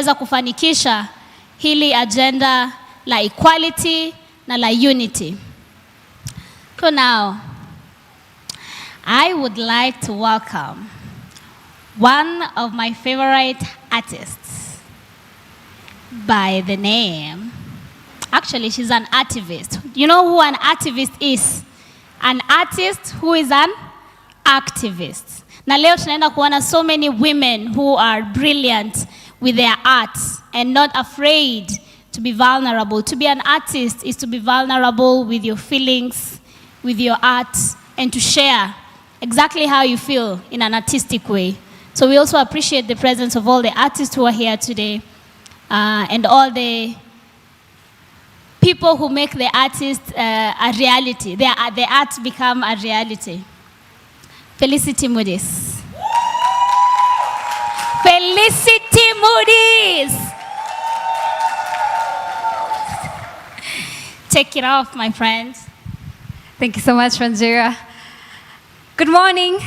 kuweza kufanikisha hili agenda la equality na la unity. So now, I would like to welcome one of my favorite artists by the name, actually she's an activist. You know who an activist is? An artist who is an activist. Na leo tunaenda kuona so many women who are brilliant with their art and not afraid to be vulnerable. To be an artist is to be vulnerable with your feelings, with your art, and to share exactly how you feel in an artistic way. So we also appreciate the presence of all the artists who are here today, and all the people who make the artist a reality. The art become a reality. Felicity Moody's. Felicity Moody's. Take it off, my friends. Thank you so much, Ranjira. Good morning.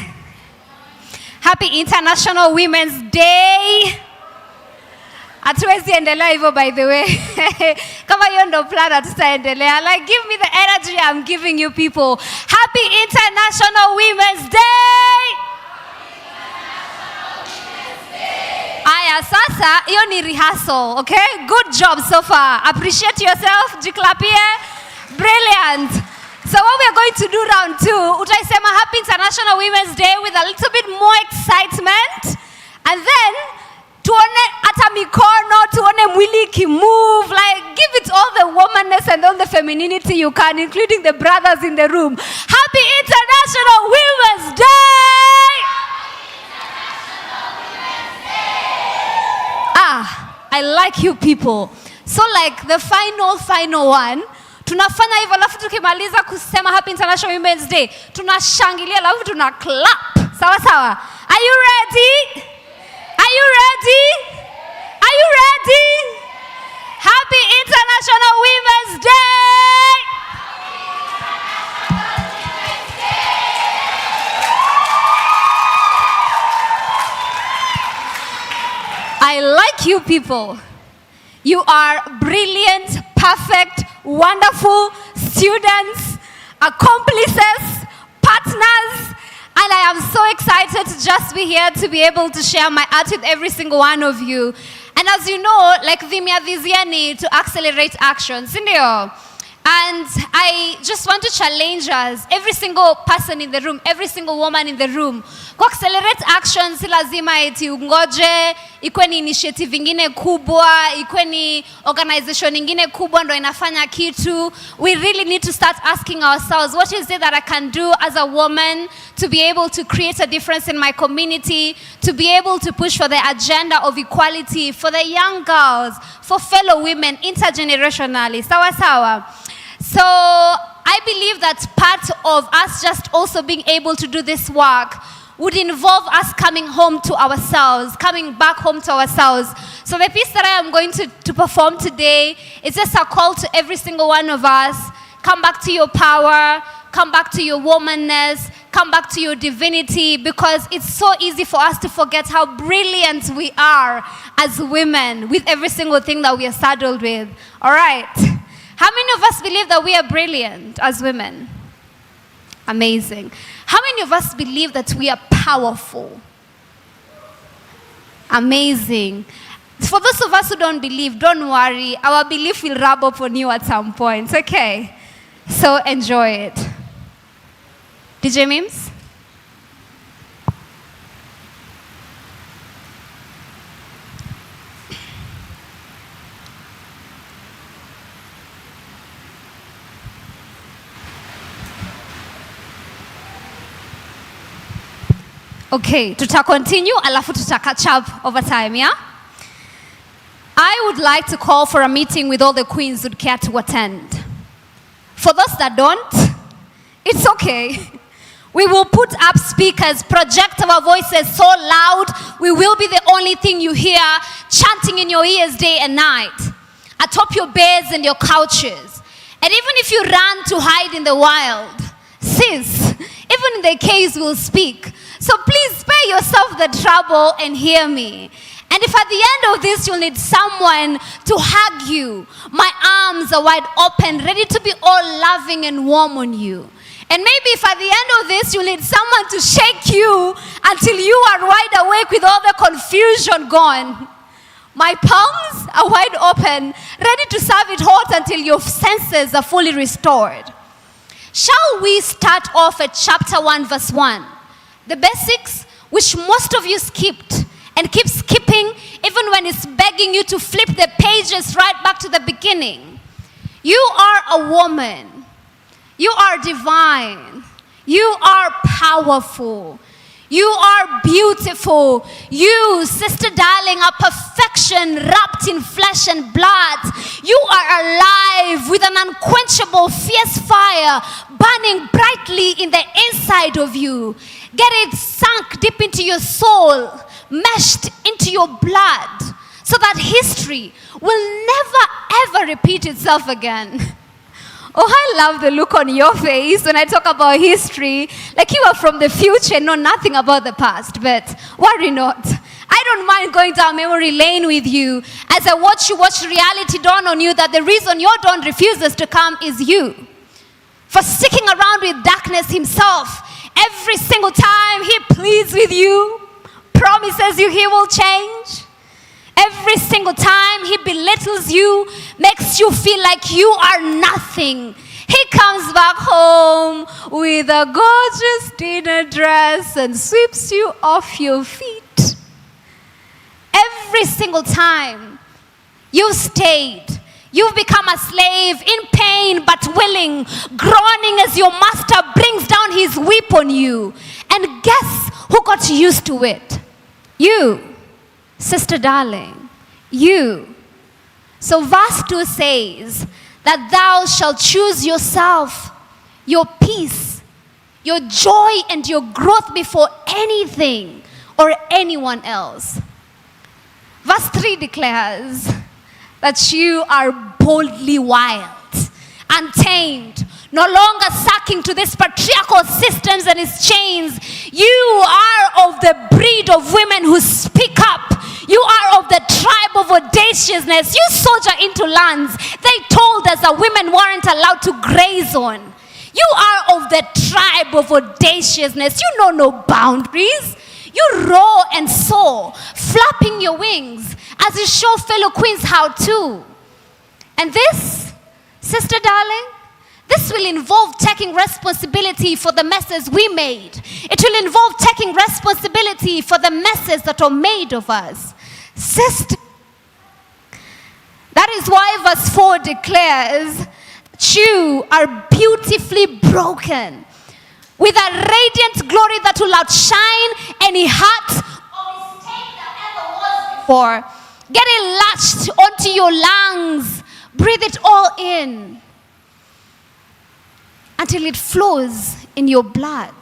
Happy International Women's Day. Hatuwezi endelea hivyo, by the way. Kama hiyo ndo plan, hatutaendelea. Like, give me the energy I'm giving you people. Happy International Women's Day. Aya, sasa, hiyo ni rehearsal, okay? Good job so far. Appreciate yourself, jiklapie. Brilliant. So what we are going to do round 2, utaisema Happy International Women's Day with a little bit more excitement. And then, tuone ata mikono, tuone mwili ki move, like give it all the womanness and all the femininity you can, including the brothers in the room. Happy International Women's Day! I like you people. So like the final one, tunafanya hivyo alafu tukimaliza kusema Happy International Women's Day, tunashangilia alafu tuna clap. Sawa sawa? Are you ready? Are you ready? Are you ready? Happy International Women's Day! I like you people. You are brilliant, perfect, wonderful students, accomplices, partners, and I am so excited to just be here to be able to share my art with every single one of you. And as you know, like Vimya Viziani, to accelerate action, sindio? And I just want to challenge us, every single person in the room, every single woman in the room. Kwa accelerate action, si lazima eti ungoje, ikuwe ni initiative ingine kubwa, ikuwe ni organization ingine kubwa ndo inafanya kitu. We really need to start asking ourselves, what is it that I can do as a woman to be able to create a difference in my community, to be able to push for the agenda of equality for the young girls, for fellow women, intergenerationally. Sawa sawa. So I believe that part of us just also being able to do this work would involve us coming home to ourselves, coming back home to ourselves. So the piece that I am going to perform today is just a call to every single one of us. Come back to your power, come back to your womanness, come back to your divinity, because it's so easy for us to forget how brilliant we are as women with every single thing that we are saddled with. All right. How many of us believe that we are brilliant as women? Amazing. How many of us believe that we are powerful? Amazing. For those of us who don't believe, don't worry. Our belief will rub up on you at some point, okay? So enjoy it. DJ Mims? Okay, tuta continue, alafu tuta catch up over time, yeah? I would like to call for a meeting with all the queens who'd care to attend. For those that don't, it's okay. We will put up speakers, project our voices so loud, we will be the only thing you hear chanting in your ears day and night, atop your beds and your couches. And even if you run to hide in the wild, sis, even in the caves we'll speak. So please spare yourself the trouble and hear me. And if at the end of this you'll need someone to hug you, my arms are wide open, ready to be all loving and warm on you. And maybe if at the end of this you'll need someone to shake you until you are wide awake with all the confusion gone, my palms are wide open, ready to serve it hot until your senses are fully restored. Shall we start off at chapter 1, verse 1? The basics, which most of you skipped and keep skipping even when it's begging you to flip the pages right back to the beginning. You are a woman. You are divine. You are powerful. You are beautiful. You, sister darling, are perfection wrapped in flesh and blood. You are alive with an unquenchable fierce fire burning brightly in the inside of you. Get it sunk deep into your soul, meshed into your blood, so that history will never ever repeat itself again. Oh, I love the look on your face when I talk about history, like you are from the future and know nothing about the past, but worry not. I don't mind going down memory lane with you as I watch you watch reality dawn on you that the reason your dawn refuses to come is you. For sticking around with darkness himself, every single time he pleads with you, promises you he will change. Every single time he belittles you, makes you feel like you are nothing. He comes back home with a gorgeous dinner dress and sweeps you off your feet. Every single time you've stayed, you've become a slave in pain but willing, groaning as your master brings down his whip on you. And guess who got used to it? You. Sister darling, you. So verse 2 says that thou shalt choose yourself, your peace, your joy and your growth before anything or anyone else. Verse 3 declares that you are boldly wild, untamed, no longer sucking to these patriarchal systems and its chains. You are of the breed of women who speak up. You are of the tribe of audaciousness. You soldier into lands they told us that women weren't allowed to graze on. You are of the tribe of audaciousness. You know no boundaries. You roar and soar, flapping your wings as you show fellow queens how to. And this, sister darling, this will involve taking responsibility for the messes we made. It will involve taking responsibility for the messes that are made of us. Sister, that is why verse 4 declares that you are beautifully broken with a radiant glory that will outshine any heart or mistake that ever was before. Get it latched onto your lungs. Breathe it all in until it flows in your blood.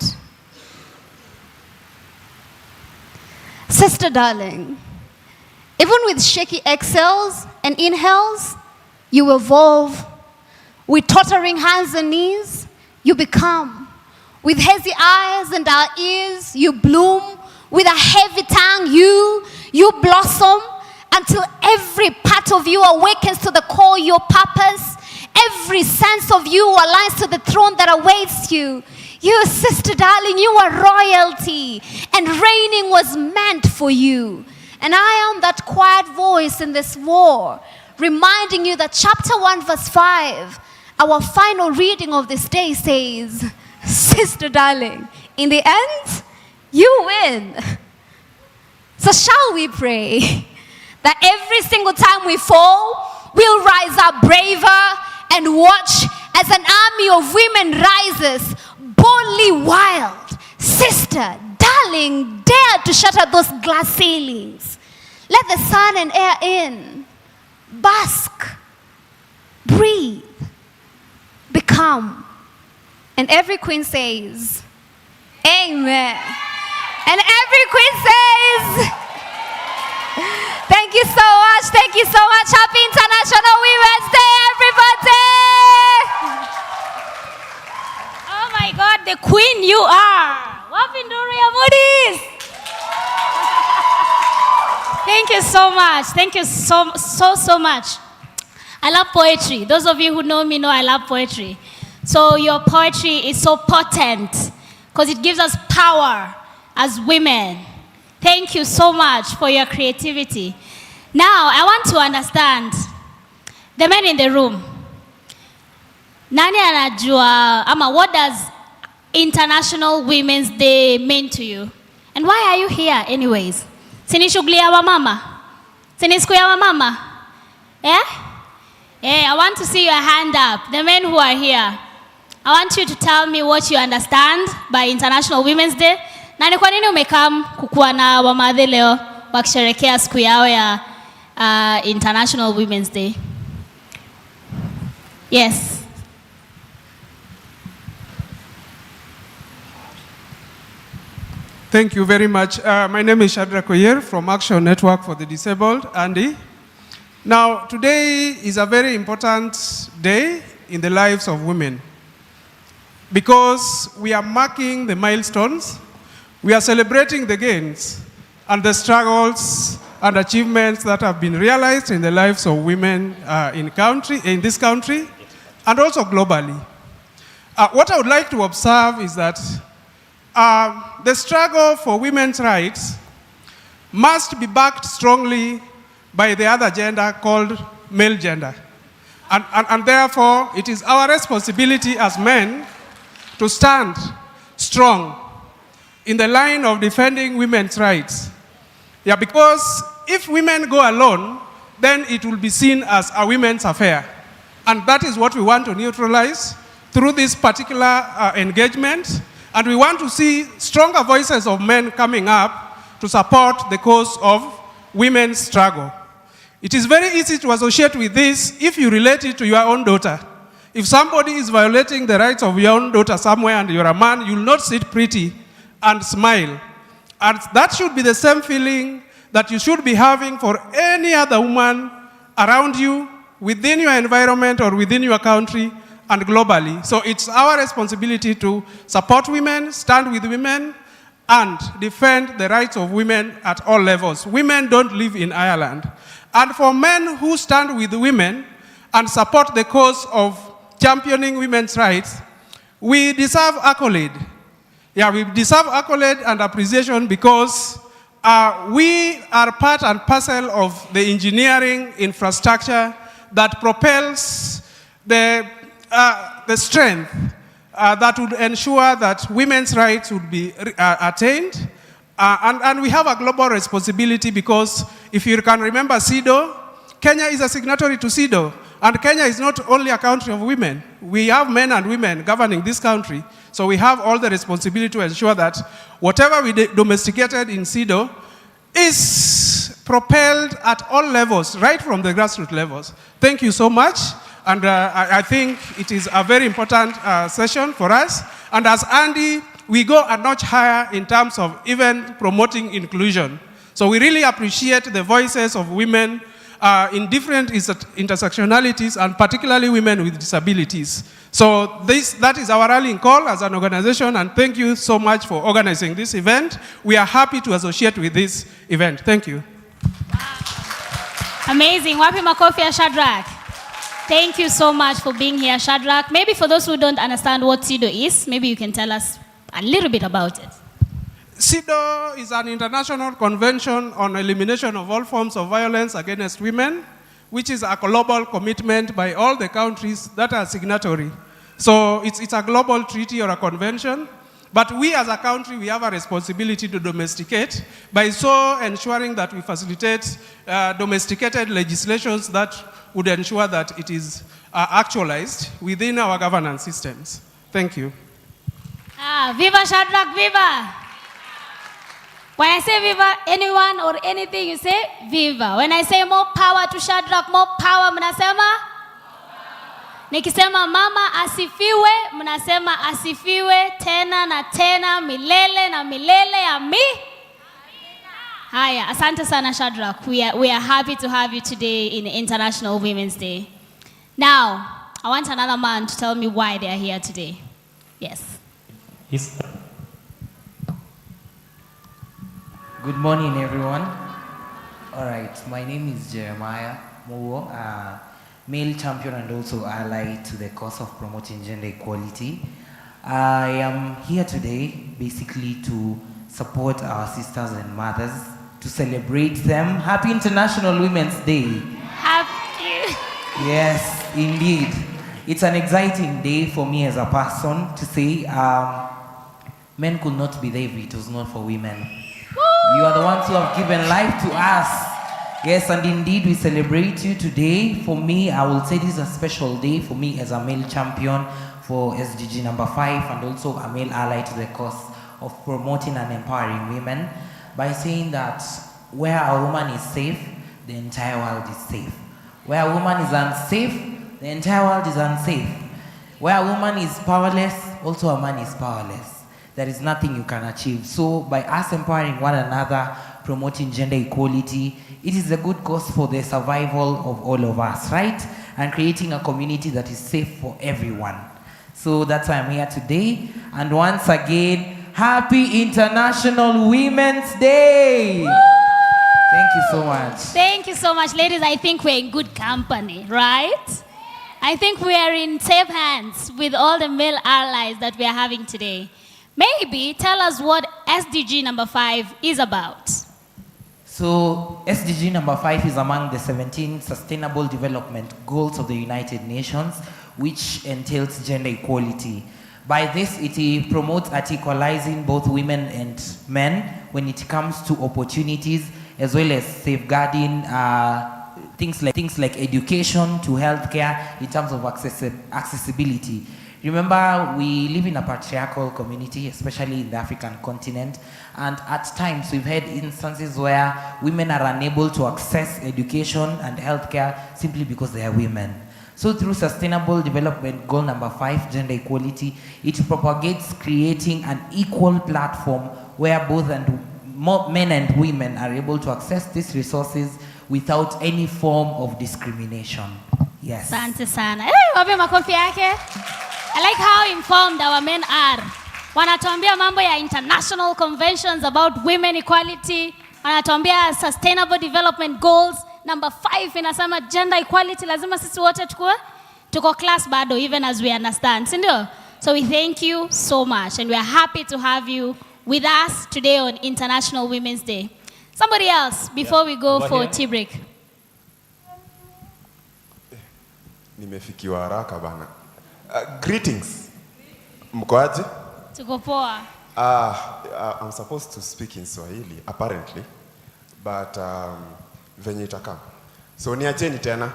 Sister darling, even with shaky exhales and inhales, you evolve. With tottering hands and knees, you become. With hazy eyes and our ears, you bloom. With a heavy tongue, you blossom until every part of you awakens to the core, your purpose. Every sense of you aligns to the throne that awaits you. You, sister darling, you are royalty, and reigning was meant for you. And I am that quiet voice in this war, reminding you that chapter 1, verse 5, our final reading of this day says, sister darling, in the end, you win. So shall we pray that every single time we fall, we'll rise up braver and watch as an army of women rises, boldly wild. Sister, darling, dare to shatter those glass ceilings. Let the sun and air in. Bask. Breathe. Become. And every queen says, amen. And every queen says, thank you so much. Thank you so much. Happy International Women's Day, everybody. Oh my God, the queen you are. Wapinduria Moody's. Thank you so much. Thank you so much. I love poetry. Those of you who know me know I love poetry. So your poetry is so potent because it gives us power as women. Thank you so much for your creativity. Now, I want to understand the men in the room. Nani anajua, ama what does International Women's Day mean to you? And why are you here anyways? Sini shughuli ya wamama? Sini siku ya wamama? Yeah? I want to see your hand up. The men who are here. I want you to tell me what you understand by International Women's Day. Na ni kwa nini umekam kukuwa na wamadhe leo wakisherekea siku yao ya International Women's Day? Yes. Thank you very much. My name is Shadrach Oyer from Action Network for the Disabled, Andy. Now, today is a very important day in the lives of women because we are marking the milestones, we are celebrating the gains and the struggles and achievements that have been realized in the lives of women in this country and also globally. What I would like to observe is that the struggle for women's rights must be backed strongly by the other gender called male gender. And therefore, it is our responsibility as men to stand strong in the line of defending women's rights. Yeah, because if women go alone, then it will be seen as a women's affair. And that is what we want to neutralize through this particular engagement. And we want to see stronger voices of men coming up to support the cause of women's struggle. It is very easy to associate with this if you relate it to your own daughter. If somebody is violating the rights of your own daughter somewhere and you're a man, you'll not sit pretty and smile. And that should be the same feeling that you should be having for any other woman around you, within your environment or within your country and globally. So it's our responsibility to support women, stand with women, and defend the rights of women at all levels. Women don't live in Ireland. And for men who stand with women and support the cause of championing women's rights, we deserve accolade. Yeah, we deserve accolade and appreciation because we are part and parcel of the engineering infrastructure that propels the strength that would ensure that women's rights would be attained. And we have a global responsibility because if you can remember CEDAW, Kenya is a signatory to CEDAW. And Kenya is not only a country of women. We have men and women governing this country. So we have all the responsibility to ensure that whatever we domesticated in CEDAW is propelled at all levels, right from the grassroots levels. Thank you so much. And I think it is a very important session for us. And as Andy, we go a notch higher in terms of even promoting inclusion. So we really appreciate the voices of women in different intersectionalities, and particularly women with disabilities. So that is our rallying call as an organization, and thank you so much for organizing this event. We are happy to associate with this event. Thank you. Wow. Amazing. Wapi makofi ya Shadrach. Thank you so much for being here, Shadrach. Maybe for those who don't understand what CEDAW is, maybe you can tell us a little bit about it. CEDAW is an international convention on elimination of all forms of violence against women, which is a global commitment by all the countries that are signatory. So it's a global treaty or a convention, but we as a country, we have a responsibility to domesticate by so ensuring that we facilitate domesticated legislations that would ensure that it is actualized within our governance systems. Thank you. Viva Shadrach, viva! When I say viva anyone or anything, you say viva. When I say more power to Shadrach, more power, mnasema? Nikisema mama asifiwe, mnasema asifiwe tena na tena, milele na milele, ami? Haya, asante sana Shadrach. We are happy to have you today in International Women's Day. Now, I want another man to tell me why they are here today. Yes. Good morning, everyone. All right, my name is Jeremiah Muwo, male champion and also ally to the cause of promoting gender equality. I am here today basically to support our sisters and mothers, to celebrate them. Happy International Women's Day. Happy. Yes, indeed. It's an exciting day for me as a person to say men could not be there if it was not for women. Woo! You are the ones who have given life to us. Yes, and indeed we celebrate you today. For me, I will say this is a special day for me as a male champion for SDG number 5 and also a male ally to the cause of promoting and empowering women by saying that where a woman is safe, the entire world is safe. Where a woman is unsafe, the entire world is unsafe. Where a woman is powerless, also a man is powerless. There is nothing you can achieve. So by us empowering one another, promoting gender equality, it is a good cause for the survival of all of us, right? And creating a community that is safe for everyone. So that's why I'm here today. And once again, happy International Women's Day! Woo! Thank you so much. Thank you so much, ladies. I think we're in good company, right? I think we are in safe hands with all the male allies that we are having today. Maybe tell us what SDG number 5 is about. So SDG number 5 is among the 17 Sustainable Development Goals of the United Nations, which entails gender equality. By this, it promotes equalizing both women and men when it comes to opportunities, as well as safeguarding things like education to healthcare in terms of accessibility. Remember, we live in a patriarchal community, especially in the African continent, and at times we've had instances where women are unable to access education and healthcare simply because they are women. So through Sustainable Development Goal number 5, gender equality, it propagates creating an equal platform where both men and women are able to access these resources without any form of discrimination. Yes. Asante sana. Wape makofi yake. I like how informed our men are. Wanatuambia mambo ya international conventions about women equality. Wanatuambia Sustainable Development Goals number 5 inasema gender equality. Lazima sisi wote tuko class bado, even as we understand. Sindio? So we thank you so much, and we are happy to have you with us today on International Women's Day. Somebody else before we go for tea break. Nimefikiwa haraka bana. Greetings. Mkoaje? Tuko poa. I'm supposed to speak in Swahili apparently, but venye itakam. So niacheni tena.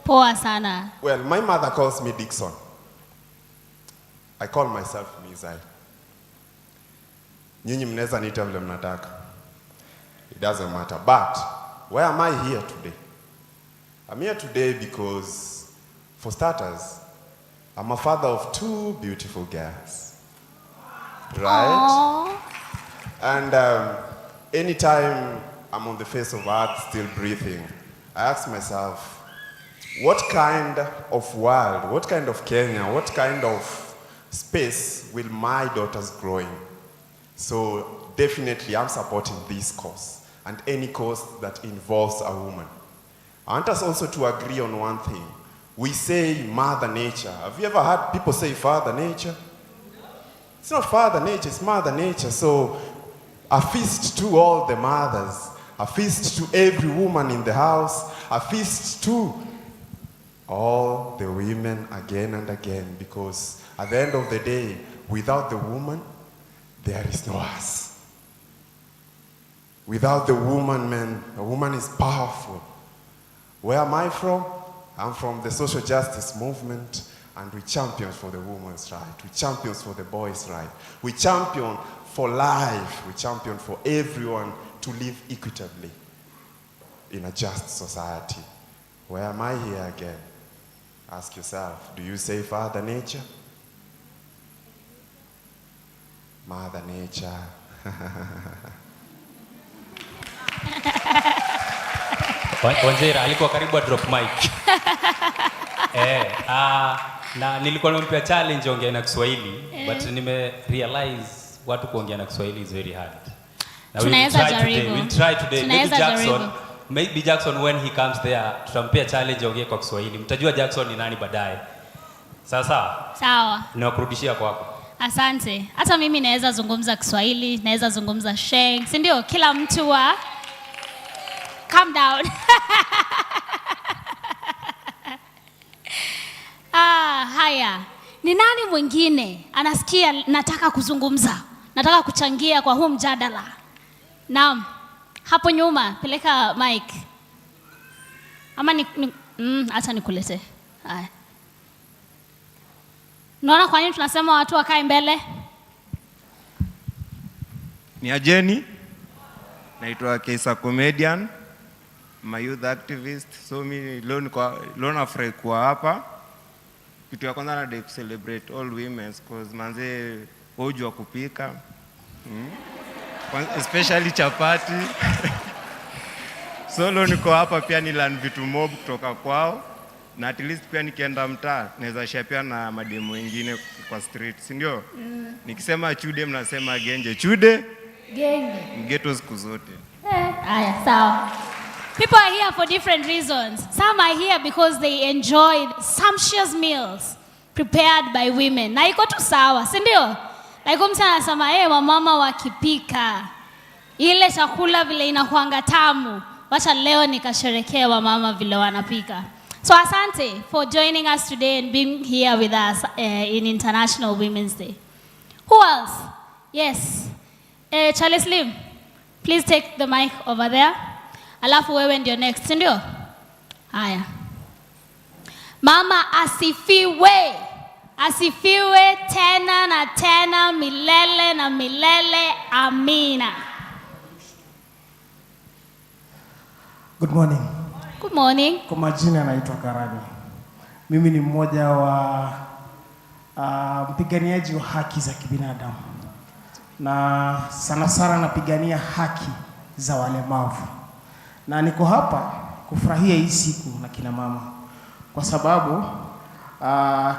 Poa sana. Well, my mother calls me Dixon. I call myself Mizai. Nyinyi mnaweza niita vile mnataka. It doesn't matter. But why am I here today? I'm here today because, for starters, I'm a father of 2 beautiful girls. Right? Aww. And anytime I'm on the face of earth still breathing, I ask myself, what kind of world, what kind of Kenya, what kind of space will my daughters grow in? So definitely I'm supporting this cause and any cause that involves a woman. I want us also to agree on one thing. We say Mother Nature. Have you ever heard people say Father Nature? It's not Father Nature, it's Mother Nature. So a feast to all the mothers, a feast to every woman in the house, a feast to all the women again and again, because at the end of the day, without the woman, there is no us. Without the woman, man, a woman is powerful. Where am I from? I'm from the social justice movement, and we champion for the woman's right. We champion for the boys' right. We champion for life. We champion for everyone to live equitably in a just society. Where am I here again? Ask yourself, do you say Father Nature? Mother Nature. Wanjera alikuwa karibu drop mic. Na nilikuwa nimempea challenge ongea na Kiswahili, but realize watu kuongea na Kiswahili is very hard. Tunaweza jaribu. We'll try today. Maybe Jackson, maybe Jackson when he comes there tutampea challenge ongee kwa Kiswahili. Mtajua Jackson ni nani baadaye. Sawa. Sawa. Nakurudishia kwako. Asante. Hata mimi naweza zungumza Kiswahili, naweza zungumza Sheng, si ndio? Kila mtu wa calm down. Haya. Ni nani mwingine anasikia nataka kuzungumza? Nataka kuchangia kwa huu mjadala. Naam. Hapo nyuma, peleka mic. Ama acha nikulete. Haya. Unaona kwa nini tunasema watu wakae mbele? Ni ajeni. Naitwa Keisa Comedian, my youth activist. So mimi leo nafurahi kuwa hapa. Kitu ya kwanza na celebrate all women because manze hujua kupika. Especially chapati. So leo niko hapa pia ni learn vitu mob kutoka kwao. Na at least pia nikienda mtaa naweza share pia na mademu wengine kwa street, si ndio? Nikisema chude mnasema genje. Chude? Genge. Mgeto siku zote. Aya, sawa. People are here for different reasons. Some are here because they enjoy sumptuous meals prepared by women. Na iko tu sawa, si ndio? Like mtu anasema, wamama wakipika ile chakula vile inakuanga tamu. Wacha leo nikasherekea wamama vile wanapika. So asante for joining us today and being here with us in International Women's Day. Who else? Yes. Charlie Slim, please take the mic over there. Alafu wewe ndio next, ndio? Haya. Mama asifiwe. Asifiwe tena na tena, milele na milele. Amina. Good morning. Good morning. Kwa majina naitwa Karani. Mimi ni mmoja wa mpiganiaji wa haki za kibinadamu. Na sana sana napigania haki za walemavu. Na niko hapa kufurahia hii siku na kina mama. Kwa sababu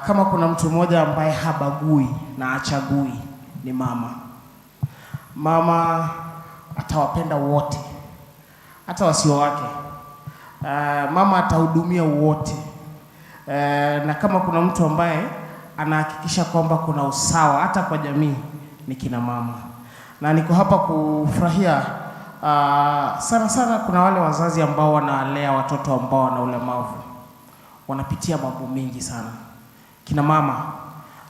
kama kuna mtu mmoja ambaye habagui na achagui ni mama. Mama atawapenda wote. Hata wasio wake. Mama atahudumia wote. Na kama kuna mtu ambaye anahakikisha kwamba kuna usawa hata kwa jamii ni kina mama. Na niko hapa kufurahia sana sana kuna wale wazazi ambao wanalea watoto ambao wana ulemavu. Wanapitia mambo mengi sana. Kina mama.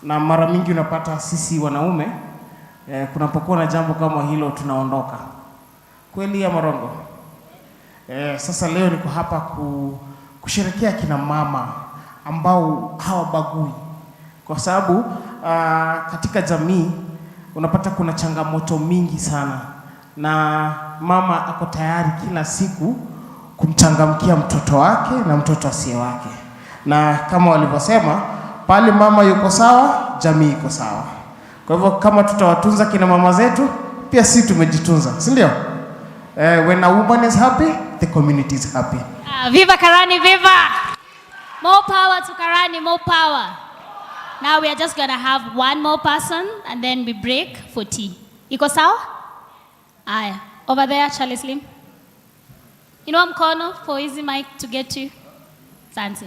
Na mara mingi unapata sisi wanaume kunapokuwa na jambo kama hilo tunaondoka. Kweli ya marongo? Sasa leo niko hapa kusherehekea kina mama ambao hawabagui. Kwa sababu katika jamii unapata kuna changamoto mingi sana. Na mama ako tayari kila siku kumchangamkia mtoto wake na mtoto asiye wake. Na kama walivyosema, pale mama yuko sawa, jamii iko sawa. Kwa hivyo kama tutawatunza kina mama zetu, pia sisi tumejitunza, si ndio? When a woman is happy, the community is happy. Viva Karani, viva! More power to Karani, more power. Now we are just going to have one more person and then we break for tea. Iko sawa? Aya. Over there, Charlie Slim. Inua mkono for easy mic to get to. Asante.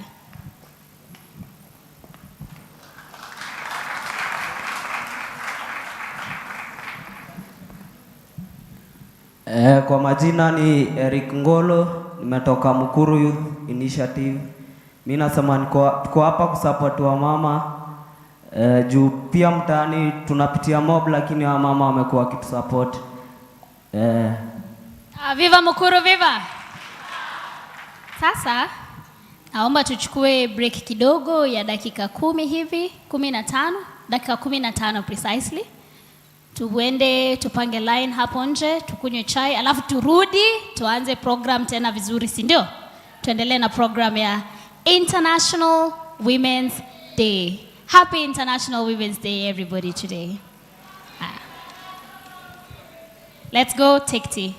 Kwa majina ni Eric Ngolo, nimetoka Mukuru Youth Initiative. Mimi nasema tuko hapa kusupport wa mama. Juu pia mtaani tunapitia mob lakini wa mama wamekuwa kitusupport. Viva Mukuru, viva! Sasa naomba tuchukue break kidogo ya dakika 10 hivi, 15, dakika 15 precisely. Tuende tupange line hapo nje, tukunywe chai, alafu turudi tuanze program tena vizuri, si ndio? Tuendelee na program ya International Women's Day. Happy International Women's Day everybody today. Let's go take tea.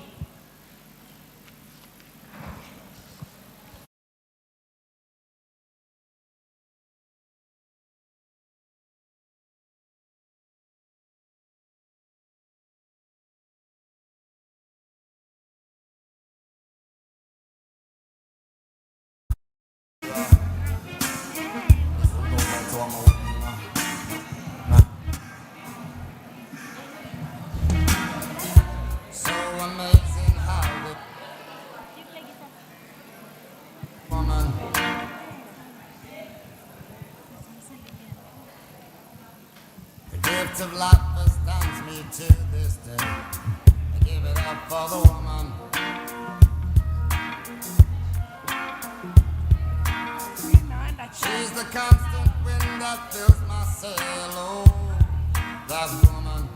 Streets of life astounds me to this day. I give it up for the woman. She's the constant wind that fills my sail. Oh, that woman.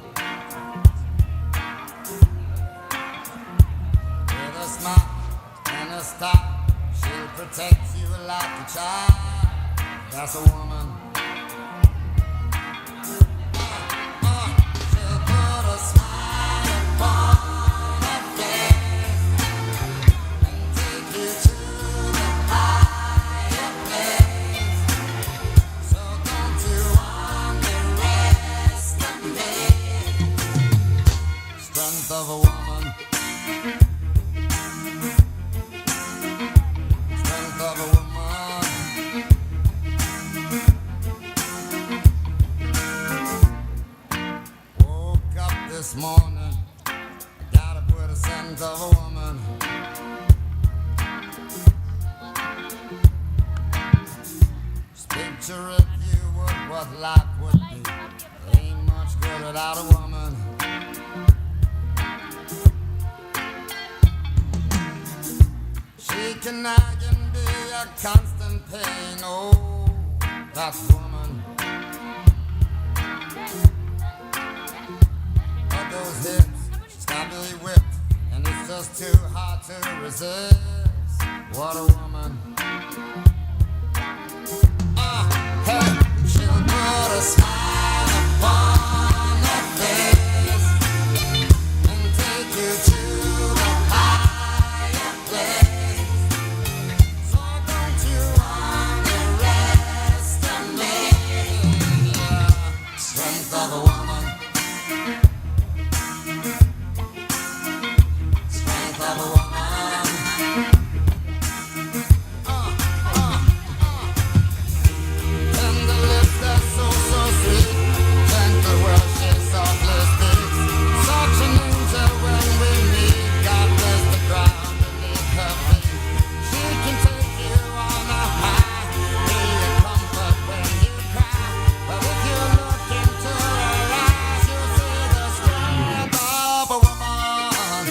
With a smile and a stop, she'll protect you like a child. That's a woman. She'll put a smile upon her face and take you to the higher place. So don't you underestimate strength of a woman. Strength of a woman. Woke up this morning, got up with a scent of a woman. Just picture if you would what life would be. Ain't much good without a woman. She can nag and be a constant pain. Oh, that woman. But those hips, she's got me whipped, and it's just too hard to resist. What a woman. Hey, she'll put a smile upon her face and take you to the higher place. So don't you underestimate strength of a woman. Strength of a woman. Tender lips that so sweet. Gentle words she softly speaks. Such an angel when we meet. God bless the ground beneath her feet. She can take you on a high, be a comfort when you cry. But if you look into her eyes, you'll see the strength of a woman.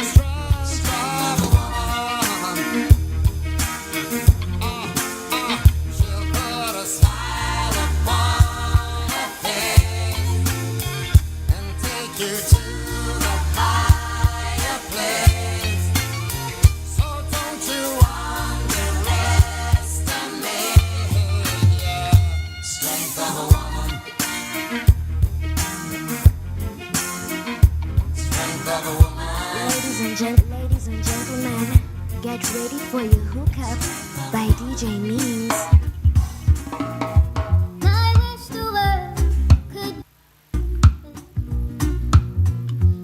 Strength of a woman. She'll put a smile upon her face and take you to the higher place. So don't you underestimate strength of a woman. Strength of a woman. Ladies and gentlemen, get ready for your hookup by DJ Means. I wish the world could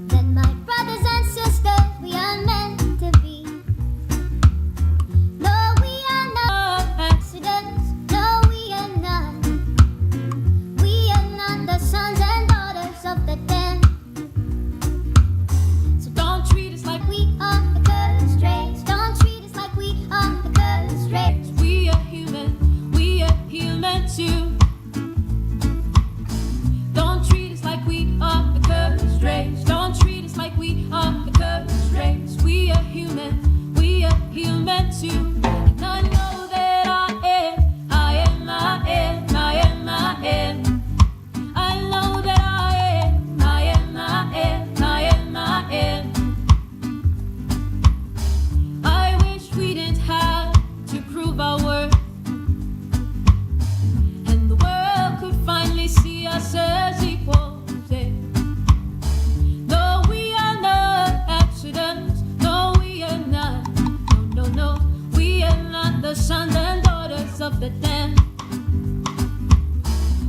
that my brothers and sisters, we are meant to be. No, we are not accidents. No, we are not. We are not the sons and daughters of the den. So don't treat us like we are the cursed race. Don't treat us like we are the cursed race. We are human too. Don't treat us like we are the cursed race. Don't treat us like we are the cursed race. We are human too. And I know that I am. I know that I am. I wish we didn't have to prove our worth, and the world could finally see us as equals. Yeah. No, we are not accidents. No, we are not. No, we are not the sons and daughters of the den.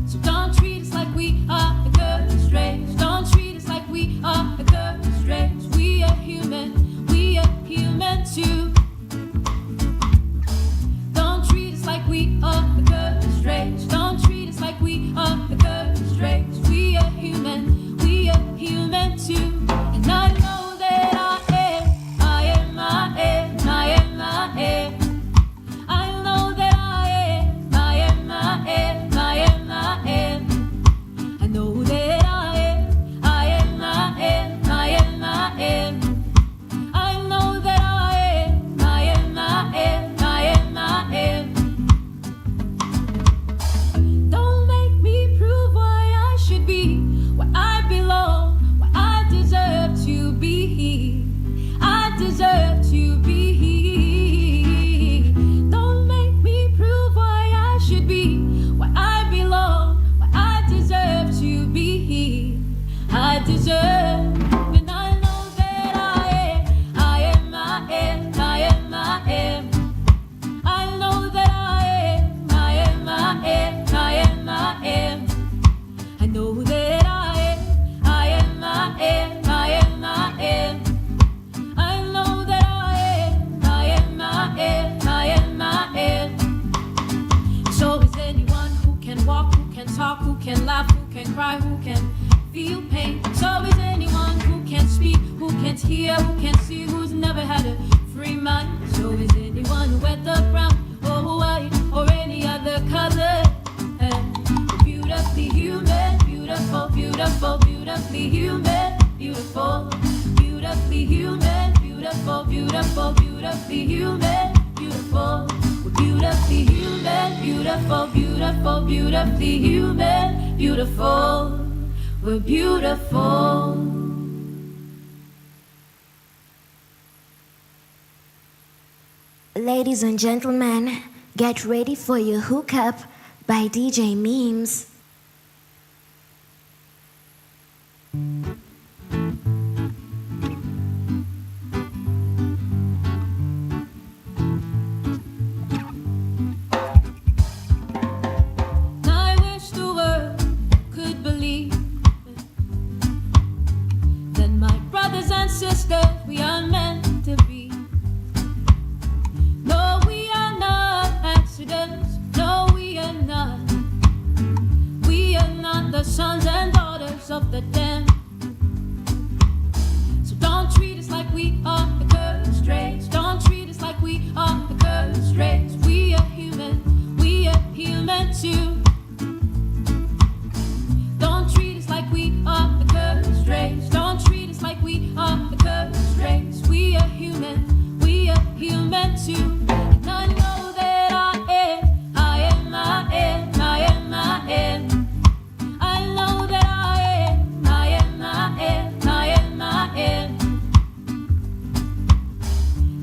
So don't treat us like we are the cursed race. Don't treat us like we are the cursed race. We are human too. Don't treat us like we are the cursed race. Don't treat us like we are the cursed race. We are human too. And I know that I am. I know that I am. can cry, who can feel pain? So is anyone who can speak, who can't hear, who can't see, who's never had a free mind. So is anyone who wear the brown or white or any other color. And beautifully human, beautiful, beautiful, beautifully human, beautiful, beautifully human, beautiful, beautiful, beautifully human, beautiful. We're beautifully human, beautiful, beautiful, beautifully human, beautiful. We're beautiful. Ladies and gentlemen, get ready for your hookup by DJ Memes. I wish the world could believe that my brothers and sisters, we are meant to be. No, we are not accidents. No, we are not. We are not the sons and daughters of the damned. So don't treat us like we are the cursed race. Don't treat us like we are the cursed race. We are human. We are human too. Don't treat us like we are the cursed race. Don't treat us like we are the cursed race. We are human. We are human too. And I know that I am. I am. I am. I am. I am. I know that I am. I am. I am. I am. I am.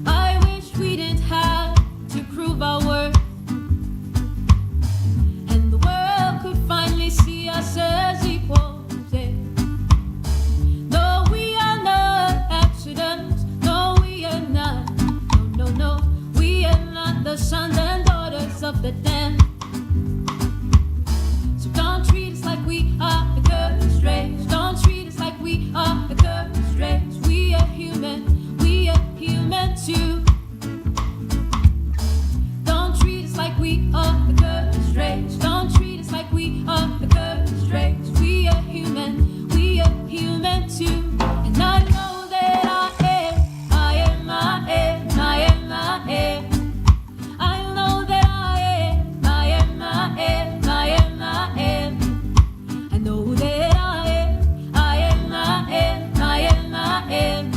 I wish we didn't have to prove our worth, and the world could finally see us as equals. Yeah. No, we are not accidents. No, we are not. No, no, no. We are not the sons and daughters of the damned. So don't treat us like we are the cursed race. Don't treat us like we are the cursed race. We are human. We are human too. Don't treat us like we are the cursed race. Don't treat us like we are the cursed race. We are human. We are human too. And I know that I am. I am. I am. I am. I am. I know that I am. I am. I am. I am. I am. I know that I am. I am. I am. I am. I am.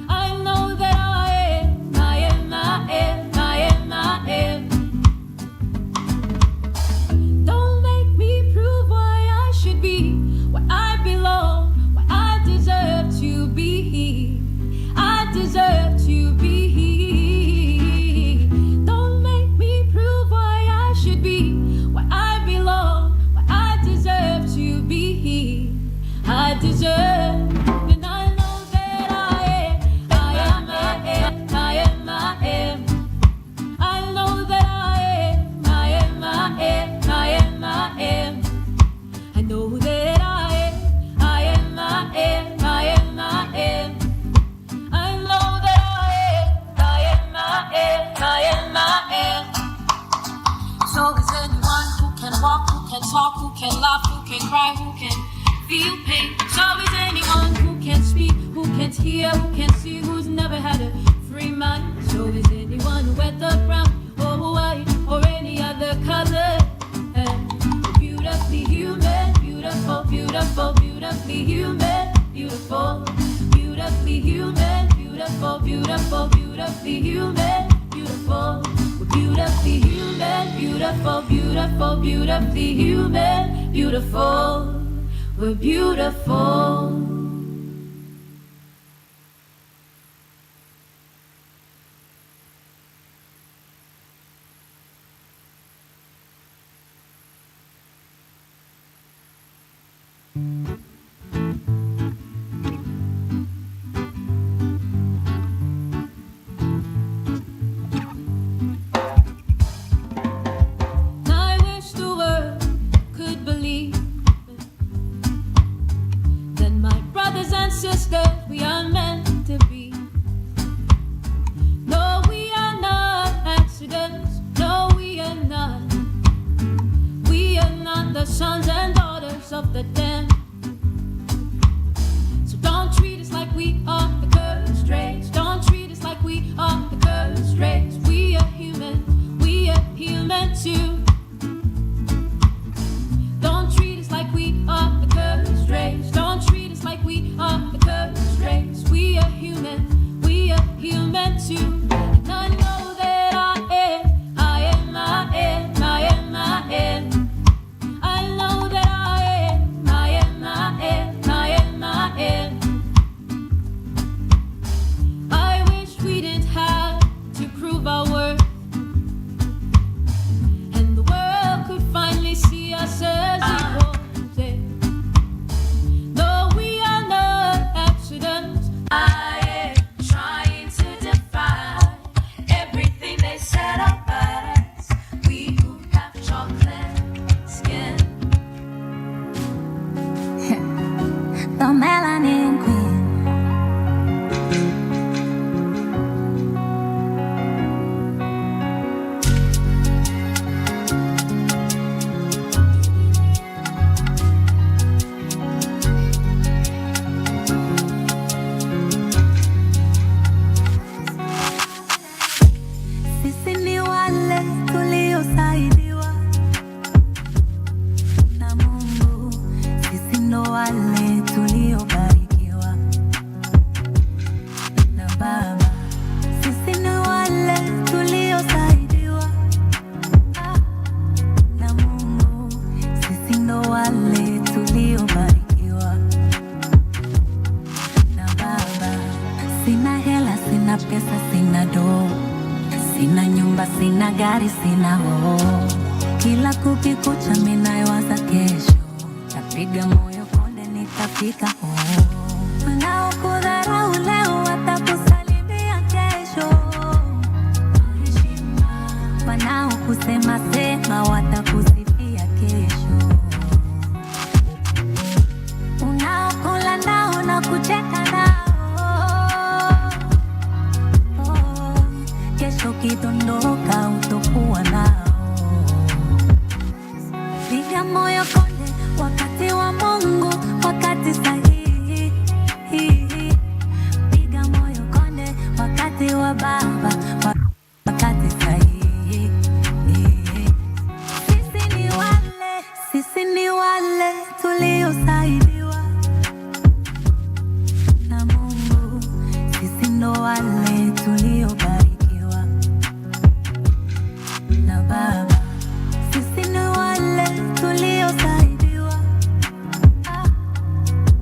I know that I am. I am. I am. I am. I am. Don't make me prove why I should be, where I belong, where I deserve to be. I deserve to be. Don't make me prove why I should be, where I belong, where I deserve to be. I deserve. And I know that I am. I am. I am. I am. I am. I know that I am. I am. I am. I am. I am. I know that I am. I am. I am. I am. I am. I know that I am. I am. I am. I am. I am. So is anyone who can walk, who can talk, who can laugh, who can cry, who can feel pain. So is anyone who can speak, who can't hear, who can't see, who's never had a free mind. So is anyone who wear the brown or white or any other color. And beautifully human, beautiful, beautiful, beautifully human, beautiful, beautifully human, beautiful, beautiful, beautifully human, beautiful. We're beautifully human, beautiful, beautiful, beautifully human, beautiful. We're beautiful. I wish the world could believe that my brothers and sisters, we are meant to be. No, we are not accidents. No, we are not. We are not the sons and daughters daughters of the damned. So don't treat us like we are the cursed race. Don't treat us like we are the cursed race. We are human too. Don't treat us like we are the cursed race. Don't treat us like we are the cursed race. We are human too. And I know that I am. I know that I am. I wish we didn't have to prove our worth, and the world could finally see us as equals. No, we are not accidents. I am trying to defy everything they said about us. We who have chocolate skin. The melanin queen. Sisi ni wale tuliosaidiwa na Mungu. Sisi ndo wale tuliobarikiwa na Baba. Sisi ni wale tuliosaidiwa na Mungu. Sisi ndo wale tuliobarikiwa na Baba. Sina hela, sina pesa, sina doo, sina nyumba, sina gari, sina hoo. Kila kukikucha minayowaza kesho, tapiga moyo konde nitafika hoo. Wanaokudharau leo watakusalimia kesho. Wanaokusema sema watakusifia kesho. Unaokula nao na kucheka nao, kesho kidondoka utokuwa nao. Piga moyo konde, wakati wa Mungu, wakati sahihi. Piga moyo konde, wakati wa Baba, wakati sahihi. Sisi ni wale tuliosaidiwa na Mungu. Sisi ndo wale tuliobarikiwa na Baba. Sisi ni wale tuliosaidiwa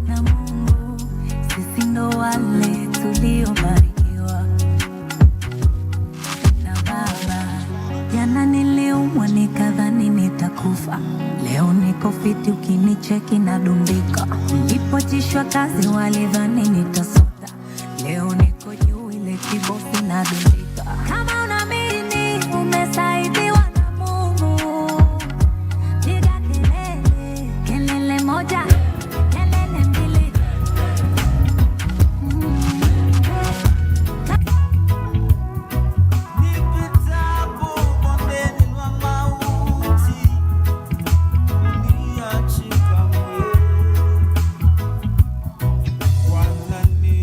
na Mungu. Sisi ndo wale tuliobarikiwa na Baba. Jana niliumwa nikadhani nitakufa, leo niko fiti, ukinicheki nadumbika. Nilipojishwa kazi walidhani nitasota, leo niko juu ile kibofu nadumbika. Kama unaamini umesaidiwa na Mungu, piga kelele, kelele moja, kelele mbili. Wanani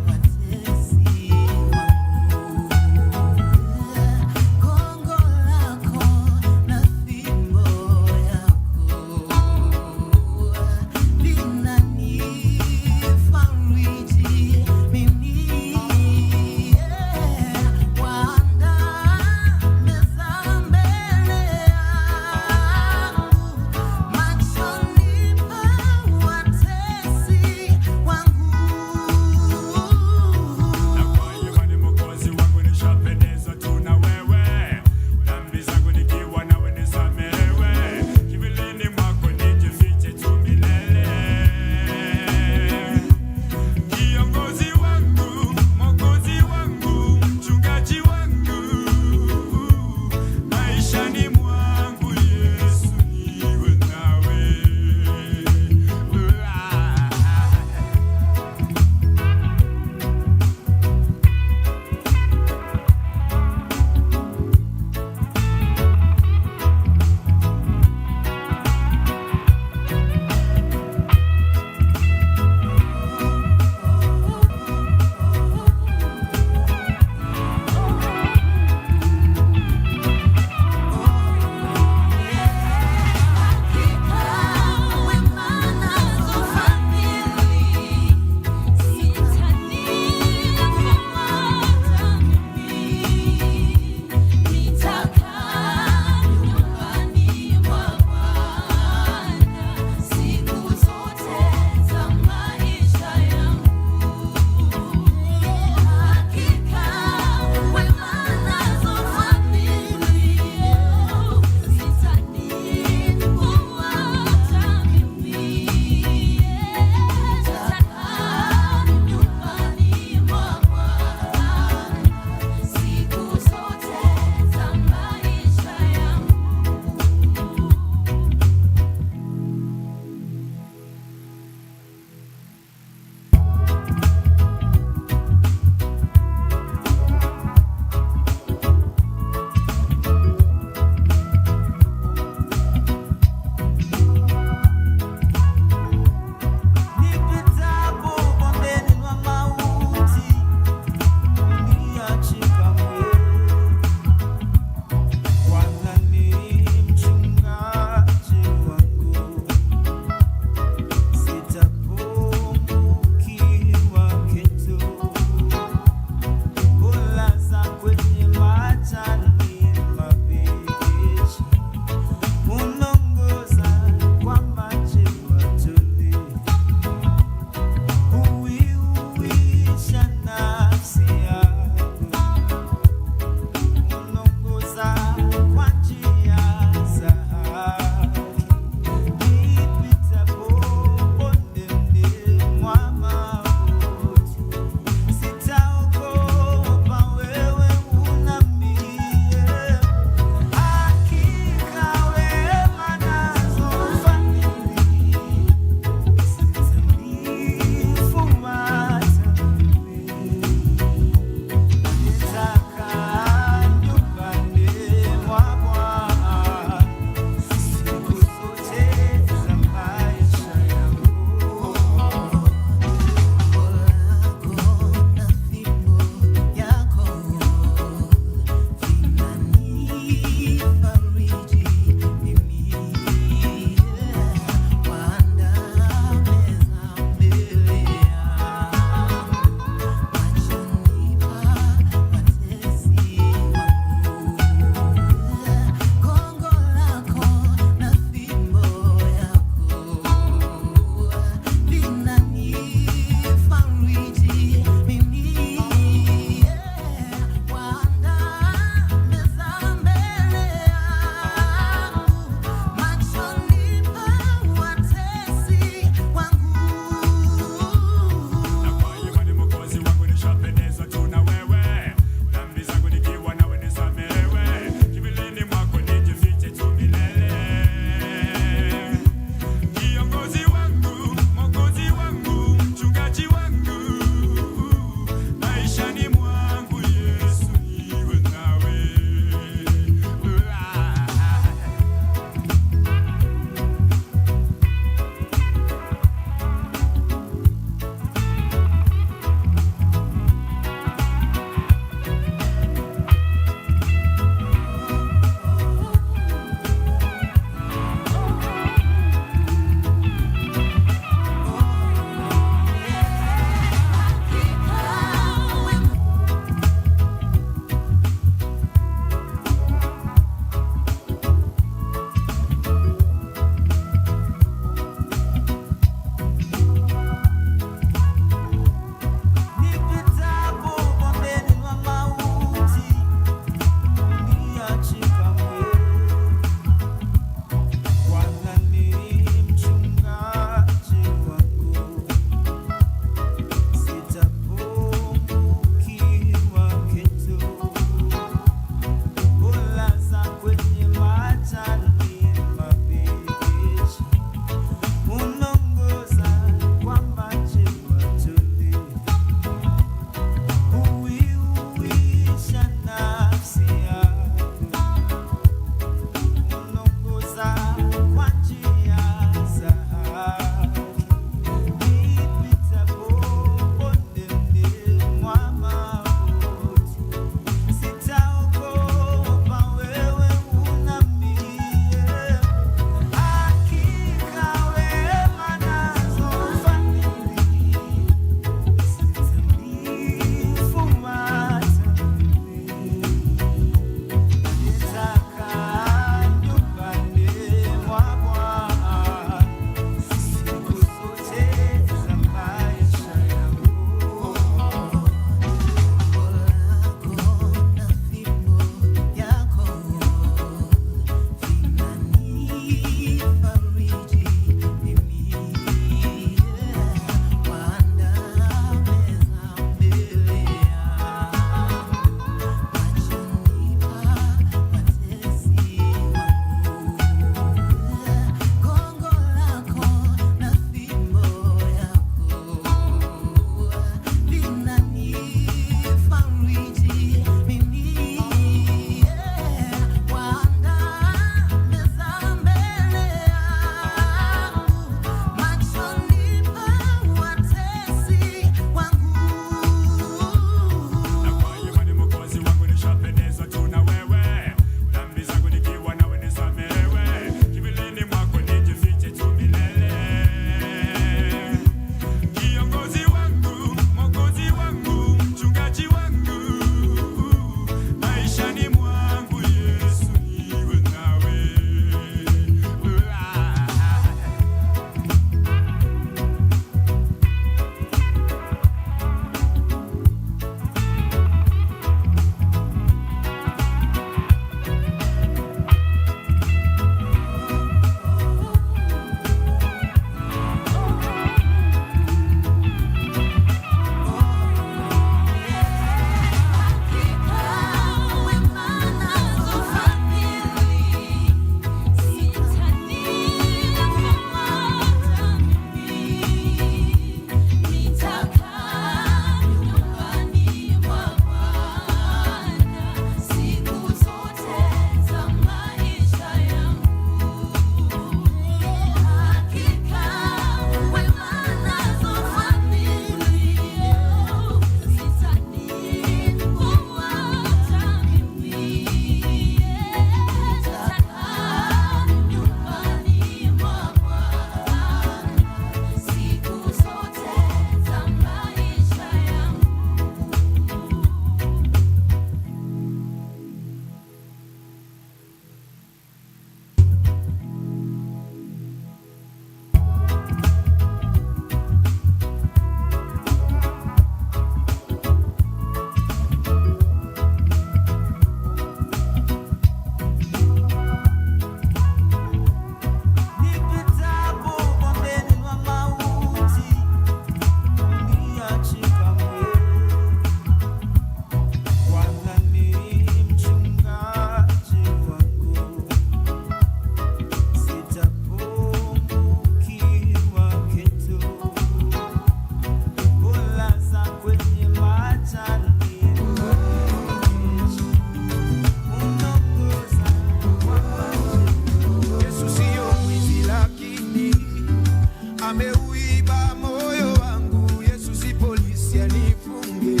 ameuiba moyo wangu. Yesu si polisi anifunge,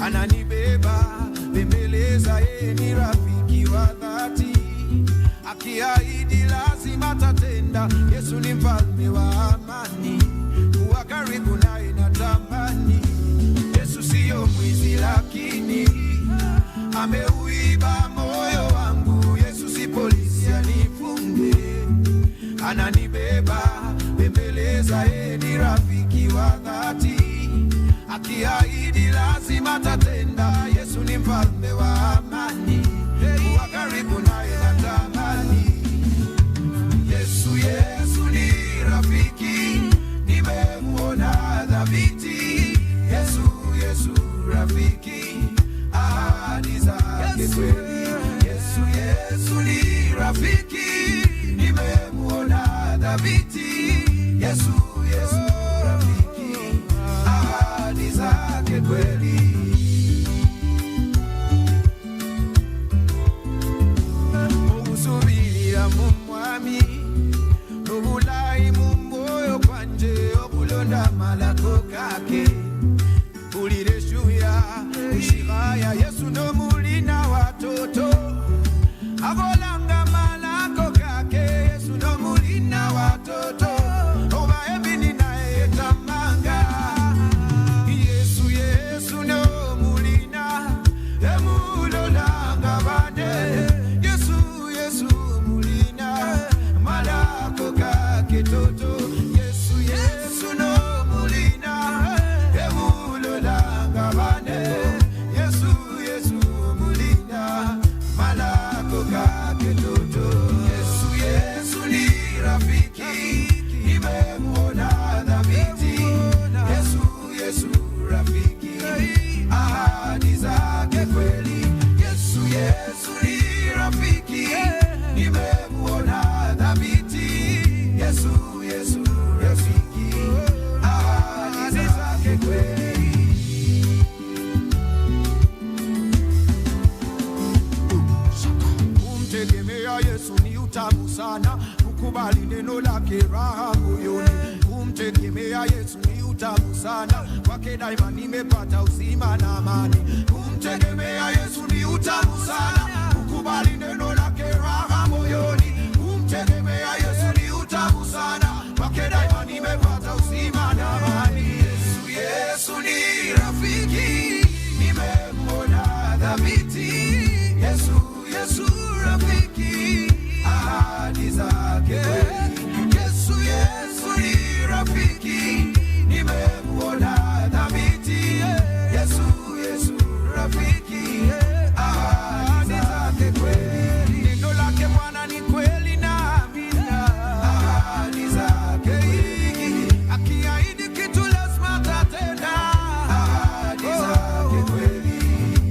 ananibeba bembeleza, yeye ni rafiki wa dhati, akiahidi lazima tatenda. Yesu ni mfalme wa amani, kuwa karibu naye natamani. Yesu siyo mwizi lakini ameuiba moyo wangu. Yesu si polisi anifunge, ananibeba bembeleza, yeye ni rafiki wa dhati, akiahidi lazima tatenda. Yesu ni mfalme wa amani, kuwa karibu naye natamani. Yesu, Yesu ni rafiki, nimemuona dhabiti. Yesu, Yesu rafiki, ahadi zake kweli. Yesu, Yesu ni rafiki, nimemuona dhabiti. Yesu, Yesu rafiki, ahadi zake kweli. Obusubirira mu mwami, obulayi mu mwoyo gwanje, obulonda malako gake. Mpulira eshuya eshiraya, Yesu nomulina watoto, abolanga malako gake. Yesu nomulina watoto, oba ebini naye tamanga. Yesu, Yesu nomulina, emulolanga bade. Yesu, Yesu mulina, malako gake toto. Yesu, Yesu nomulina, emulolanga bade. Yesu, Yesu mulina, malako gake toto. Yesu, Yesu ni rafiki, nimemuona dhabiti. Yesu, Yesu rafiki, ahadi zake kweli. Yesu, Yesu ni rafiki, nimemuona dhabiti. Yesu, Yesu rafiki, ahadi zake kweli. Kumtegemea Yesu ni utamu sana, kukubali neno lake raha moyoni. Kumtegemea Yesu ni utamu sana, kwake daima nimepata uzima na amani. Kumtegemea Yesu ni utamu sana, kukubali neno lake raha moyoni. Kumtegemea Yesu ni utamu sana, kwake daima nimepata uzima na amani. Yesu, Yesu ni rafiki, nimemuona dhabiti. Yesu, Yesu rafiki, ahadi zake. Yesu, Yesu ni rafiki, nimemuona dhabiti. Yesu, Yesu rafiki, ahadi zake kweli. Neno lake Bwana ni kweli na amina, ahadi zake. Akiahidi kitu lazima tatenda, ahadi zake kweli.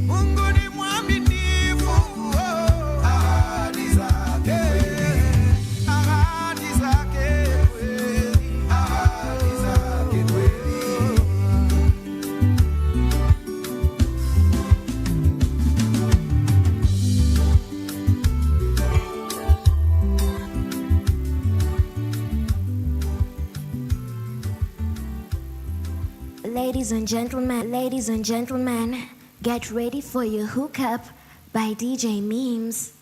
Mungu ni mwaminifu, ahadi zake kweli, ahadi zake kweli, ahadi zake kweli. Ladies and gentlemen, get ready for your hookup by DJ Memes.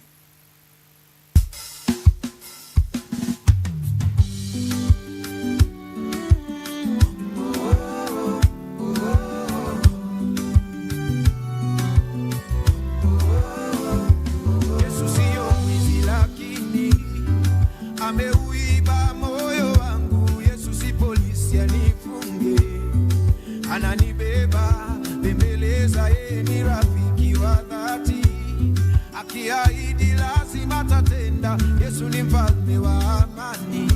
Yesu siyo mwizi lakini ameuiba moyo wangu. Yesu si polisi anifunge, ananibeba bembeleza, yeye ni rafiki wa dhati, akiahidi lazima tatenda. Yesu ni mfalme wa amani,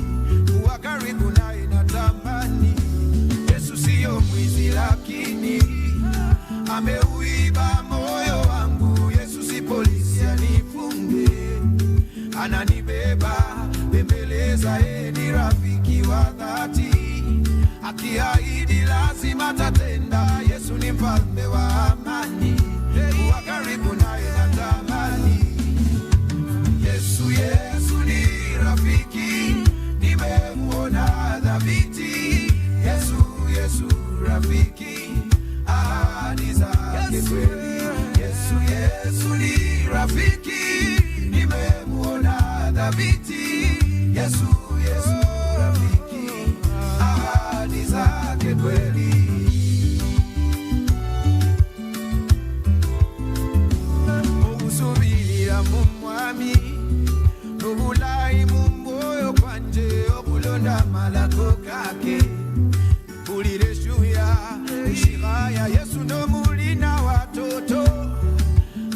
kuwa karibu naye natamani. Yesu siyo mwizi lakini ameuiba moyo wangu. Yesu si polisi anifunge, ananibeba bembeleza, yeye ni rafiki wa dhati, akiahidi lazima tatenda. Yesu ni mfalme wa amani, kuwa karibu naye natamani. Yesu, Yesu ni rafiki, nimemuona dhabiti. zake kweli. Yesu, Yesu ni rafiki, nimemuona dhabiti. Yesu, Yesu rafiki, ahadi zake kweli. Okusubirira mu mwami, obulayi mu mwoyo gwanje, okulonda malako gake. Mpulire shuya shiraya, Yesu no mulina watoto,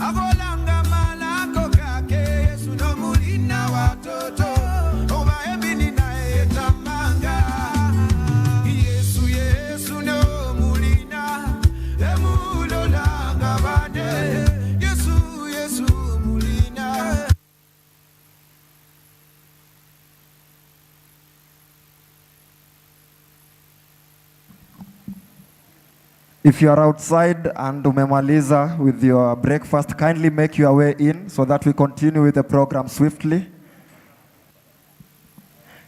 akolanga malako gake. Yesu no mulina watoto, oba ebini naye tamanga. Yesu, Yesu no mulina, emulolanga bade. Yesu, Yesu mulina. If you are outside and umemaliza with your breakfast, kindly make your way in so that we continue with the program swiftly.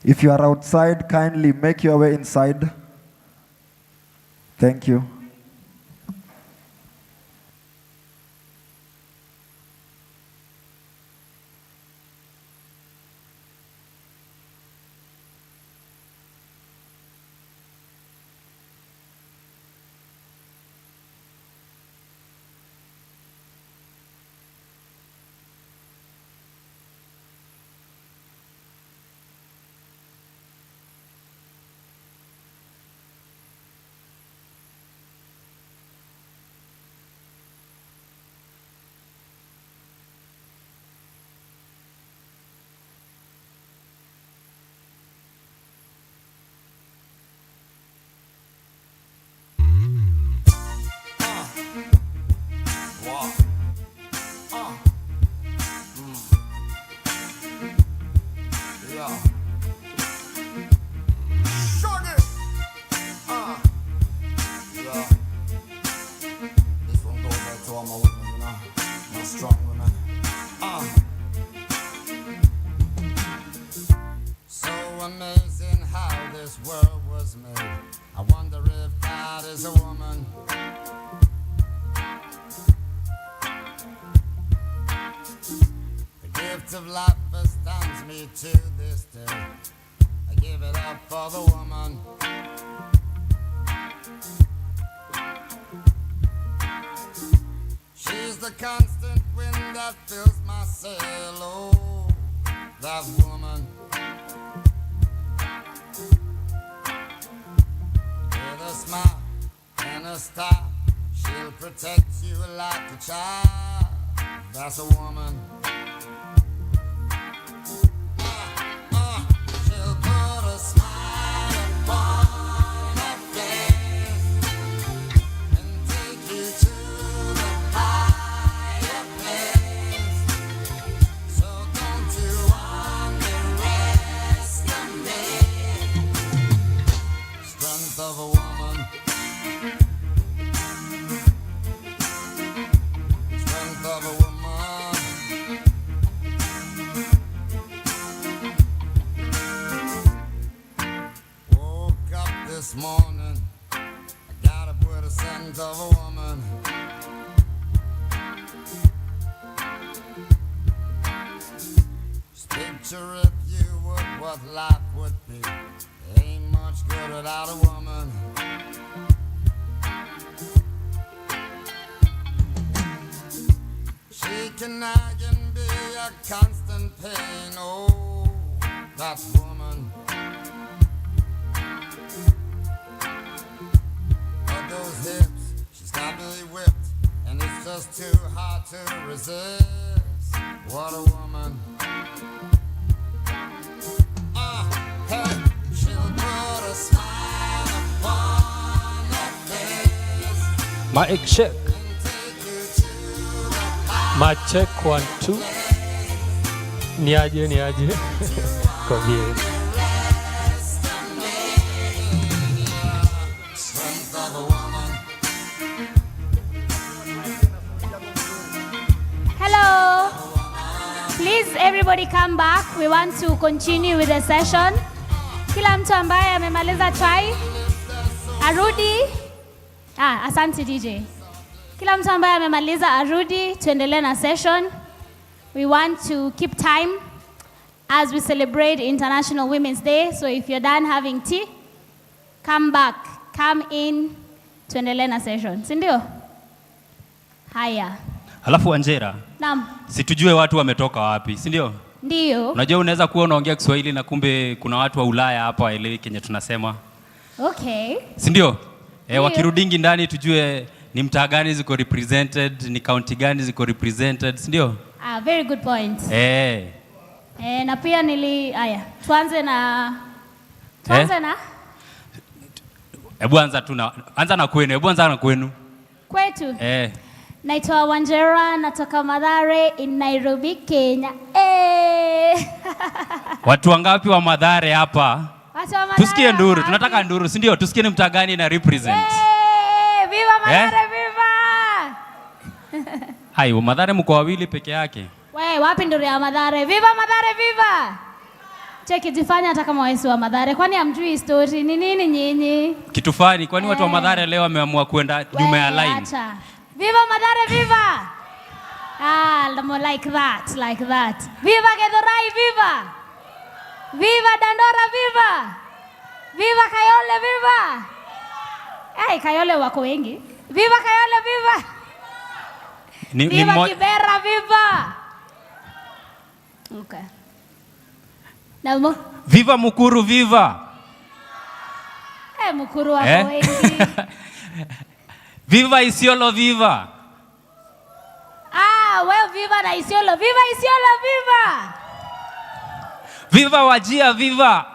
If you are outside, kindly make your way inside. Thank you. Amazing how this world was made. I wonder if God is a woman. The gift of life astounds me to this day. I give it up for the woman. She's the constant wind that fills my sail. Oh, that woman. With a smile and a star, she'll protect you like a child. That's a woman. She'll put a smile upon her face and take you to the higher place. So don't you underestimate strength of a woman. Strength of a woman. Woke up this morning, I got up with a scent of a woman. Just picture if you would what life would be. It ain't much good without a woman. She can nag and be a constant pain. Oh, that woman. But those hips, she's got me whipped, and it's just too hard to resist. What a woman. Hey, she'll put a smile upon her face. Mic check. Mic check 1 2. Niaje niaje. Kwa vile. Strength of a woman. Hello. Please everybody come back. We want to continue with the session. Kila mtu ambaye amemaliza chai arudi. Asante DJ. Kila mtu ambaye amemaliza arudi, tuendelee na session. We want to keep time as we celebrate International Women's Day. So if you're done having tea, come back, come in, tuendelee na session. Si ndio? Haya. Alafu Angela. Naam. Situjue watu wametoka wapi, si ndio? Ndio. Unajua unaweza kuwa unaongea Kiswahili na kumbe kuna watu wa Ulaya hapa waelewi Kenya tunasema. Okay. Si ndio? Wakirudingi ndani tujue ni mtaa gani ziko represented, ni county gani ziko represented, si ndio? Very good point. Na pia haya, tuanze na anza na kwenu. Kwetu. Naitwa Wanjera, natoka Mathare in Nairobi, Kenya. Watu wangapi wa Mathare hapa? Watu wa Mathare. Tusikie nduru, tunataka nduru, si ndio? Tusikie ni mtaa gani na represent. Viva Mathare, viva! Hai, Mathare mko wawili peke yake. Wapi nduru ya Mathare? Viva Mathare, viva! Cheki jifanya hata kama wewe si wa Mathare, kwani hamjui story ni nini nyinyi? Kitu fani, kwani watu wa Mathare leo wameamua kwenda nyuma ya line. Acha. Viva Mathare, viva! Like that. Viva Githurai, viva! Viva Dandora, viva! Viva Kayole, viva! Kayole wako wengi. Viva Kayole, viva! Viva Kibera, viva! Okay. Namo? Viva Mukuru, viva! Mukuru wako wengi. Viva Isiolo, viva! Wewe viva na Isiolo. Viva Isiolo, viva! Viva Wajia, viva!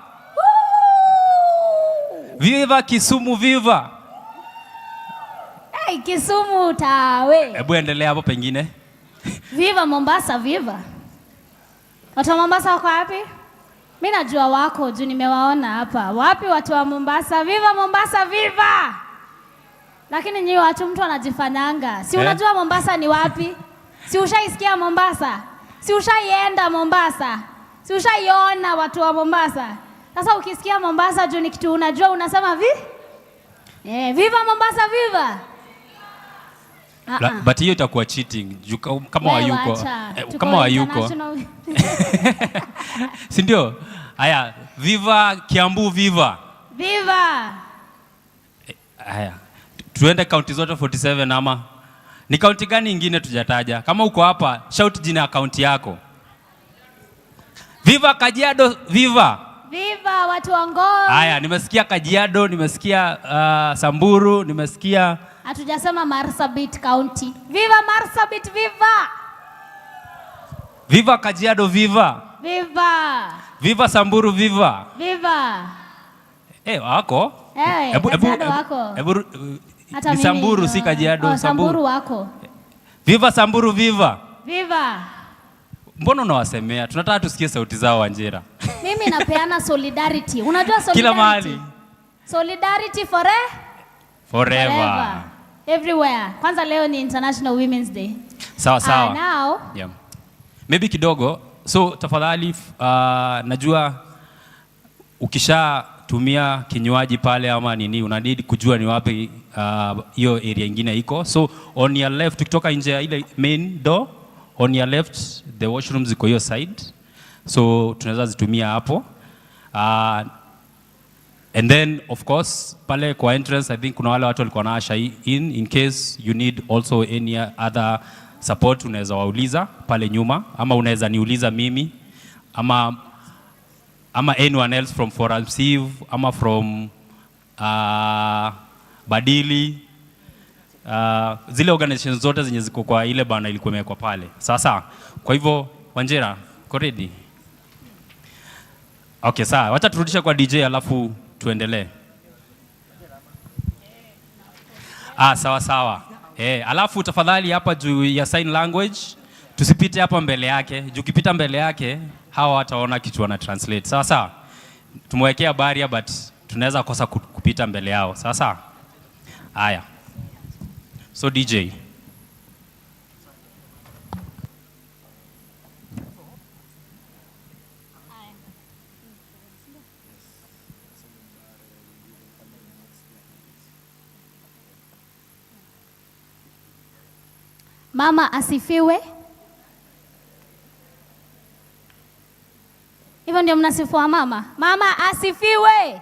Viva Kisumu, viva! Kisumu tawe. Hebu endelea hapo pengine. Viva Mombasa, viva! Watu wa Mombasa wako wapi? Mimi najua wako juu nimewaona hapa. Wapi watu wa Mombasa? Viva Mombasa, viva! Lakini nyinyi watu mtu anajifanyanga. Si unajua Mombasa ni wapi? Si ushaisikia Mombasa? Si ushaienda Mombasa? Si ushaiona watu wa Mombasa? Sasa ukisikia Mombasa juu ni kitu unajua unasema viva Mombasa, viva! But hiyo itakuwa cheating kama wayuko. Kama wayuko. Si ndio? Haya, viva Kiambu, viva! Viva! Haya. Tuende county zote 47 ama ni county gani nyingine tujataja? Kama uko hapa, shout jina ya county yako. Viva Kajiado, viva! Viva watu wa Ngong. Haya, nimesikia Kajiado, nimesikia Samburu, nimesikia hatujasema Marsabit County. Viva Marsabit, viva! Viva Kajiado, viva! Viva! Viva Samburu, viva! Viva! Wako? Kajiado wako. Ni Samburu, si Kajiado. Samburu wako. Viva Samburu, viva! Viva! Mbona unawasemea? Tunataka tusikie sauti zao, Wanjera. Mimi napeana solidarity. Unajua solidarity? Kila mahali. Solidarity forever. Everywhere. Kwanza leo ni International Women's Day. Sawa. Now. Yeah. Maybe kidogo. So tafadhali najua ukishatumia kinywaji pale ama nini unanidi kujua ni wapi hiyo area nyingine iko. So on your left ukitoka nje ya ile main door, on your left the washrooms ziko hiyo side. So tunaweza zitumia hapo. And then of course pale kwa entrance I think kuna wale watu walikuwa naasha in case you need also any other support unaweza wauliza pale nyuma ama unaweza niuliza mimi ama anyone else from ForumCiv ama from Badili zile organizations zote zenye ziko kwa ile bana ilikuwa imewekwa pale. Sasa kwa hivyo Wanjera, uko ready? Okay, sawa. Wacha turudisha kwa DJ alafu tuendelee. Sawa. Alafu tafadhali hapa juu ya sign language tusipite hapa mbele yake. Juu ukipita mbele yake hawa wataona kitu wana translate. Sawa. Tumewekea barrier but tunaweza kosa kupita mbele yao. Sawa. Haya. So DJ. Mama asifiwe. Hivyo ndio mnasifua mama. Mama asifiwe.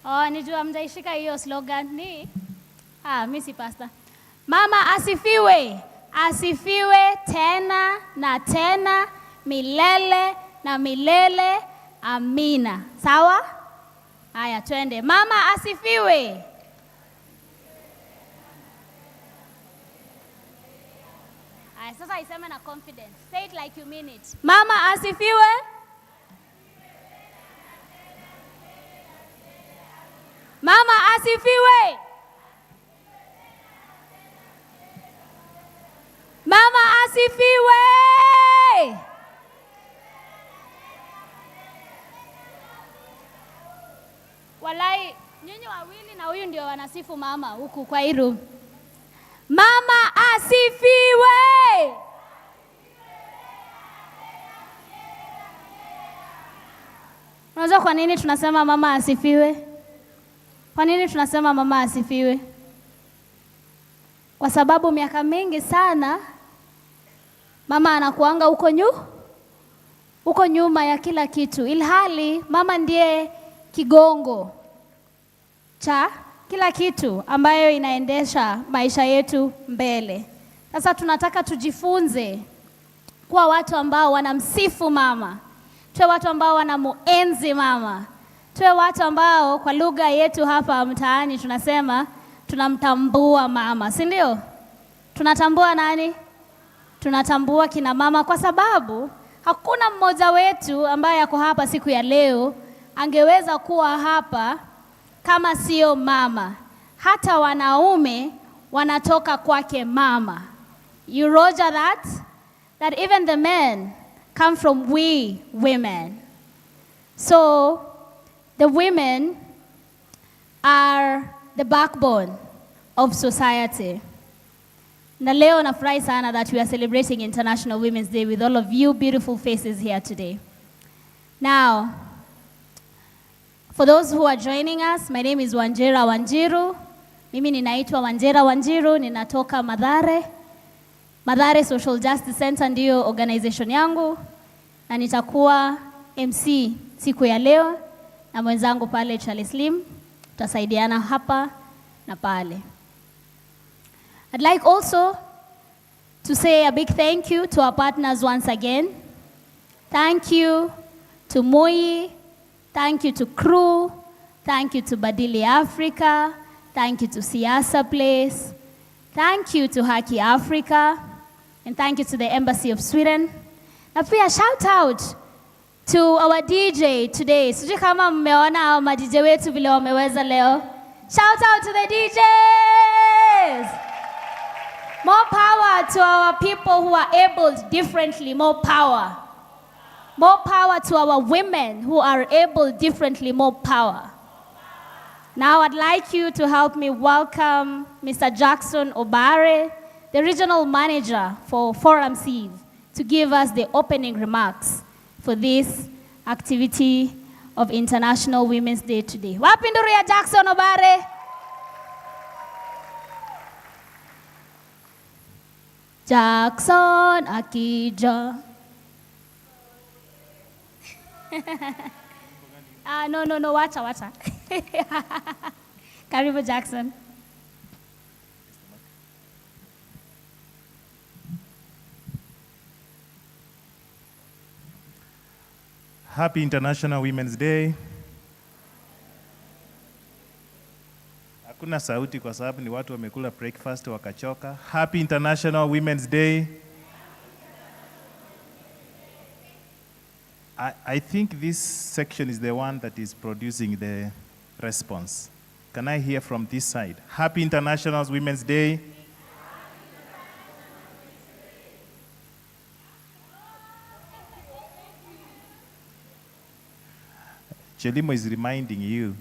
Oh, nijua mtaishika hiyo slogan ni. Mimi si pastor. Mama asifiwe. Asifiwe tena na tena, milele na milele. Amina. Sawa? Haya, twende. Mama asifiwe. Haya, sasa iseme na confidence. Say it like you mean it. Mama asifiwe. Mama asifiwe. Mama asifiwe. Walai, nyinyi wawili na huyu ndio wanasifu mama huku kwa hii room. Mama asifiwe. Unajua kwa nini tunasema mama asifiwe? Kwa nini tunasema mama asifiwe? Kwa sababu miaka mingi sana mama anakuanga huko nyuma ya kila kitu, ilhali mama ndiye kigongo cha kila kitu ambayo inaendesha maisha yetu mbele. Sasa tunataka tujifunze kuwa watu ambao wanamsifu mama, tuwe watu ambao wanamuenzi mama, tuwe watu ambao kwa lugha yetu hapa mtaani tunasema tunamtambua mama, si ndio? Tunatambua nani? Tunatambua kina mama, kwa sababu hakuna mmoja wetu ambaye yako hapa siku ya leo angeweza kuwa hapa kama sio mama. Hata wanaume wanatoka kwake mama. You roger that? That even the men come from we women. So the women are the backbone of society. Na leo nafurahi sana that we are celebrating International Women's Day with all of you beautiful faces here today. Now, for those who are joining us, my name is Wanjera Wanjiru. Mimi ninaitwa Wanjera Wanjiru, ninatoka Mathare. Mathare Social Justice Center ndiyo organization yangu, na nitakuwa MC siku ya leo na mwenzangu pale Charles Lim. Tutasaidiana hapa na pale. I'd like also to say a big thank you to our partners once again. Thank you to Moi, thank you to Crew, thank you to Badili Africa, thank you to Siasa Place, thank you to Haki Africa, and thank you to the Embassy of Sweden. Na pia shout out to our DJ today. Sijui kama mmeona hao ma-DJ wetu vile wameweza leo. Shout out to the DJs! More power to our people who are abled differently, more power. More power to our women who are able differently, more power. Now I'd like you to help me welcome Mr. Jackson Obare, the regional manager for ForumCiv, to give us the opening remarks for this activity of International Women's Day today. Wapi nduru ya Jackson Obare? Jackson akija. No, wacha. Karibu Jackson. Happy International Women's Day. Hakuna sauti kwa sababu ni watu wamekula breakfast wakachoka. Happy International Women's Day. I think this section is the one that is producing the response. Can I hear from this side? Happy International Women's Day. Chelimo is reminding you,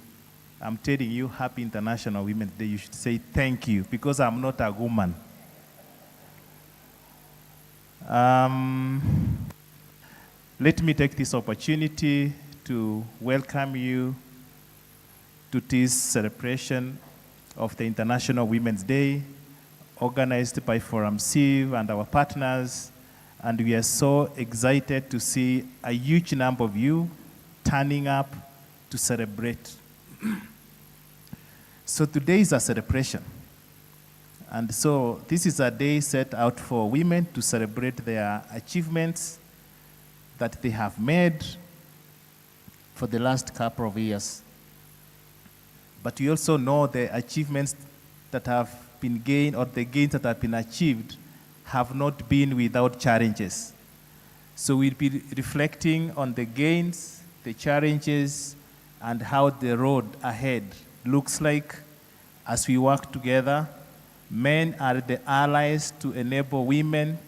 I'm telling you, Happy International Women's Day. You should say thank you because I'm not a woman. Let me take this opportunity to welcome you to this celebration of the International Women's Day, organized by ForumCiv and our partners, and we are so excited to see a huge number of you turning up to celebrate. So today is a celebration. And so this is a day set out for women to celebrate their achievements that they have made for the last couple of years. But we also know the achievements that have been gained, or the gains that have been achieved, have not been without challenges. So we'll be reflecting on the gains, the challenges, and how the road ahead looks like as we work together. Men are the allies to enable women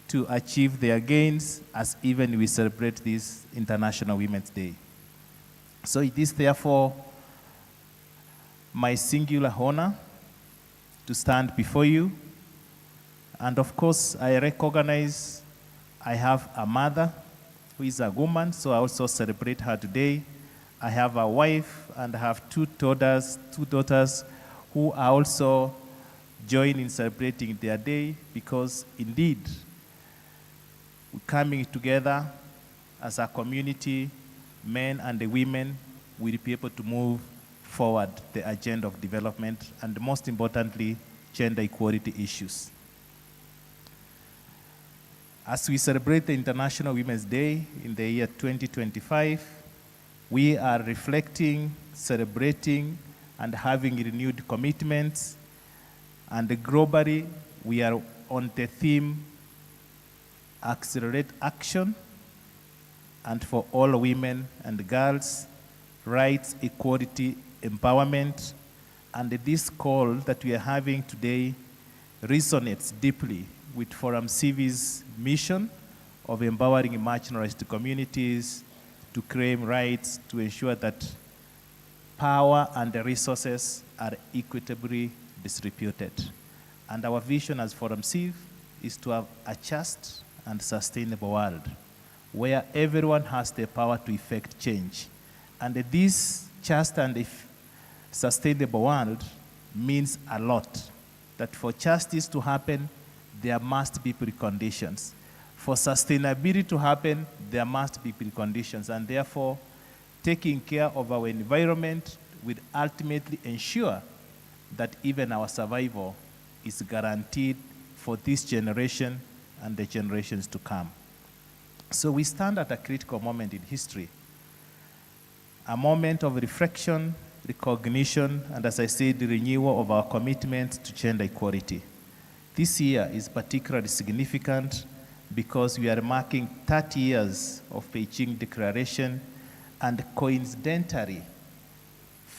to achieve their gains, as even we celebrate this International Women's Day. So it is therefore my singular honor to stand before you. And of course, I recognize I have a mother who is a woman, so I also celebrate her today. I have a wife and I have two daughters who are also joining in celebrating their day, because indeed, we're coming together as a community, men and the women, will be able to move forward the agenda of development, and most importantly, gender equality issues. As we celebrate the International Women's Day in the year 2025, we are reflecting, celebrating, and having renewed commitments. And globally, we are on the theme, Accelerate Action, and for all women and girls, rights, equality, empowerment. And this call that we are having today resonates deeply with ForumCiv's mission of empowering marginalized communities to claim rights, to ensure that power and the resources are equitably distributed. And our vision as ForumCiv is to have a just and sustainable world where everyone has the power to effect change. And this just and sustainable world means a lot. That for justice to happen, there must be preconditions. For sustainability to happen, there must be preconditions. And therefore, taking care of our environment will ultimately ensure that even our survival is guaranteed for this generation and the generations to come. So we stand at a critical moment in history, a moment of reflection, recognition, and as I said, the renewal of our commitment to gender equality. This year is particularly significant because we are marking 30 years of Beijing Declaration, and coincidentally,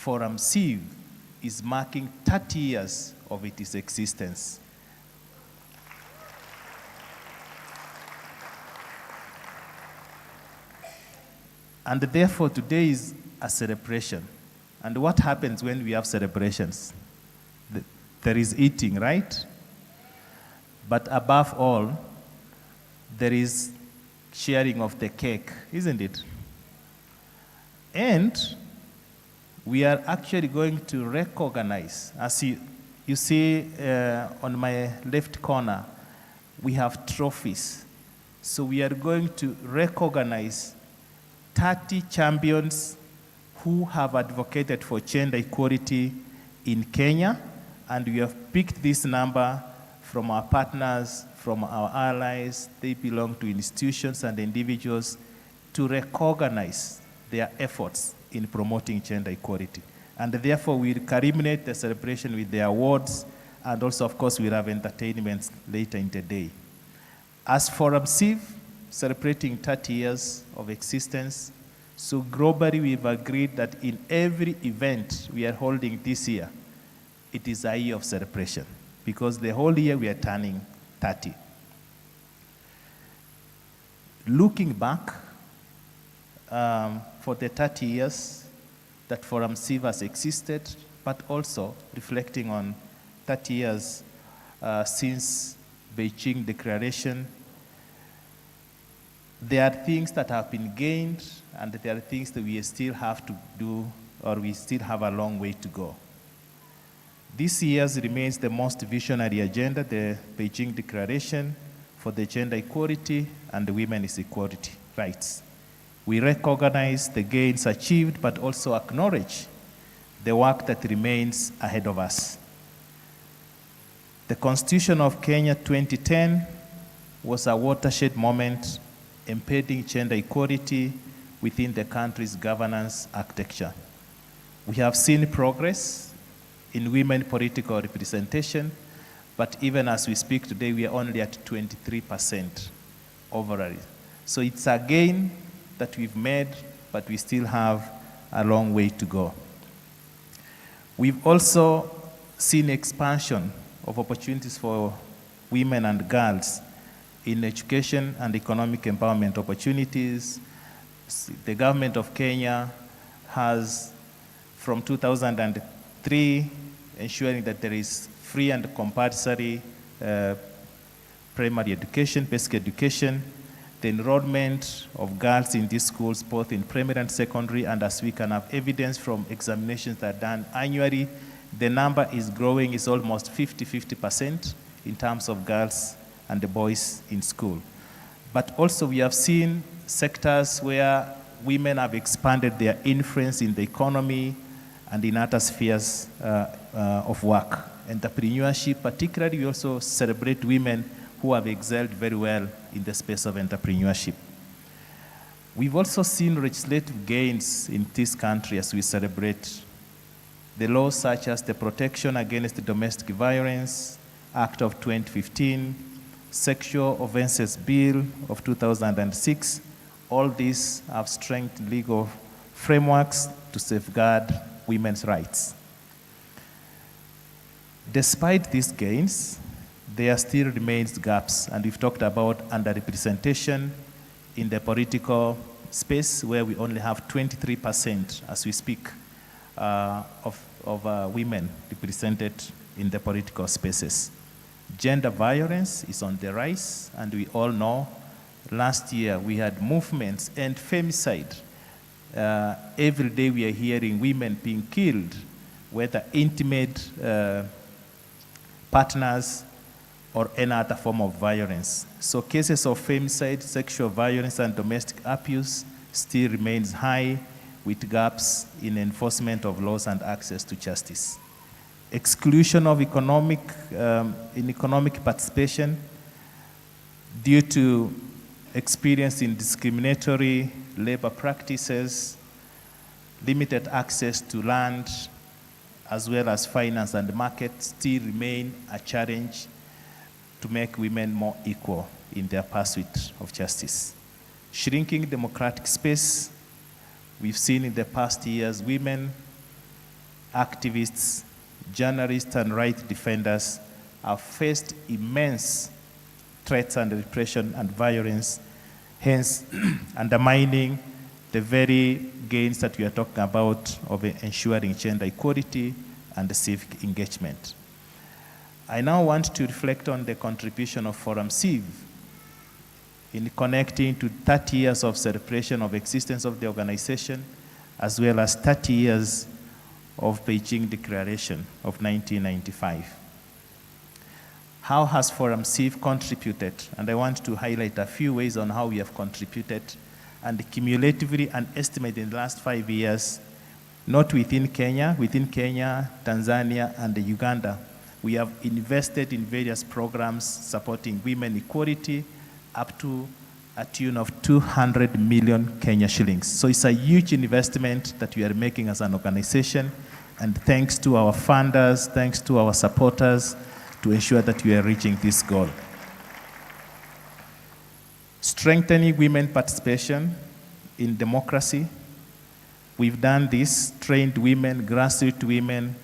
ForumCiv is marking 30 years of its existence. And therefore, today is a celebration. And what happens when we have celebrations? There is eating, right? But above all, there is sharing of the cake, isn't it? And we are actually going to recognize, as you see on my left corner, we have trophies. So we are going to recognize 30 champions who have advocated for gender equality in Kenya, and we have picked this number from our partners, from our allies. They belong to institutions and individuals to recognize their efforts in promoting gender equality. And therefore, we'll culminate the celebration with the awards, and also, of course, we'll have entertainments later in the day. As ForumCiv, celebrating 30 years of existence, so globally we've agreed that in every event we are holding this year, it is a year of celebration, because the whole year we are turning 30. Looking back for the 30 years that ForumCiv has existed, but also reflecting on 30 years since Beijing Declaration, there are things that have been gained, and there are things that we still have to do, or we still have a long way to go. This year's remains the most visionary agenda, the Beijing Declaration for the Gender Equality and Women's Equality Rights. We recognize the gains achieved, but also acknowledge the work that remains ahead of us. The Constitution of Kenya 2010 was a watershed moment embedding gender equality within the country's governance architecture. We have seen progress in women political representation, but even as we speak today, we are only at 23% overall. So it's a gain that we've made, but we still have a long way to go. We've also seen expansion of opportunities for women and girls in education and economic empowerment opportunities. The government of Kenya has, from 2003, ensuring that there is free and compulsory primary education, basic education, the enrollment of girls in these schools, both in primary and secondary, and as we can have evidence from examinations that are done annually, the number is growing, it's almost 50% in terms of girls and the boys in school. But also we have seen sectors where women have expanded their influence in the economy and in other spheres of work. Entrepreneurship, particularly, we also celebrate women who have excelled very well in the space of entrepreneurship. We've also seen legislative gains in this country as we celebrate the laws such as the Protection Against Domestic Violence Act of 2015, Sexual Offences Bill of 2006. All these have strengthened legal frameworks to safeguard women's rights. Despite these gains, there still remains gaps, and we've talked about underrepresentation in the political space, where we only have 23% as we speak of women represented in the political spaces. Gender violence is on the rise, and we all know last year we had movements and femicide. Every day we are hearing women being killed, whether intimate partners or any other form of violence. So cases of femicide, sexual violence, and domestic abuse still remains high, with gaps in enforcement of laws and access to justice. Exclusion of economic participation due to experience in discriminatory labor practices, limited access to land, as well as finance and market still remain a challenge to make women more equal in their pursuit of justice. Shrinking democratic space, we've seen in the past years women, activists, journalists, and rights defenders have faced immense threats and repression and violence, hence undermining the very gains that we are talking about of ensuring gender equality and civic engagement. I now want to reflect on the contribution of ForumCiv in connecting to 30 years of celebration of existence of the organization, as well as 30 years of Beijing Declaration of 1995. How has ForumCiv contributed? And I want to highlight a few ways on how we have contributed, and cumulatively an estimate in the last 5 years, not within Kenya, Tanzania, and Uganda. We have invested in various programs supporting women equality up to a tune of 200 million Kenya shillings. So it's a huge investment that we are making as an organization, and thanks to our funders, thanks to our supporters, to ensure that we are reaching this goal. Strengthening women participation in democracy. We've done this, trained women, grassroots women,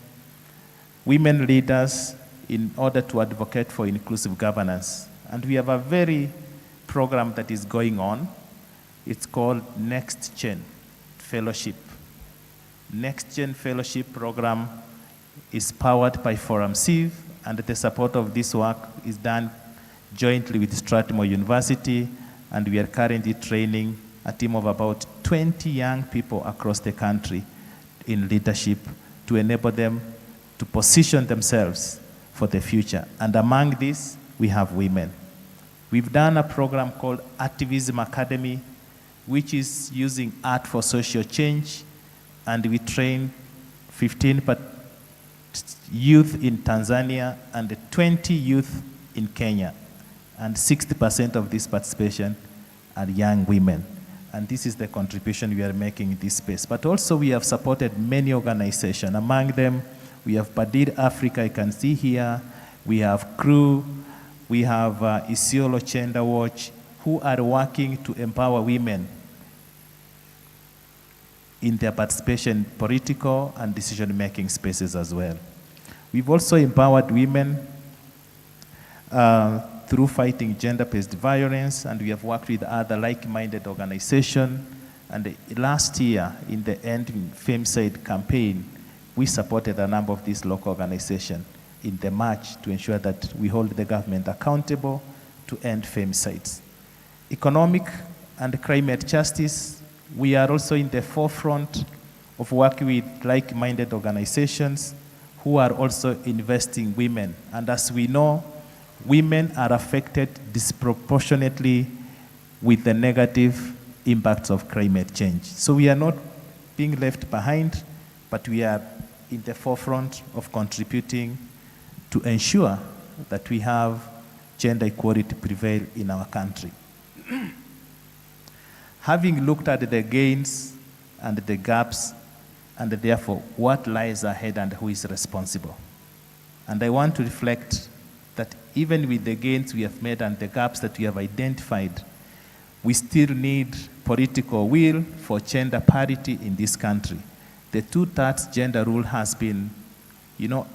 women leaders in order to advocate for inclusive governance. And we have a very program that is going on. It's called Next Gen Fellowship. Next Gen Fellowship program is powered by ForumCiv, and the support of this work is done jointly with Strathmore University, and we are currently training a team of about 20 young people across the country in leadership to enable them to position themselves for the future. And among these, we have women. We've done a program called Activism Academy, which is using art for social change, and we train 15 youth in Tanzania and 20 youth in Kenya. And 60% of this participation are young women. And this is the contribution we are making in this space. But also we have supported many organizations. Among them, we have Badir Africa, you can see here. We have CREW, we have Isiolo Gender Watch, who are working to empower women in their participation in political and decision-making spaces as well. We've also empowered women through fighting gender-based violence, and we have worked with other like-minded organizations. And last year, in the Ending Femicide campaign, we supported a number of these local organizations in the march to ensure that we hold the government accountable to end femicides. Economic and climate justice, we are also in the forefront of working with like-minded organizations who are also investing in women. And as we know, women are affected disproportionately with the negative impacts of climate change. So we are not being left behind, but we are in the forefront of contributing to ensure that we have gender equality prevail in our country. Having looked at the gains and the gaps, and therefore what lies ahead and who is responsible. And I want to reflect that even with the gains we have made and the gaps that we have identified, we still need political will for gender parity in this country. The 2/3 gender rule has been,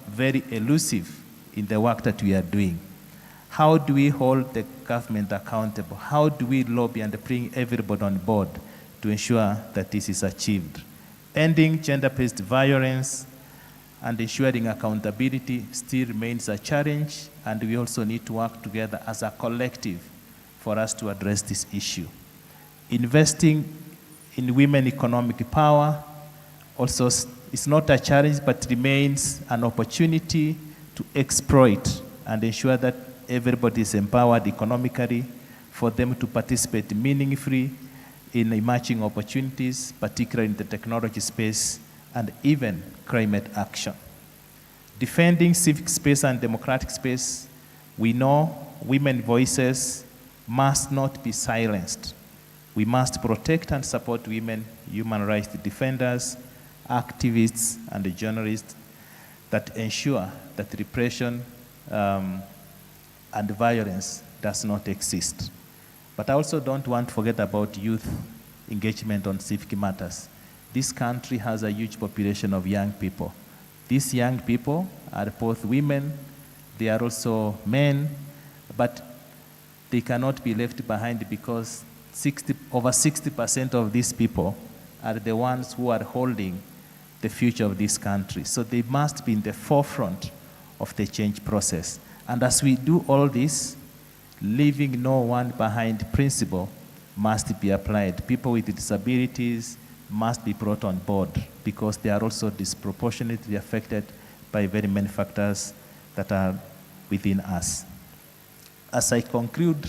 very elusive in the work that we are doing. How do we hold the government accountable? How do we lobby and bring everybody on board to ensure that this is achieved? Ending gender-based violence and ensuring accountability still remains a challenge, and we also need to work together as a collective for us to address this issue. Investing in women economic power also is not a challenge, but remains an opportunity to exploit and ensure that everybody is empowered economically for them to participate meaningfully in emerging opportunities, particularly in the technology space and even climate action. Defending civic space and democratic space, we know women's voices must not be silenced. We must protect and support women, human rights defenders, activists, and journalists that ensure that repression and violence does not exist. But I also don't want to forget about youth engagement on civic matters. This country has a huge population of young people. These young people are both women, they are also men, but they cannot be left behind because over 60% of these people are the ones who are holding the future of this country. So they must be in the forefront of the change process. And as we do all this, leaving no one behind principle must be applied. People with disabilities must be brought on board because they are also disproportionately affected by very many factors that are within us. As I conclude,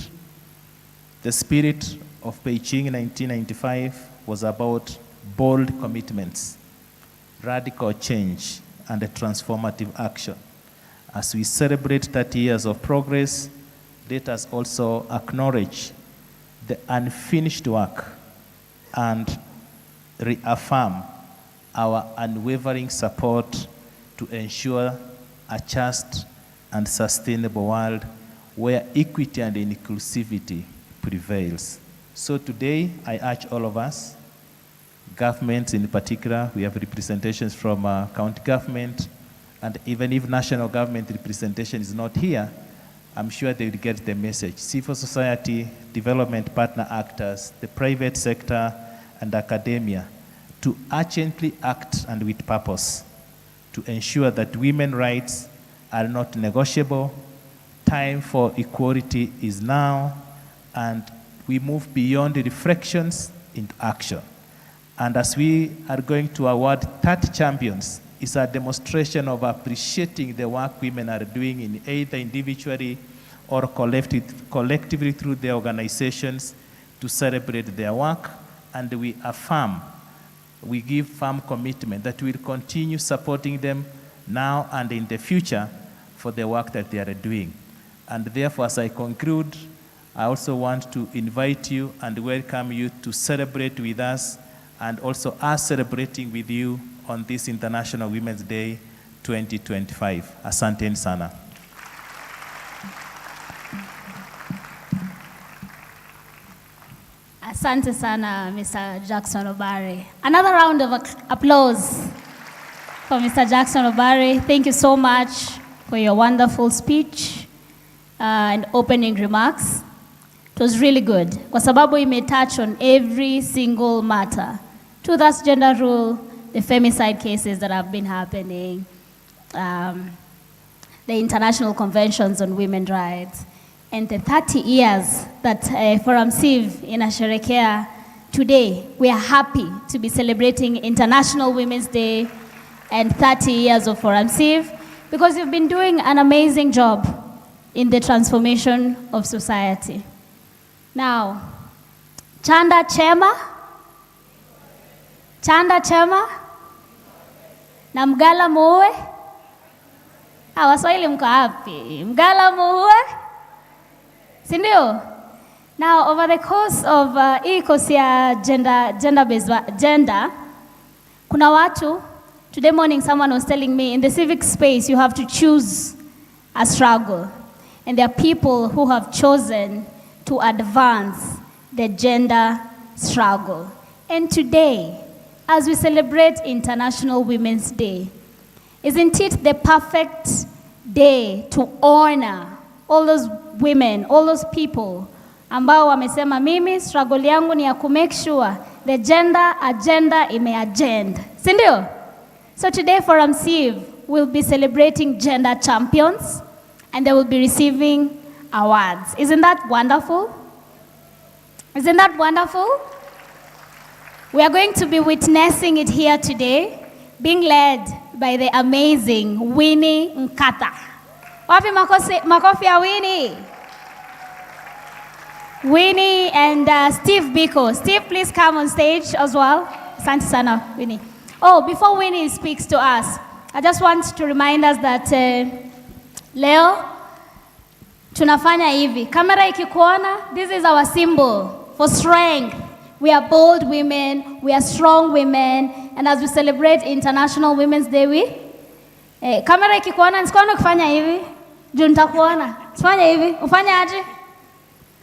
the spirit of Beijing 1995 was about bold commitments, radical change, and a transformative action. As we celebrate 30 years of progress, let us also acknowledge the unfinished work and reaffirm our unwavering support to ensure a just and sustainable world where equity and inclusivity prevails. So today, I urge all of us, governments in particular, we have representations from county government, and even if national government representation is not here, I'm sure they will get the message. Civil society, development partner actors, the private sector, and academia to urgently act and with purpose to ensure that women's rights are not negotiable. Time for equality is now, and we move beyond the reflections into action. And as we are going to award 30 champions is a demonstration of appreciating the work women are doing in either individually or collectively through their organizations to celebrate their work, and we affirm, we give firm commitment that we will continue supporting them now and in the future for the work that they are doing. And therefore, as I conclude, I also want to invite you and welcome you to celebrate with us, and also us celebrating with you on this International Women's Day 2025. Asanteni sana. Asante sana, Mr. Jackson Obare. Another round of applause for Mr. Jackson Obare. Thank you so much for your wonderful speech and opening remarks. It was really good. Kwa sababu ime touch on every single matter. Two-thirds gender rule, the femicide cases that have been happening, the international conventions on women's rights, and the 30 years that ForumCiv inasherekea today. We are happy to be celebrating International Women's Day and 30 years of ForumCiv, because you've been doing an amazing job in the transformation of society. Now, Chanda Chema na Mgala Muue. Waswahili mko wapi? Mgala Muue? Sindio? Now, over the course of course ya gender, kuna watu, today morning someone was telling me, in the civic space you have to choose a struggle. And there are people who have chosen to advance the gender struggle. And today, as we celebrate International Women's Day, isn't it the perfect day to honor all those women, all those people ambao wamesema mimi struggle yangu ni ya ku make sure the gender agenda ime-agenda. Sindio? So today ForumCiv will be celebrating gender champions, and they will be receiving awards. Isn't that wonderful? Isn't that wonderful? We are going to be witnessing it here today, being led by the amazing Winnie Nkata. Wapi makofi ya Winnie? Winnie and Steve Biko. Steve, please come on stage as well. Asante sana, Winnie. Oh, before Winnie speaks to us, I just want to remind us that leo tunafanya hivi. Kamera ikikuona, this is our symbol for strength. We are bold women, we are strong women, and as we celebrate International Women's Day, kamera ikikuona, nisikuona kufanya hivi, juu nitakuona. Sifanya hivi, ufanya aje?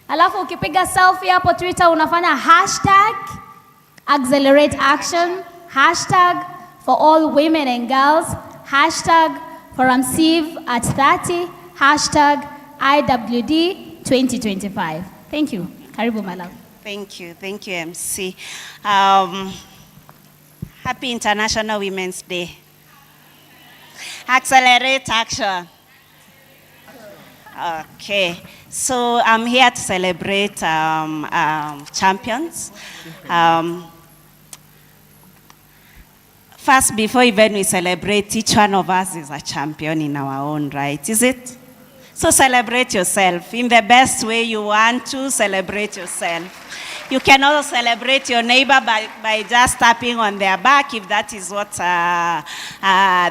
Alafu ukipiga selfie hapo Twitter unafanya hashtag accelerate action, hashtag for all women and girls, hashtag ForumCiv at 30, hashtag IWD 2025. Thank you. Karibu, my love. Thank you, MC. Happy International Women's Day. Accelerate action. Okay, so I'm here to celebrate champions. First, before even we celebrate, each one of us is a champion in our own right, is it? So celebrate yourself in the best way you want to celebrate yourself. You can also celebrate your neighbor by just tapping on their back if that is what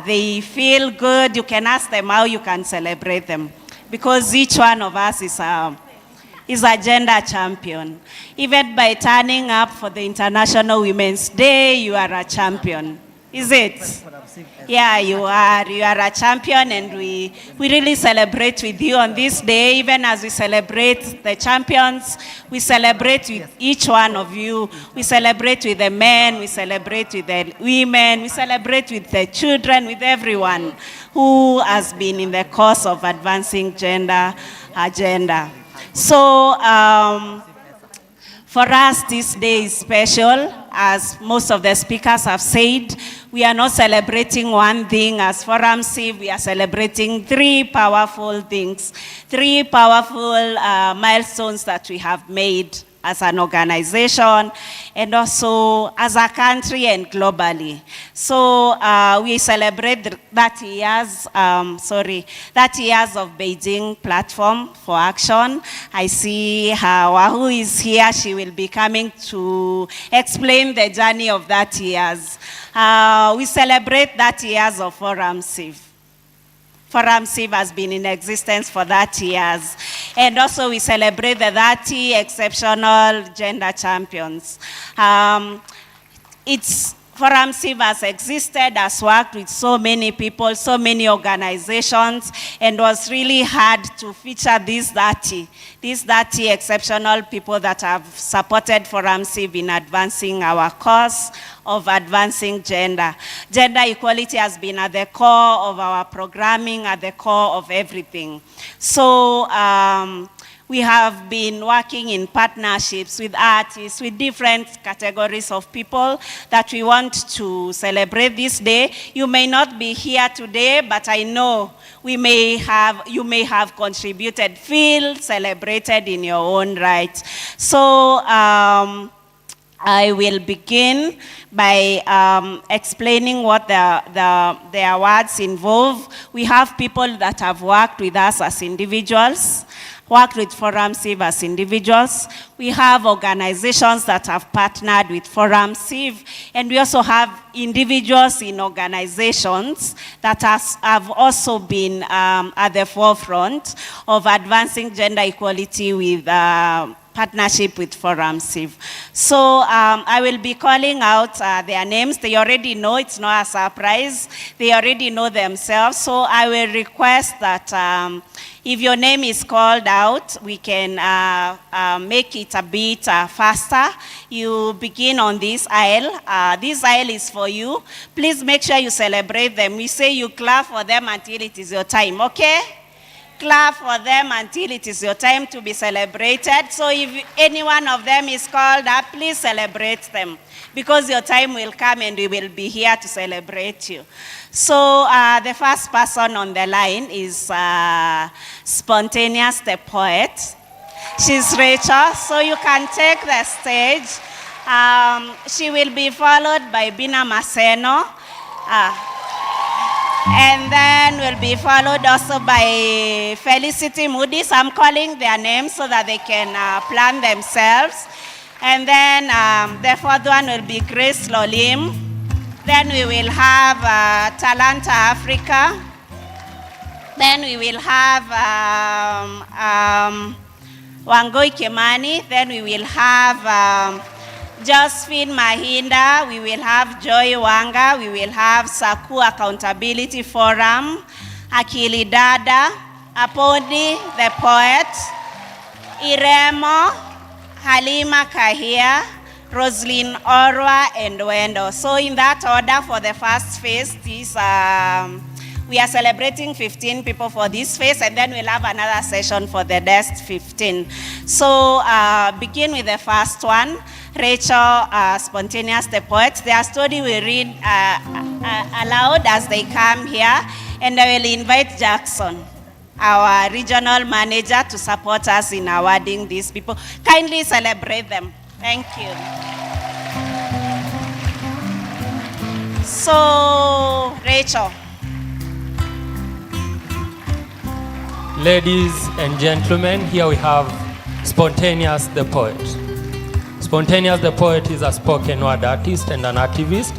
they feel good. You can ask them how you can celebrate them, because each one of us is a gender champion. Even by turning up for the International Women's Day, you are a champion. Is it? Yeah, you are a champion, and we really celebrate with you on this day. Even as we celebrate the champions, we celebrate with each one of you. We celebrate with the men, we celebrate with the women, we celebrate with the children, with everyone who has been in the cause of advancing gender agenda. So, for us, this day is special. As most of the speakers have said, we are not celebrating one thing. As ForumCiv, we are celebrating three powerful things, three powerful milestones that we have made as an organization, and also as a country and globally. So we celebrate 30 years, 30 years of Beijing Platform for Action. I see Wahu is here. She will be coming to explain the journey of 30 years. We celebrate 30 years of ForumCiv. ForumCiv has been in existence for 30 years. And also we celebrate the 30 exceptional gender champions. ForumCiv has existed, has worked with so many people, so many organizations, and was really hard to feature these 30 exceptional people that have supported ForumCiv in advancing our cause of advancing gender. Gender equality has been at the core of our programming, at the core of everything. So we have been working in partnerships with artists, with different categories of people that we want to celebrate this day. You may not be here today, but I know you may have contributed, feel celebrated in your own right. So I will begin by explaining what the awards involve. We have people that have worked with us as individuals, worked with ForumCiv as individuals. We have organizations that have partnered with ForumCiv, and we also have individuals in organizations that have also been at the forefront of advancing gender equality with partnership with ForumCiv. So I will be calling out their names. They already know, it's not a surprise. They already know themselves. So I will request that if your name is called out, we can make it a bit faster. You begin on this aisle. This aisle is for you. Please make sure you celebrate them. We say you clap for them until it is your time, okay? Clap for them until it is your time to be celebrated. So if any one of them is called up, please celebrate them, because your time will come and we will be here to celebrate you. So the first person on the line is Spontaneous the Poet. She's Rachel, so you can take the stage. She will be followed by Bina Maseno. And then will be followed also by Felicity Moody's. I'm calling their names so that they can plan themselves. And then the fourth one will be Grace Lolim. Then we will have Talanta Africa. Then we will have Wangoi Kimani. Then we will have Josephine Mahinda, we will have Joy Wanga, we will have Saku Accountability Forum, Akili Dada, Apodi the Poet, Iremo, Halima Kahia, Roslyn Orwa, and Wendo. So in that order, for the first phase, we are celebrating 15 people for this phase, and then we'll have another session for the next 15. So begin with the first one. Rachel, Spontaneous the Poet. Their story we read aloud as they come here, and I will invite Jackson, our regional manager, to support us in awarding these people. Kindly celebrate them. Thank you. So, Rachel. Ladies and gentlemen, here we have Spontaneous the Poet. Spontaneous the Poet is a spoken word artist and an activist.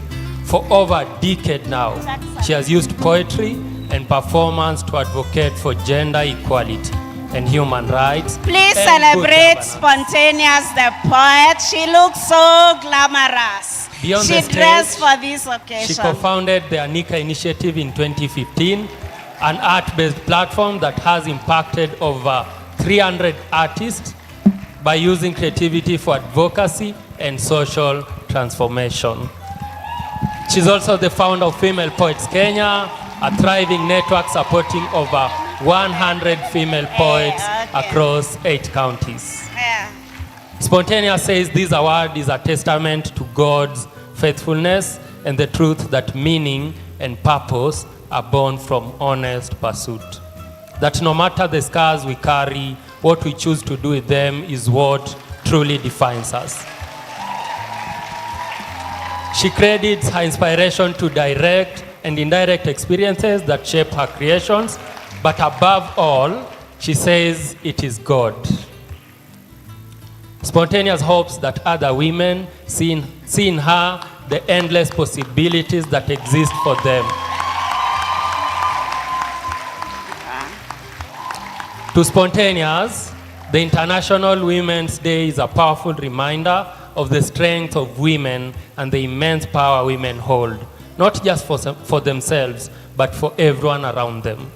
For over a decade now, she has used poetry and performance to advocate for gender equality and human rights. Please celebrate Spontaneous the Poet. She looks so glamorous. Beyond she the stage, dressed for this occasion. She co-founded the Anika Initiative in 2015, an art-based platform that has impacted over 300 artists by using creativity for advocacy and social transformation. She's also the founder of Female Poets Kenya, a thriving network supporting over 100 female poets across 8 counties. Spontaneous says this award is a testament to God's faithfulness and the truth that meaning and purpose are born from honest pursuit. That no matter the scars we carry, what we choose to do with them is what truly defines us. She credits her inspiration to direct and indirect experiences that shape her creations, but above all, she says it is God. Spontaneous hopes that other women see in her the endless possibilities that exist for them. To Spontaneous, the International Women's Day is a powerful reminder of the strength of women and the immense power women hold, not just for themselves, but for everyone around them.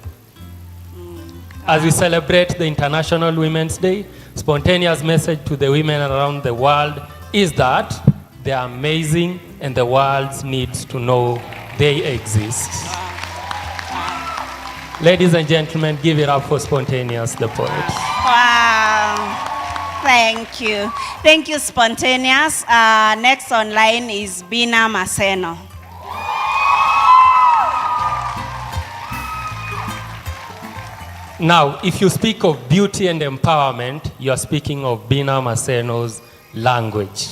As we celebrate the International Women's Day, Spontaneous message to the women around the world is that they are amazing and the world needs to know they exist. Ladies and gentlemen, give it up for Spontaneous, the poet. Wow. Thank you. Thank you, Spontaneous. Next online is Bina Maseno. Now, if you speak of beauty and empowerment, you are speaking of Bina Maseno's language.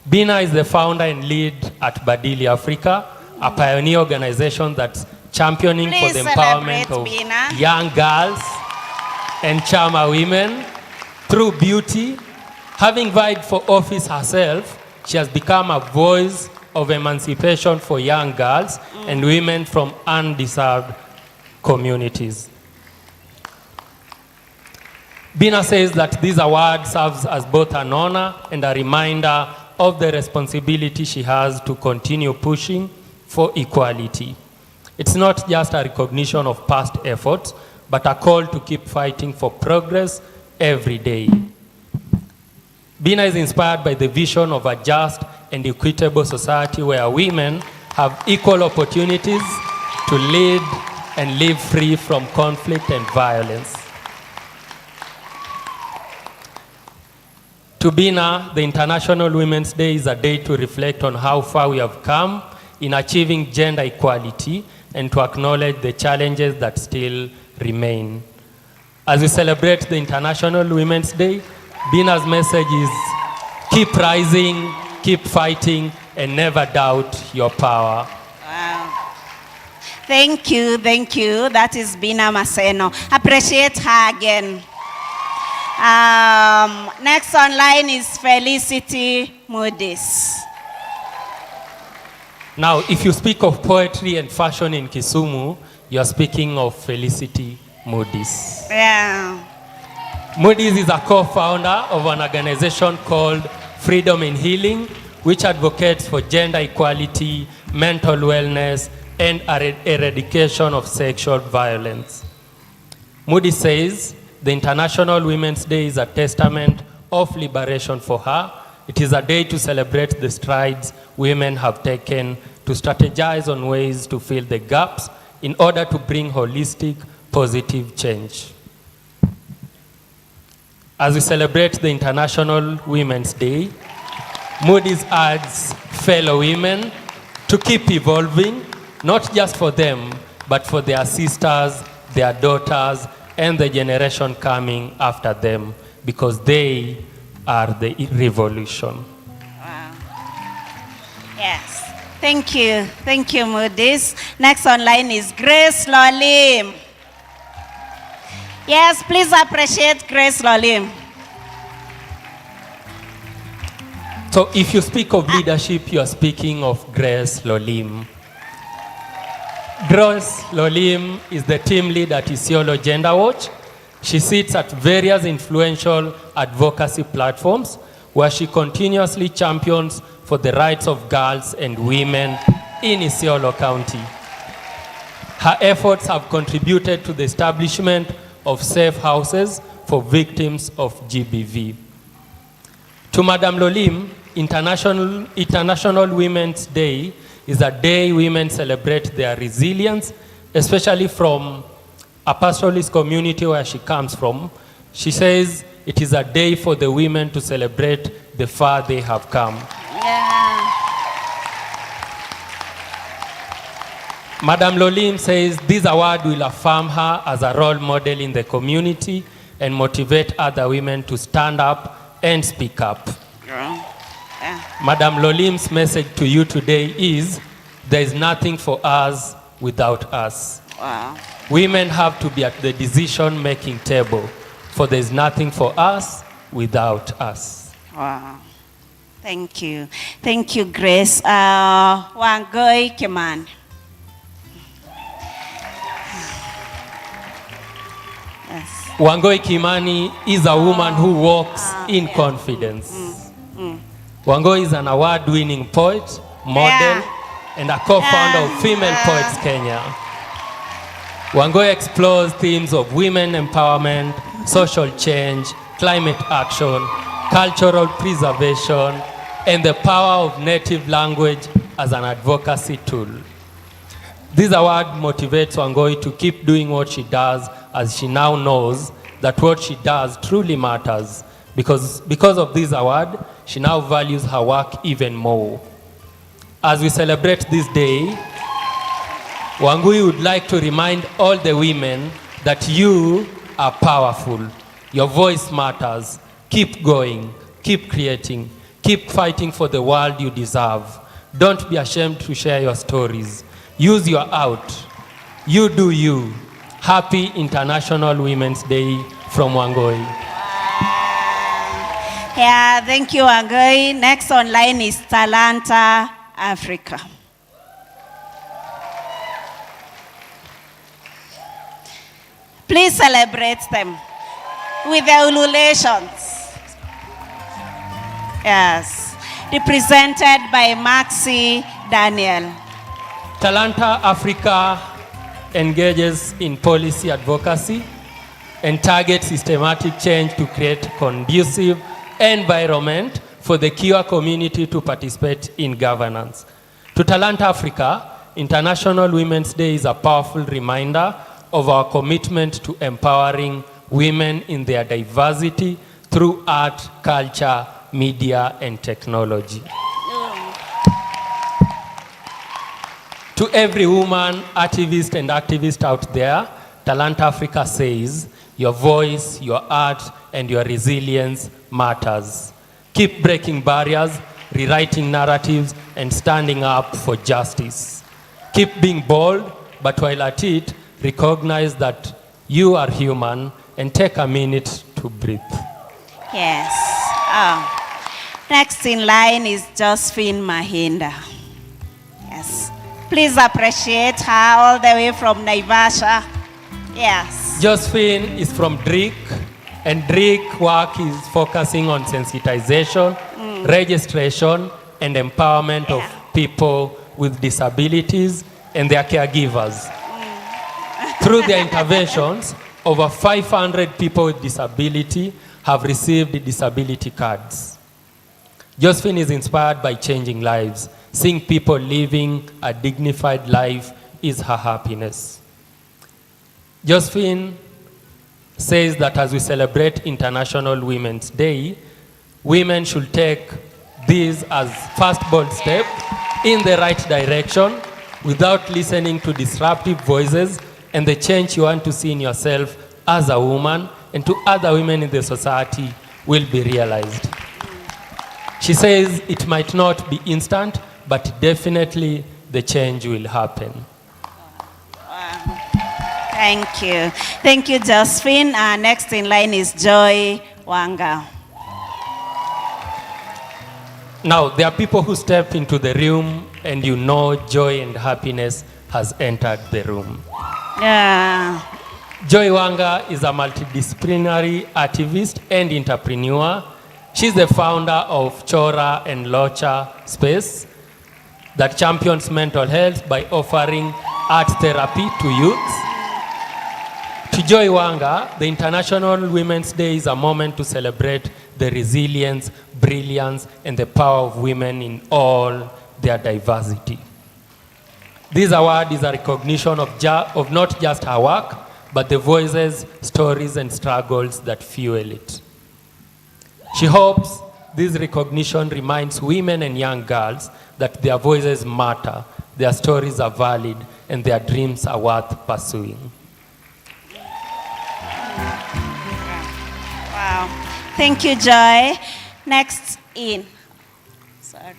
Bina is the founder and lead at Badili Africa, a pioneer organization that's championing for the empowerment of Bina. Young girls and Chama women through beauty. Having vied for office herself, she has become a voice of emancipation for young girls and women from undeserved communities. Bina says that this award serves as both an honor and a reminder of the responsibility she has to continue pushing for equality. It's not just a recognition of past efforts, but a call to keep fighting for progress every day. Bina is inspired by the vision of a just and equitable society where women have equal opportunities to lead and live free from conflict and violence. To Bina, the International Women's Day is a day to reflect on how far we have come in achieving gender equality and to acknowledge the challenges that still remain. As we celebrate the International Women's Day, Bina's message is keep rising, keep fighting, and never doubt your power. Wow. Thank you, thank you. That is Bina Maseno. Appreciate her again. Next online is Felicity Moody's. Now, if you speak of poetry and fashion in Kisumu, you are speaking of Felicity Moody's. Yeah. Moody's is a co-founder of an organization called Freedom in Healing, which advocates for gender equality, mental wellness, and eradication of sexual violence. Moody says the International Women's Day is a testament of liberation for her. It is a day to celebrate the strides women have taken to strategize on ways to fill the gaps in order to bring holistic, positive change. As we celebrate the International Women's Day, Moody's urges fellow women to keep evolving, not just for them, but for their sisters, their daughters, and the generation coming after them, because they are the revolution. Wow. Yes. Thank you. Thank you, Moody's. Next online is Grace Lolim. Yes, please appreciate Grace Lolim. So if you speak of leadership, you are speaking of Grace Lolim. Grace Lolim is the team lead at Isiolo Gender Watch. She sits at various influential advocacy platforms where she continuously champions for the rights of girls and women in Isiolo County. Her efforts have contributed to the establishment of safe houses for victims of GBV. To Madam Lolim, International Women's Day is a day women celebrate their resilience, especially from a pastoralist community where she comes from. She says it is a day for the women to celebrate the far they have come. Yeah. Madam Lolim says this award will affirm her as a role model in the community and motivate other women to stand up and speak up. Yeah. Madam Lolim's message to you today is, there is nothing for us without us. Wow. Women have to be at the decision-making table, for there is nothing for us without us. Wow. Thank you. Thank you, Grace. Wangoi Kimani. Yes. Wangoi Kimani is a woman who walks in confidence. Wangoi is an award-winning poet, model, and a co-founder of Female Poets Kenya. Wangoi explores themes of women empowerment, social change, climate action, cultural preservation, and the power of native language as an advocacy tool. This award motivates Wangoi to keep doing what she does, as she now knows that what she does truly matters. Because of this award, she now values her work even more. As we celebrate this day, Wangui would like to remind all the women that you are powerful. Your voice matters. Keep going, keep creating, keep fighting for the world you deserve. Don't be ashamed to share your stories. Use your out. You do you. Happy International Women's Day from Wangoi. Yeah, thank you, Wangoi. Next online is Talanta Africa. Please celebrate them with the ululations. Yes, represented by Maxi Daniel. Talanta Africa engages in policy advocacy and targets systematic change to create conducive environment for the Kiowa community to participate in governance. To Talanta Africa, International Women's Day is a powerful reminder of our commitment to empowering women in their diversity through art, culture, media, and technology. To every woman, activist, and activist out there, Talanta Africa says, your voice, your art, and your resilience matters. Keep breaking barriers, rewriting narratives, and standing up for justice. Keep being bold, but while at it, recognize that you are human and take a minute to breathe. Yes. Next in line is Josephine Mahinda. Yes. Please appreciate her all the way from Naivasha. Yes. Josephine is from DRIC, and DRIC work is focusing on sensitization, registration, and empowerment of people with disabilities and their caregivers. Through their interventions, over 500 people with disability have received disability cards. Josephine is inspired by changing lives. Seeing people living a dignified life is her happiness. Josephine says that as we celebrate International Women's Day, women should take this as first bold step in the right direction without listening to disruptive voices and the change you want to see in yourself as a woman and to other women in the society will be realized. She says it might not be instant, but definitely the change will happen. Thank you. Thank you, Josephine. Next in line is Joy Wanga. Now, there are people who step into the room and you know joy and happiness has entered the room. Yeah. Joy Wanga is a multidisciplinary activist and entrepreneur. She's the founder of Chora and Locha Space that champions mental health by offering art therapy to youth. To Joy Wanga, the International Women's Day is a moment to celebrate the resilience, brilliance, and the power of women in all their diversity. This award is a recognition of not just her work, but the voices, stories, and struggles that fuel it. She hopes this recognition reminds women and young girls that their voices matter, their stories are valid, and their dreams are worth pursuing. Wow. Thank you, Joy. Next in. Sorry.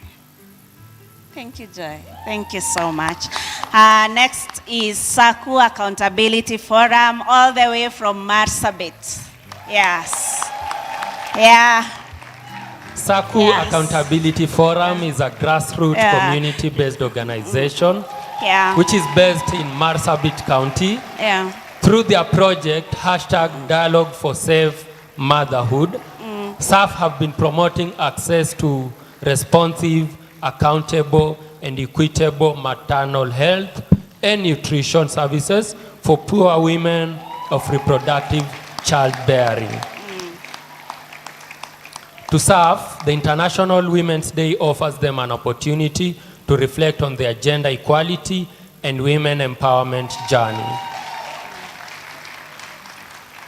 Thank you, Joy. Thank you so much. Next is Saku Accountability Forum, all the way from Marsabit. Yes. Yeah. SACU Accountability Forum is a grassroots community-based organization which is based in Marsabit County. Through their project, #Dialogue for Safe Motherhood, staff have been promoting access to responsive, accountable, and equitable maternal health and nutrition services for poor women of reproductive childbearing. To serve, the International Women's Day offers them an opportunity to reflect on their gender equality and women empowerment journey.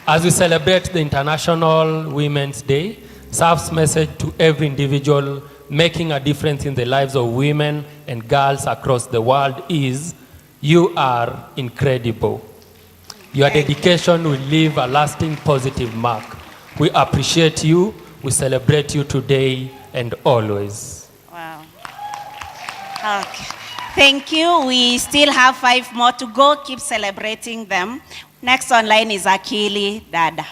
As we celebrate the International Women's Day, SAF's message to every individual making a difference in the lives of women and girls across the world is, you are incredible. Your dedication will leave a lasting positive mark. We appreciate you. We celebrate you today and always. Wow. Okay. Thank you. We still have 5 more to go. Keep celebrating them. Next online is Akili Dada.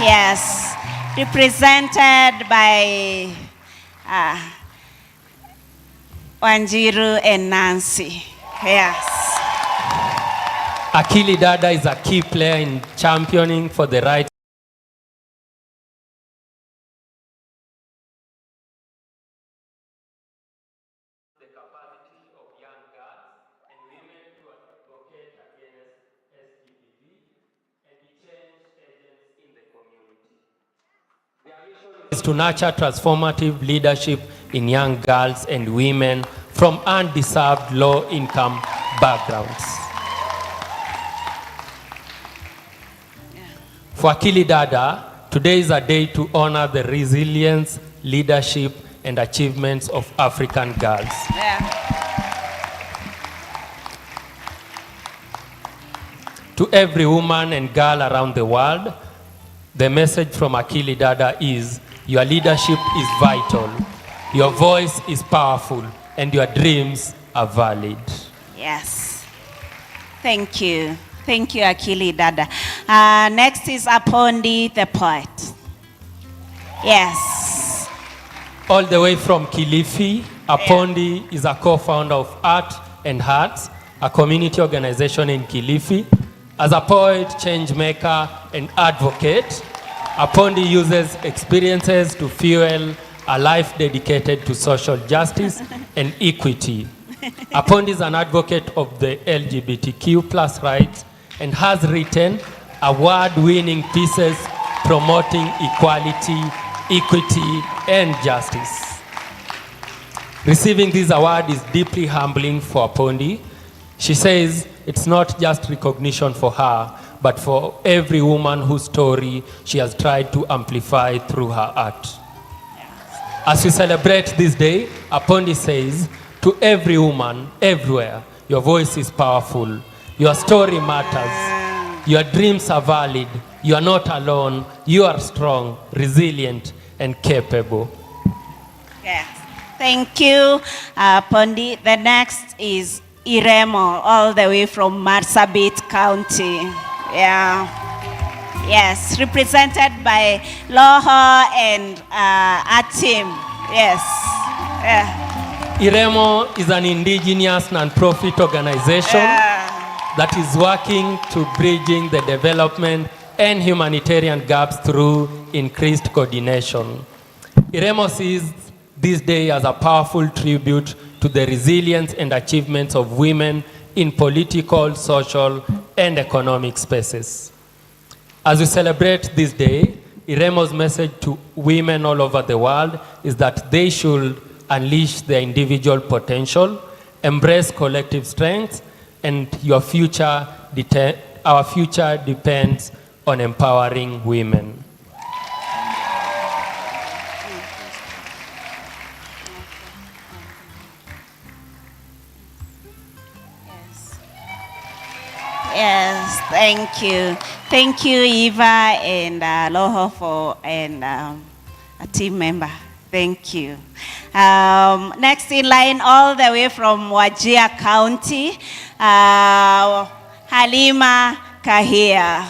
Yes. Represented by Wanjiru and Nancy. Yes. Akili Dada is a key player in championing for the rights is to nurture transformative leadership in young girls and women from undeserved low-income backgrounds. For Akili Dada, today is a day to honor the resilience, leadership, and achievements of African girls. To every woman and girl around the world, the message from Akili Dada is, your leadership is vital, your voice is powerful, and your dreams are valid. Yes. Thank you. Thank you, Akili Dada. Next is Apondi the poet. Yes. All the way from Kilifi, Apondi is a co-founder of Art and Hearts, a community organization in Kilifi. As a poet, change maker, and advocate, Apondi uses experiences to fuel a life dedicated to social justice and equity. Apondi is an advocate of the LGBTQ+ rights and has written award-winning pieces promoting equality, equity, and justice. Receiving this award is deeply humbling for Apondi. She says it's not just recognition for her, but for every woman whose story she has tried to amplify through her art. As we celebrate this day, Apondi says, to every woman, everywhere, your voice is powerful, your story matters, your dreams are valid, you are not alone, you are strong, resilient, and capable. Yes. Thank you, Apondi. The next is Iremo, all the way from Marsabit County. Yeah. Yes, represented by Loho and Atim. Yes. Yeah. Iremo is an indigenous non-profit organization that is working to bridging the development and humanitarian gaps through increased coordination. Iremo sees this day as a powerful tribute to the resilience and achievements of women in political, social, and economic spaces. As we celebrate this day, Iremo's message to women all over the world is that they should unleash their individual potential, embrace collective strength, and our future depends on empowering women. Yes, thank you. Thank you, Eva and Loho and a team member. Thank you. Next in line, all the way from Wajir County, Halima Kahia.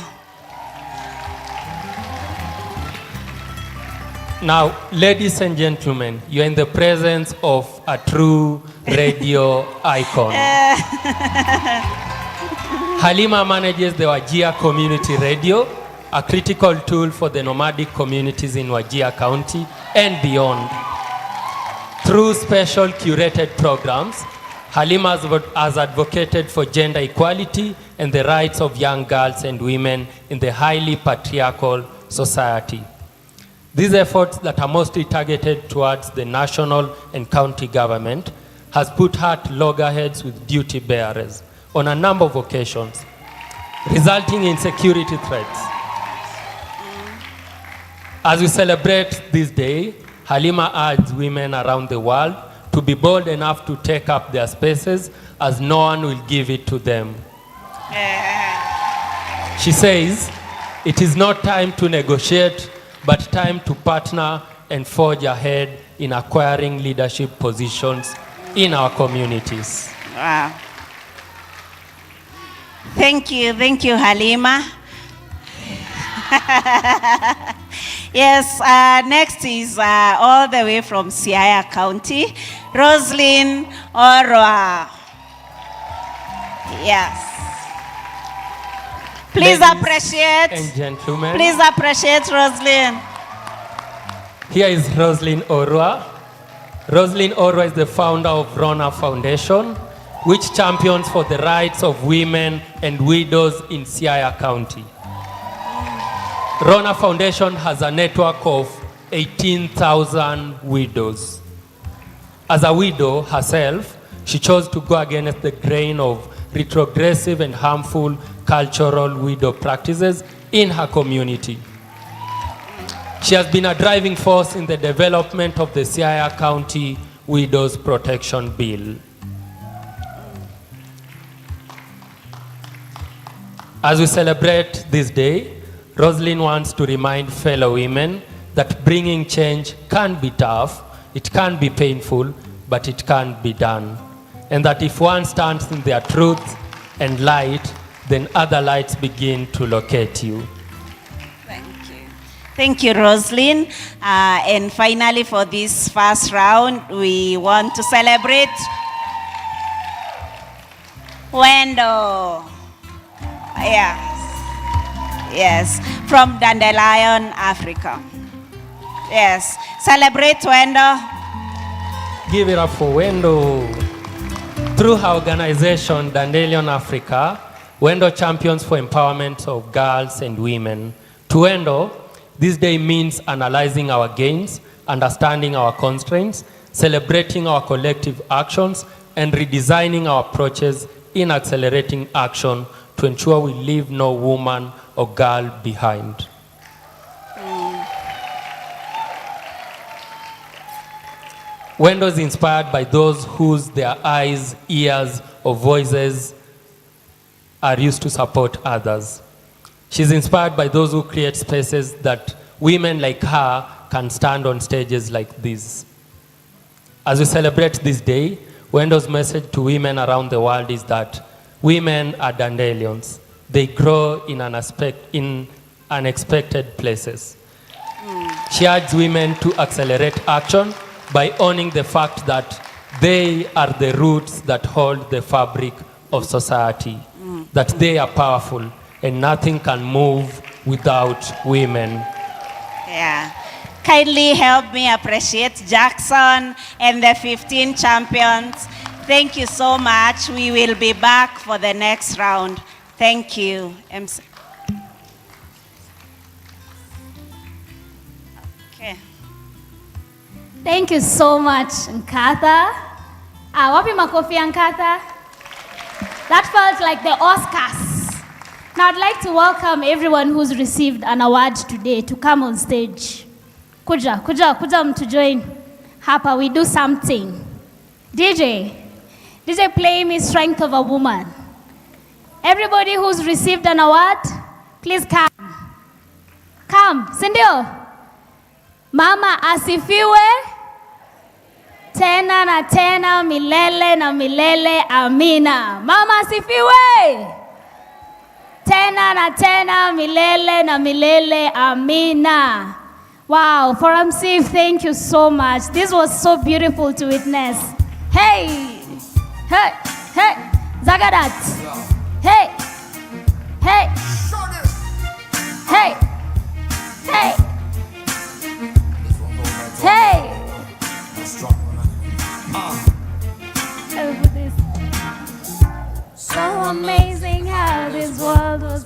Now, ladies and gentlemen, you're in the presence of a true radio icon. Halima manages the Wajir Community Radio, a critical tool for the nomadic communities in Wajir County and beyond. Through special curated programs, Halima has advocated for gender equality and the rights of young girls and women in the highly patriarchal society. These efforts that are mostly targeted towards the national and county government has put her at loggerheads with duty bearers on a number of occasions, resulting in security threats. As we celebrate this day, Halima urges women around the world to be bold enough to take up their spaces, as no one will give it to them. She says, it is not time to negotiate, but time to partner and forge ahead in acquiring leadership positions in our communities. Wow. Thank you, Halima. Yes, next is all the way from Siaya County, Roslyn Orwa. Yes. Please Ladies appreciate. and gentlemen. Please appreciate Roslyn. Here is Roslyn Orwa. Roslyn Orwa is the founder of Rona Foundation, which champions for the rights of women and widows in Siaya County. Rona Foundation has a network of 18,000 widows. As a widow herself, she chose to go against the grain of retrogressive and harmful cultural widow practices in her community. She has been a driving force in the development of the Siaya County Widows Protection Bill. As we celebrate this day, Roslyn wants to remind fellow women that bringing change can be tough, it can be painful, but it can be done. And that if one stands in their truth and light, then other lights begin to locate you. Thank you, Roslyn. And finally, for this first round, we want to celebrate Wendo. Yes, from Dandelion, Africa. Yes, celebrate Wendo. Give it up for Wendo. Through her organization, Dandelion Africa, Wendo champions for empowerment of girls and women. To Wendo, this day means analyzing our gains, understanding our constraints, celebrating our collective actions, and redesigning our approaches in accelerating action to ensure we leave no woman or girl behind. Wendo is inspired by those whose their eyes, ears, or voices are used to support others. She's inspired by those who create spaces that women like her can stand on stages like this. As we celebrate this day, Wendo's message to women around the world is that women are dandelions. They grow in unexpected places. She urges women to accelerate action by owning the fact that they are the roots that hold the fabric of society, that they are powerful and nothing can move without women. Yeah. Kindly help me appreciate Jackson and the 15 champions. Thank you so much. We will be back for the next round. Thank you. MC. Okay. Thank you so much, Nkatha. Wapi makofi ya Nkatha? That felt like the Oscars. Now I'd like to welcome everyone who's received an award today to come on stage. Kuja mtu join. Hapa, we do something. DJ, play me Strength of a Woman. Everybody who's received an award, please come. Come, sindio? Mama asifiwe. Tena na tena, milele na milele, amina. Mama asifiwe. Tena na tena, milele na milele, amina. Wow, ForumCiv, thank you so much. This was so beautiful to witness. Hey, hey, hey, Zagadat. Hey, hey, hey, hey, hey. So amazing how this world was.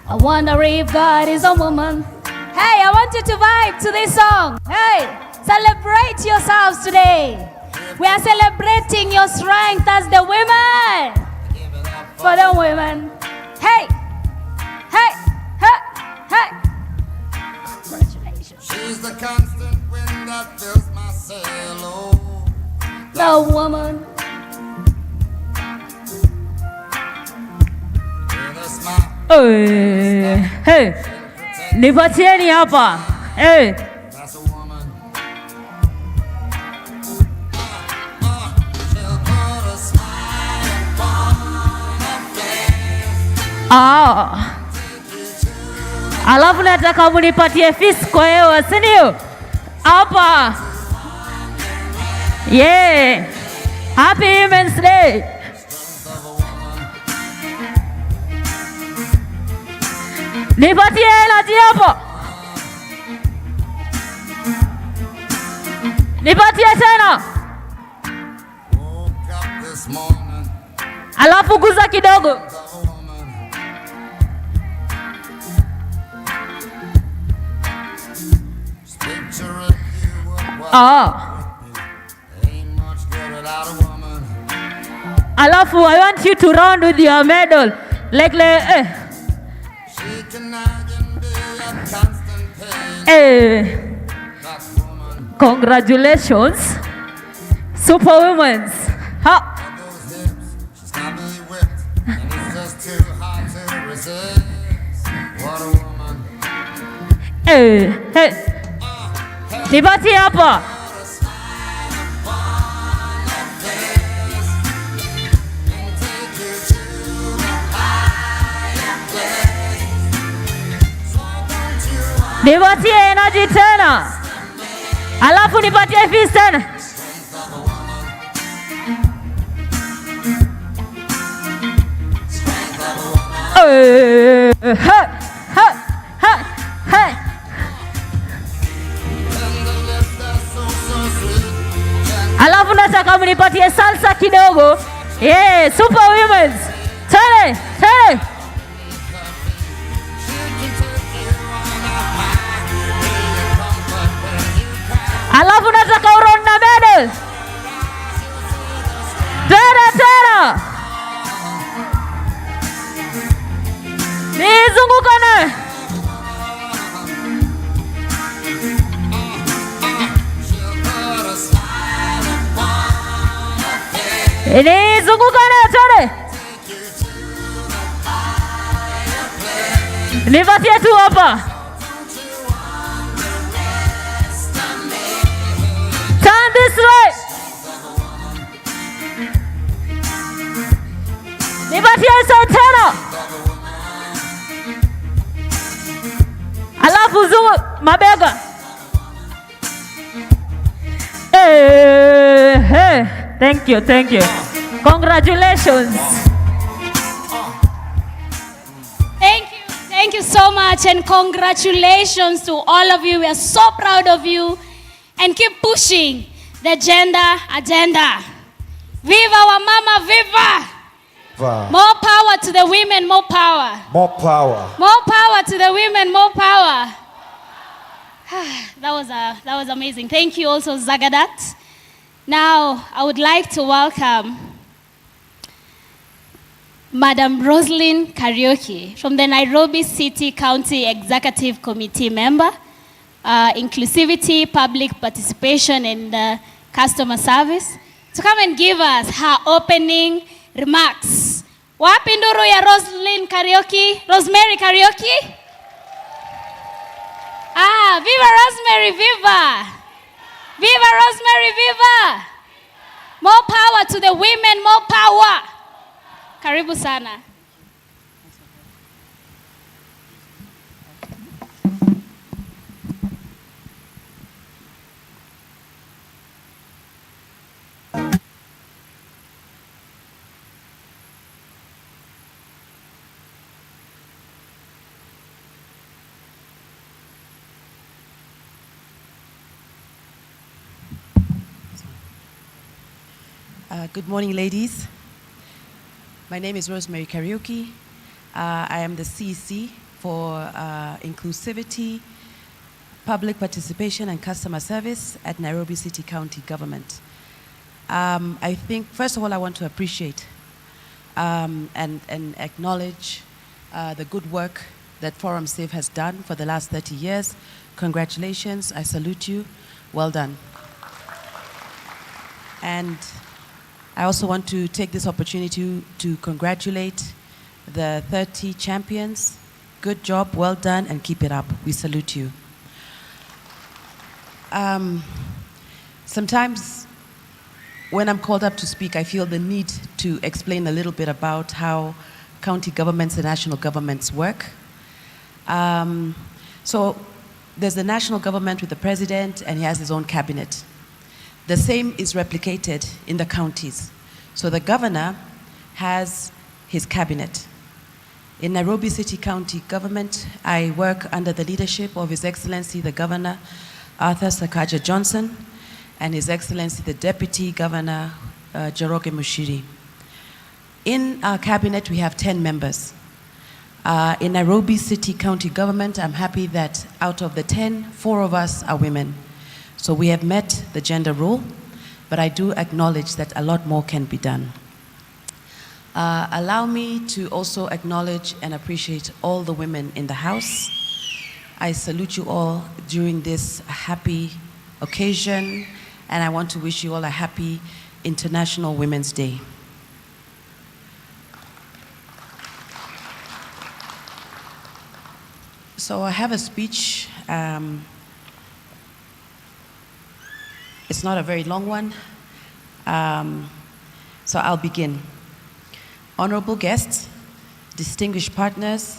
I wonder if God is a woman. Hey, I want you to vibe to this song. Hey, celebrate yourselves today. We are celebrating your strength as the women. For the women. Hey, hey, hey, hey. Congratulations. She's the constant wind that fills my sail. Oh, the woman. Hey, nipatieni hapa. Hey. Alafu nataka munipatie fist kwa hewa, si ndio? Hapa. Yeah. Happy Women's Day. Nipatie hela hapo. Nipatie tena. Alafu guza kidogo. Alafu I want you to round with your medal. Like congratulations, Superwomen. Ha. Hey. Nipatie hapa. Nipatie energy tena. Alafu nipatie fist tena. Alafu nataka mnipatie salsa kidogo. Yeah, Superwomen. Tele. Alafu nataka uron na medal. Tena. Nizungukane. Nizungukane tena. Nipatie tu hapa. Turn this way. Nipatie tena. Alafu zungu mabega. Hey. Thank you. Congratulations. Thank you so much, and congratulations to all of you. We are so proud of you, and keep pushing the gender agenda. Viva wa mama, viva! More power to the women, more power. More power. More power to the women, more power. That was amazing. Thank you also, Zagadat. Now, I would like to welcome Madam Roslyn Karaoke from the Nairobi City County Executive Committee member, Inclusivity, Public Participation and Customer Service, to come and give us her opening remarks Wapi nduru ya Rosemary Karaoke? Ah, viva Rosemary, viva! Viva Rosemary, viva! More power to the women, more power. Karibu sana. Good morning, ladies. My name is Rosemary Karaoke. I am the CEC for Inclusivity, Public Participation and Customer Service at Nairobi City County Government. I think, first of all, I want to appreciate and acknowledge the good work that ForumCiv has done for the last 30 years. Congratulations, I salute you, well done. And I also want to take this opportunity to congratulate the 30 champions. Good job, well done, and keep it up. We salute you. Sometimes when I'm called up to speak, I feel the need to explain a little bit about how county governments and national governments work. So there's the national government with the president, and he has his own cabinet. The same is replicated in the counties. So the governor has his cabinet. In Nairobi City County Government, I work under the leadership of His Excellency the Governor, Arthur Sakaja Johnson, and His Excellency the Deputy Governor, Njoroge Mushiri. In our cabinet, we have 10 members. In Nairobi City County Government, I'm happy that out of the 10, 4 of us are women. So we have met the gender role, but I do acknowledge that a lot more can be done. Allow me to also acknowledge and appreciate all the women in the House. I salute you all during this happy occasion, and I want to wish you all a happy International Women's Day. So I have a speech. It's not a very long one, so I'll begin. Honorable guests, distinguished partners,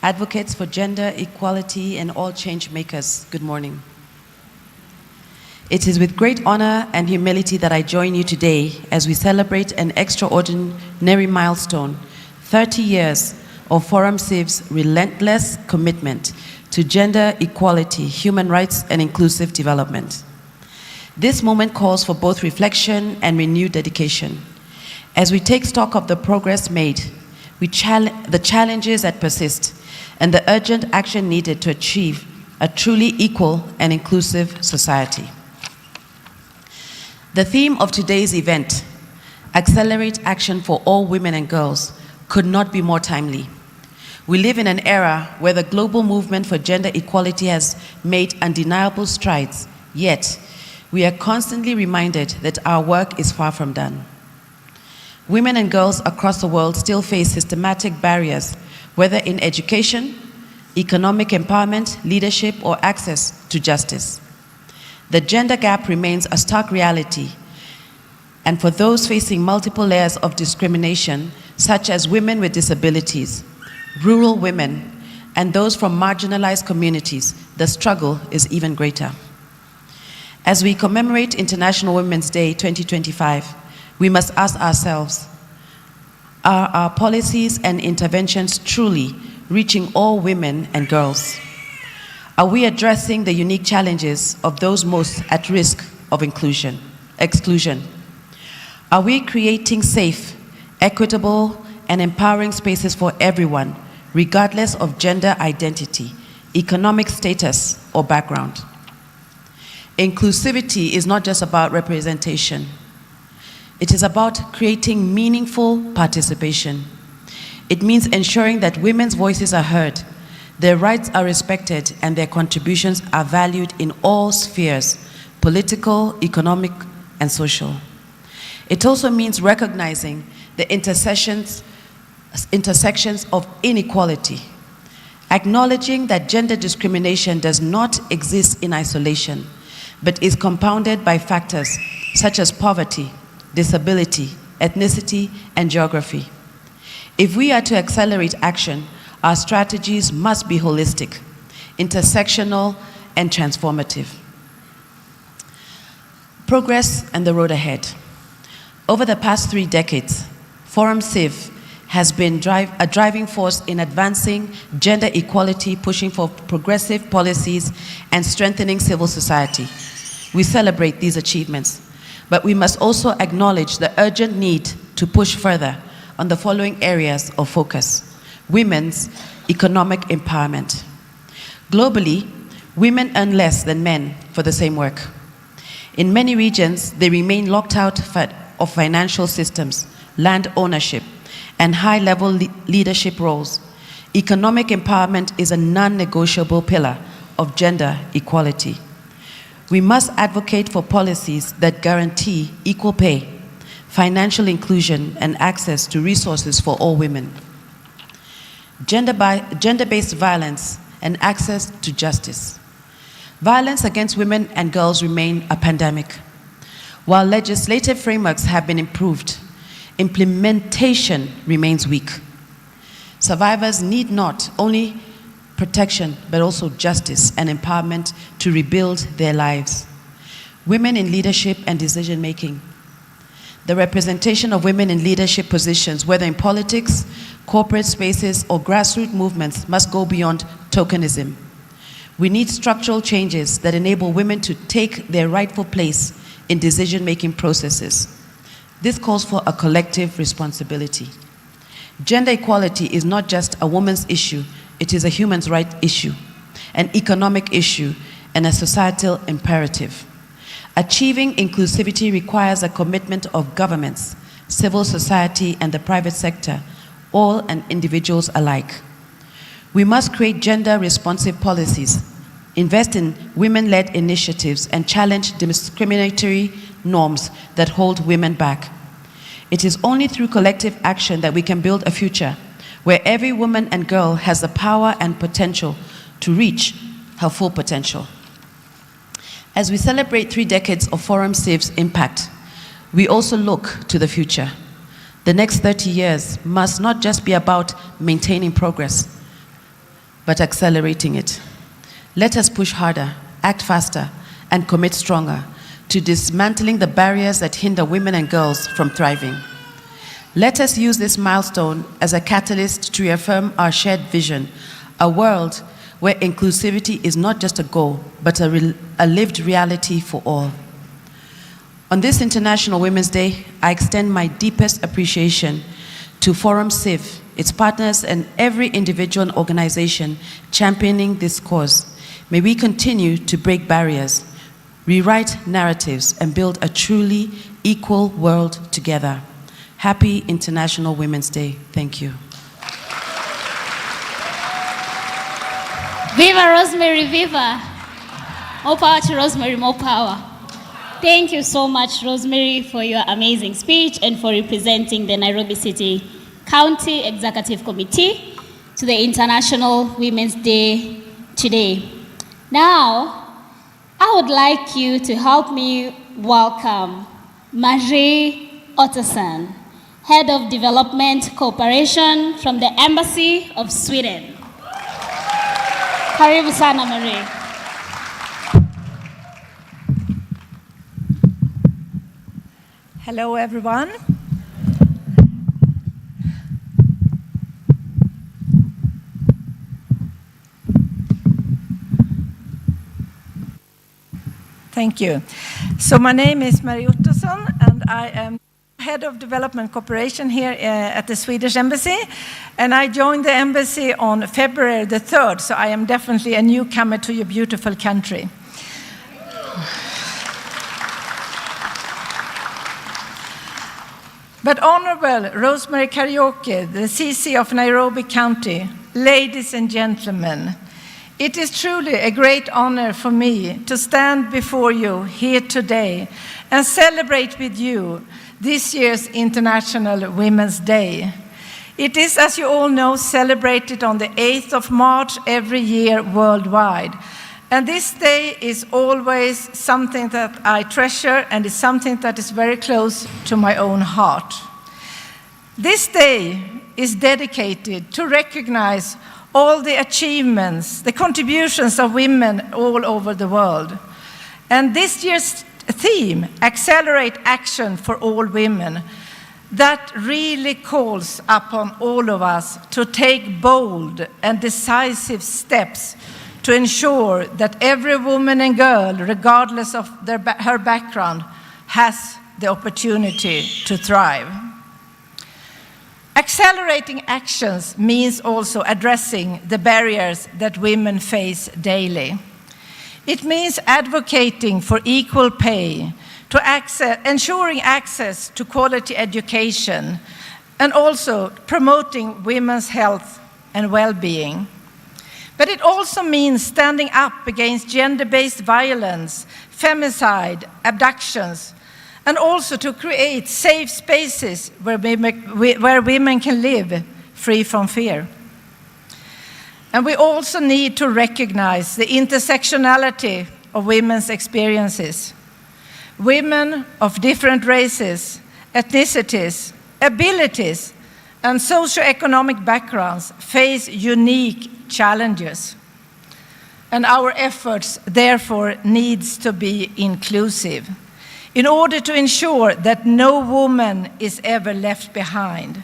advocates for gender equality, and all change makers, good morning. It is with great honor and humility that I join you today as we celebrate an extraordinary milestone, 30 years of ForumCiv's relentless commitment to gender equality, human rights, and inclusive development. This moment calls for both reflection and renewed dedication. As we take stock of the progress made, the challenges that persist, and the urgent action needed to achieve a truly equal and inclusive society. The theme of today's event, Accelerate Action for All Women and Girls, could not be more timely. We live in an era where the global movement for gender equality has made undeniable strides, yet we are constantly reminded that our work is far from done. Women and girls across the world still face systematic barriers, whether in education, economic empowerment, leadership, or access to justice. The gender gap remains a stark reality, and for those facing multiple layers of discrimination, such as women with disabilities, rural women, and those from marginalized communities, the struggle is even greater. As we commemorate International Women's Day 2025, we must ask ourselves, are our policies and interventions truly reaching all women and girls? Are we addressing the unique challenges of those most at risk of exclusion? Are we creating safe, equitable, and empowering spaces for everyone, regardless of gender identity, economic status, or background? Inclusivity is not just about representation. It is about creating meaningful participation. It means ensuring that women's voices are heard, their rights are respected, and their contributions are valued in all spheres, political, economic, and social. It also means recognizing the intercessions intersections of inequality, acknowledging that gender discrimination does not exist in isolation, but is compounded by factors such as poverty, disability, ethnicity, and geography. If we are to accelerate action, our strategies must be holistic, intersectional, and transformative. Progress and the road ahead. Over the past 3 decades, ForumCiv has been a driving force in advancing gender equality, pushing for progressive policies, and strengthening civil society. We celebrate these achievements, but we must also acknowledge the urgent need to push further on the following areas of focus. Women's economic empowerment. Globally, women earn less than men for the same work. In many regions, they remain locked out of financial systems, land ownership, and high-level leadership roles. Economic empowerment is a non-negotiable pillar of gender equality. We must advocate for policies that guarantee equal pay, financial inclusion, and access to resources for all women. Gender-based violence and access to justice. Violence against women and girls remain a pandemic. While legislative frameworks have been improved, implementation remains weak. Survivors need not only protection, but also justice and empowerment to rebuild their lives. Women in leadership and decision-making. The representation of women in leadership positions, whether in politics, corporate spaces, or grassroots movements, must go beyond tokenism. We need structural changes that enable women to take their rightful place in decision-making processes. This calls for a collective responsibility. Gender equality is not just a woman's issue, it is a human rights issue, an economic issue, and a societal imperative. Achieving inclusivity requires a commitment of governments, civil society, and the private sector, all and individuals alike. We must create gender-responsive policies, invest in women-led initiatives, and challenge discriminatory norms that hold women back. It is only through collective action that we can build a future where every woman and girl has the power and potential to reach her full potential. As we celebrate 3 decades of ForumCiv's impact, we also look to the future. The next 30 years must not just be about maintaining progress, but accelerating it. Let us push harder, act faster, and commit stronger to dismantling the barriers that hinder women and girls from thriving. Let us use this milestone as a catalyst to reaffirm our shared vision, a world where inclusivity is not just a goal, but a lived reality for all. On this International Women's Day, I extend my deepest appreciation to ForumCiv, its partners, and every individual and organization championing this cause. May we continue to break barriers, rewrite narratives, and build a truly equal world together. Happy International Women's Day. Thank you. Viva Rosemary, viva! More power to Rosemary, more power. Thank you so much, Rosemary, for your amazing speech and for representing the Nairobi City County Executive Committee to the International Women's Day today. Now, I would like you to help me welcome Marie Otterson, Head of Development Cooperation from the Embassy of Sweden. Karibu sana, Marie. Hello, everyone. Thank you. So my name is Marie Otterson, and I am Head of Development Cooperation here at the Swedish Embassy. And I joined the embassy on February the 3rd, so I am definitely a newcomer to your beautiful country. But Honorable Rosemary Kariuki, the CC of Nairobi County, ladies and gentlemen, it is truly a great honor for me to stand before you here today and celebrate with you this year's International Women's Day. It is, as you all know, celebrated on the 8th of March every year worldwide. And this day is always something that I treasure and is something that is very close to my own heart. This day is dedicated to recognize all the achievements, the contributions of women all over the world. And this year's theme, Accelerate Action for All Women, that really calls upon all of us to take bold and decisive steps to ensure that every woman and girl, regardless of her background, has the opportunity to thrive. Accelerating actions means also addressing the barriers that women face daily. It means advocating for equal pay, ensuring access to quality education, and also promoting women's health and well-being. But it also means standing up against gender-based violence, femicide, abductions, and also to create safe spaces where women can live free from fear. And we also need to recognize the intersectionality of women's experiences. Women of different races, ethnicities, abilities, and socioeconomic backgrounds face unique challenges. And our efforts, therefore, needs to be inclusive in order to ensure that no woman is ever left behind.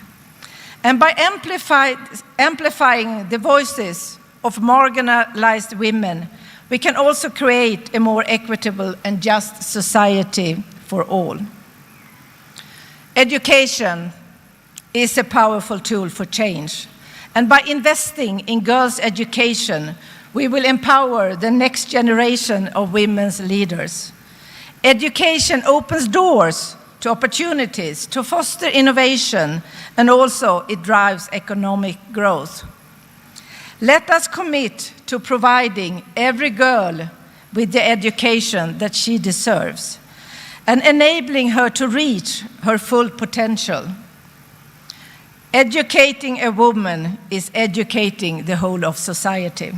And by amplifying the voices of marginalized women, we can also create a more equitable and just society for all. Education is a powerful tool for change. And by investing in girls' education, we will empower the next generation of women's leaders. Education opens doors to opportunities, to foster innovation, and also it drives economic growth. Let us commit to providing every girl with the education that she deserves and enabling her to reach her full potential. Educating a woman is educating the whole of society.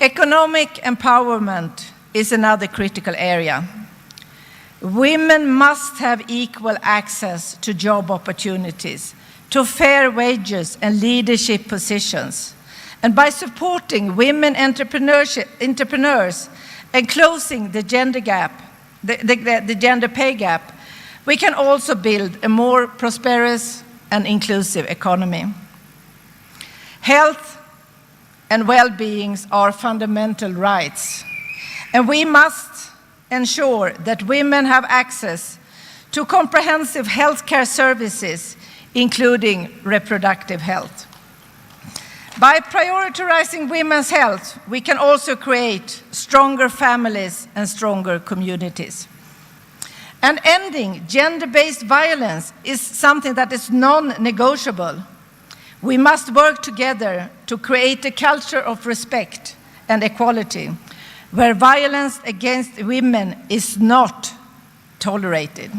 Economic empowerment is another critical area. Women must have equal access to job opportunities, to fair wages and leadership positions. And by supporting women entrepreneurs and closing the gender gap, the gender pay gap, we can also build a more prosperous and inclusive economy. Health and well-being are fundamental rights, and we must ensure that women have access to comprehensive healthcare services, including reproductive health. By prioritizing women's health, we can also create stronger families and stronger communities. And ending gender-based violence is something that is non-negotiable. We must work together to create a culture of respect and equality, where violence against women is not tolerated.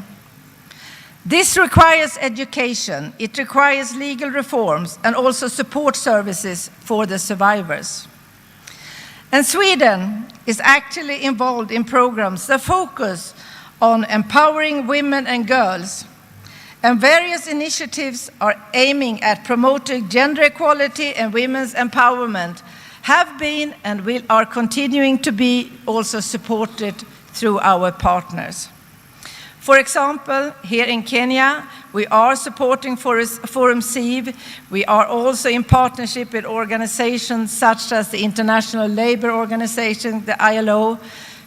This requires education, it requires legal reforms, and also support services for the survivors. And Sweden is actually involved in programs that focus on empowering women and girls. And various initiatives are aiming at promoting gender equality and women's empowerment have been and are continuing to be also supported through our partners. For example, here in Kenya, we are supporting ForumCiv. We are also in partnership with organizations such as the International Labour Organization, the ILO,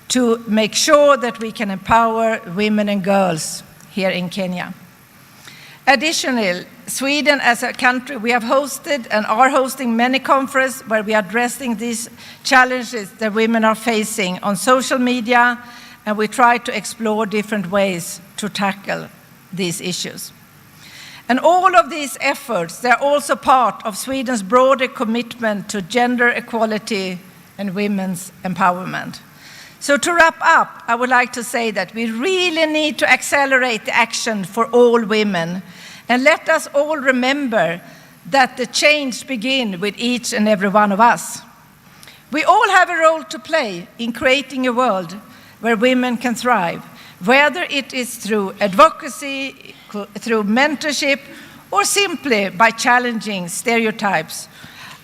to make sure that we can empower women and girls here in Kenya. Additionally, Sweden as a country, we have hosted and are hosting many conferences where we are addressing these challenges that women are facing on social media, and we try to explore different ways to tackle these issues. And all of these efforts, they're also part of Sweden's broader commitment to gender equality and women's empowerment. So to wrap up, I would like to say that we really need to accelerate the action for all women And let us all remember that the change begins with each and every one of us. We all have a role to play in creating a world where women can thrive, whether it is through advocacy, through mentorship, or simply by challenging stereotypes.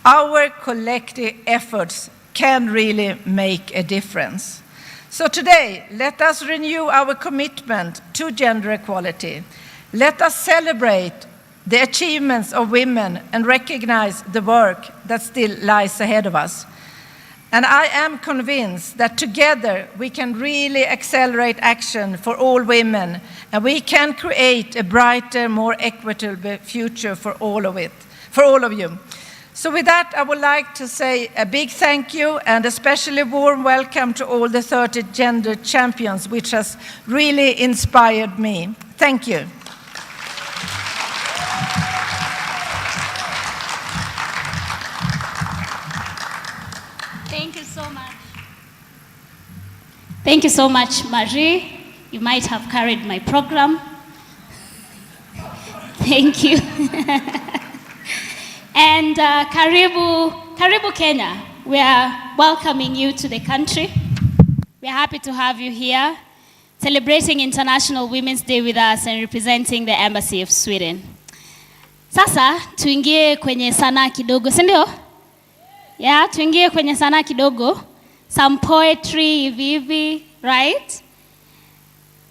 Our collective efforts can really make a difference. So today, let us renew our commitment to gender equality. Let us celebrate the achievements of women and recognize the work that still lies ahead of us. And I am convinced that together we can really accelerate action for all women, and we can create a brighter, more equitable future for all of you. So with that, I would like to say a big thank you and especially warm welcome to all the 30 gender champions, which has really inspired me. Thank you. Thank you so much. Thank you so much, Marie. You might have carried my program. Thank you. And Karibu Kenya. We are welcoming you to the country. We are happy to have you here, celebrating International Women's Day with us and representing the Embassy of Sweden. Sasa, tuingie kwenye sanaa kidogo, si ndio? Yeah, tuingie kwenye sanaa kidogo. Some poetry, hivi, right?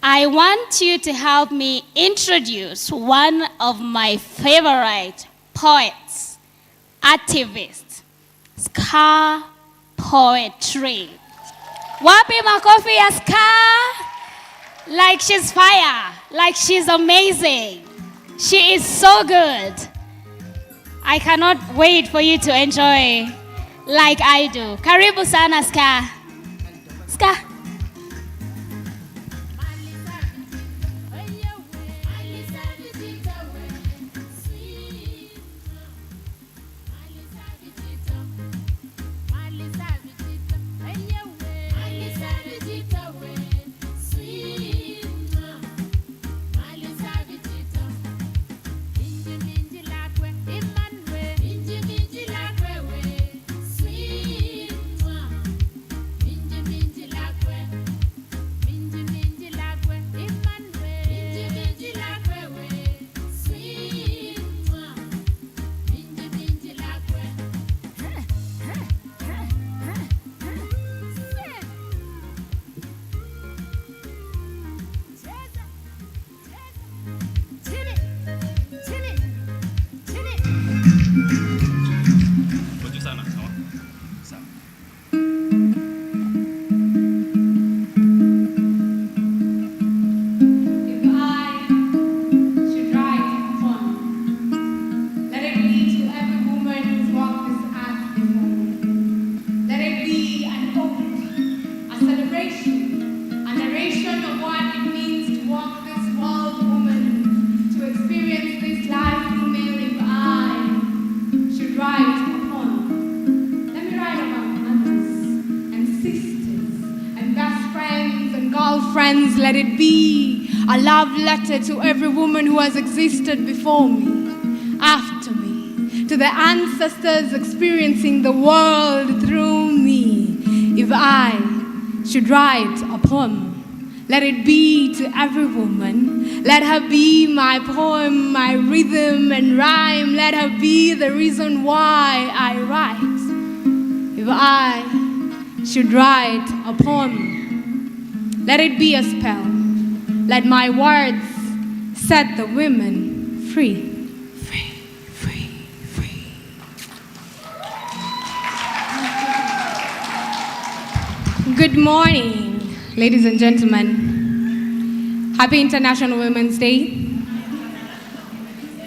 I want you to help me introduce one of my favorite poets, activists, ska poetry. Wapi makofi ya ska? Like she's fire, like she's amazing. She is so good. I cannot wait for you to enjoy like I do. Karibu sana ska. Ska. Friends, let it be a love letter to every woman who has existed before me, after me, to the ancestors experiencing the world through me. If I should write a poem, let it be to every woman. Let her be my poem, my rhythm and rhyme. Let her be the reason why I write. If I should write a poem, let it be a spell. Let my words set the women free. Free, free, free. Good morning, ladies and gentlemen. Happy International Women's Day.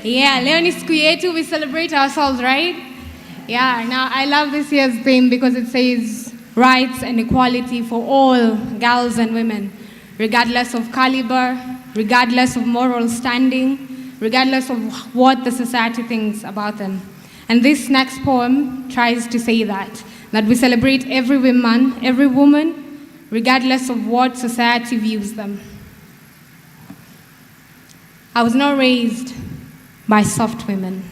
Yeah, leo ni siku yetu, we celebrate ourselves, right? Yeah, now I love this year's theme because it says rights and equality for all girls and women, regardless of caliber, regardless of moral standing, regardless of what the society thinks about them. And this next poem tries to say that we celebrate every woman, regardless of what society views them. I was not raised by soft women.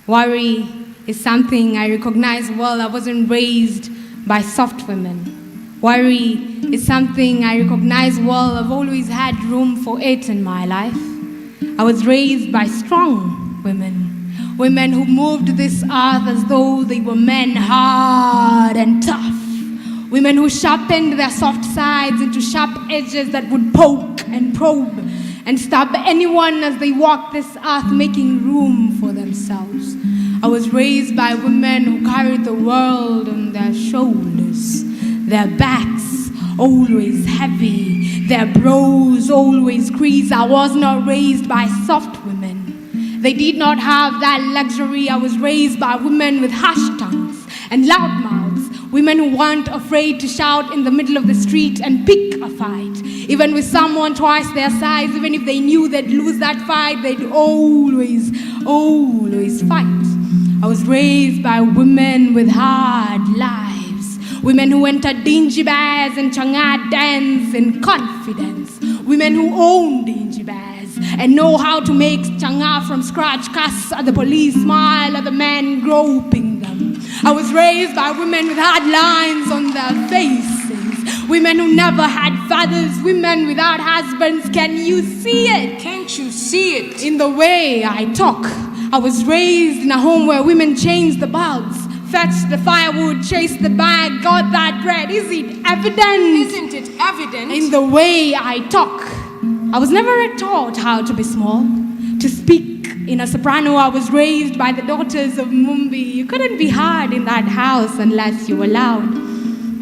Worry is something I recognize well. I wasn't raised by soft women. Worry is something I recognize well. I've always had room for it in my life. I was raised by strong women. Women who moved this earth as though they were men, hard and tough. Women who sharpened their soft sides into sharp edges that would poke and probe and stab anyone as they walked this earth, making room for themselves. I was raised by women who carried the world on their shoulders, their backs always heavy, their brows always creased. I was not raised by soft women. They did not have that luxury. I was raised by women with harsh tongues and loud mouths, women who weren't afraid to shout in the middle of the street and pick a fight. Even with someone twice their size, even if they knew they'd lose that fight, they'd always fight. I was raised by women with hard lives, women who entered dingy bars and changa dance in confidence, women who own dingy bars and know how to make changa from scratch, cuss at the police, smile at the men groping them. I was raised by women with hard lines on their faces, women who never had fathers, women without husbands. Can you see it? Can't you see it? In the way I talk. I was raised in a home where women changed the bulbs, fetched the firewood, chased the bag, got that bread. Is it evident? Isn't it evident? In the way I talk. I was never taught how to be small, to speak in a soprano. I was raised by the daughters of Mumbai. You couldn't be hard in that house unless you were loud.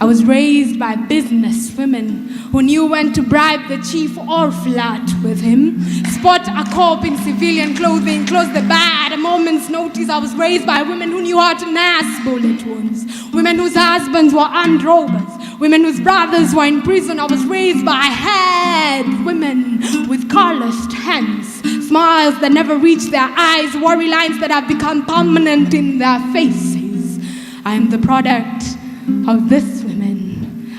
I was raised by business women who knew when to bribe the chief or flirt with him, spot a cop in civilian clothing, close the bar at a moment's notice. I was raised by women who knew how to nurse bullet wounds, women whose husbands were armed robbers, women whose brothers were in prison. I was raised by hard women with calloused hands, smiles that never reached their eyes, worry lines that have become permanent in their faces. I am the product of this women.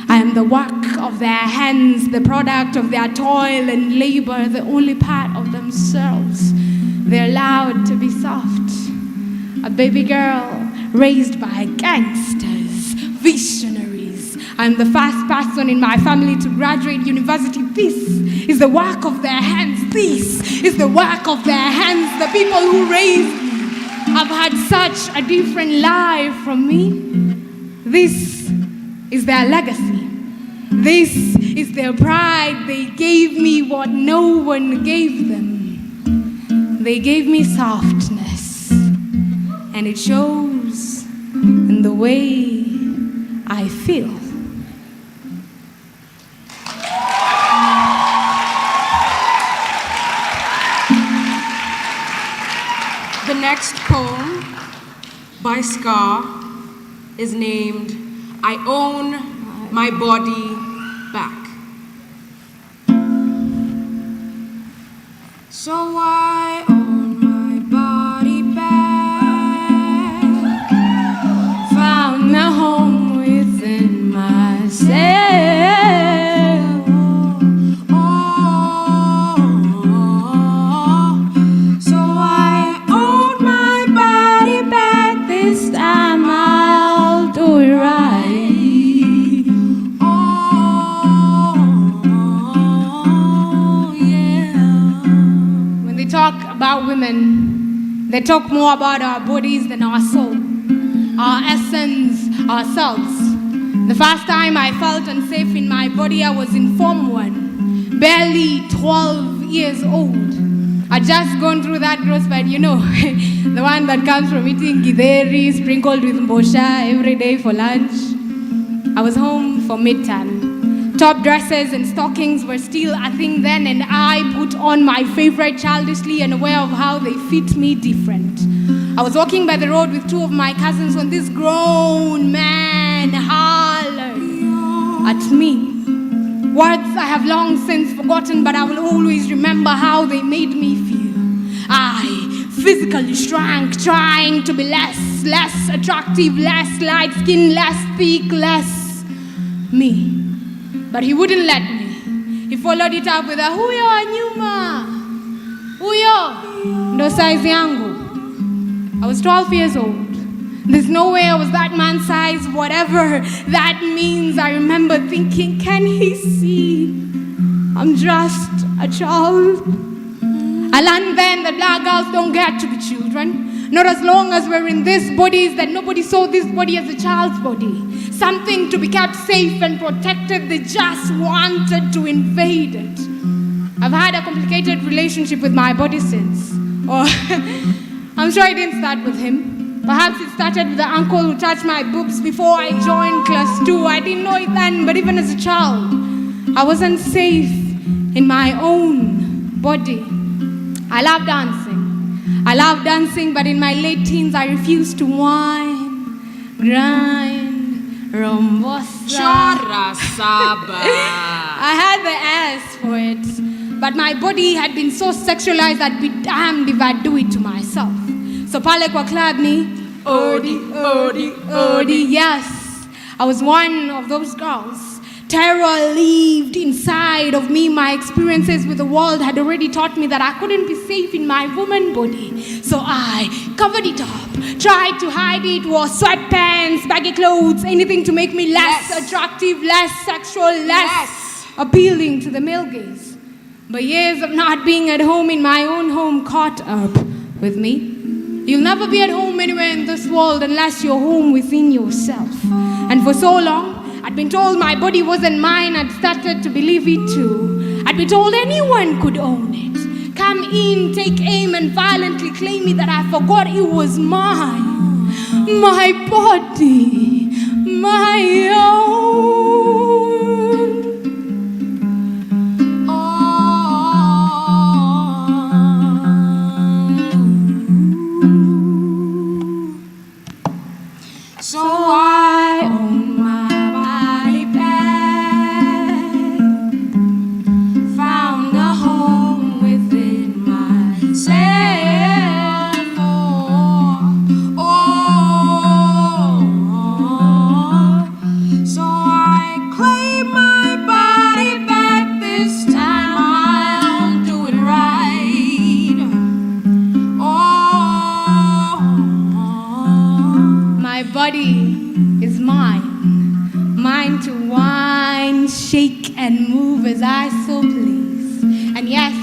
I am the work of their hands, the product of their toil and labor, the only part of themselves they're allowed to be soft. A baby girl raised by gangsters, visionaries. I'm the first person in my family to graduate university. This is the work of their hands. This is the work of their hands. The people who raised me have had such a different life from me. This is their legacy. This is their pride. They gave me what no one gave them. They gave me softness, and it shows in the way I feel. The next poem by Scar is named I Own My Body Back. So I own my body back, Found my home within myself. So I own my body back. This time I'll do it right. When they talk about women, they talk more about our bodies than our soul, our essence, ourselves. The first time I felt unsafe in my body, I was in Form 1, barely 12 years old. I'd just gone through that growth spurt, you know, the one that comes from eating githeri sprinkled with mbosha every day for lunch. I was home for midterm. Top dresses and stockings were still a thing then, and I put on my favorite childishly and aware of how they fit me different. I was walking by the road with two of my cousins when this grown man hollered at me. Words I have long since forgotten, but I will always remember how they made me feel. I physically shrank, trying to be less attractive, less light-skinned, less thick, less me. But he wouldn't let me. He followed it up with a huyo nyuma, huyo ndo ndo size yangu. I was 12 years old. There's no way I was that man's size, whatever that means. I remember thinking, can he see? I'm just a child. I learned then that black girls don't get to be children. Not as long as we're in these bodies, that nobody saw this body as a child's body. Something to be kept safe and protected. They just wanted to invade it. I've had a complicated relationship with my body since. Or I'm sure it didn't start with him. Perhaps it started with the uncle who touched my boobs before I joined class 2. I didn't know it then, but even as a child, I wasn't safe in my own body. I love dancing, but in my late teens, I refused to whine, grind, rombosa. Chora saba. I had the ass for it, but my body had been so sexualized I'd be damned if I'd do it to myself. So pale kwa club ni, odi, yes. I was one of those girls. Terror lived inside of me. My experiences with the world had already taught me that I couldn't be safe in my woman body. So I covered it up, tried to hide it, wore sweatpants, baggy clothes, anything to make me less attractive, less sexual, less appealing to the male gaze. But years of not being at home in my own home caught up with me. You'll never be at home anywhere in this world unless you're home within yourself. And for so long, I'd been told my body wasn't mine. I'd started to believe it too. I'd been told anyone could own it. Come in, take aim, and violently claim it, that I forgot it was mine. My body, my own. So I own my body back, found a home within myself. So I claim my body back this time. I'll do it right. My body is mine to whine, shake, and move as I so please. And yes,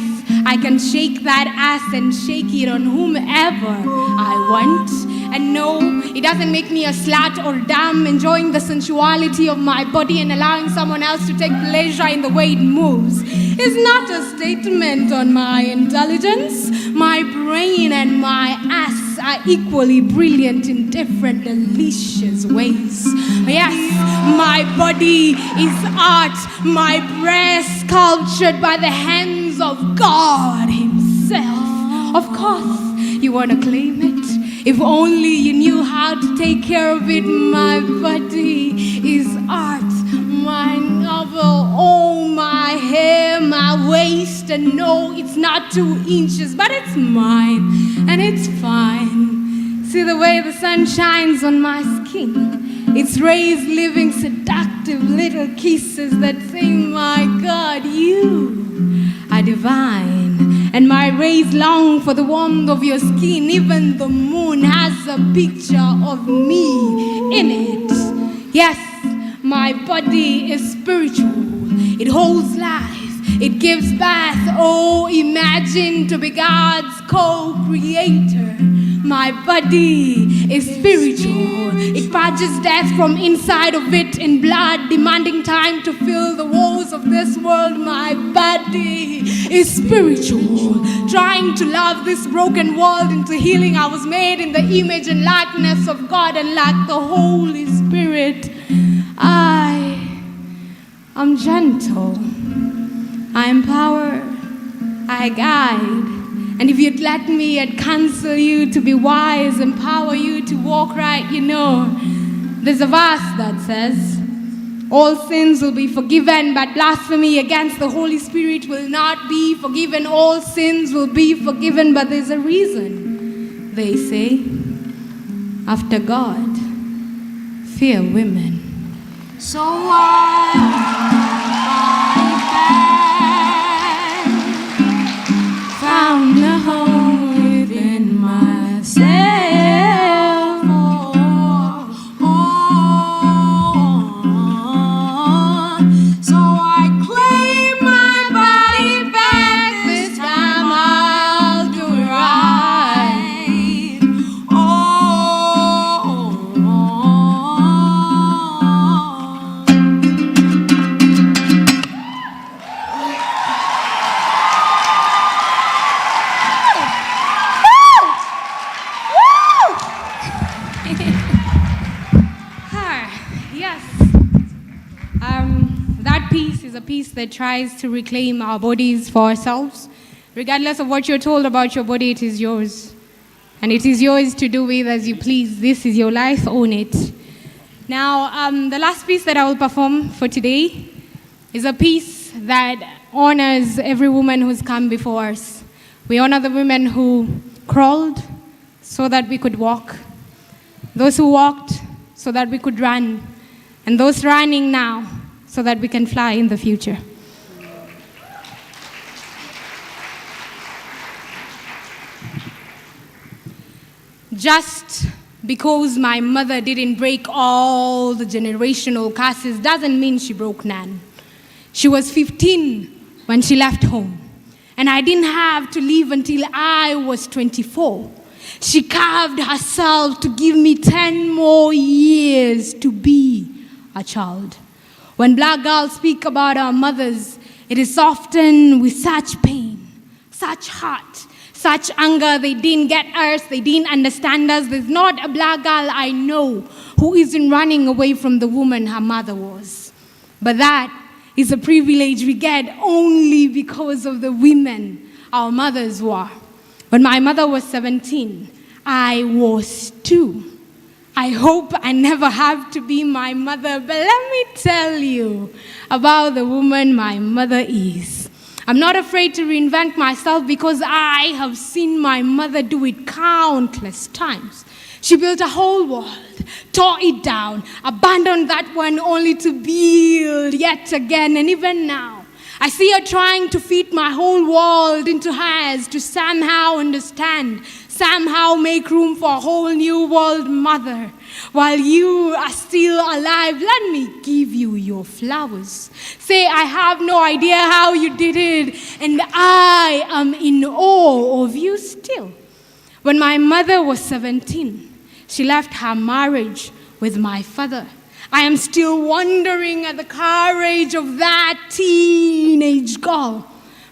I can shake that ass and shake it on whomever I want. And no, it doesn't make me a slut or dumb, enjoying the sensuality of my body and allowing someone else to take pleasure in the way it moves. It's not a statement on my intelligence. My brain and my ass are equally brilliant in different delicious ways. Yes, my body is art, my breast sculptured by the hands of God Himself. Of course, you want to claim it? If only you knew how to take care of it. My body is art, my novel, oh, my hair, my waist, and no, it's not 2 inches, but it's mine, and it's fine. See the way the sun shines on my skin? Its rays leaving seductive little kisses that say, my God, you are divine. And my rays long for the warmth of your skin. Even the moon has a picture of me in it. Yes, my body is spiritual. It holds life. It gives birth. Oh, imagine to be God's co-creator. My body is spiritual. It purges death from inside of it in blood, demanding time to fill the walls of this world. My body is spiritual, trying to love this broken world into healing. I was made in the image and likeness of God, and like the Holy Spirit, I am gentle, I empower, I guide. And if you'd let me, I'd counsel you to be wise, empower you to walk right. You know, there's a verse that says, all sins will be forgiven, but blasphemy against the Holy Spirit will not be forgiven. All sins will be forgiven, but there's a reason. They say, after God, fear women. So I found a home within that tries to reclaim our bodies for ourselves. Regardless of what you're told about your body, it is yours. And it is yours to do with as you please. This is your life, own it. Now, the last piece that I will perform for today is a piece that honors every woman who's come before us. We honor the women who crawled so that we could walk, those who walked so that we could run, and those running now so that we can fly in the future. Just because my mother didn't break all the generational curses doesn't mean she broke none. She was 15 when she left home, and I didn't have to leave until I was 24. She carved herself to give me 10 more years to be a child. When black girls speak about our mothers, it is often with such pain, such hurt, such anger. They didn't get us, they didn't understand us. There's not a black girl I know who isn't running away from the woman her mother was. But that is a privilege we get only because of the women our mothers were. When my mother was 17, I was 2. I hope I never have to be my mother, but let me tell you about the woman my mother is. I'm not afraid to reinvent myself because I have seen my mother do it countless times. She built a whole world, tore it down, abandoned that one only to build yet again. And even now, I see her trying to fit my whole world into hers to somehow understand, somehow make room for a whole new world, mother. While you are still alive, let me give you your flowers. Say, I have no idea how you did it, and I am in awe of you still. When my mother was 17, she left her marriage with my father. I am still wondering at the courage of that teenage girl.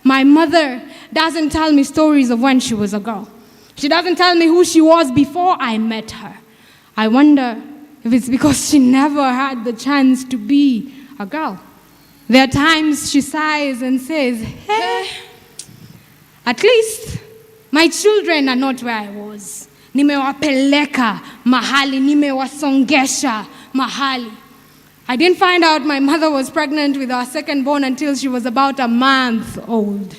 My mother doesn't tell me stories of when she was a girl. She doesn't tell me who she was before I met her. I wonder if it's because she never had the chance to be a girl. There are times she sighs and says, hey, at least my children are not where I was. Nimewapeleka mahali, nimewasongesha mahali. I didn't find out my mother was pregnant with our second born until she was about a month old.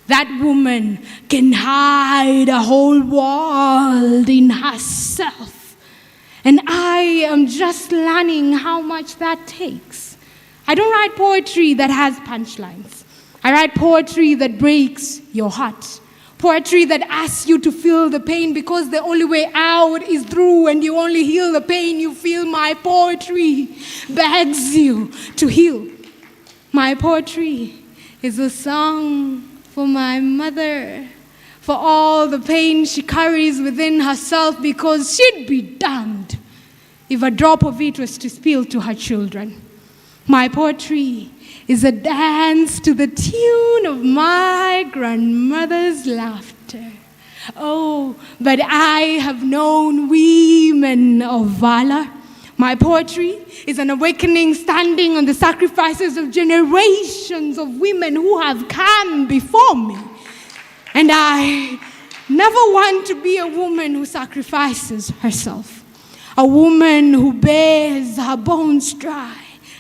That woman can hide a whole world in herself. And I am just learning how much that takes. I don't write poetry that has punchlines. I write poetry that breaks your heart. Poetry that asks you to feel the pain because the only way out is through, and you only heal the pain you feel. My poetry begs you to heal. My poetry is a song for my mother, for all the pain she carries within herself, because she'd be damned if a drop of it was to spill to her children. My poetry is a dance to the tune of my grandmother's laughter. Oh, but I have known women of valor. My poetry is an awakening standing on the sacrifices of generations of women who have come before me. And I never want to be a woman who sacrifices herself. A woman who bears her bones dry,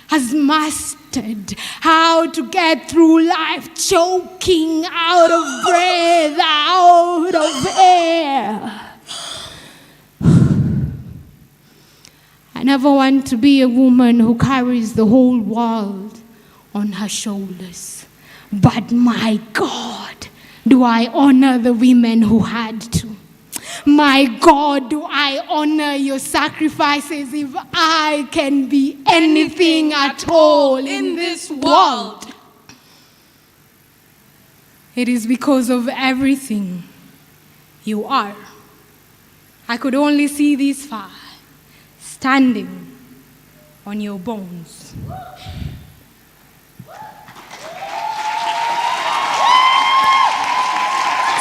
has mastered how to get through life choking out of breath, out of air. I never want to be a woman who carries the whole world on her shoulders. But my God, do I honor the women who had to. My God, do I honor your sacrifices if I can be anything at all in this world. It is because of everything you are. I could only see this far, standing on your bones.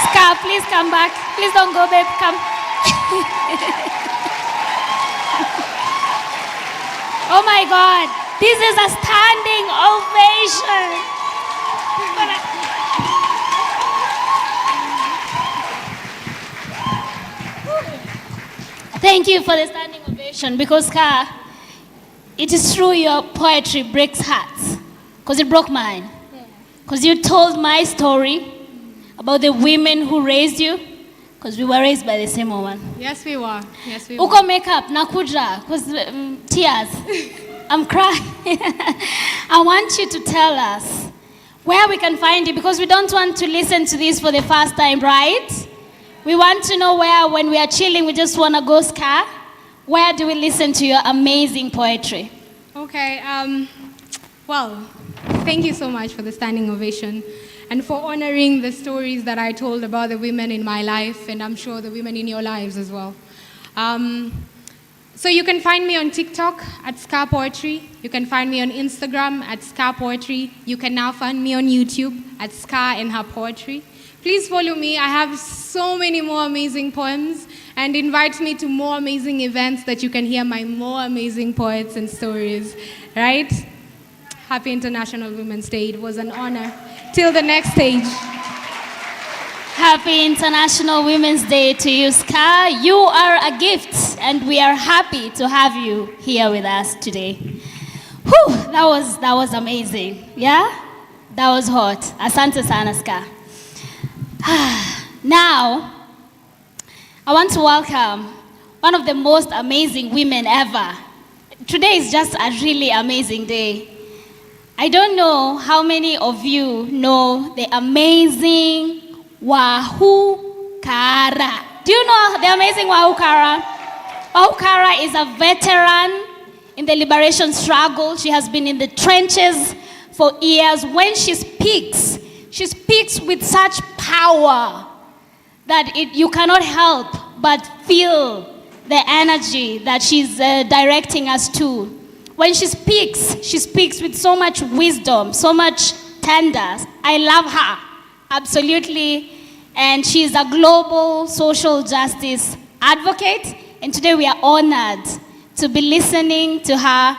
Scar, please come back. Please don't go, babe. Come. Oh my God. This is a standing ovation. Thank you for the standing ovation because, Ka, it is true your poetry breaks hearts because it broke mine. Because you told my story about the women who raised you because we were raised by the same woman. Yes, we were. Yes, we were. Uko makeup, nakuja, because tears. I'm crying. I want you to tell us where we can find it because we don't want to listen to this for the first time, right? We want to know where, when we are chilling, we just want to go ska. Where do we listen to your amazing poetry? Okay, well, thank you so much for the standing ovation and for honoring the stories that I told about the women in my life, and I'm sure the women in your lives as well. So you can find me on TikTok at Ska Poetry. You can find me on Instagram at Ska Poetry. You can now find me on YouTube at Ska and Her Poetry. Please follow me. I have so many more amazing poems, and invite me to more amazing events that you can hear my more amazing poets and stories, right? Happy International Women's Day. It was an honor. Till the next stage. Happy International Women's Day to you, Ska. You are a gift, and we are happy to have you here with us today. Whew, that was amazing. Yeah? That was hot. Asante sana, Ska. Now, I want to welcome one of the most amazing women ever. Today is just a really amazing day. I don't know how many of you know the amazing Wahukara. Do you know the amazing Wahukara? Wahukara is a veteran in the liberation struggle. She has been in the trenches for years. When she speaks with such power that you cannot help but feel the energy that she's directing us to. When she speaks with so much wisdom, so much tender. I love her, absolutely. And she's a global social justice advocate. And today we are honored to be listening to her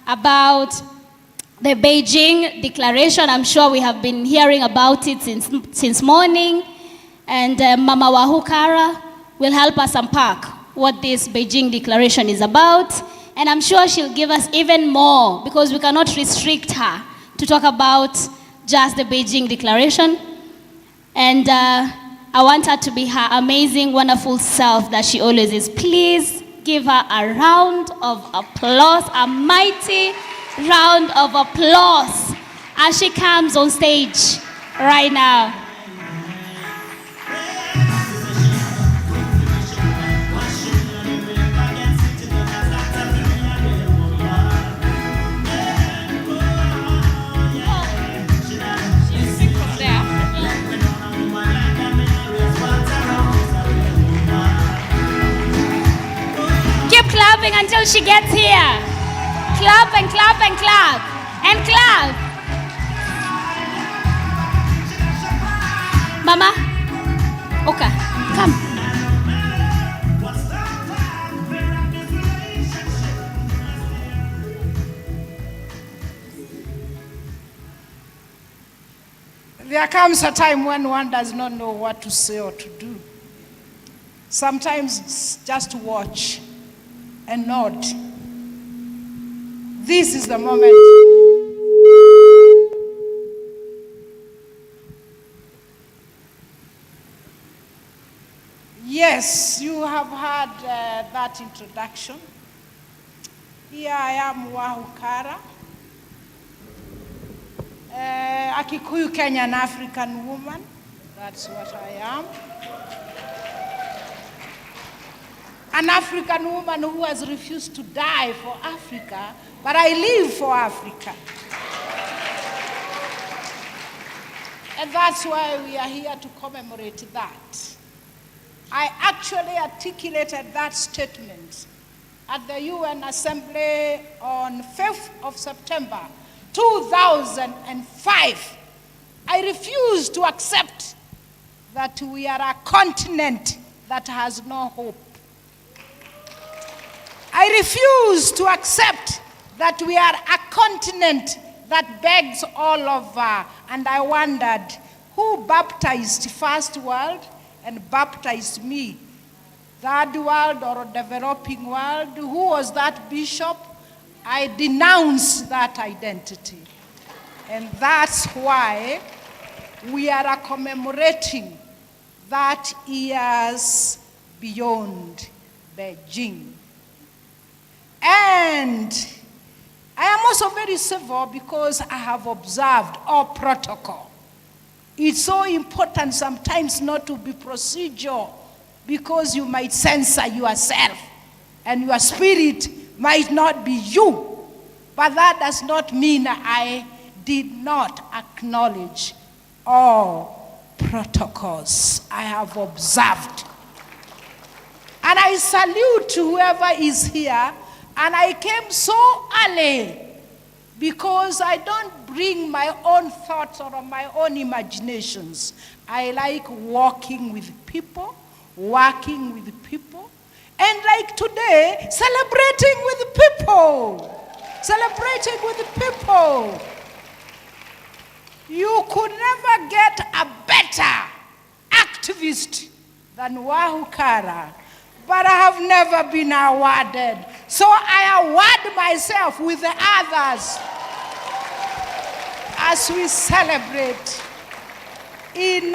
about the Beijing Declaration. I'm sure we have been hearing about it since morning. And Mama Wahukara will help us unpack what this Beijing Declaration is about. And I'm sure she'll give us even more because we cannot restrict her to talk about just the Beijing Declaration. And I want her to be her amazing, wonderful self that she always is. Please give her a round of applause, a mighty round of applause as she comes on stage right now. Keep clapping until she gets here. Clap and clap and clap and clap. Mama, okay, come. There comes a time when one does not know what to say or to do. Sometimes it's just to watch and nod. This is the moment. Yes, you have heard that introduction. Here I am, Wahukara, a Kikuyu Kenyan African woman. That's what I am. An African woman who has refused to die for Africa, but I live for Africa. And that's why we are here to commemorate that. I actually articulated that statement at the UN Assembly on 5th of September, 2005. I refuse to accept that we are a continent that has no hope. I refuse to accept that we are a continent that begs all over. And I wondered, who baptized first world and baptized me? Third world or developing world? Who was that bishop? I denounce that identity. And that's why we are commemorating that years beyond Beijing. And I am also very civil because I have observed all protocol. It's so important sometimes not to be procedural because you might censor yourself and your spirit might not be you. But that does not mean I did not acknowledge all protocols I have observed. And I salute whoever is here. And I came so early because I don't bring my own thoughts or my own imaginations. I like walking with people, working with people, and like today, celebrating with people. Celebrating with people. You could never get a better activist than Wahukara, but I have never been awarded. So I award myself with the others as we celebrate in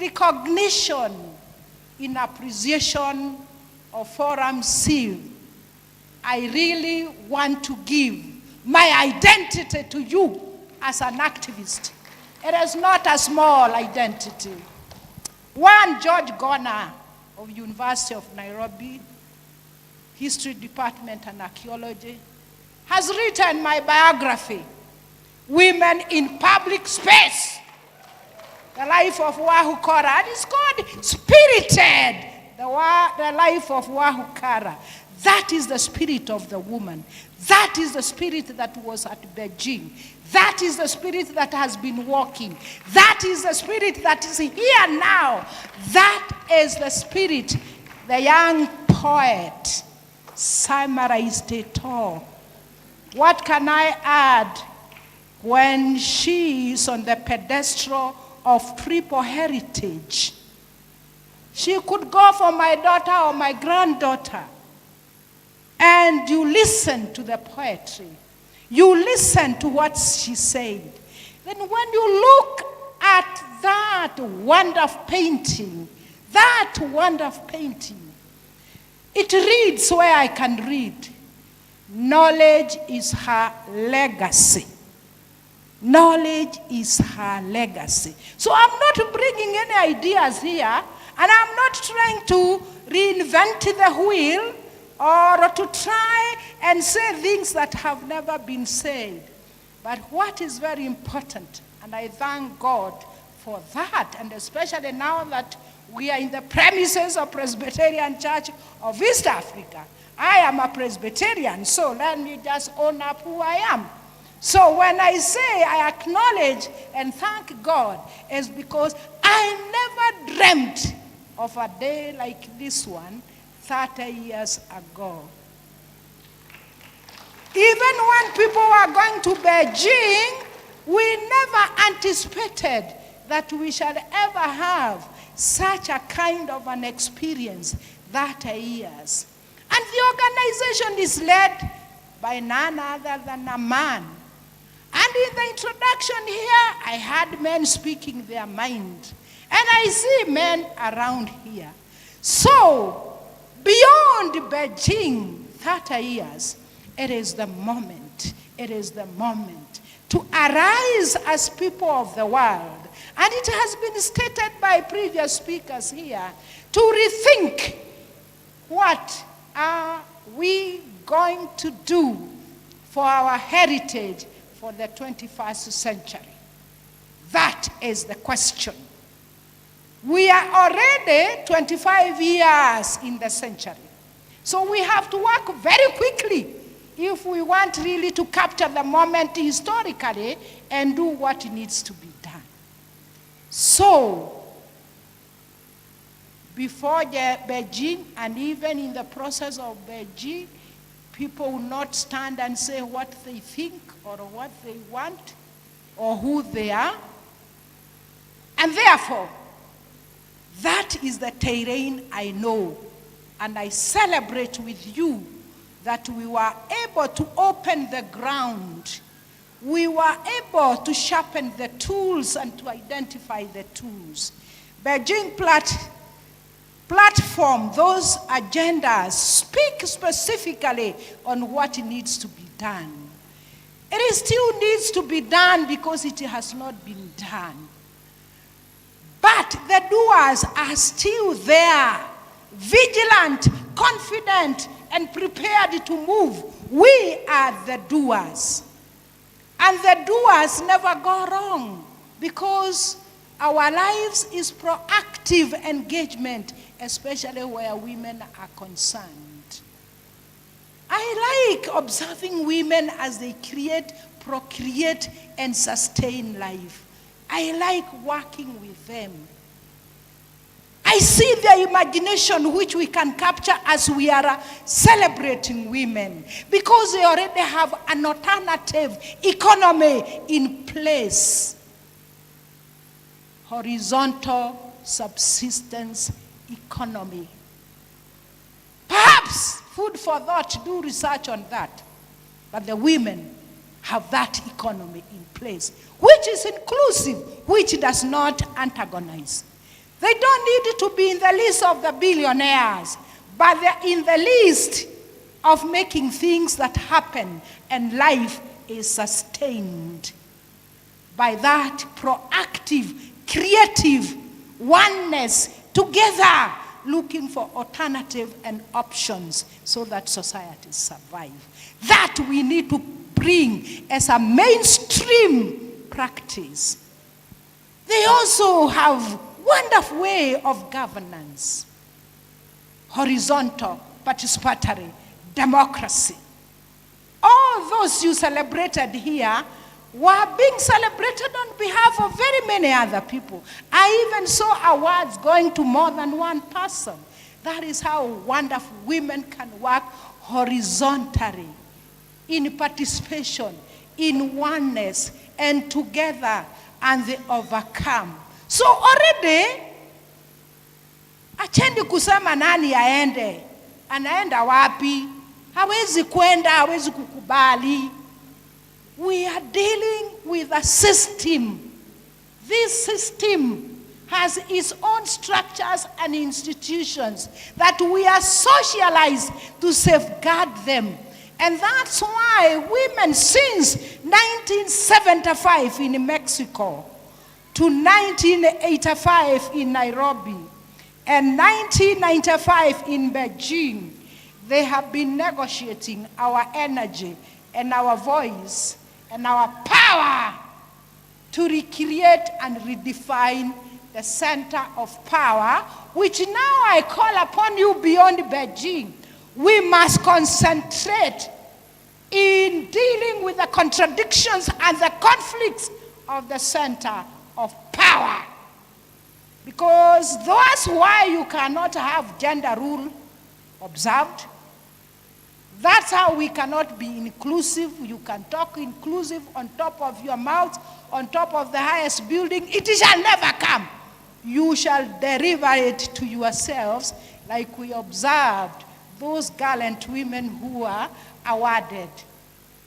recognition, in appreciation of ForumCiv. I really want to give my identity to you as an activist. It is not a small identity. One George Gona of University of Nairobi, History Department and Archaeology, has written my biography, Women in Public Space, the life of Wahukara. And it's called Spirited, the life of Wahukara. That is the spirit of the woman. That is the spirit that was at Beijing. That is the spirit that has been walking. That is the spirit that is here now. That is the spirit the young poet summarized it all. What can I add when she is on the pedestal of triple heritage? She could go for my daughter or my granddaughter. And you listen to the poetry. You listen to what she said. Then when you look at that wonderful painting, it reads where I can read. Knowledge is her legacy. Knowledge is her legacy. So I'm not bringing any ideas here, and I'm not trying to reinvent the wheel or to try and say things that have never been said. But what is very important, and I thank God for that, and especially now that we are in the premises of Presbyterian Church of East Africa. I am a Presbyterian, so let me just own up who I am. So when I say I acknowledge and thank God, it's because I never dreamt of a day like this one 30 years ago. Even when people were going to Beijing, we never anticipated that we shall ever have such a kind of an experience 30 years. And the organization is led by none other than a man. And in the introduction here, I had men speaking their mind. And I see men around here. So, beyond Beijing, 30 years, it is the moment to arise as people of the world. And it has been stated by previous speakers here to rethink what are we going to do for our heritage for the 21st century. That is the question. We are already 25 years in the century. So we have to work very quickly if we want really to capture the moment historically and do what needs to be done. So, before Beijing and even in the process of Beijing, People will not stand and say what they think or what they want or who they are. And therefore, that is the terrain I know. And I celebrate with you that we were able to open the ground. We were able to sharpen the tools and to identify the tools. Beijing platform, those agendas speak specifically on what needs to be done. It still needs to be done because it has not been done. But the doers are still there, vigilant, confident, and prepared to move. We are the doers. And the doers never go wrong because our lives is proactive engagement, especially where women are concerned. I like observing women as they create, procreate, and sustain life. I like working with them. I see their imagination which we can capture as we are celebrating women because they already have an alternative economy in place. Horizontal subsistence economy. Perhaps food for thought, do research on that. But the women have that economy in place, which is inclusive, which does not antagonize. They don't need to be in the list of the billionaires, but they're in the list of making things that happen, and life is sustained by that proactive, creative oneness together, looking for alternative and options so that societies survive. That we need to bring as a mainstream practice. They also have wonderful way of governance. Horizontal, participatory, democracy. All those you celebrated here were being celebrated on behalf of very many other people. I even saw awards going to more than one person. That is how wonderful women can work horizontally, in participation, in oneness, and together, and they overcome. So already, acheni kusema nani aende, anaenda wapi, hawezi kwenda, hawezi kukubali. We are dealing with a system. This system has its own structures and institutions that we are socialized to safeguard them. And that's why women since 1975 in Mexico to 1985 in Nairobi and 1995 in Beijing, they have been negotiating our energy and our voice and our power to recreate and redefine the center of power, which now I call upon you beyond Beijing. We must concentrate in dealing with the contradictions and the conflicts of the center of power. Because that's why you cannot have gender rule observed. That's how we cannot be inclusive. You can talk inclusive on top of your mouth, on top of the highest building. It shall never come. You shall deliver it to yourselves, like we observed those gallant women who are awarded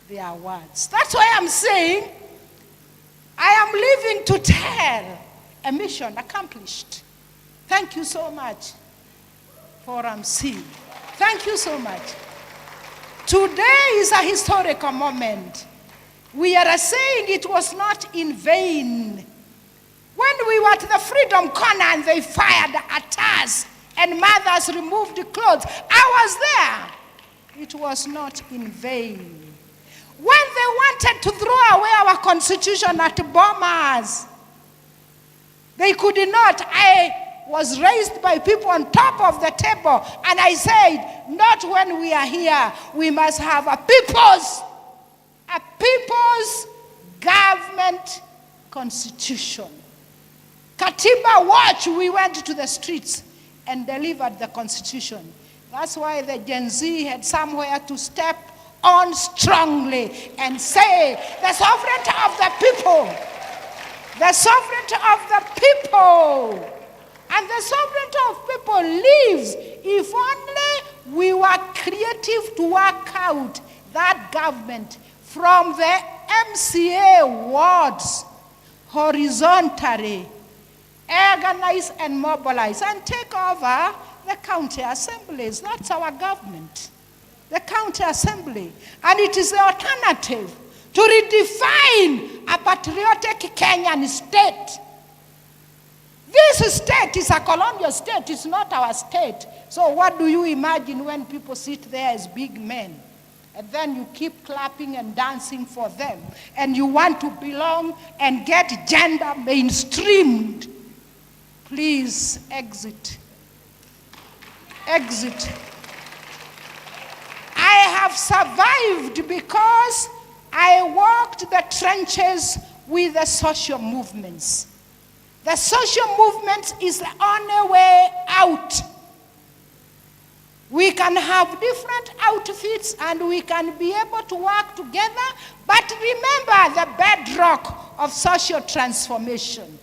their awards. That's why I'm saying I am living to tell a mission accomplished. Thank you so much, ForumCiv. Thank you so much. Today is a historical moment. We are saying it was not in vain. When we were at the Freedom Corner and they fired at us and mothers removed the clothes, I was there. It was not in vain. When they wanted to throw away our constitution at bombers, they could not. I was raised by people on top of the table, and I said, not when we are here. We must have a people's government constitution. Katiba watch, we went to the streets and delivered the constitution. That's why the Gen Z had somewhere to step on strongly and say, the sovereignty of the people, the sovereignty of the people, and the sovereignty of people lives if only we were creative to work out that government from the MCA wards horizontally, organize and mobilize and take over the county assemblies. That's our government, the county assembly. And it is the alternative to redefine a patriotic Kenyan state. This state is a colonial state, it's not our state. So what do you imagine when people sit there as big men? And then you keep clapping and dancing for them. And you want to belong and get gender mainstreamed. Please exit. Exit. I have survived because I walked the trenches with the social movements. The social movement is the only way out. We can have different outfits and we can be able to work together, but remember the bedrock of social transformation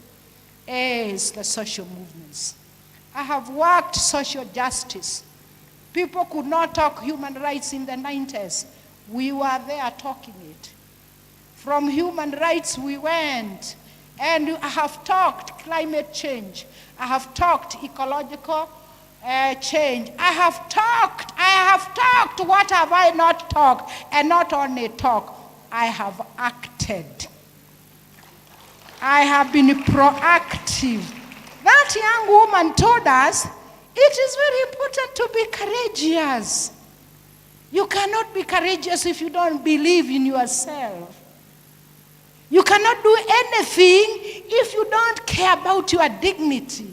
is the social movements. I have worked social justice. People could not talk human rights in the 90s. We were there talking it. From human rights we went, and I have talked climate change. I have talked ecological change. I have talked. What have I not talked? And not only talk, I have acted. I have been proactive. That young woman told us it is very important to be courageous. You cannot be courageous if you don't believe in yourself. You cannot do anything if you don't care about your dignity.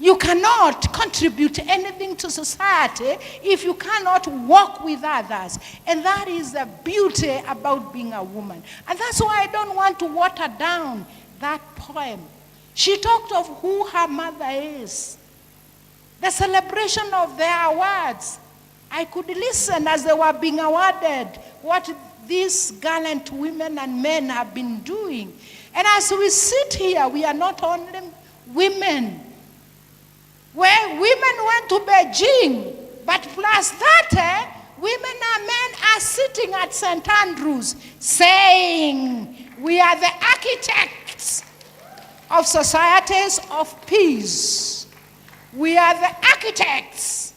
You cannot contribute anything to society if you cannot walk with others. And that is the beauty about being a woman. And that's why I don't want to water down that poem. She talked of who her mother is. The celebration of their awards. I could listen as they were being awarded what these gallant women and men have been doing. And as we sit here, we are not only women. Where women went to Beijing, but plus that, women and men are sitting at St. Andrews saying, we are the architects of societies of peace. We are the architects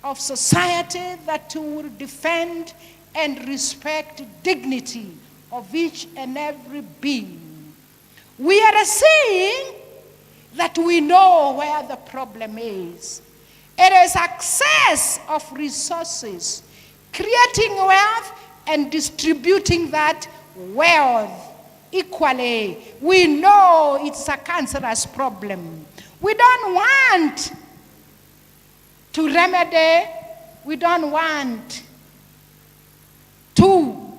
of society that will defend and respect dignity of each and every being. We are saying that we know where the problem is. It is access of resources, creating wealth and distributing that wealth equally. We know it's a cancerous problem. We don't want to remedy, we don't want to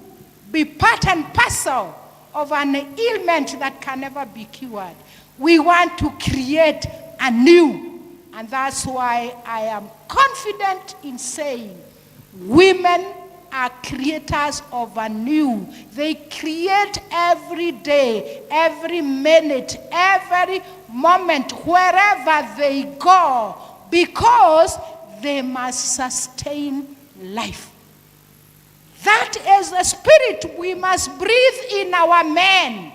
be part and parcel of an ailment that can never be cured. We want to create a new, and that's why I am confident in saying women are creators of a new. They create every day, every minute, every moment, wherever they go, because they must sustain life. That is the spirit we must breathe in our men.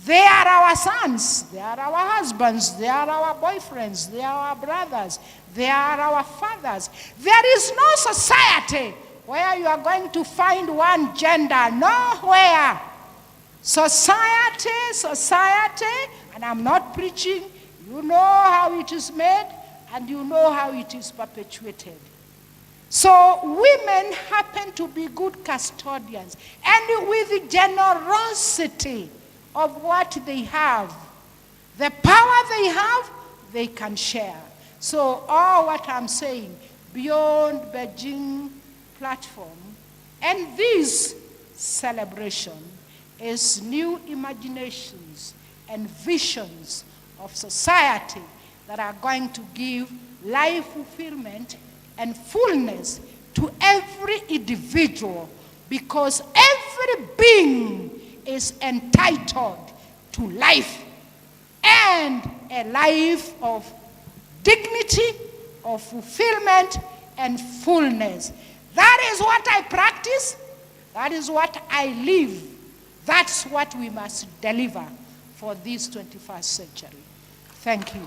They are our sons, they are our husbands, they are our boyfriends, they are our brothers, they are our fathers. There is no society where you are going to find one gender, nowhere. Society, and I'm not preaching, you know how it is made and you know how it is perpetuated. So women happen to be good custodians, and with generosity of what they have, the power they have, they can share. So all what I'm saying, beyond Beijing platform, and this celebration is new imaginations and visions of society that are going to give life fulfillment and fullness to every individual, because every being is entitled to life, and a life of dignity, of fulfillment and fullness. That is what I practice. That is what I live. That's what we must deliver for this 21st century. Thank you.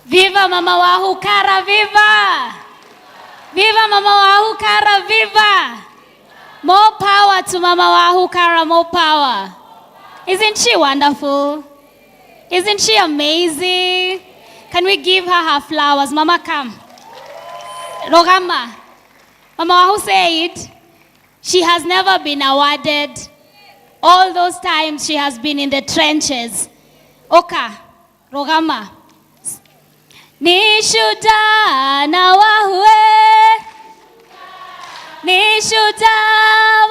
Viva Mama Wahukara, viva! Viva Mama Wahukara, viva! More power to Mama Wahukara, more power. Isn't she wonderful? Isn't she amazing? Can we give her flowers? Mama, come. Rogama. Mama Wahu said she has never been awarded all those times she has been in the trenches. Oka, Rogama. Ni shuda na wahue, ni shuda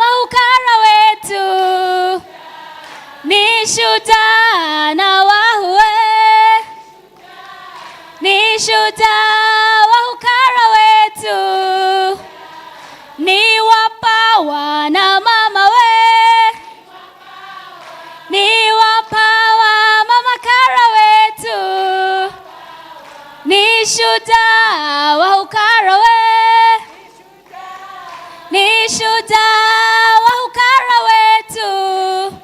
Wahukara wetu, ni shuda na wahue, ni shuda Wahukara wetu, ni wapawa na mama we, ni wapawa Mama Kara wetu, ni shuda Wahukara we, ni shuda Wahukara wetu.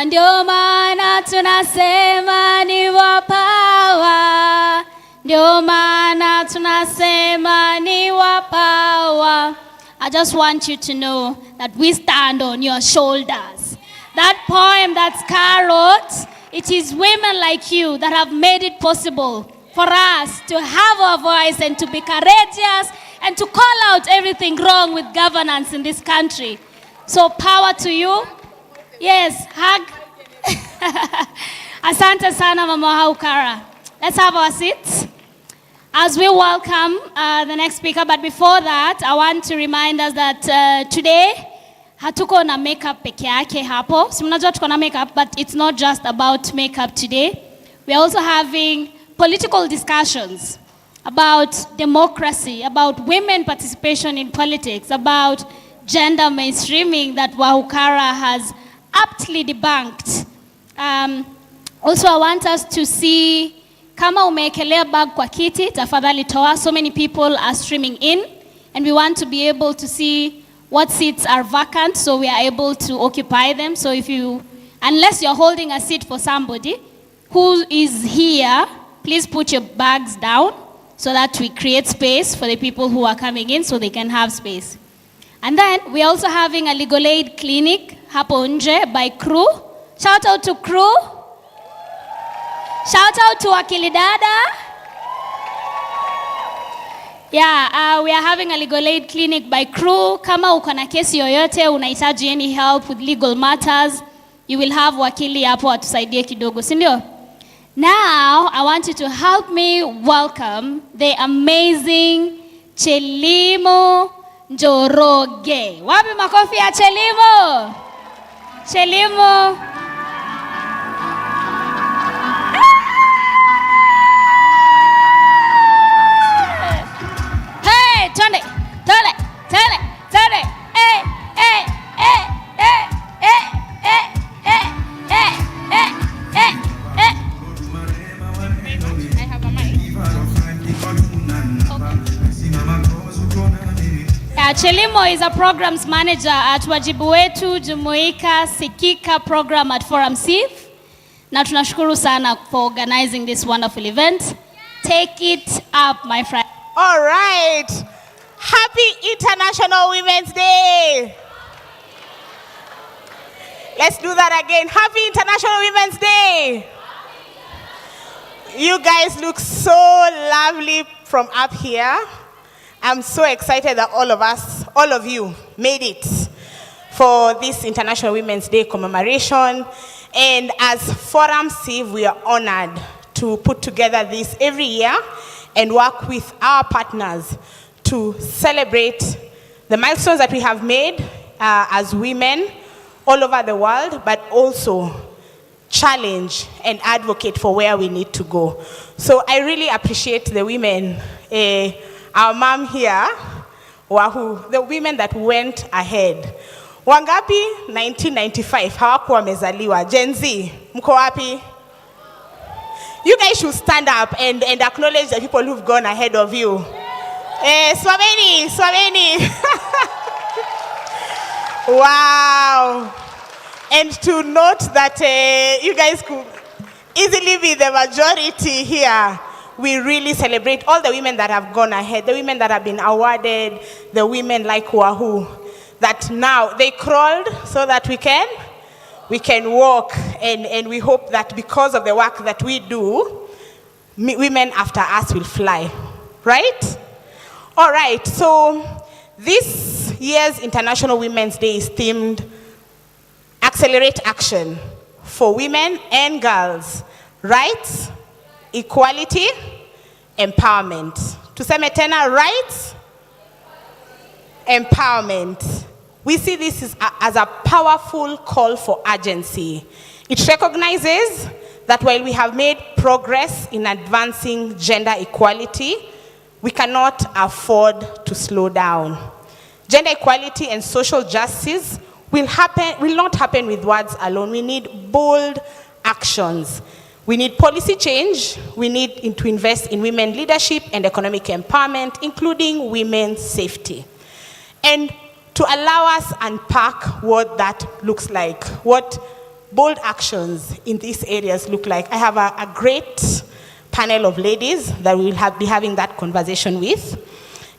Ndio maana tunasema ni wapawa, ndio maana tunasema ni wapawa. I just want you to know that we stand on your shoulders. That poem that's carrot, it is women like you that have made it possible for us to have our voice and to be courageous and to call out everything wrong with governance in this country. So power to you. Yes, hug. Asante sana Mama Wahukara. Let's have our seats as we welcome the next speaker. But before that, I want to remind us that today, hatuko na makeup peke yake hapo. Si mnajua tuko na makeup, but it's not just about makeup today. We are also having political discussions about democracy, about women participation in politics, about gender mainstreaming that Wahukara has aptly debunked. Also, I want us to see, kama umeekelea bag kwa kiti, tafadhali toa. So many people are streaming in, and we want to be able to see what seats are vacant, so we are able to occupy them. So if you, unless you're holding a seat for somebody who is here, please put your bags down so that we create space for the people who are coming in so they can have space. And then we're also having a legal aid clinic hapo nje by crew. Shout out to crew. Shout out to Akili Dada. Yeah, we are having a legal aid clinic by crew. Kama uko na kesi yoyote, unahitaji any help with legal matters, you will have wakili hapo atusaidie kidogo, si ndio? Now, I want you to help me welcome the amazing Chelimo Njoroge. Wapi makofi ya Chelimo? Chelimo. Hey, twende, twende, twende, twende. Hey, hey, hey, hey, hey, hey, hey, hey, hey, hey, hey. I have a mic. Okay. Chelimo is a programs manager at Wajibu Wetu Jumuika Sikika program at ForumCiv. Na tunashukuru sana for organizing this wonderful event. Take it up, my friend. All right. Happy International Women's Day. Let's do that again. Happy International Women's Day. You guys look so lovely from up here. I'm so excited that all of you made it for this International Women's Day commemoration. And as ForumCiv, we are honored to put together this every year and work with our partners to celebrate the milestones that we have made as women all over the world, but also challenge and advocate for where we need to go. So I really appreciate the women, our mom here, the women that went ahead. Wangapi 1995 hawakuwa wamezaliwa. Gen Z, mko wapi? You guys should stand up and acknowledge the people who've gone ahead of you. Swameni. Wow. And to note that you guys could easily be the majority here. We really celebrate all the women that have gone ahead, the women that have been awarded, the women like Wahoo, that now they crawled so that we can walk. And we hope that because of the work that we do, women after us will fly. Right? All right. So this year's International Women's Day is themed Accelerate Action for Women and Girls. Rights, equality, empowerment. Tuseme tena, rights, empowerment. We see this as a powerful call for urgency. It recognizes that while we have made progress in advancing gender equality, we cannot afford to slow down. Gender equality and social justice will not happen with words alone. We need bold actions. We need policy change. We need to invest in women leadership and economic empowerment, including women's safety. And to allow us unpack what that looks like, what bold actions in these areas look like, I have a great panel of ladies that we will be having that conversation with.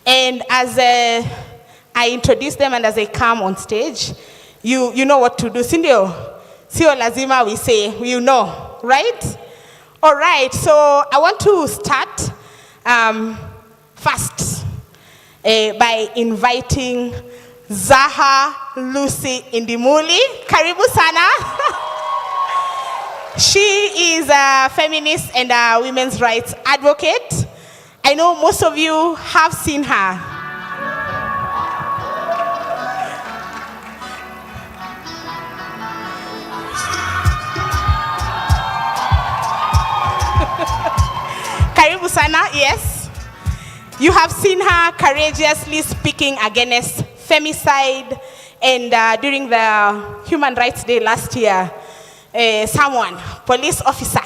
And as I introduce them and as they come on stage, you know what to do. Sio lazima we say, you know, right? All right, so I want to start first by inviting Zaha Lucy Indimuli. Karibu sana. She is a feminist and a women's rights advocate. I know most of you have seen her. Karibu sana, yes. You have seen her courageously speaking against femicide, and during the Human Rights Day last year, police officer,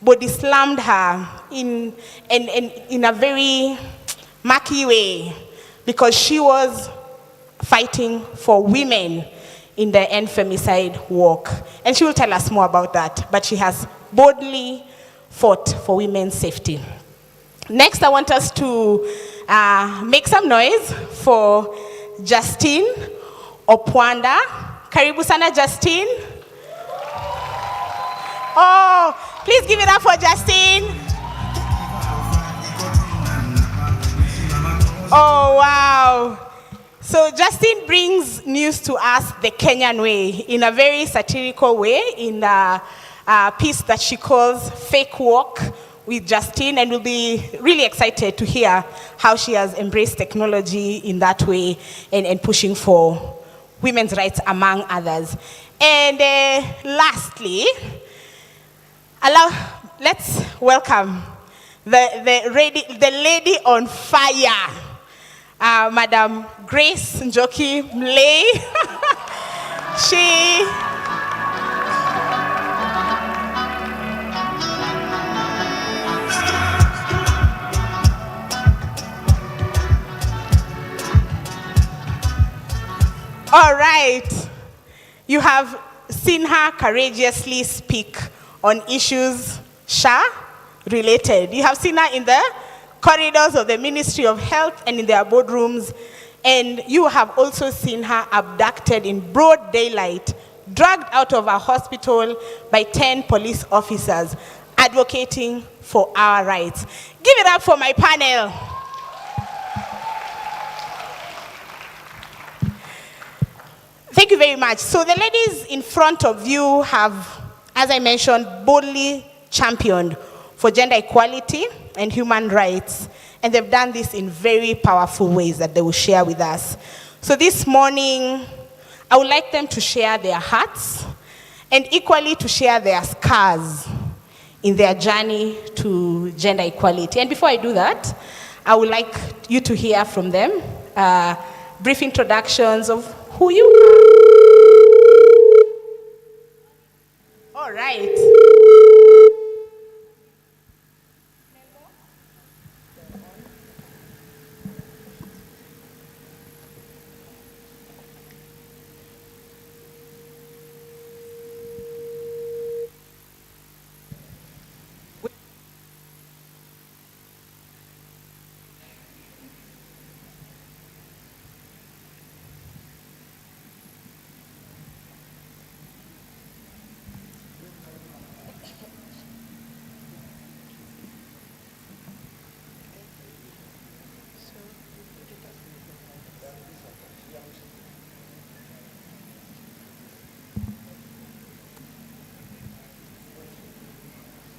body slammed her in a very murky way because she was fighting for women in the end femicide walk. And she will tell us more about that, but she has boldly fought for women's safety. Next, I want us to make some noise for Justine Opwanda. Karibu sana, Justine. Oh, please give it up for Justine. Oh, wow. So Justine brings news to us the Kenyan way in a very satirical way in a piece that she calls Fake Walk with Justine, and we'll be really excited to hear how she has embraced technology in that way and pushing for women's rights among others. And lastly, let's welcome the lady on fire, Madam Grace Njoki Mlei. All right, you have seen her courageously speak on issues related. You have seen her in the corridors of the Ministry of Health and in their boardrooms, and you have also seen her abducted in broad daylight, dragged out of a hospital by 10 police officers, advocating for our rights. Give it up for my panel. Thank you very much. So the ladies in front of you have, as I mentioned, boldly championed for gender equality and human rights. And they've done this in very powerful ways that they will share with us. So this morning, I would like them to share their hearts and equally to share their scars in their journey to gender equality. And before I do that, I would like you to hear from them, brief introductions of who you are. All right.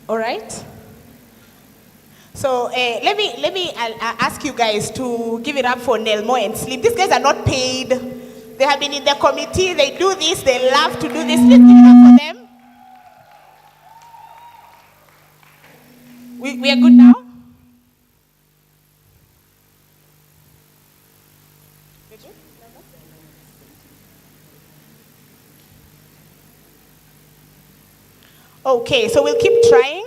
All right. So let me ask you guys to give it up for Nelmo and Slim. These guys are not paid. They have been in the committee. They do this. They love to do this. Let's give it up for them. We are good now? Okay, so we'll keep trying.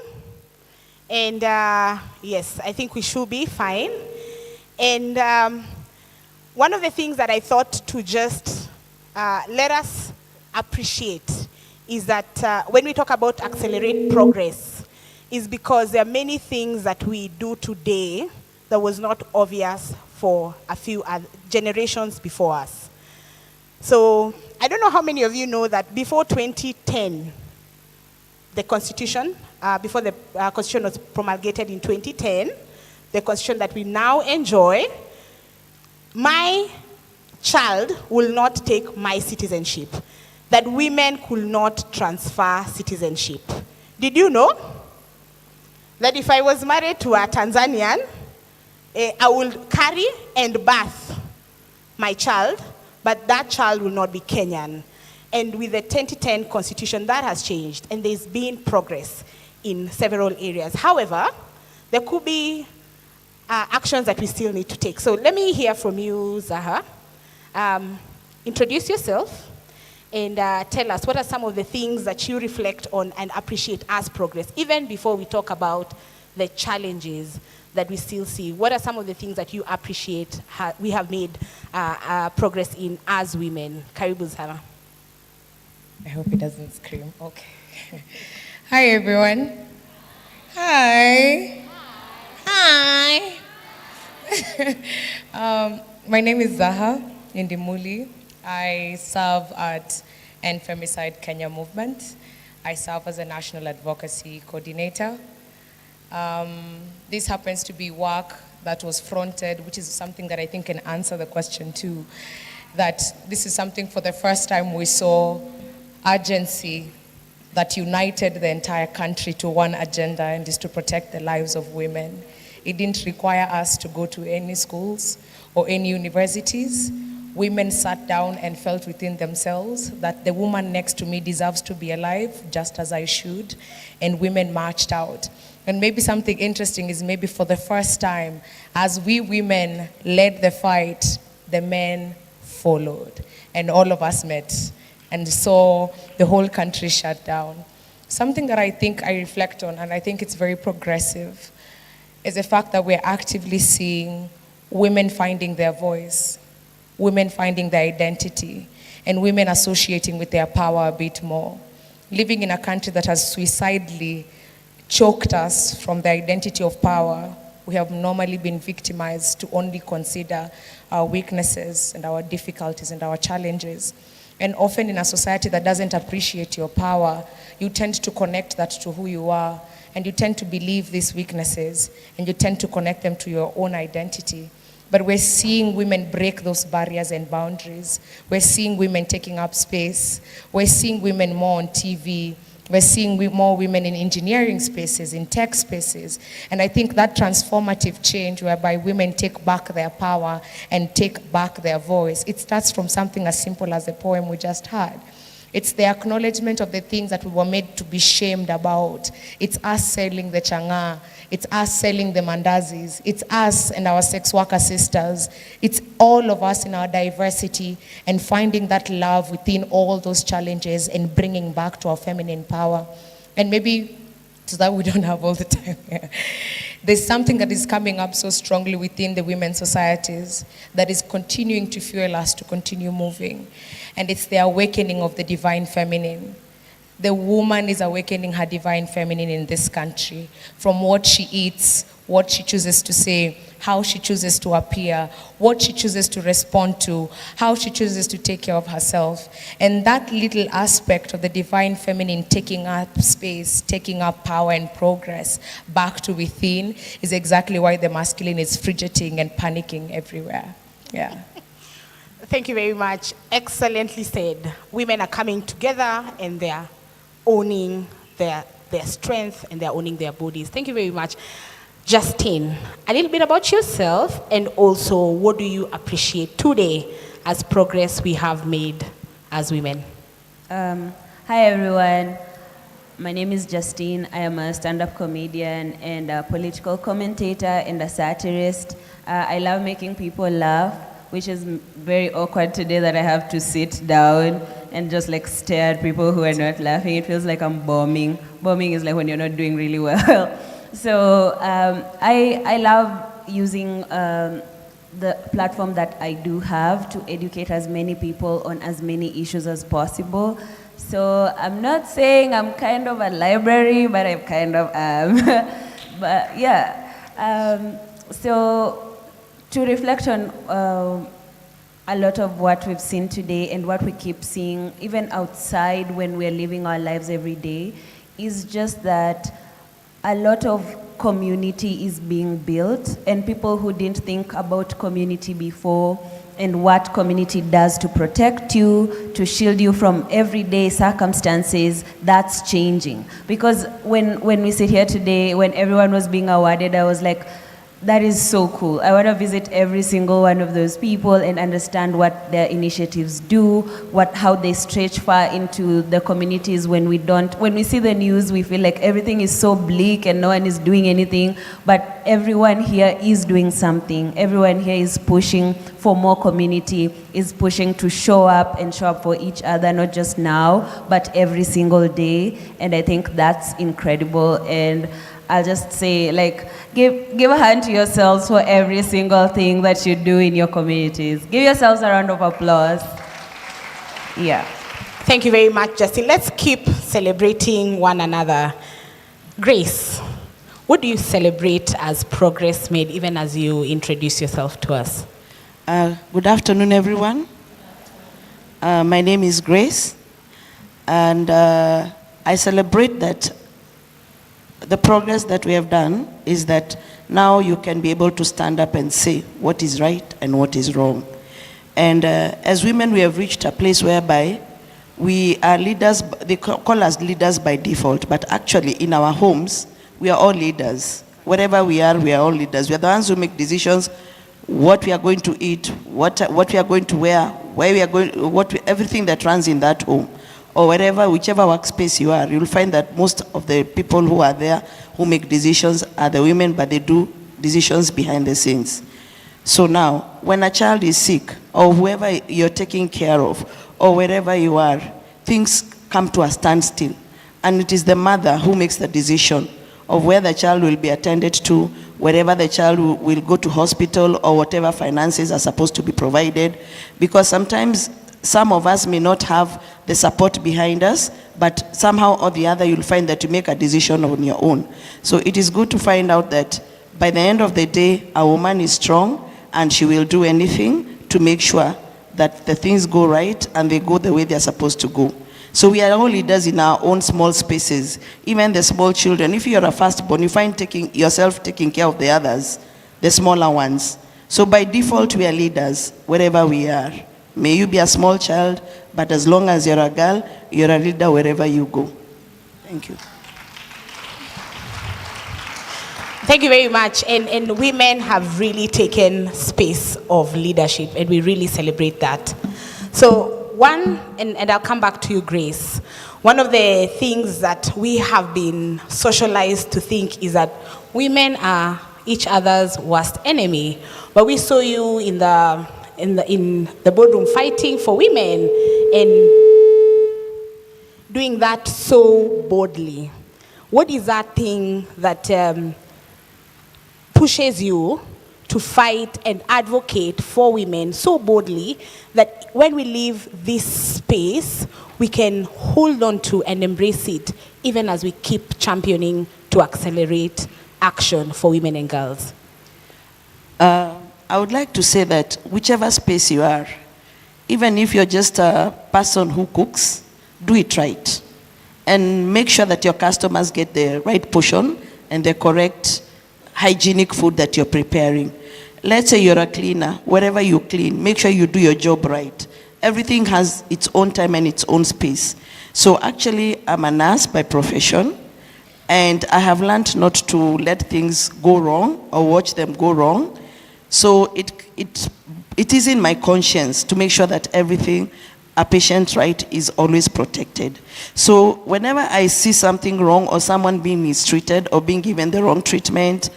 And yes, I think we should be fine. And one of the things that I thought to just let us appreciate is that when we talk about accelerate progress, is because there are many things that we do today that was not obvious for a few generations before us. So I don't know how many of you know that before 2010, the Constitution, before the Constitution was promulgated in 2010, the Constitution that we now enjoy, my child will not take my citizenship, that women could not transfer citizenship. Did you know that if I was married to a Tanzanian, I will carry and birth my child, but that child will not be Kenyan? And with the 2010 Constitution, that has changed, and there's been progress in several areas. However, there could be actions that we still need to take. So let me hear from you, Zaha. Introduce yourself and tell us what are some of the things that you reflect on and appreciate as progress, even before we talk about the challenges that we still see. What are some of the things that you appreciate we have made progress in as women? Karibu, Zaha. I hope it doesn't scream. Okay. Hi, everyone. Hi. Hi. My name is Zaha Indimuli. I serve at End Femicide Kenya Movement. I serve as a national advocacy coordinator. This happens to be work that was fronted, which is something that I think can answer the question too, that this is something for the first time we saw urgency that united the entire country to one agenda, and is to protect the lives of women. It didn't require us to go to any schools or any universities. Women sat down and felt within themselves that the woman next to me deserves to be alive just as I should, and women marched out. And maybe something interesting is maybe for the first time, as we women led the fight, the men followed, and all of us met. And so the whole country shut down. Something that I think I reflect on, and I think it's very progressive, is the fact that we're actively seeing women finding their voice, women finding their identity, and women associating with their power a bit more. Living in a country that has suicidally choked us from the identity of power, we have normally been victimized to only consider our weaknesses and our difficulties and our challenges. And often in a society that doesn't appreciate your power, you tend to connect that to who you are, and you tend to believe these weaknesses, and you tend to connect them to your own identity. But we're seeing women break those barriers and boundaries. We're seeing women taking up space. We're seeing women more on TV. We're seeing more women in engineering spaces, in tech spaces. And I think that transformative change whereby women take back their power and take back their voice, it starts from something as simple as the poem we just heard. It's the acknowledgement of the things that we were made to be shamed about. It's us selling the chang'aa. It's us selling the mandazis. It's us and our sex worker sisters. It's all of us in our diversity and finding that love within all those challenges and bringing back to our feminine power. And maybe, so that we don't have all the time here, there's something that is coming up so strongly within the women's societies that is continuing to fuel us to continue moving. And it's the awakening of the divine feminine. The woman is awakening her divine feminine in this country from what she eats, what she chooses to say, how she chooses to appear, what she chooses to respond to, how she chooses to take care of herself. And that little aspect of the divine feminine taking up space, taking up power and progress back to within is exactly why the masculine is fidgeting and panicking everywhere. Yeah. Thank you very much. Excellently said. Women are coming together and they're owning their strength and they're owning their bodies. Thank you very much. Justine, a little bit about yourself and also what do you appreciate today as progress we have made as women? Hi everyone. My name is Justine. I am a stand-up comedian and a political commentator and a satirist. I love making people laugh, which is very awkward today that I have to sit down and just like stare at people who are not laughing. It feels like I'm bombing. Bombing is like when you're not doing really well. So I love using the platform that I do have to educate as many people on as many issues as possible. So I'm not saying I'm kind of a library, but I kind of am. But yeah, so to reflect on a lot of what we've seen today and what we keep seeing, even outside when we're living our lives every day, is just that a lot of community is being built, and people who didn't think about community before and what community does to protect you, to shield you from everyday circumstances, that's changing. Because when we sit here today, when everyone was being awarded, I was like, that is so cool. I want to visit every single one of those people and understand what their initiatives do, how they stretch far into the communities. When we see the news, we feel like everything is so bleak and no one is doing anything, but everyone here is doing something. Everyone here is pushing for more community, is pushing to show up for each other, not just now, but every single day. And I think that's incredible. And I'll just say, like, give a hand to yourselves for every single thing that you do in your communities. Give yourselves a round of applause. Yeah. Thank you very much, Justin. Let's keep celebrating one another. Grace, what do you celebrate as progress made, even as you introduce yourself to us? Good afternoon, everyone. My name is Grace, and I celebrate that the progress that we have done is that now you can be able to stand up and say what is right and what is wrong. And as women, we have reached a place whereby we are leaders. They call us leaders by default, but actually in our homes, we are all leaders. Wherever we are all leaders. We are the ones who make decisions, what we are going to eat, what we are going to wear, where we are going, everything that runs in that home. Or wherever, whichever workspace you are, you'll find that most of the people who are there who make decisions are the women, but they do decisions behind the scenes. So now, when a child is sick, or whoever you're taking care of, or wherever you are, things come to a standstill. And it is the mother who makes the decision of where the child will be attended to, wherever the child will go to hospital, or whatever finances are supposed to be provided. Because sometimes some of us may not have the support behind us, but somehow or the other you'll find that you make a decision on your own. So it is good to find out that by the end of the day, a woman is strong and she will do anything to make sure that the things go right and they go the way they're supposed to go. So we are all leaders in our own small spaces, even the small children. If you're a firstborn, you find yourself taking care of the others, the smaller ones. So by default, we are leaders wherever we are. May you be a small child, but as long as you're a girl, you're a leader wherever you go. Thank you. Thank you very much. And women have really taken space of leadership, and we really celebrate that. So and I'll come back to you, Grace. One of the things that we have been socialized to think is that women are each other's worst enemy. But we saw you in the boardroom fighting for women and doing that so boldly. What is that thing that pushes you to fight and advocate for women so boldly that when we leave this space, we can hold on to and embrace it, even as we keep championing to accelerate action for women and girls? I would like to say that whichever space you are, even if you're just a person who cooks, do it right. And make sure that your customers get the right portion and the correct hygienic food that you're preparing. Let's say you're a cleaner, wherever you clean, make sure you do your job right. Everything has its own time and its own space. So actually, I'm a nurse by profession, and I have learned not to let things go wrong or watch them go wrong. So it is in my conscience to make sure that everything, a patient's right, is always protected. So whenever I see something wrong or someone being mistreated or being given the wrong treatment,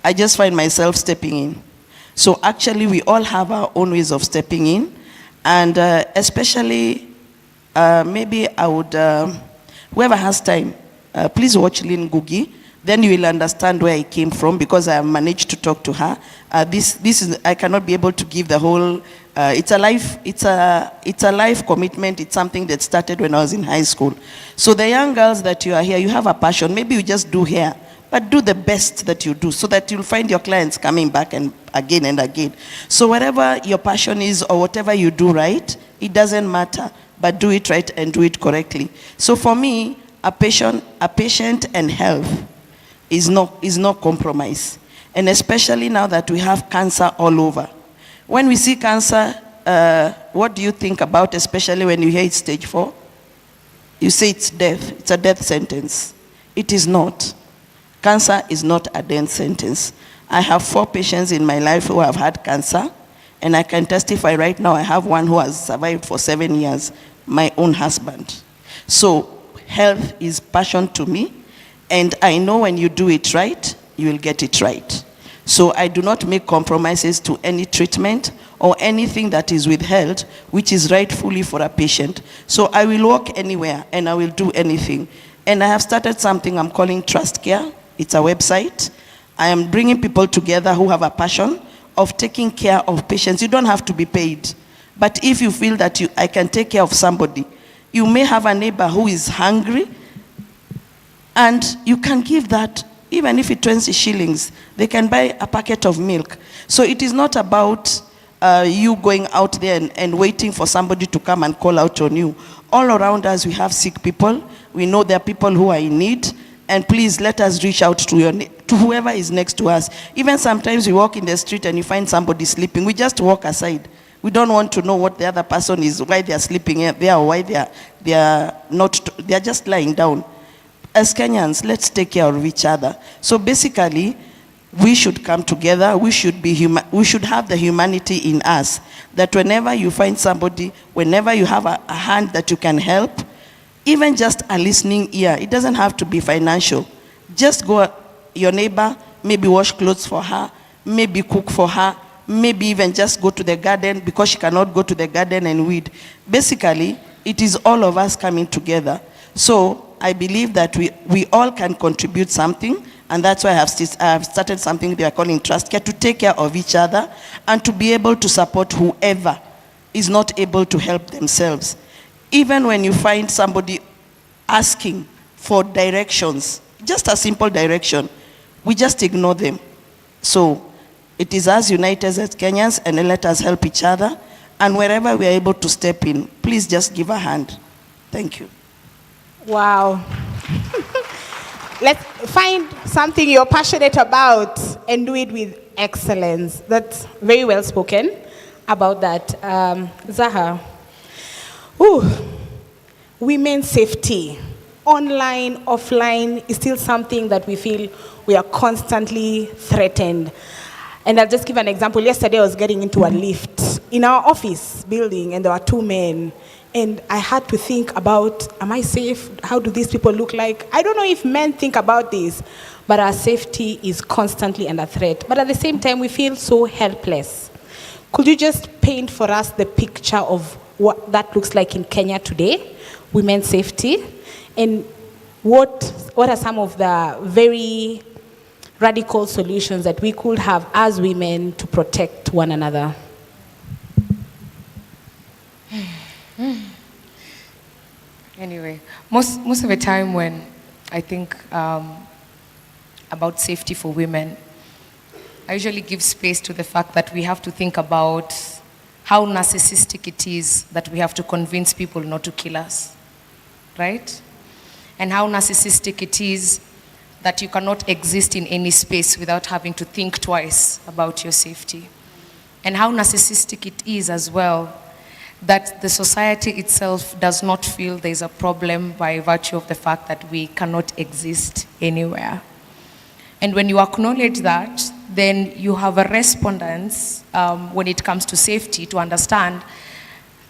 I just find myself stepping in. So actually, we all have our own ways of stepping in. And especially, maybe I would, whoever has time, please watch Lynn Ngugi. Then you will understand where I came from, because I have managed to talk to her. This is, I cannot be able to give the whole, it's a life commitment. It's something that started when I was in high school. So the young girls that you are here, you have a passion. Maybe you just do hair, but do the best that you do so that you'll find your clients coming back and again. So whatever your passion is or whatever you do right, it doesn't matter, but do it right and do it correctly. So for me, a patient and health is no compromise. And especially now that we have cancer all over. When we see cancer, what do you think about, especially when you hear it's stage 4? You say it's death. It's a death sentence. It is not. Cancer is not a death sentence. I have 4 patients in my life who have had cancer, and I can testify right now I have one who has survived for 7 years, my own husband. So health is passion to me, and I know when you do it right, you will get it right. So I do not make compromises to any treatment or anything that is withheld, which is rightfully for a patient. So I will walk anywhere and I will do anything. And I have started something I'm calling Trust Care. It's a website. I am bringing people together who have a passion of taking care of patients. You don't have to be paid. But if you feel that I can take care of somebody, you may have a neighbor who is hungry, and you can give that, even if it's 20 shillings, they can buy a packet of milk. So it is not about you going out there and waiting for somebody to come and call out on you. All around us, we have sick people. We know there are people who are in need. And please let us reach out to whoever is next to us. Even sometimes we walk in the street and you find somebody sleeping. We just walk aside. We don't want to know what the other person is, why they are sleeping there, or why they are just lying down. As Kenyans, let's take care of each other. So basically, we should come together. We should have the humanity in us, that whenever you find somebody, whenever you have a hand that you can help, even just a listening ear, it doesn't have to be financial. Just go your neighbor, maybe wash clothes for her, maybe cook for her, maybe even just go to the garden because she cannot go to the garden and weed. Basically, it is all of us coming together. So I believe that we all can contribute something, and that's why I have started something they are calling Trust Care, to take care of each other and to be able to support whoever is not able to help themselves. Even when you find somebody asking for directions, just a simple direction, we just ignore them. So it is us united as Kenyans, and let us help each other. And wherever we are able to step in, please just give a hand. Thank you. Wow. Let's find something you're passionate about and do it with excellence. That's very well spoken about that. Zaha. Women's safety. online, offline, is still something that we feel we are constantly threatened. And I'll just give an example. Yesterday I was getting into a lift in our office building, and there were two men. And I had to think about, am I safe? How do these people look like? I don't know if men think about this, but our safety is constantly under threat. But at the same time, we feel so helpless. Could you just paint for us the picture of what that looks like in Kenya today, women's safety? And what are some of the very radical solutions that we could have as women to protect one another? Anyway, most of the time when I think about safety for women, I usually give space to the fact that we have to think about how narcissistic it is that we have to convince people not to kill us, right? And how narcissistic it is that you cannot exist in any space without having to think twice about your safety. And how narcissistic it is as well that the society itself does not feel there's a problem by virtue of the fact that we cannot exist anywhere. And when you acknowledge that, then you have a respondence when it comes to safety to understand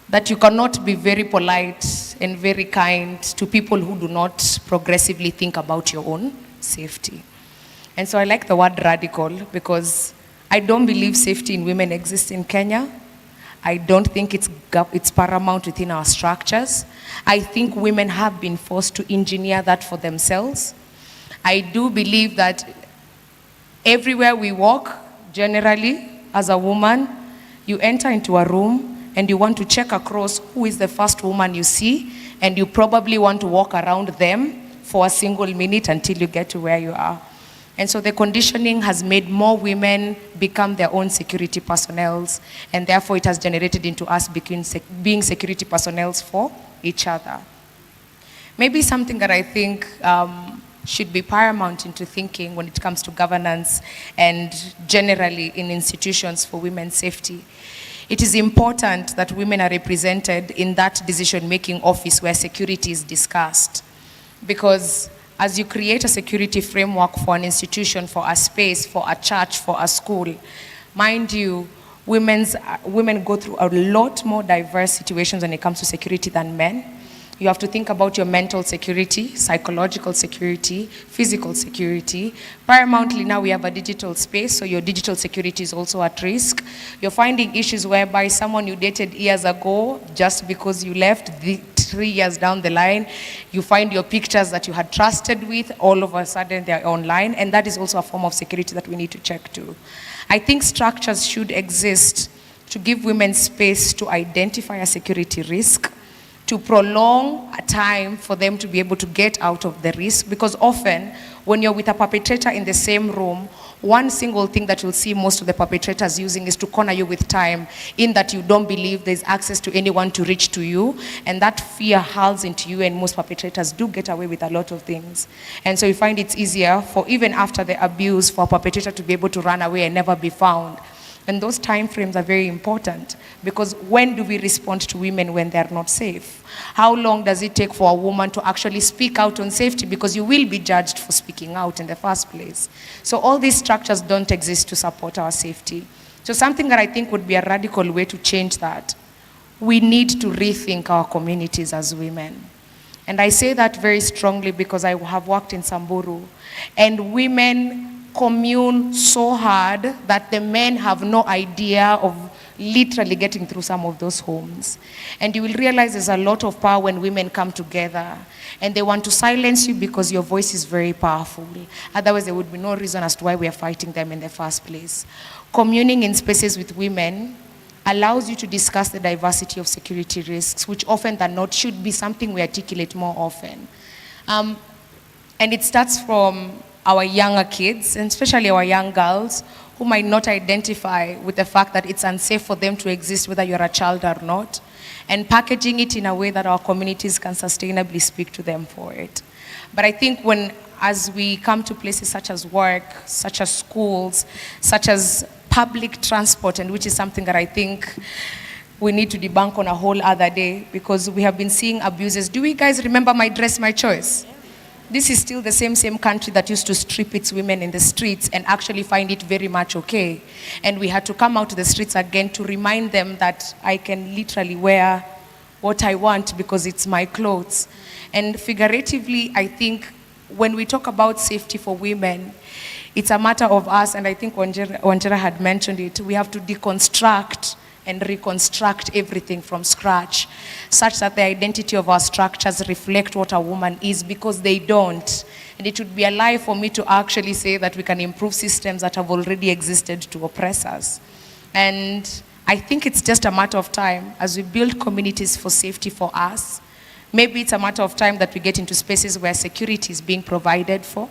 that you cannot be very polite and very kind to people who do not progressively think about your own safety. And so I like the word radical because I don't believe safety in women exists in Kenya. I don't think it's paramount within our structures. I think women have been forced to engineer that for themselves. I do believe that everywhere we walk, generally, as a woman, you enter into a room and you want to check across who is the first woman you see, and you probably want to walk around them for a single minute until you get to where you are. And so the conditioning has made more women become their own security personnel, and therefore it has generated into us being security personnel for each other. Maybe something that I think should be paramount into thinking when it comes to governance and generally in institutions for women's safety. It is important that women are represented in that decision-making office where security is discussed, because as you create a security framework for an institution, for a space, for a church, for a school, mind you, women go through a lot more diverse situations when it comes to security than men. You have to think about your mental security, psychological security, physical security. Paramountly now we have a digital space, so your digital security is also at risk. You're finding issues whereby someone you dated years ago, just because you left 3 years down the line, you find your pictures that you had trusted with, all of a sudden they're online, and that is also a form of security that we need to check too. I think structures should exist to give women space to identify a security risk, to prolong a time for them to be able to get out of the risk, because often when you're with a perpetrator in the same room, one single thing that you'll see most of the perpetrators using is to corner you with time, in that you don't believe there's access to anyone to reach to you, and that fear hurls into you, and most perpetrators do get away with a lot of things. And so you find it's easier for, even after the abuse, for a perpetrator to be able to run away and never be found. And those time frames are very important, because when do we respond to women when they're not safe? How long does it take for a woman to actually speak out on safety? Because you will be judged for speaking out in the first place. So all these structures don't exist to support our safety. So something that I think would be a radical way to change that, we need to rethink our communities as women. And I say that very strongly because I have worked in Samburu, and women commune so hard that the men have no idea of literally getting through some of those homes. And you will realize there's a lot of power when women come together, and they want to silence you because your voice is very powerful. Otherwise, there would be no reason as to why we are fighting them in the first place. Communing in spaces with women allows you to discuss the diversity of security risks, which often than not should be something we articulate more often. And it starts from our younger kids, and especially our young girls, who might not identify with the fact that it's unsafe for them to exist whether you're a child or not, and packaging it in a way that our communities can sustainably speak to them for it. But I think as we come to places such as work, such as schools, such as public transport, and which is something that I think we need to debunk on a whole other day, because we have been seeing abuses. Do you guys remember My Dress, My Choice? This is still the same country that used to strip its women in the streets and actually find it very much okay. And we had to come out to the streets again to remind them that I can literally wear what I want because it's my clothes. And figuratively, I think when we talk about safety for women, it's a matter of us, and I think Wanjera had mentioned it, we have to deconstruct and reconstruct everything from scratch, such that the identity of our structures reflect what a woman is, because they don't. And it would be a lie for me to actually say that we can improve systems that have already existed to oppress us. And I think it's just a matter of time as we build communities for safety for us. Maybe it's a matter of time that we get into spaces where security is being provided for.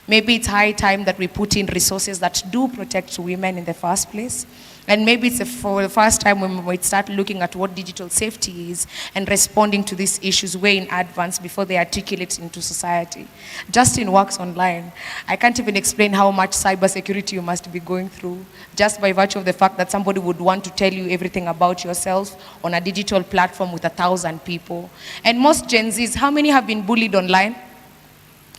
Maybe it's high time that we put in resources that do protect women in the first place. And maybe it's for the first time when we start looking at what digital safety is and responding to these issues way in advance before they articulate into society. Justin works online. I can't even explain how much cybersecurity you must be going through just by virtue of the fact that somebody would want to tell you everything about yourself on a digital platform with 1,000 people. And most Gen Zs, how many have been bullied online?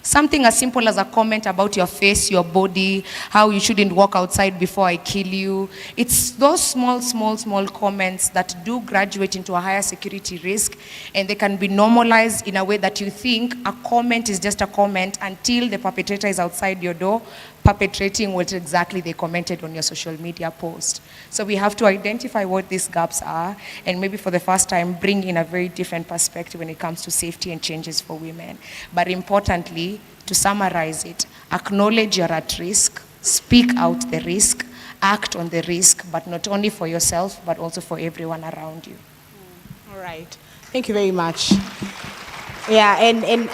Something as simple as a comment about your face, your body, how you shouldn't walk outside before I kill you. It's those small comments that do graduate into a higher security risk, and they can be normalized in a way that you think a comment is just a comment until the perpetrator is outside your door perpetrating what exactly they commented on your social media post. So we have to identify what these gaps are, and maybe for the first time bring in a very different perspective when it comes to safety and changes for women. But importantly, to summarize it, acknowledge you're at risk, speak out the risk, act on the risk, but not only for yourself, but also for everyone around you. All right. Thank you very much. Yeah, and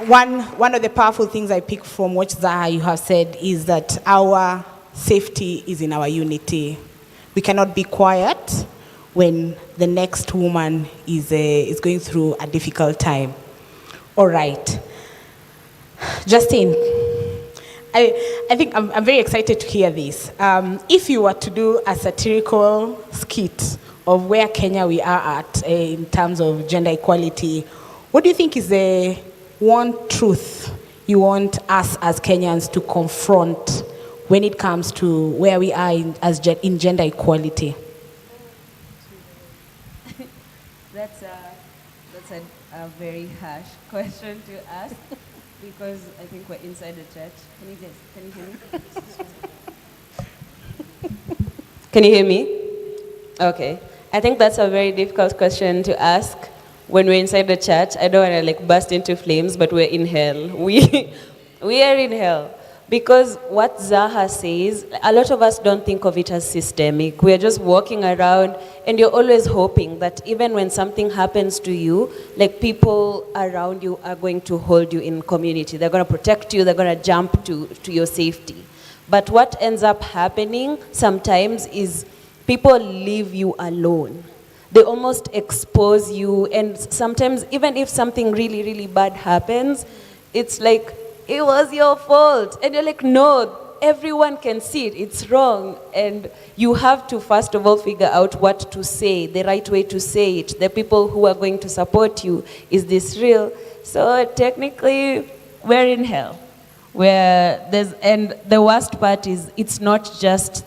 one of the powerful things I pick from what Zaha you have said is that our safety is in our unity. We cannot be quiet when the next woman is going through a difficult time. All right. Justine, I think I'm very excited to hear this. If you were to do a satirical skit of where Kenya we are at in terms of gender equality, what do you think is the one truth you want us as Kenyans to confront when it comes to where we are in gender equality? That's a very harsh question to ask, because I think we're inside the church. Can you hear me? Can you hear me? Okay. I think that's a very difficult question to ask when we're inside the church. I don't want to burst into flames, but we're in hell. We are in hell. Because what Zaha says, a lot of us don't think of it as systemic. We're just walking around and you're always hoping that even when something happens to you, people around you are going to hold you in community. They're going to protect you, they're going to jump to your safety. But what ends up happening sometimes is people leave you alone. They almost expose you, and sometimes even if something really, really bad happens, it's like, it was your fault. And you're like, no, everyone can see it, it's wrong. And you have to first of all figure out what to say, the right way to say it, the people who are going to support you. Is this real? So technically, we're in hell. And the worst part is, it's not just,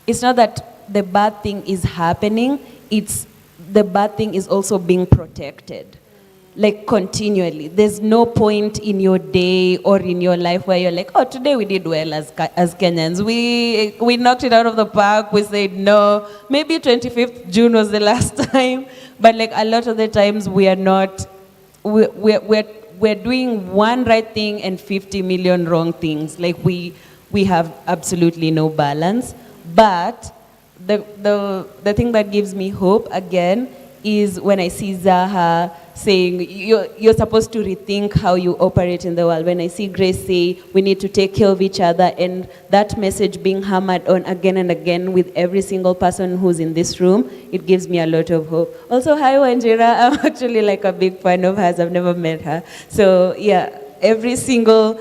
it's not that the bad thing is happening, it's the bad thing is also being protected. Continually. There's no point in your day or in your life where you're like, oh, today we did well as Kenyans. We knocked it out of the park. We said no. Maybe 25th June was the last time. But a lot of the times we are not, we're doing one right thing and 50 million wrong things. We have absolutely no balance. But the thing that gives me hope, again, is when I see Zaha saying, you're supposed to rethink how you operate in the world. When I see Grace say, we need to take care of each other, and that message being hammered on again and again with every single person who's in this room, it gives me a lot of hope. Also, hi Wanjira, I'm actually a big fan of hers. I've never met her. So yeah, every single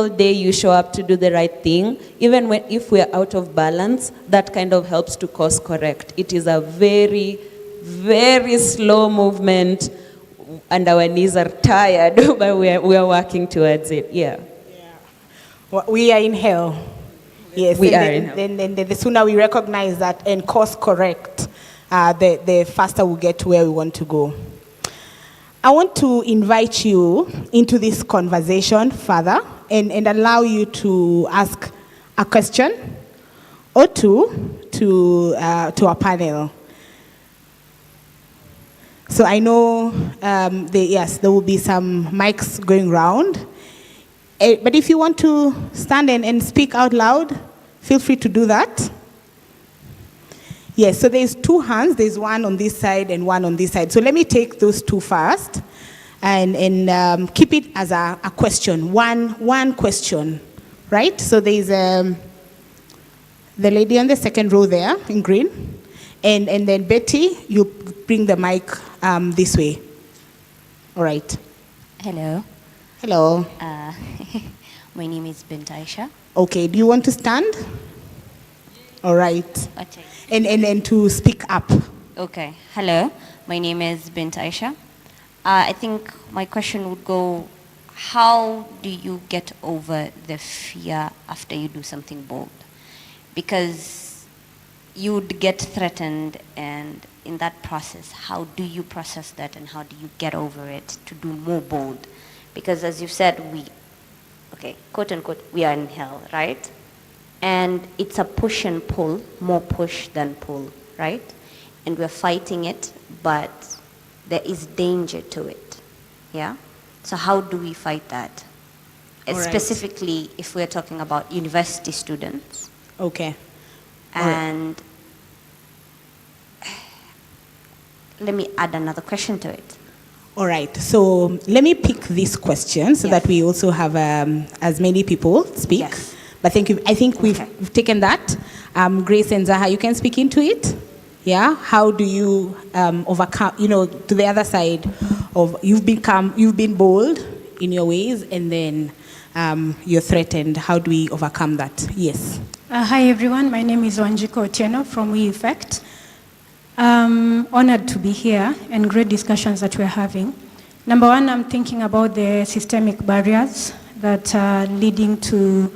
day you show up to do the right thing, even if we're out of balance, that kind of helps to course correct. It is a very, very slow movement, and our knees are tired, but we are working towards it. Yeah. Well, we are in hell. Yes, We and are in hell. then the sooner we recognize that and course correct, the faster we get to where we want to go. I want to invite you into this conversation further and allow you to ask a question or two to our panel. So I know, there will be some mics going round. But if you want to stand and speak out loud, feel free to do that. Yes, so there's two hands. There's one on this side and one on this side. So let me take those two first and keep it as a question, one question, right? So there's the lady on the second row there in green. And then Betty, you bring the mic this way. All right. Hello. Hello. My name is Bint Aisha. Okay, do you want to stand? All right. Okay. And to speak up. Okay. Hello. My name is Bint Aisha. I think my question would go, how do you get over the fear after you do something bold? Because you would get threatened, and in that process, how do you process that and how do you get over it to do more bold? Because as you said, quote unquote, we are in hell, right? And it's a push and pull, more push than pull, right? And we're fighting it, but there is danger to it, yeah? So how do we fight that? All right. Specifically, if we're talking about university students. Okay. And let me add another question to it. All right, so let me pick this question so that we also have as many people speak. Yes. But thank you. I think we've taken that. Grace and Zaha, you can speak into it. Yeah, how do you overcome, to the other side of you've been bold in your ways and then you're threatened. How do we overcome that? Yes. Hi everyone, my name is Wanjiko Otieno from We Effect. Honored to be here and great discussions that we're having. Number one, I'm thinking about the systemic barriers that are leading to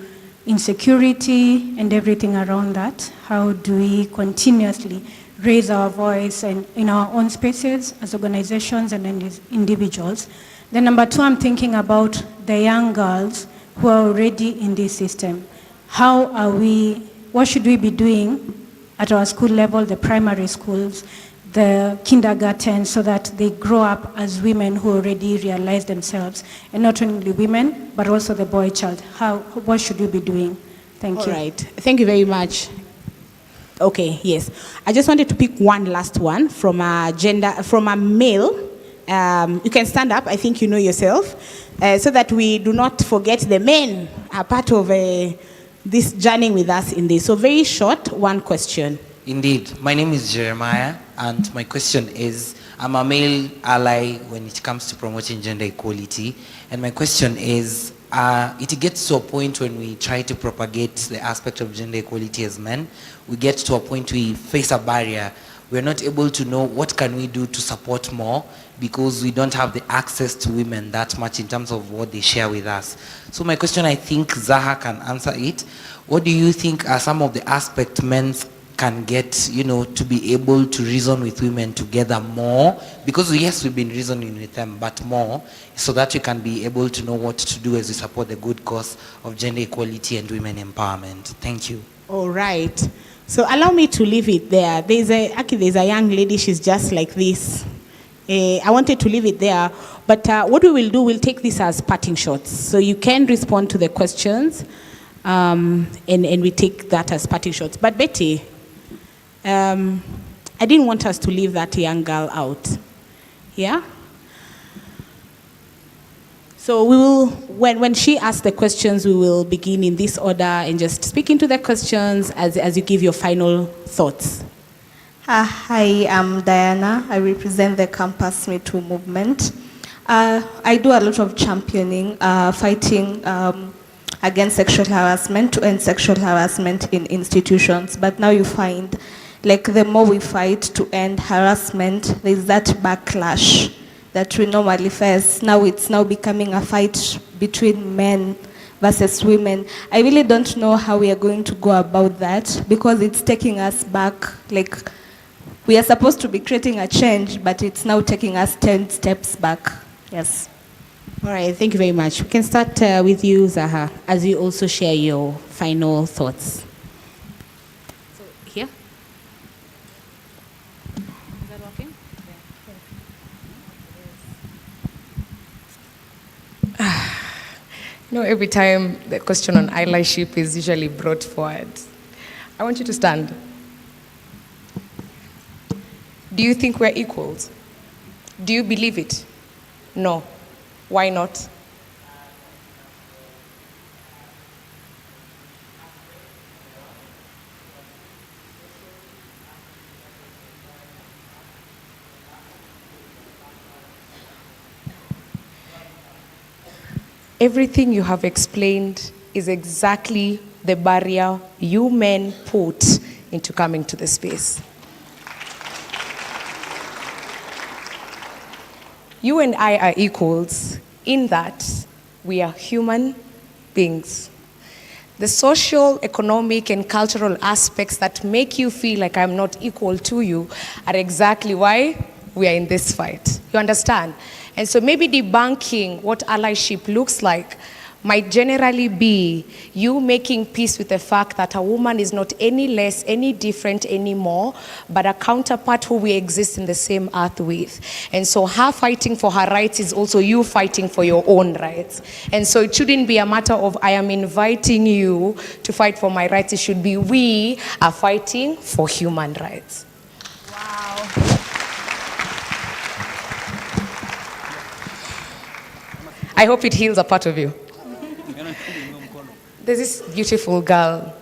insecurity and everything around that. How do we continuously raise our voice and in our own spaces as organizations and as individuals? Then number two, I'm thinking about the young girls who are already in this system. What should we be doing at our school level, the primary schools, the kindergarten, so that they grow up as women who already realize themselves, and not only women, but also the boy child. What should we be doing? Thank you. All right, thank you very much. Okay, yes. I just wanted to pick one last one from a male. You can stand up, I think you know yourself, so that we do not forget the men are part of this journey with us in this. So very short, one question. Indeed. My name is Jeremiah, and my question is, I'm a male ally when it comes to promoting gender equality, and my question is, it gets to a point when we try to propagate the aspect of gender equality as men, we get to a point we face a barrier. We're not able to know what can we do to support more because we don't have the access to women that much in terms of what they share with us. So my question, I think Zaha can answer it. What do you think are some of the aspects men can get, to be able to reason with women together more? Because yes, we've been reasoning with them, but more, so that we can be able to know what to do as we support the good cause of gender equality and women empowerment. Thank you. All right. So allow me to leave it there. There's a young lady, she's just like this. I wanted to leave it there, but what we will do, we'll take this as parting shots. So you can respond to the questions, and we take that as parting shots. But Betty, I didn't want us to leave that young girl out. Yeah? So we will, when she asks the questions, we will begin in this order and just speak into the questions as you give your final thoughts. Hi, I'm Diana. I represent the Campus Me Too movement. I do a lot of championing, fighting against sexual harassment to end sexual harassment in institutions. But now you find, like, the more we fight to end harassment, there's that backlash that we normally face. Now it's now becoming a fight between men versus women. I really don't know how we are going to go about that, because it's taking us back. Like, we are supposed to be creating a change, but it's now taking us 10 steps back. Yes. All right, thank you very much. We can start with you, Zaha, as you also share your final thoughts. So, here. Is that working? No, every time the question on allyship is usually brought forward, I want you to stand. Do you think we're equals? Do you believe it? No. Why not? Everything you have explained is exactly the barrier you men put into coming to the space. You and I are equals in that we are human beings. The social, economic, and cultural aspects that make you feel like I'm not equal to you are exactly why we are in this fight. You understand? And so maybe debunking what allyship looks like might generally be you making peace with the fact that a woman is not any less, any different anymore, but a counterpart who we exist in the same earth with. And so her fighting for her rights is also you fighting for your own rights. And so it shouldn't be a matter of I am inviting you to fight for my rights. It should be we are fighting for human rights. Wow. I hope it heals a part of you. There's this beautiful girl.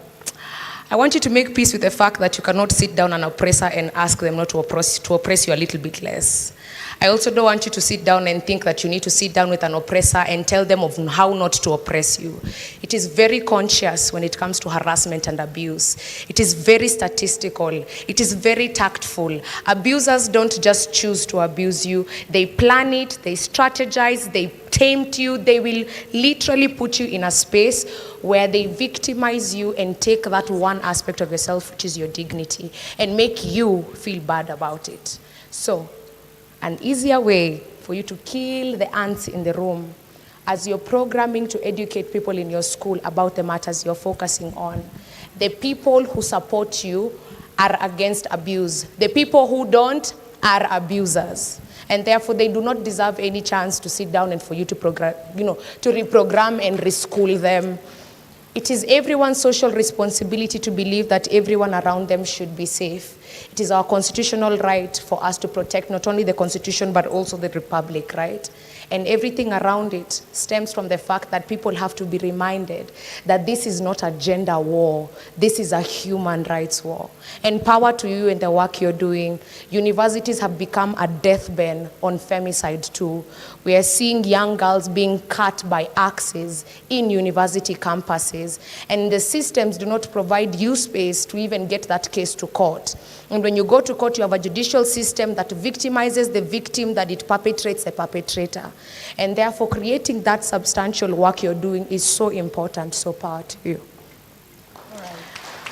I want you to make peace with the fact that you cannot sit down an oppressor and ask them not to oppress you a little bit less. I also don't want you to sit down and think that you need to sit down with an oppressor and tell them of how not to oppress you. It is very conscious when it comes to harassment and abuse. It is very statistical. It is very tactful. Abusers don't just choose to abuse you. They plan it, they strategize, they tempt you. They will literally put you in a space where they victimize you and take that one aspect of yourself, which is your dignity, and make you feel bad about it. So, an easier way for you to kill the ants in the room as you're programming to educate people in your school about the matters you're focusing on. The people who support you are against abuse. The people who don't are abusers. And therefore, they do not deserve any chance to sit down and for you to to reprogram and reschool them. It is everyone's social responsibility to believe that everyone around them should be safe. It is our constitutional right for us to protect not only the Constitution, but also the Republic, right? And everything around it stems from the fact that people have to be reminded that this is not a gender war. This is a human rights war. And power to you and the work you're doing. Universities have become a deathbed on femicide too. We are seeing young girls being cut by axes in university campuses. And the systems do not provide you space to even get that case to court. And when you go to court, you have a judicial system that victimizes the victim, that it perpetrates the perpetrator. And therefore, creating that substantial work you're doing is so important, so power to you. All right.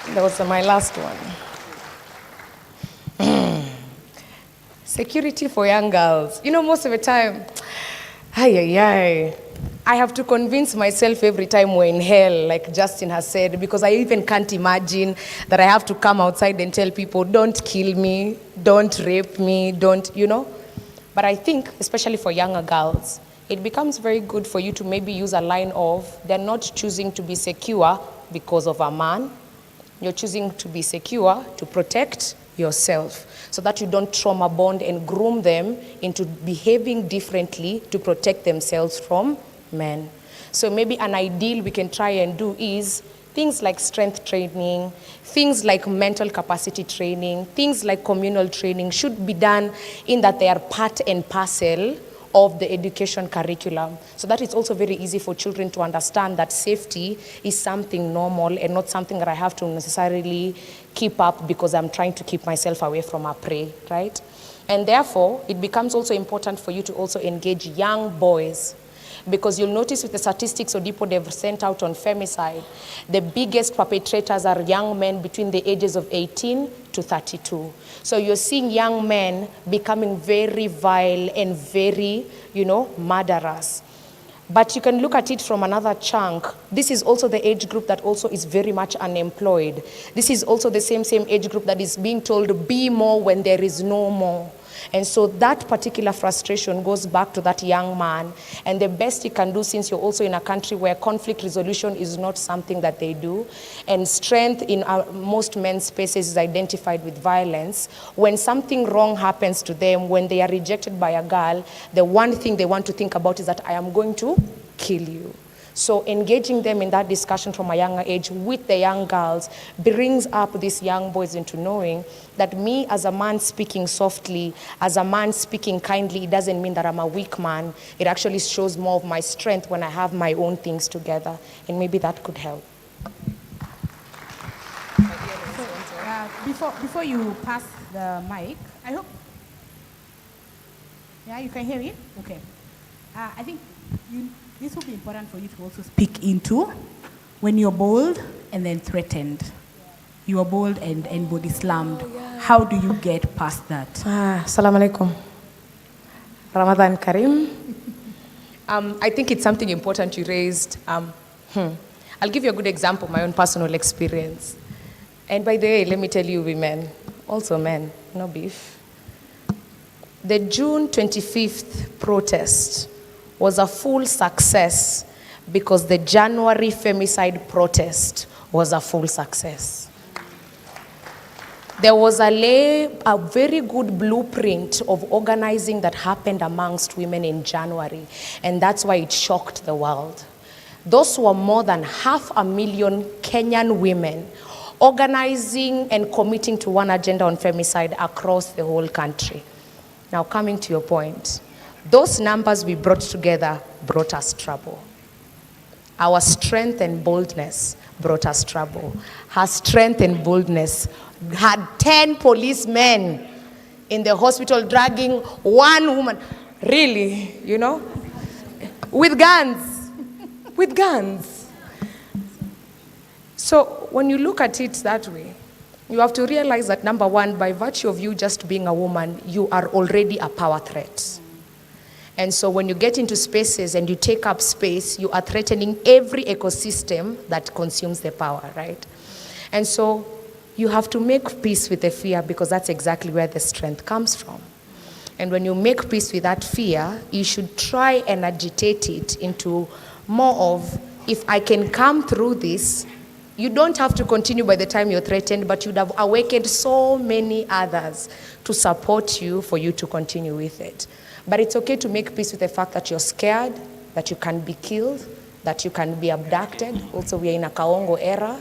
That was my last one. Security for young girls. You know, most of the time, I have to convince myself every time we're in hell, like Justin has said, because I even can't imagine that I have to come outside and tell people, don't kill me, don't rape me, don't. But I think, especially for younger girls, it becomes very good for you to maybe use a line of, they're not choosing to be secure because of a man. You're choosing to be secure to protect yourself, so that you don't trauma bond and groom them into behaving differently to protect themselves from men. So maybe an ideal we can try and do is things like strength training, things like mental capacity training, things like communal training should be done in that they are part and parcel of the education curriculum. So that it's also very easy for children to understand that safety is something normal and not something that I have to necessarily keep up because I'm trying to keep myself away from a prey, right? And therefore, it becomes also important for you to also engage young boys, because you'll notice with the statistics Odipo they've sent out on femicide, the biggest perpetrators are young men between the ages of 18 to 32. So you're seeing young men becoming very vile and very, murderous. But you can look at it from another chunk. This is also the age group that also is very much unemployed. This is also the same age group that is being told, be more when there is no more. And so that particular frustration goes back to that young man. And the best he can do, since you're also in a country where conflict resolution is not something that they do, and strength in most men's spaces is identified with violence. When something wrong happens to them, when they are rejected by a girl, the one thing they want to think about is that I am going to kill you. So engaging them in that discussion from a younger age with the young girls brings up these young boys into knowing that me as a man speaking softly, as a man speaking kindly, it doesn't mean that I'm a weak man. It actually shows more of my strength when I have my own things together. And maybe that could help. Before you pass the mic, I hope, you can hear me? Okay. I think this will be important for you to also speak into when you're bold and then threatened. You are bold and body slammed. How do you get past that? Assalamu alaikum. Ramadan Karim. I think it's something important you raised. I'll give you a good example, my own personal experience. And by the way, let me tell you women, also men, no beef. The June 25th protest was a full success because the January femicide protest was a full success. There was a very good blueprint of organizing that happened amongst women in January, and that's why it shocked the world. Those were more than 500,000 Kenyan women organizing and committing to one agenda on femicide across the whole country. Now, coming to your point, those numbers we brought together brought us trouble. Our strength and boldness brought us trouble. Her strength and boldness had 10 policemen in the hospital dragging one woman, really, with guns, with guns. So when you look at it that way, you have to realize that, number one, by virtue of you just being a woman, you are already a power threat. And so when you get into spaces and you take up space, you are threatening every ecosystem that consumes the power, right? And so you have to make peace with the fear, because that's exactly where the strength comes from. And when you make peace with that fear, you should try and agitate it into more of, if I can come through this, you don't have to continue by the time you're threatened, but you'd have awakened so many others to support you for you to continue with it. But it's okay to make peace with the fact that you're scared, that you can be killed, that you can be abducted. Also, we are in a Kaongo era.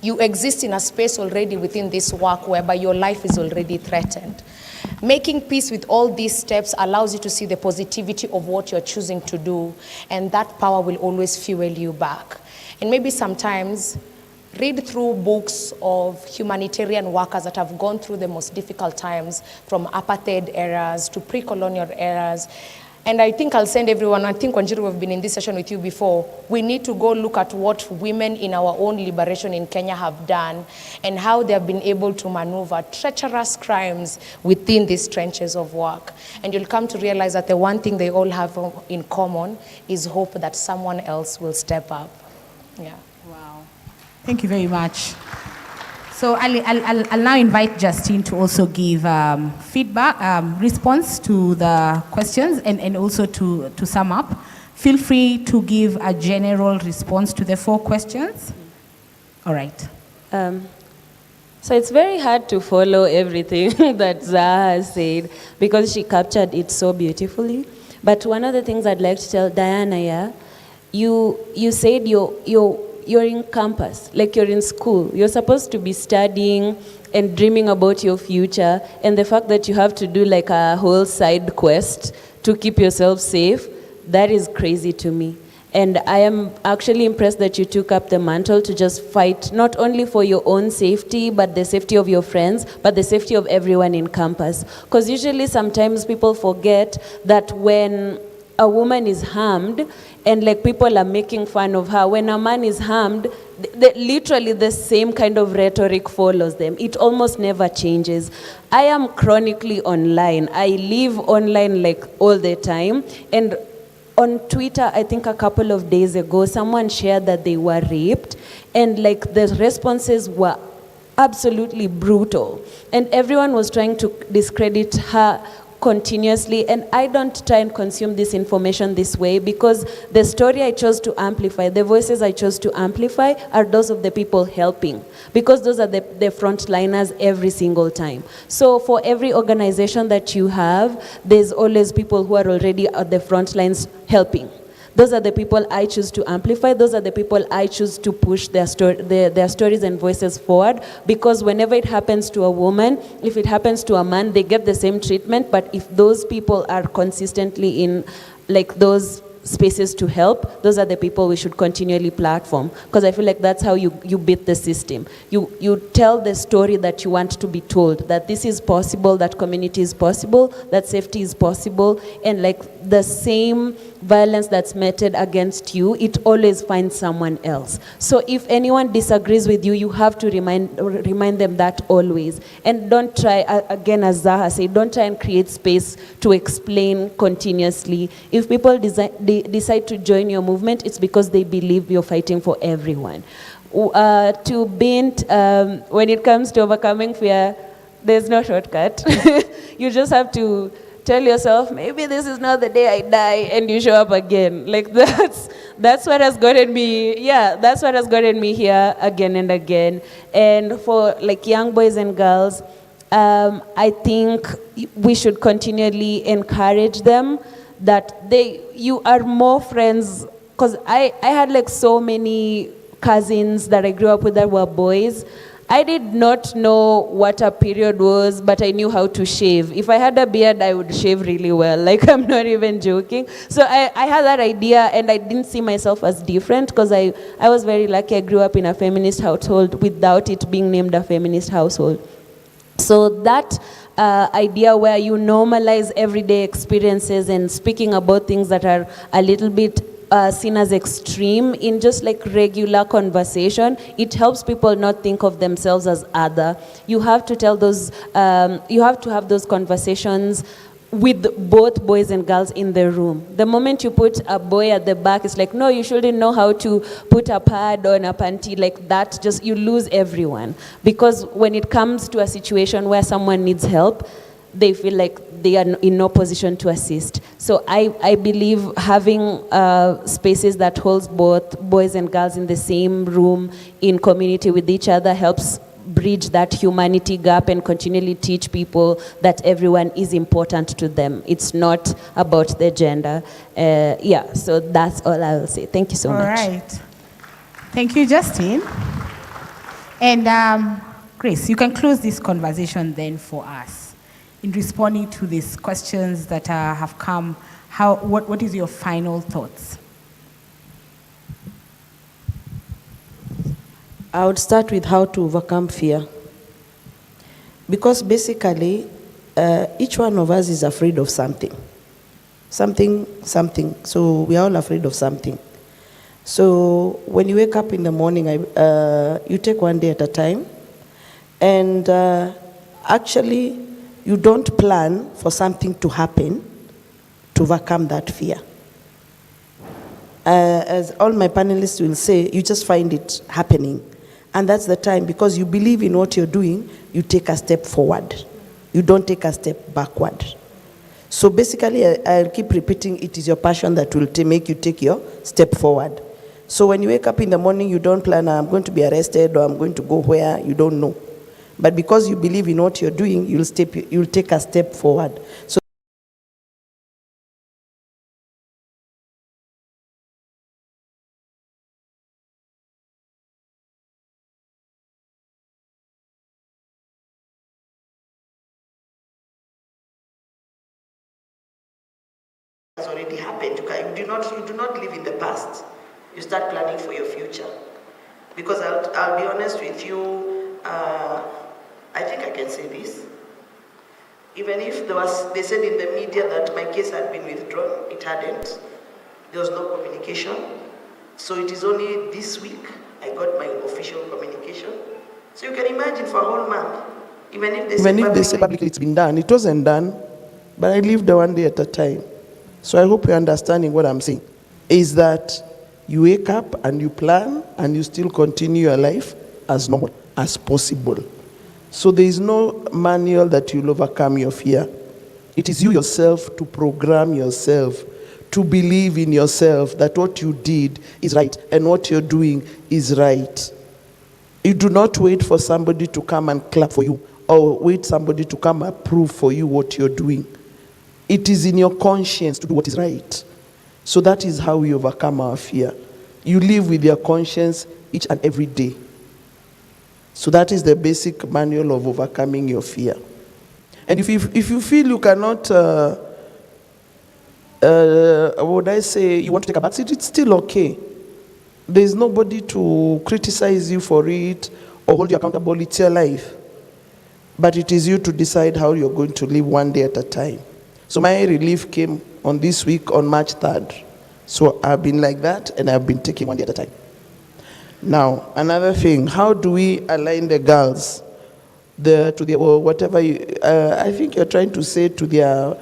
You exist in a space already within this work whereby your life is already threatened. Making peace with all these steps allows you to see the positivity of what you're choosing to do, and that power will always fuel you back. And maybe sometimes read through books of humanitarian workers that have gone through the most difficult times, from apartheid eras to pre-colonial eras. And I think I'll send everyone, I think Wanjiru, we've been in this session with you before, we need to go look at what women in our own liberation in Kenya have done and how they have been able to maneuver treacherous crimes within these trenches of work. And you'll come to realize that the one thing they all have in common is hope that someone else will step up. Yeah. Wow. Thank you very much. So I'll now invite Justine to also give feedback, response to the questions, and also to sum up. Feel free to give a general response to the 4 questions. All right. So it's very hard to follow everything that Zaha has said because she captured it so beautifully. But one of the things I'd like to tell Diana, you said you're you're in campus, like you're in school. You're supposed to be studying and dreaming about your future, and the fact that you have to do like a whole side quest to keep yourself safe, that is crazy to me. And I am actually impressed that you took up the mantle to just fight not only for your own safety, but the safety of your friends, but the safety of everyone in campus. Because usually sometimes people forget that when a woman is harmed, and like people are making fun of her, when a man is harmed, literally the same kind of rhetoric follows them. It almost never changes. I am chronically online. I live online like all the time. And on Twitter, I think a couple of days ago, someone shared that they were raped, and like the responses were absolutely brutal. And everyone was trying to discredit her continuously, and I don't try and consume this information this way, because the story I chose to amplify, the voices I chose to amplify are those of the people helping, because those are the frontliners every single time. So for every organization that you have, there's always people who are already at the front lines helping. Those are the people I choose to amplify. Those are the people I choose to push their stories and voices forward, because whenever it happens to a woman, if it happens to a man, they get the same treatment. But if those people are consistently in like those spaces to help, those are the people we should continually platform, because I feel like that's how you beat the system. You tell the story that you want to be told, that this is possible, that community is possible, that safety is possible, and like the same violence that's meted against you, it always finds someone else. So if anyone disagrees with you, you have to remind them that always. And don't try, again, as Zaha said, don't try and create space to explain continuously. If people decide to join your movement, it's because they believe you're fighting for everyone. To Bint, when it comes to overcoming fear, there's no shortcut. You just have to tell yourself, maybe this is not the day I die, and you show up again. Like that's what has gotten me, that's what has gotten me here again and again. And for like young boys and girls, I think we should continually encourage them that you are more friends, because I had like so many cousins that I grew up with that were boys. I did not know what a period was, but I knew how to shave. If I had a beard, I would shave really well. Like, I'm not even joking. So I had that idea, and I didn't see myself as different, because I was very lucky. I grew up in a feminist household without it being named a feminist household. So that idea where you normalize everyday experiences and speaking about things that are a little bit seen as extreme in just like regular conversation, it helps people not think of themselves as other. You have to tell those, you have to have those conversations with both boys and girls in the room. The moment you put a boy at the back, it's like, no, you shouldn't know how to put a pad on a panty, like that, just you lose everyone. Because when it comes to a situation where someone needs help, they feel like they are in no position to assist. So I believe having spaces that holds both boys and girls in the same room, in community with each other, helps bridge that humanity gap and continually teach people that everyone is important to them. It's not about the gender. So that's all I will say. Thank you so much. All right. Thank you, Justine. And Grace, you can close this conversation then for us in responding to these questions that have come. What is your final thoughts? I would start with how to overcome fear. Because basically, each one of us is afraid of something. Something. So we are all afraid of something. So when you wake up in the morning, you take one day at a time. And actually, you don't plan for something to happen to overcome that fear. As all my panelists will say, you just find it happening. And that's the time, because you believe in what you're doing, you take a step forward. You don't take a step backward. So basically, I'll keep repeating, it is your passion that will make you take your step forward. So when you wake up in the morning, you don't plan, I'm going to be arrested or I'm going to go where, you don't know. But because you believe in what you're doing, you'll take a step forward. So has already happened. You do not live in the past. You start planning for your future. Because I'll be honest with you, I think I can say this. Even if they said in the media that my case had been withdrawn, it hadn't. There was no communication. So it is only this week I got my official communication. So you can imagine for a whole month, even if they say publicly it's been done, it wasn't done, but I lived one day at a time. So I hope you're understanding what I'm saying. Is that you wake up and you plan and you still continue your life as normal as possible. So there is no manual that you'll overcome your fear. It is you yourself to program yourself, to believe in yourself that what you did is right and what you're doing is right. You do not wait for somebody to come and clap for you or wait somebody to come approve for you what you're doing. It is in your conscience to do what is right. So that is how we overcome our fear. You live with your conscience each and every day. So that is the basic manual of overcoming your fear. And if you feel you cannot, would I say you want to take a back seat, it's still okay. There's nobody to criticize you for it or hold you accountable. It's your life. But it is you to decide how you're going to live one day at a time. So my relief came on this week on March 3rd. So I've been like that and I've been taking one day at a time. Now, another thing, how do we align the girls or whatever I think you're trying to say to their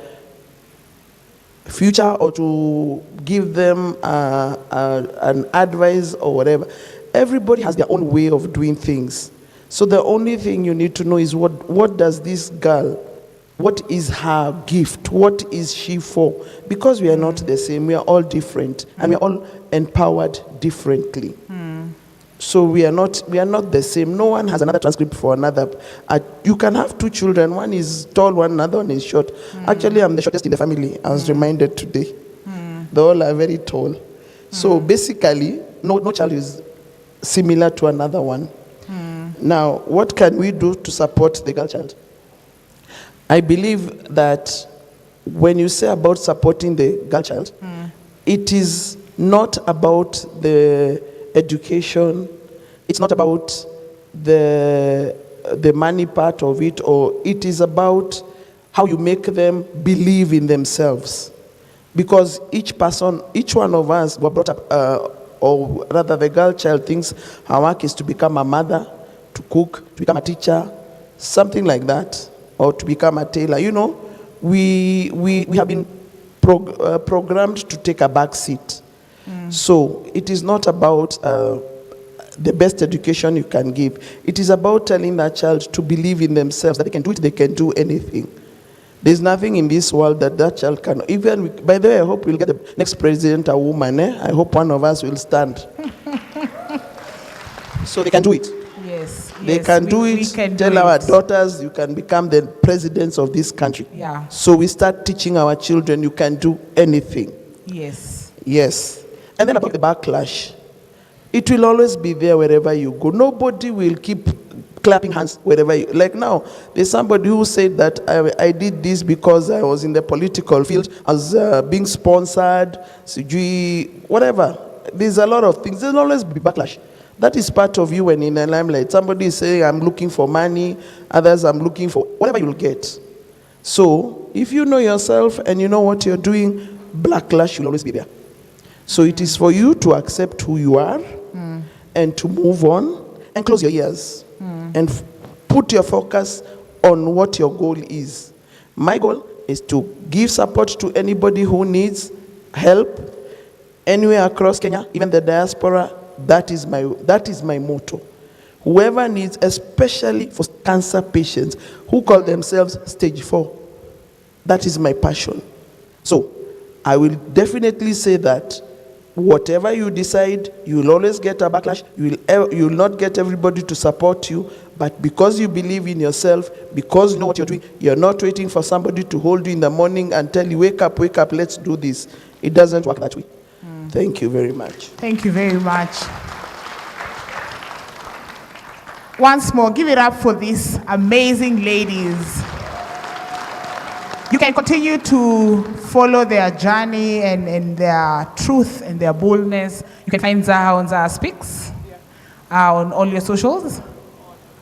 future or to give them an advice or whatever. Everybody has their own way of doing things. So the only thing you need to know is what does this girl, what is her gift? What is she for? Because we are not the same, we are all different and we are all empowered differently. So we are not the same. No one has another transcript for another. You can have two children. One is tall, another one is short. Actually, I'm the shortest in the family. I was reminded today. They all are very tall. So basically, no child is similar to another one. Now, what can we do to support the girl child? I believe that when you say about supporting the girl child, it is not about the education, it's not about the money part of it, or it is about how you make them believe in themselves. Because each one of us were brought up, or rather the girl child thinks her work is to become a mother, to cook, to become a teacher, something like that, or to become a tailor. You know, we have been programmed to take a back seat. So it is not about the best education you can give. It is about telling that child to believe in themselves, that they can do it, they can do anything. There's nothing in this world that child can. Even, by the way, I hope we'll get the next president a woman. I hope one of us will stand. So they can do it. Yes. They can do it. Tell our daughters, you can become the presidents of this country. Yeah. So we start teaching our children, you can do anything. Yes. Yes. And then about the backlash, it will always be there wherever you go. Nobody will keep clapping hands wherever you, like now, there's somebody who said that I did this because I was in the political field, I was being sponsored, whatever. There's a lot of things. There'll always be backlash. That is part of you when in the limelight. Somebody is saying, I'm looking for money, others I'm looking for, whatever you'll get. So, if you know yourself and you know what you're doing, backlash will always be there. So it is for you to accept who you are and to move on and close your ears and put your focus on what your goal is. My goal is to give support to anybody who needs help anywhere across Kenya, even the diaspora. That is my motto. Whoever needs, especially for cancer patients who call themselves stage 4, that is my passion. So I will definitely say that whatever you decide, you will always get a backlash. You will not get everybody to support you, but because you believe in yourself, because you know what you're doing, you're not waiting for somebody to hold you in the morning and tell you, wake up, let's do this. It doesn't work that way. Thank you very much. Thank you very much. Once more, give it up for these amazing ladies. You can continue to follow their journey and their truth and their boldness. You can find Zaha on Zaha Speaks on all your socials,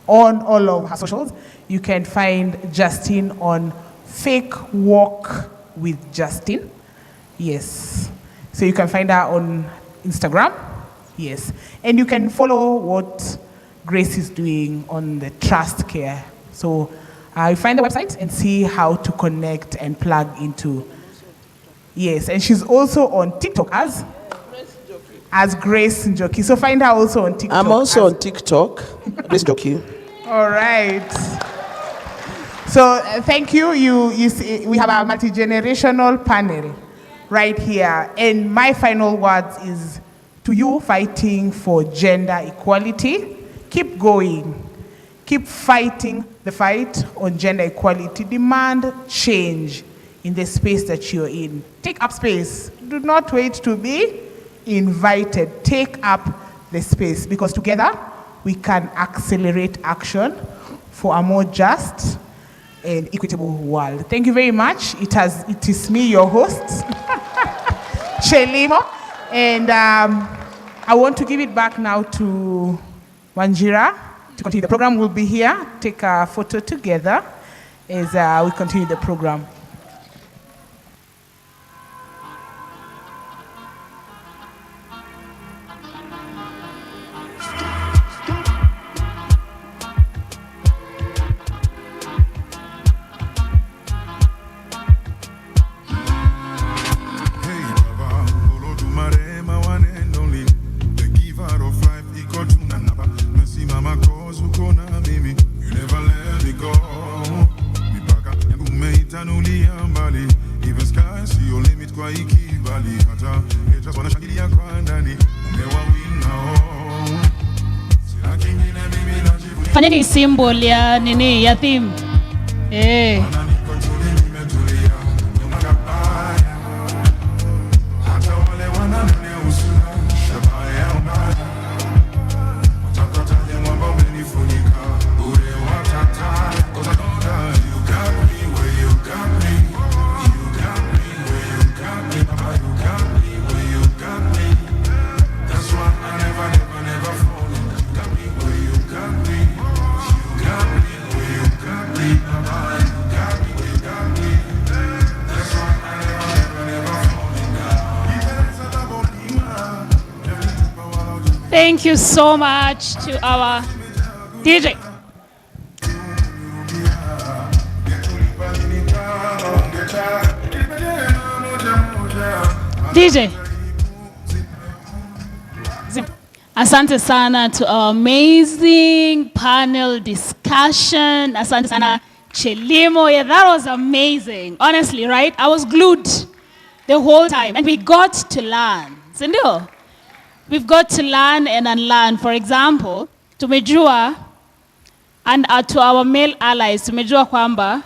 on all of her socials. You can find Justine on Fake Walk with Justine. Yes. So you can find her on Instagram. Yes. And you can follow what Grace is doing on the Trust Care. So you find the website and see how to connect and plug into. Yes, and she's also on TikTok as Grace Njoki. So find her also on TikTok. I'm also on TikTok, Grace Njoki. All right. So thank you. You see, we have a multi-generational panel right here. And my final words is to you fighting for gender equality. Keep going. Keep fighting the fight on gender equality. Demand change in the space that you're in. Take up space. Do not wait to be invited. Take up the space, because together we can accelerate action for a more just and equitable world. Thank you very much. It is me, your host, Chelimo, and I want to give it back now to Wanjira to continue. The program will be here. Take a photo together as we continue the program. Fanyeni symbol ya nini ya theme. Thank you so much to our DJ. DJ. Asante sana to our amazing panel discussion. Asante sana Chelimo. Yeah, that was amazing. Honestly, right? I was glued the whole time and we got to learn. Sindio? We've got to learn and unlearn. For example, tumejua, and to our male allies, tumejua kwamba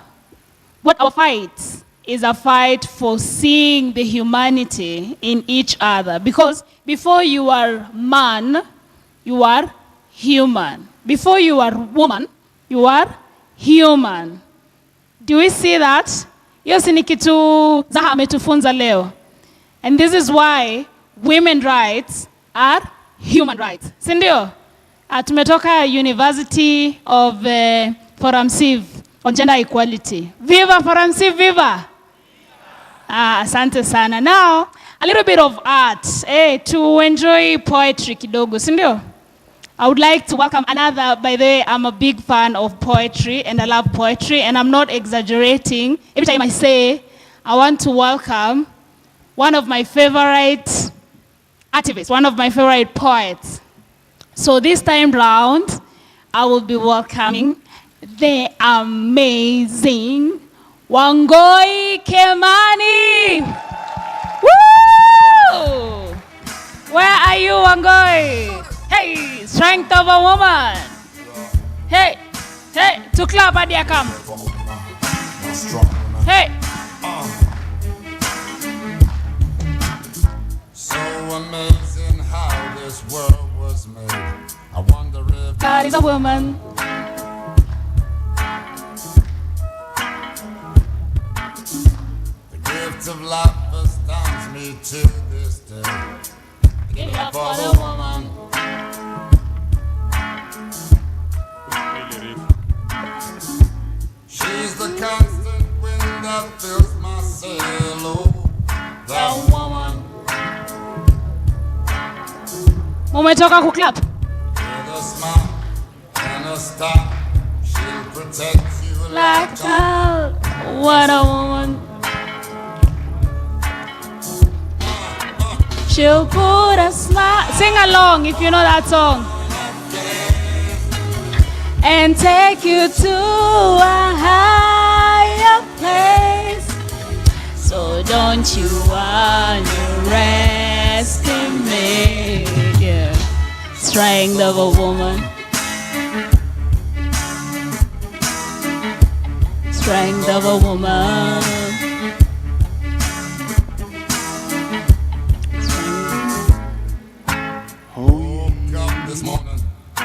what our fight is a fight for seeing the humanity in each other. Because before you are man, you are human. Before you are woman, you are human. Do we see that? Hiyo si ni kitu Zaha ametufunza leo. And this is why women's rights are human rights. Sindio? Tumetoka University of ForumCiv on gender equality. Viva ForumCiv, viva! Asante sana. Now, a little bit of art to enjoy poetry kidogo. Sindio? I would like to welcome another, by the way, I'm a big fan of poetry and I love poetry and I'm not exaggerating. Every time I say, I want to welcome one of my favorite activists, one of my favorite poets. So this time round, I will be welcoming the amazing Wangoi Kimani. Woo! Where are you, Wangoi? Hey, strength of a woman. Hey, to clap at the come. Hey. So amazing how this world was made. I wonder if God is a woman. of life astounds me to this day. Give it up for the woman. She's the constant wind that fills my sail. Oh, the woman. Mumetoka kuclap. With a smile and a star, she'll protect you like a what a woman. She'll put a smile. Sing along if you know that song. And take you to a higher place. So don't you underestimate strength of a woman. Strength of a woman. Woke up this morning, I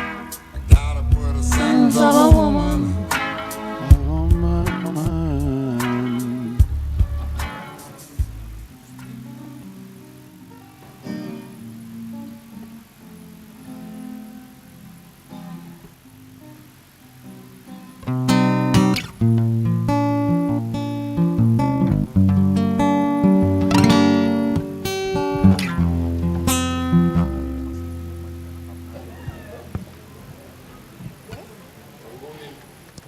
gotta put a sense of a woman.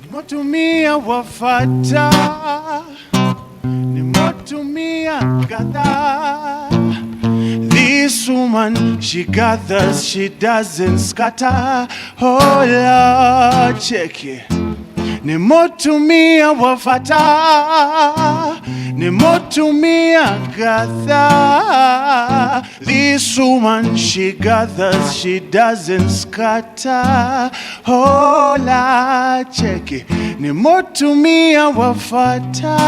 Nimetumia wafata, nimetumia kadhaa. This woman, she gathers, she doesn't scatter. Oh Lord, check it. Nimetumia wafata, nimetumia kadhaa. This woman, she gathers, she doesn't scatter. Oh Lord, check it. Nimetumia wafata,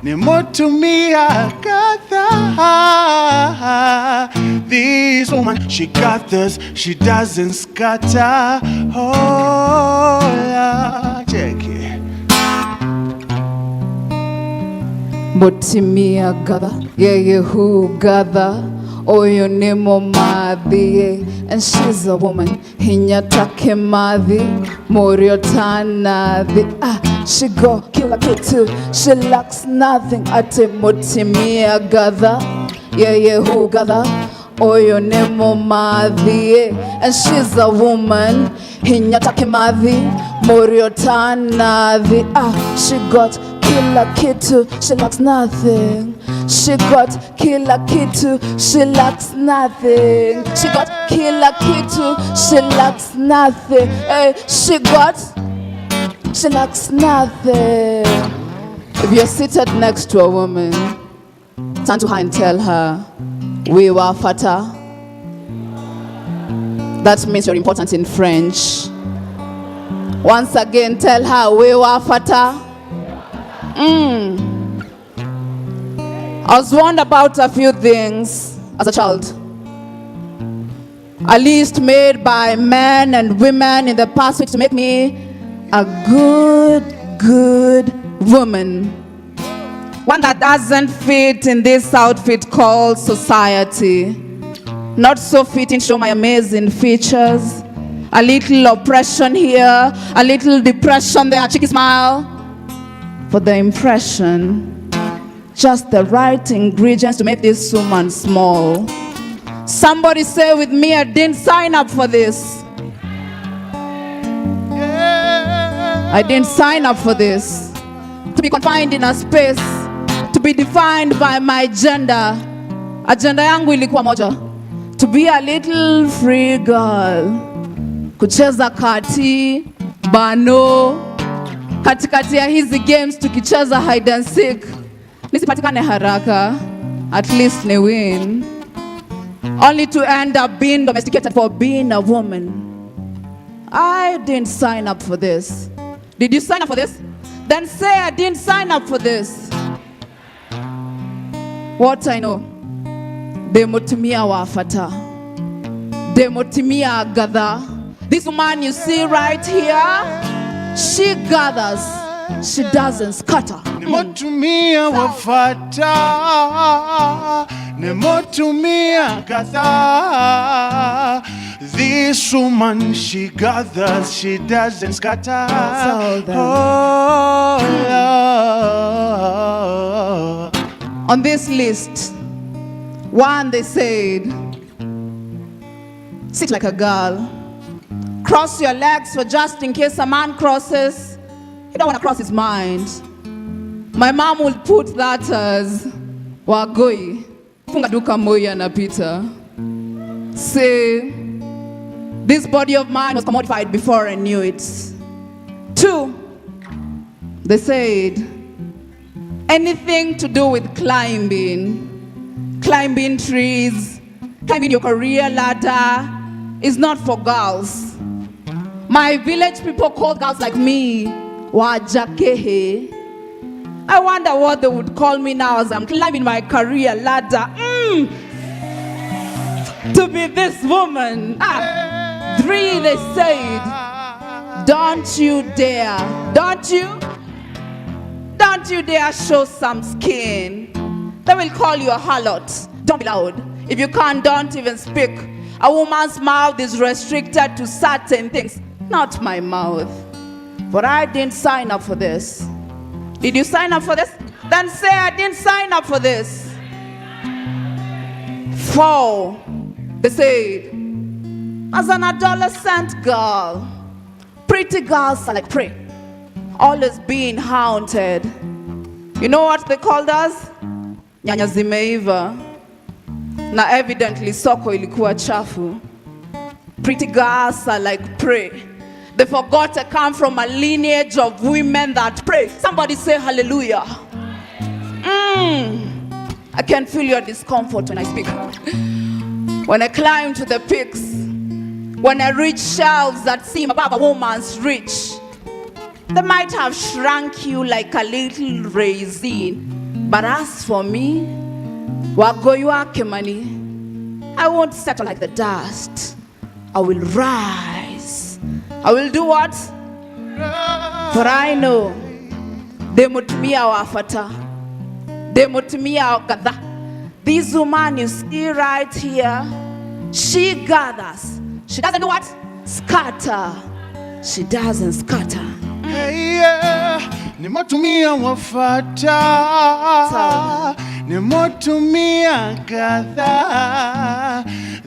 nimetumia kadhaa. This woman, she gathers, she doesn't scatter. Oh Lord, check it. Motimia gather, yeah, who gather. Oyo nemo madhi, and she's a woman. Hinyatake madhi, morio tanadhi. She go kila kitu, she lacks nothing. Ate motimia gather, yeah, who gather. Oyo nemo madhi, and she's a woman. Hinyatake madhi, morio tanadhi. She got kila kitu, she lacks nothing. She got kila kitu, she lacks nothing. She got kila kitu, she lacks nothing. Hey, she lacks nothing. If you're seated next to a woman, turn to her and tell her, we were fata. That means you're important in French. Once again, tell her, we were fata. I was warned about a few things as a child. A list made by men and women in the past week to make me a good woman. One that doesn't fit in this outfit called society. Not so fitting to show my amazing features. A little oppression here, a little depression there, a cheeky smile. For the impression, just the right ingredients to make this woman small. Somebody say with me, I didn't sign up for this. I didn't sign up for this. To be confined in a space, to be defined by my gender. Agenda yangu ilikuwa moja. To be a little free girl. Kucheza kati, bano. Katikati ya hizi games tukicheza hide and seek. Nisipatikane haraka, at least ni win. Only to end up being domesticated for being a woman. I didn't sign up for this. Did you sign up for this? Then say I didn't sign up for this. What I know, demotimia wafata, demotimia gather. This woman you see right here, she gathers. she doesn't scatter. Nemotumia wafata, nemotumia gather. This woman, she gathers, she doesn't scatter. Oh, Lord. On this list, one, they said, sit like a girl. Cross your legs for just in case a man crosses. You don't want to cross his mind. My mom would put that as wagoi. Funga duka moya na pita. Say, this body of mine was commodified before I knew it. Two, they said, anything to do with climbing trees, climbing your career ladder is not for girls. My village people call girls like me wajakehe. I wonder what they would call me now as I'm climbing my career ladder. To be this woman. Three, they said, don't you dare, don't you dare show some skin. They will call you a harlot. Don't be loud. If you can't, don't even speak. A woman's mouth is restricted to certain things. Not my mouth. But I didn't sign up for this. Did you sign up for this? Then say I didn't sign up for this. Four, they said, as an adolescent girl, pretty girls are like prey, always being haunted. You know what they called us? Nyanya zimeiva. Na evidently soko ilikuwa chafu. Pretty girls are like prey. They forgot to come from a lineage of women that pray. Somebody say hallelujah. I can feel your discomfort when I speak. When I climb to the peaks, when I reach shelves that seem above a woman's reach, they might have shrunk you like a little raisin. But as for me, wagoywa kemani, I won't settle like the dust. I will rise. I will do what? For I know demutumia wafata, demutumia gather. This woman you see right here, she gathers. She doesn't do what? Scatter. She doesn't scatter. Hey, yeah. Nemotumia wafata, nemotumia gather.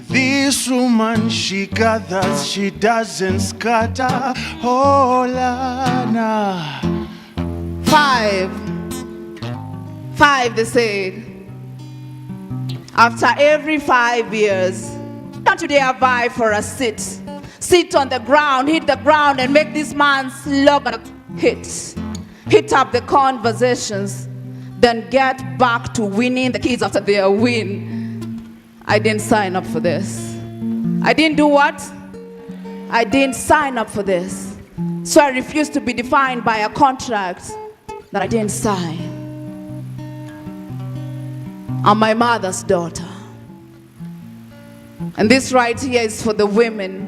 This woman, she gathers, she doesn't scatter. Oh, Lana. Five, they said, after every 5 years, don't you dare vie for a seat. Sit on the ground, hit the ground, and make this man's slogan hit. Hit up the conversations, then get back to winning the kids after their win. I didn't sign up for this. I didn't do what? I didn't sign up for this. So I refuse to be defined by a contract that I didn't sign. I'm my mother's daughter. And this right here is for the women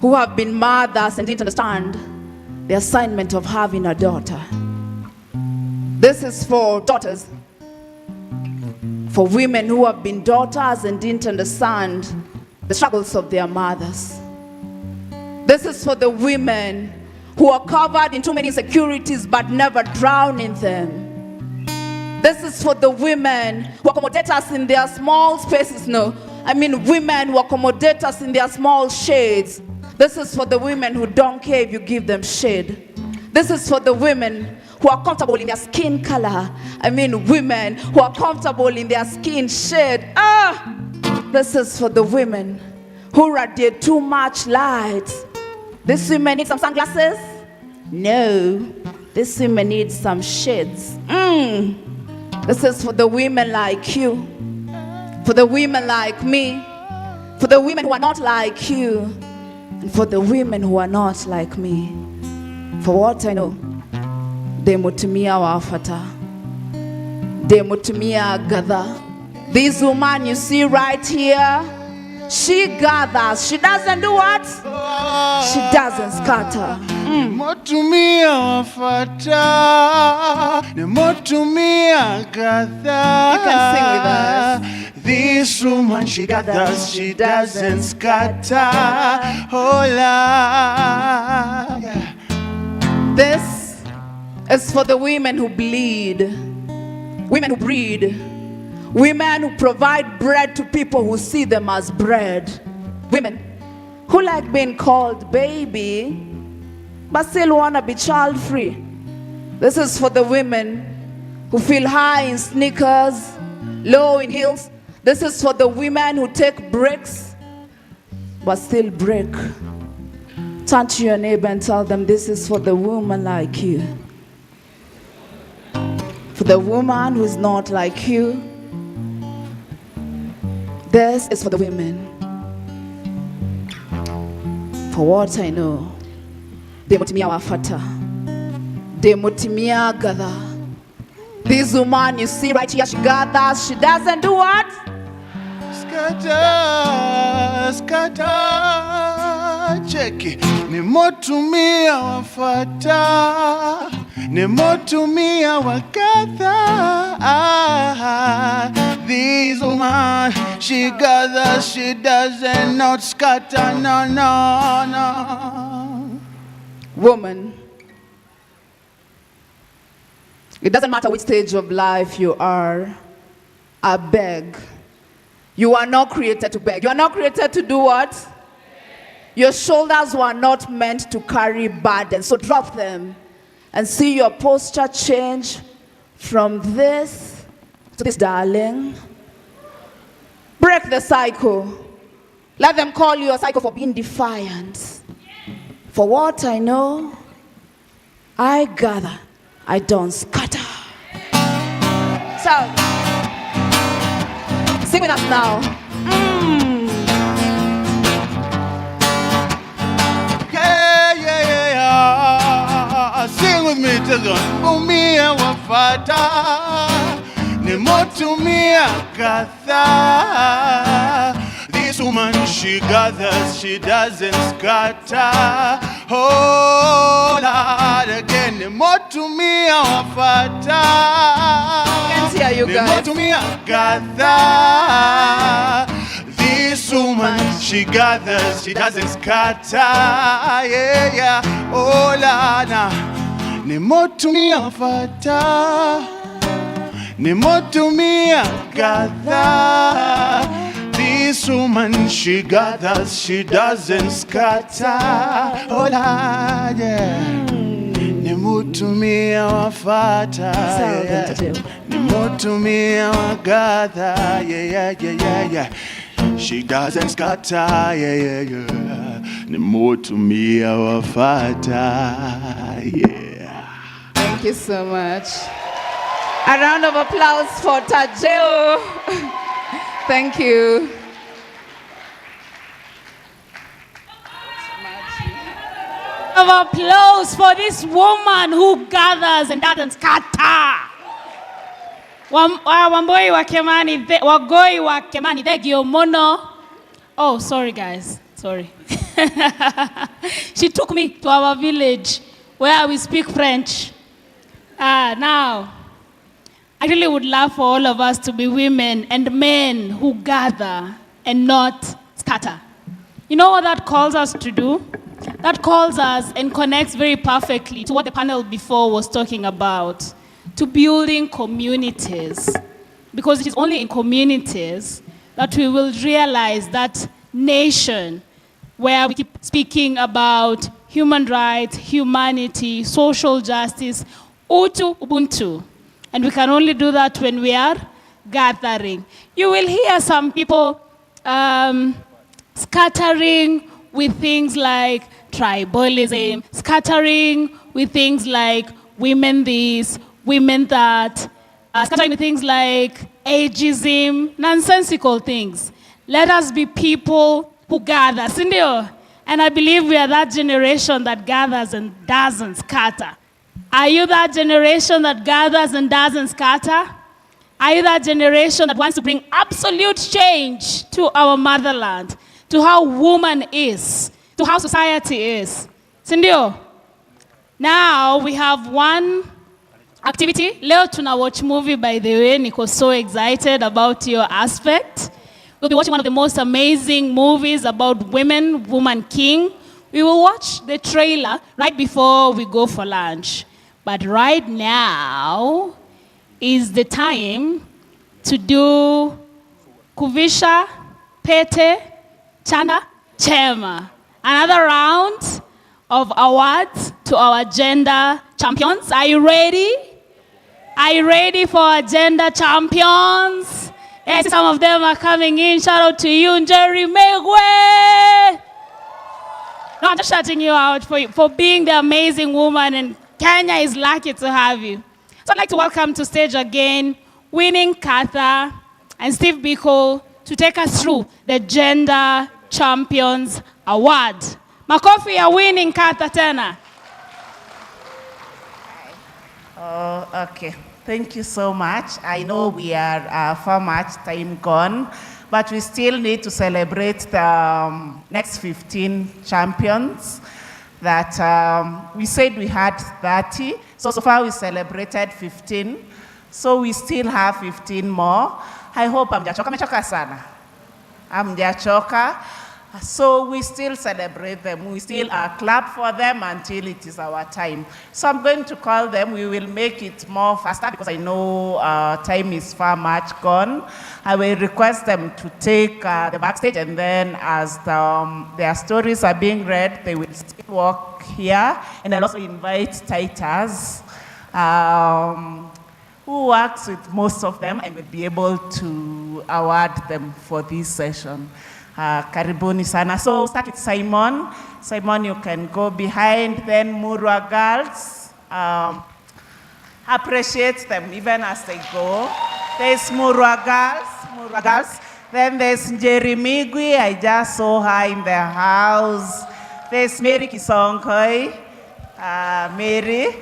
who have been mothers and didn't understand the assignment of having a daughter. This is for daughters. For women who have been daughters and didn't understand the struggles of their mothers. This is for the women who are covered in too many insecurities but never drown in them. This is for the women who accommodate us in their small spaces. No, I mean women who accommodate us in their small shades. This is for the women who don't care if you give them shade. This is for the women who are comfortable in their skin color. I mean women who are comfortable in their skin shade. This is for the women who radiate too much light. This women need some sunglasses? No. This women need some shades. This is for the women like you. For the women like me. For the women who are not like you. And for the women who are not like me. For what I know, demutumia wafata, demutumia gather. This woman you see right here, she gathers. She doesn't do what? She doesn't scatter. Nemotumia wafata, nemotumia gatha. You can sing with us. This woman, she gathers, she doesn't scatter. Hola. This is for the women who bleed, women who breed, women who provide bread to people who see them as bread, women who like being called baby, but still want to be child-free. This is for the women who feel high in sneakers, low in heels. This is for the women who take breaks, but still break. Turn to your neighbor and tell them, this is for the woman like you. For the woman who is not like you. This is for the women. For what I know, demotimia wafata, demotimia gather. This woman you see right here, she gathers, she doesn't do what? Scatter, scatter, check it. Nemotumia wafata, nemotumia wakatha. This woman, she gathers, she doesn't not scatter, no, no, no. Woman, it doesn't matter which stage of life you are, I beg. You are not created to beg. You are not created to do what? Your shoulders were not meant to carry burdens. So drop them and see your posture change from this to this, darling. Break the cycle. Let them call you a cycle for being defiant. For what I know, I gather, I don't scatter. So, sing with us now. Yeah, yeah, yeah, yeah. Sing with me, Tagon. Umia wafata, nemotumia katha. This woman, she gathers, she doesn't scatter. Oh, Lord, again, nemotumia wafata. Can't hear you guys. Nemotumia gatha. This woman, she gathers, she doesn't scatter. Yeah, yeah. Oh, Lana. Nemotumia wafata. Nemotumia gatha. This woman, she gathers, she doesn't scatter. Oh, Lord, yeah. Nemotumia wafata. Nemotumia wagatha. Yeah, yeah, yeah, yeah, yeah. She doesn't scatter. Yeah, yeah, yeah. Nemotumia wafata. Yeah. Thank you so much. A round of applause for Tajeo. Thank you. Of applause for this woman who gathers and doesn't scatter. Wamboi wa Kemani, Wagoi wa Kemani, Degio Mono. Oh, sorry guys, sorry. She took me to our village where we speak French. Now, I really would love for all of us to be women and men who gather and not scatter. You know what that calls us to do? That calls us and connects very perfectly to what the panel before was talking about, to building communities. Because it is only in communities that we will realize that nation where we keep speaking about human rights, humanity, social justice, Utu Ubuntu. And we can only do that when we are gathering. You will hear some people scattering with things like tribalism, scattering with things like women this, women that, scattering with things like ageism, nonsensical things. Let us be people who gather. Sindio? And I believe we are that generation that gathers and doesn't scatter. Are you that generation that gathers and doesn't scatter? Are you that generation that wants to bring absolute change to our motherland, to how woman is, to how society is? Sindio? Now we have one activity. Leo tuna watch movie, by the way. Nico so excited about your aspect. We'll be watching one of the most amazing movies about women, Woman King. We will watch the trailer right before we go for lunch. But right now is the time to do Kuvisha, Pete, Chanda, Chema. Another round of awards to our gender champions. Are you ready? Are you ready for our gender champions? Yes, some of them are coming in. Shout out to you, Jerry Megwe. No, I'm just shouting you out for being the amazing woman, and Kenya is lucky to have you. So I'd like to welcome to stage again Winning Katha and Steve Biko to take us through the Gender Champions Award. Makofi ya Winning Katha tena. Oh, okay. Thank you so much. I know we are far much time gone, but we still need to celebrate the next 15 champions that we said we had 30. So far we celebrated 15. So we still have 15 more. I hope hamjachoka sana. Hamjachoka. So we still celebrate them. We still clap for them until it is our time. So I'm going to call them. We will make it more faster because I know time is far much gone. I will request them to take the backstage, and then as their stories are being read, they will still walk here. And I'll also invite Titus, who works with most of them and will be able to award them for this session. Karibuni sana. So start with Simon. Simon, you can go behind. Then Murwa girls. Appreciate them even as they go. There's Murwa girls. Then there's Njeri Migwi. I just saw her in the house. There's Mary Kisonkoi. Mary.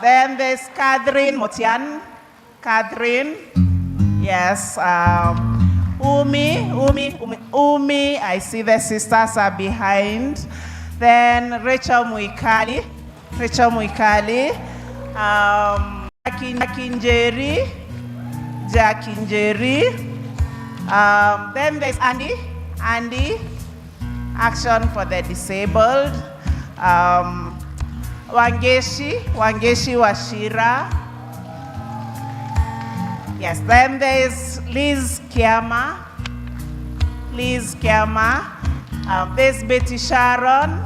Then there's Catherine Motian. Catherine. Yes. Umi, I see the sisters are behind. Then Rachel Muikali. Jackie Njeri. Then there's Andy, Action for the Disabled. Wangeshi Washira. Yes, then there's Liz Kiama. There's Betty Sharon.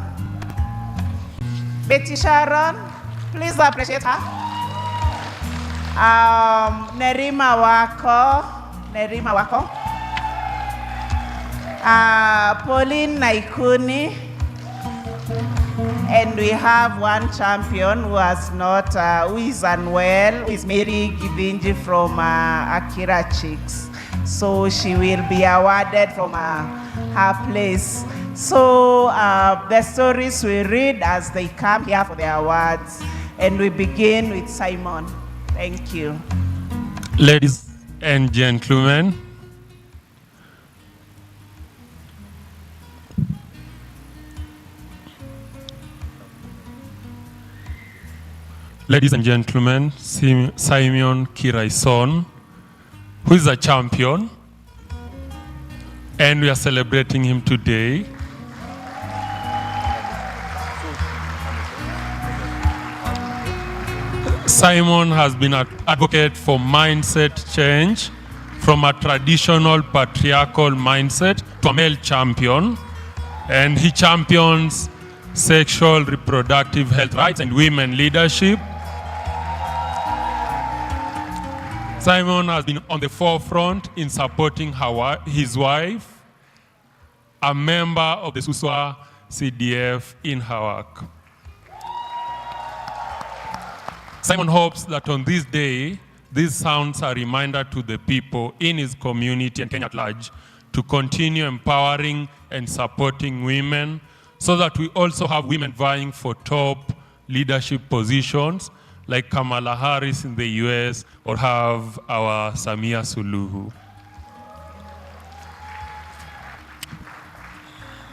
Please appreciate her. Nerima Wako. Pauline Naikuni. And we have one champion who is unwell, who is Mary Gidinji from Akira Chicks. So she will be awarded from her place. So the stories we read as they come here for the awards. And we begin with Simon. Thank you. Ladies and gentlemen, Simon Kiraison, who is a champion, and we are celebrating him today. Simon has been an advocate for mindset change from a traditional patriarchal mindset to a male champion, and he champions sexual reproductive health rights and women leadership. Simon has been on the forefront in supporting his wife, a member of the Suswa CDF, in her work. Simon hopes that on this day, these sounds are a reminder to the people in his community and Kenya at large to continue empowering and supporting women so that we also have women vying for top leadership positions like Kamala Harris in the US, or have our Samia Suluhu.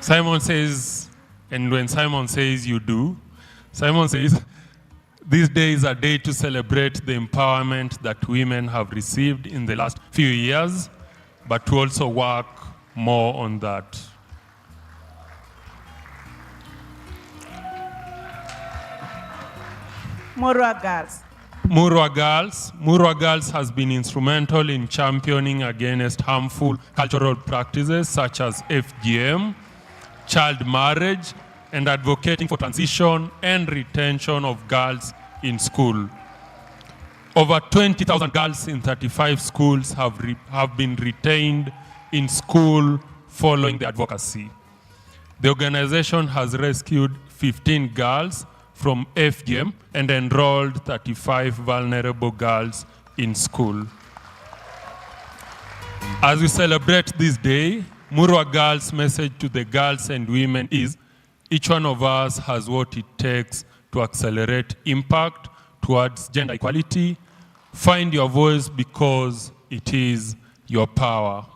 Simon says, and when Simon says you do, Simon says, this day is a day to celebrate the empowerment that women have received in the last few years, but to also work more on that. Murwa Girls. Murwa Girls has been instrumental in championing against harmful cultural practices such as FGM, child marriage, and advocating for transition and retention of girls in school. Over 20,000 girls in 35 schools have been retained in school following the advocacy. The organization has rescued 15 girls from FGM and enrolled 35 vulnerable girls in school. As we celebrate this day, Murwa Girls' message to the girls and women is, each one of us has what it takes to accelerate impact towards gender equality. Find your voice because it is your power.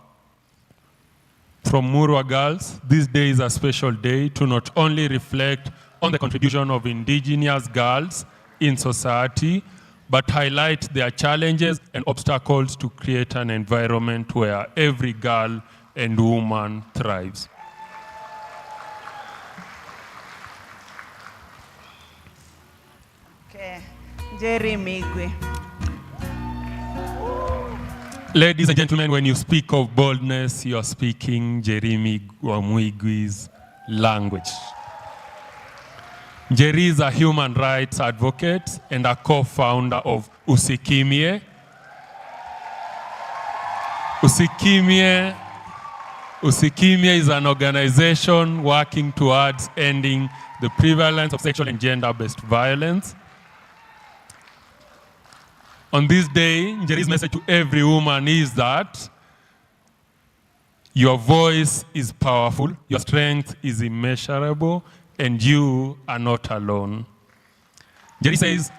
From Murwa Girls, this day is a special day to not only reflect on the contribution of indigenous girls in society, but highlight their challenges and obstacles to create an environment where every girl and woman thrives. Okay, Jerry Migwe. Ladies and gentlemen, when you speak of boldness, you're speaking Jeremy Mwigwi's language. Jerry is a human rights advocate and a co-founder of Usikimye. Usikimye is an organization working towards ending the prevalence of sexual and gender-based violence. On this day, Njeri's message to every woman is that your voice is powerful, your strength is immeasurable, and you are not alone. Njeri says,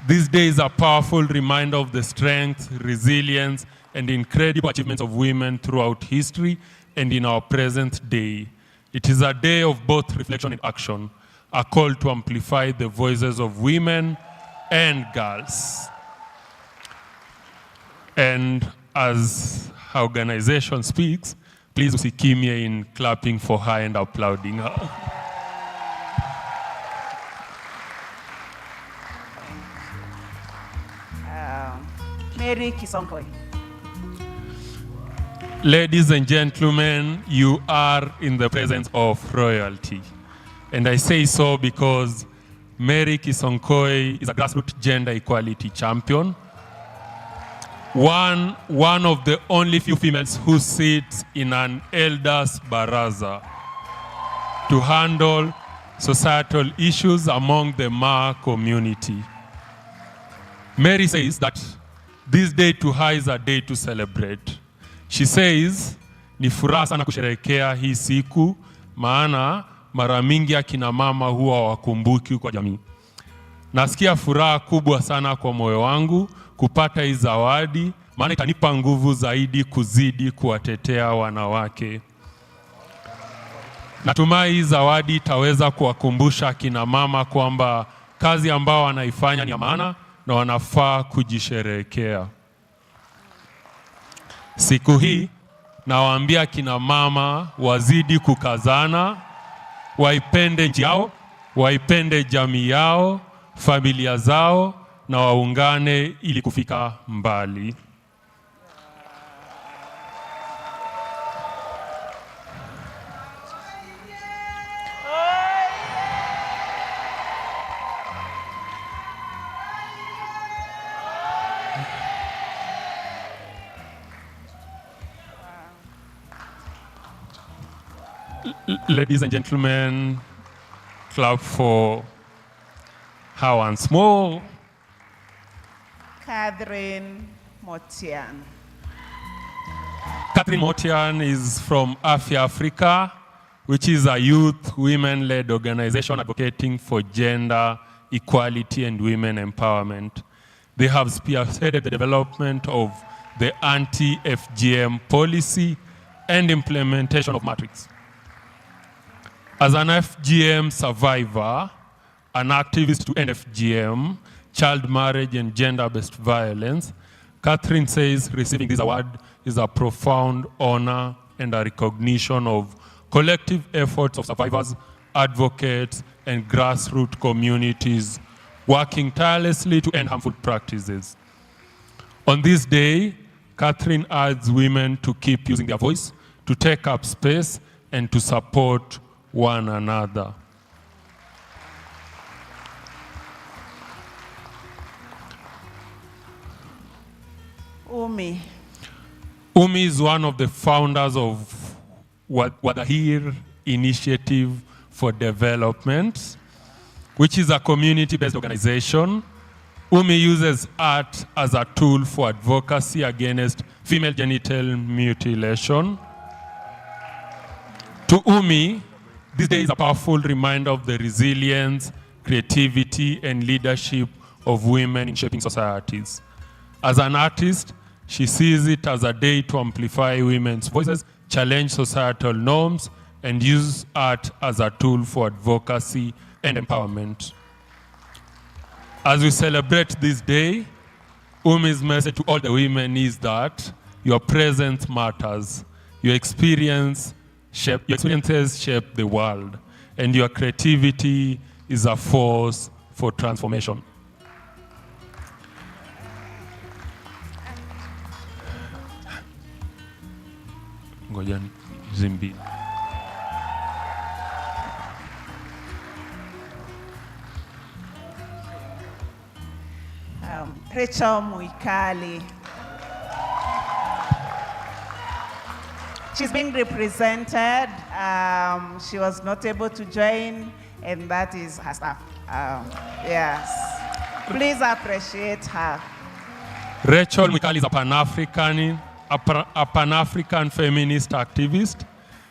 this day is a powerful reminder of the strength, resilience, and incredible achievements of women throughout history and in our present day. It is a day of both reflection and action, a call to amplify the voices of women and girls. And as our organization speaks, please Usikimye in clapping for her and applauding her. Mary Kisonkoi. Ladies and gentlemen, you are in the presence of royalty. And I say so because Mary Kisonkoi is a grassroots gender equality champion. One of the only few females who sits in an elders baraza to handle societal issues among the Ma community. Mary says that this day to her is a day to celebrate. She says, ni furaha sana kusherehekea hii siku, maana mara mingi akina mama huwa wakumbuki kwa jamii. Nasikia furaha kubwa sana kwa moyo wangu kupata hii zawadi, maana itanipa nguvu zaidi kuzidi kuwatetea wanawake. Natumai hii zawadi itaweza kuwakumbusha akina mama kwamba kazi ambao wanaifanya ni ya maana na wanafaa kujisherehekea. Siku hii nawaambia kina mama wazidi kukazana, waipende nchi yao, waipende jamii yao, familia zao, na waungane ili kufika mbali. Ladies and gentlemen, clap for her once more. Catherine Motian. Catherine Motian is from Afya Africa, which is a youth, women-led organization advocating for gender equality and women empowerment. They have spearheaded the development of the anti-FGM policy and implementation of Matrix. As an FGM survivor, an activist to end FGM, child marriage, and gender-based violence, Catherine says receiving this award is a profound honor and a recognition of collective efforts of survivors, advocates, and grassroots communities working tirelessly to end harmful practices. On this day, Catherine urges women to keep using their voice, to take up space, and to support one another. Umi. Umi is one of the founders of Wadahir Initiative for Development, which is a community-based organization. Umi uses art as a tool for advocacy against female genital mutilation. To Umi, this day is a powerful reminder of the resilience, creativity, and leadership of women in shaping societies. As an artist, she sees it as a day to amplify women's voices, challenge societal norms, and use art as a tool for advocacy and empowerment. As we celebrate this day, Umi's message to all the women is that your presence matters. Your experiences shape the world, and your creativity is a force for transformation. Ngoja zimbi. Rachel Muikali. She's being represented. She was not able to join, and that is her staff. Yes. Please appreciate her. Rachel Muikali is a Pan-African feminist activist,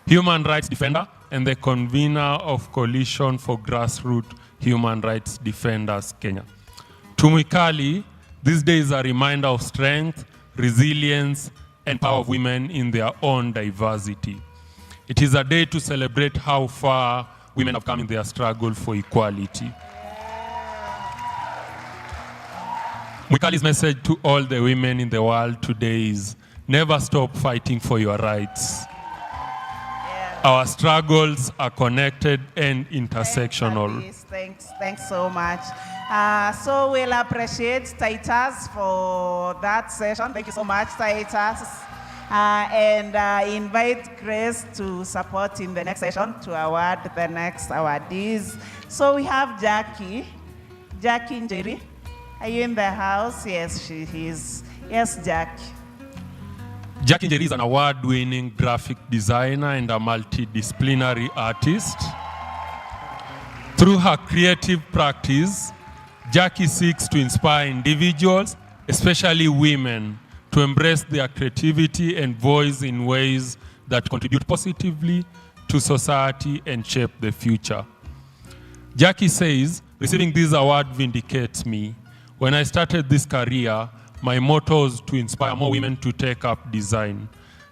human rights defender, and the convener of Coalition for Grassroots Human Rights Defenders Kenya. To Muikali, this day is a reminder of strength, resilience, and power of women in their own diversity. It is a day to celebrate how far women have come in their struggle for equality. Muikali's message to all the women in the world today is, never stop fighting for your rights. Our struggles are connected and intersectional. Thanks so much. So we'll appreciate Titus for that session. Thank you so much, Titus. And invite Grace to support in the next session to award the next awardees. So we have Jackie Njeri. Are you in the house? Yes, she is. Yes, Jackie. Jackie Njeri is an award-winning graphic designer and a multidisciplinary artist. Through her creative practice, Jackie seeks to inspire individuals, especially women, to embrace their creativity and voice in ways that contribute positively to society and shape the future. Jackie says, receiving this award vindicates me. When I started this career, my motto was to inspire more women to take up design.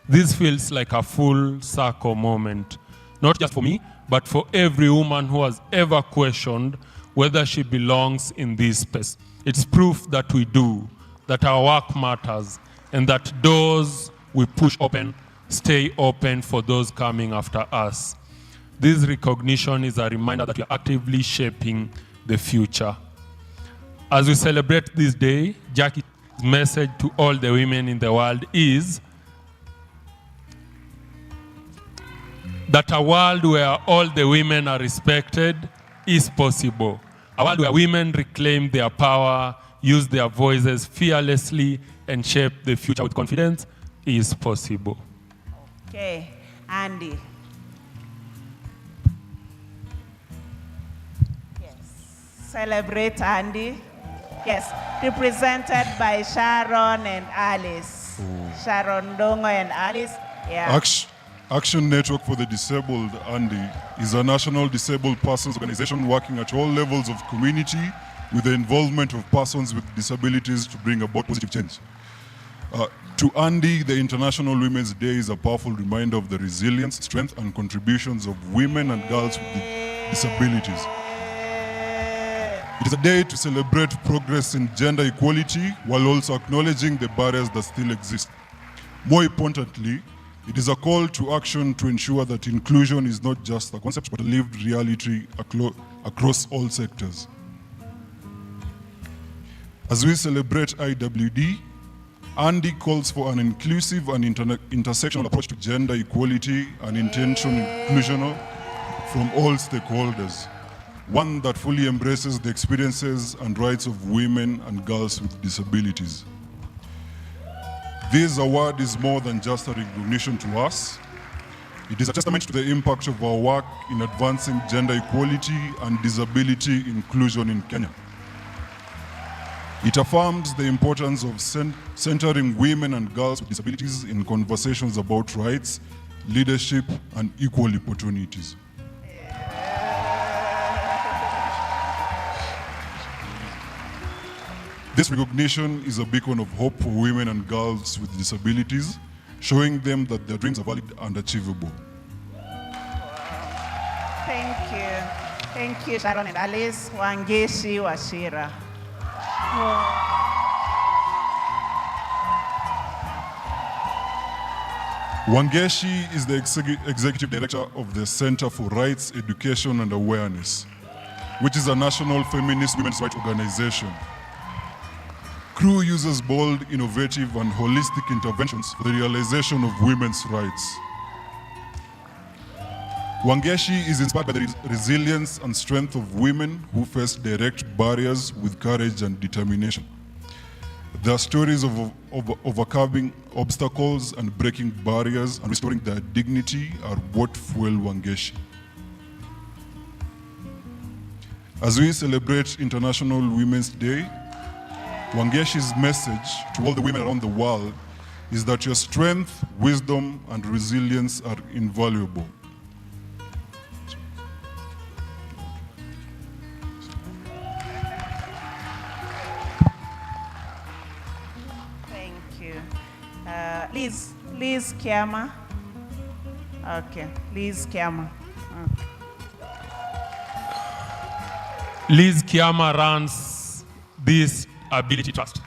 This feels like a full circle moment, not just for me, but for every woman who has ever questioned whether she belongs in this space. It's proof that we do, that our work matters, and that doors we push open stay open for those coming after us. This recognition is a reminder that we are actively shaping the future. As we celebrate this day, Jackie's message to all the women in the world is that a world where all the women are respected is possible. A world where women reclaim their power, use their voices fearlessly, and shape the future with confidence is possible. Okay, Andy. Yes, celebrate Andy. Yes, represented by Sharon and Alice. Sharon Dongo and Alice. Yeah. Action Network for the Disabled, Andy, is a national disabled persons organization working at all levels of community with the involvement of persons with disabilities to bring about positive change. To Andy, the International Women's Day is a powerful reminder of the resilience, strength, and contributions of women and girls with disabilities. It is a day to celebrate progress in gender equality while also acknowledging the barriers that still exist. More importantly, it is a call to action to ensure that inclusion is not just a concept but a lived reality across all sectors. As we celebrate IWD, Andy calls for an inclusive and intersectional approach to gender equality and intentional inclusion from all stakeholders, one that fully embraces the experiences and rights of women and girls with disabilities. This award is more than just a recognition to us. It is a testament to the impact of our work in advancing gender equality and disability inclusion in Kenya. It affirms the importance of centering women and girls with disabilities in conversations about rights, leadership, and equal opportunities. This recognition is a beacon of hope for women and girls with disabilities, showing them that their dreams are valid and achievable. Thank you. Thank you, Sharon and Alice. Wangeshi Washira. Wangeshi is the Executive Director of the Center for Rights, Education and Awareness, which is a national feminist women's rights organization. CREW uses bold, innovative, and holistic interventions for the realization of women's rights. Wangeshi is inspired by the resilience and strength of women who face direct barriers with courage and determination. Their stories of overcoming obstacles and breaking barriers and restoring their dignity are what fuel Wangeshi. As we celebrate International Women's Day, Wangeshi's message to all the women around the world is that your strength, wisdom, and resilience are invaluable. Thank you. Liz Kiama. Okay, Liz Kiama. Liz Kiama runs this Ability Trust.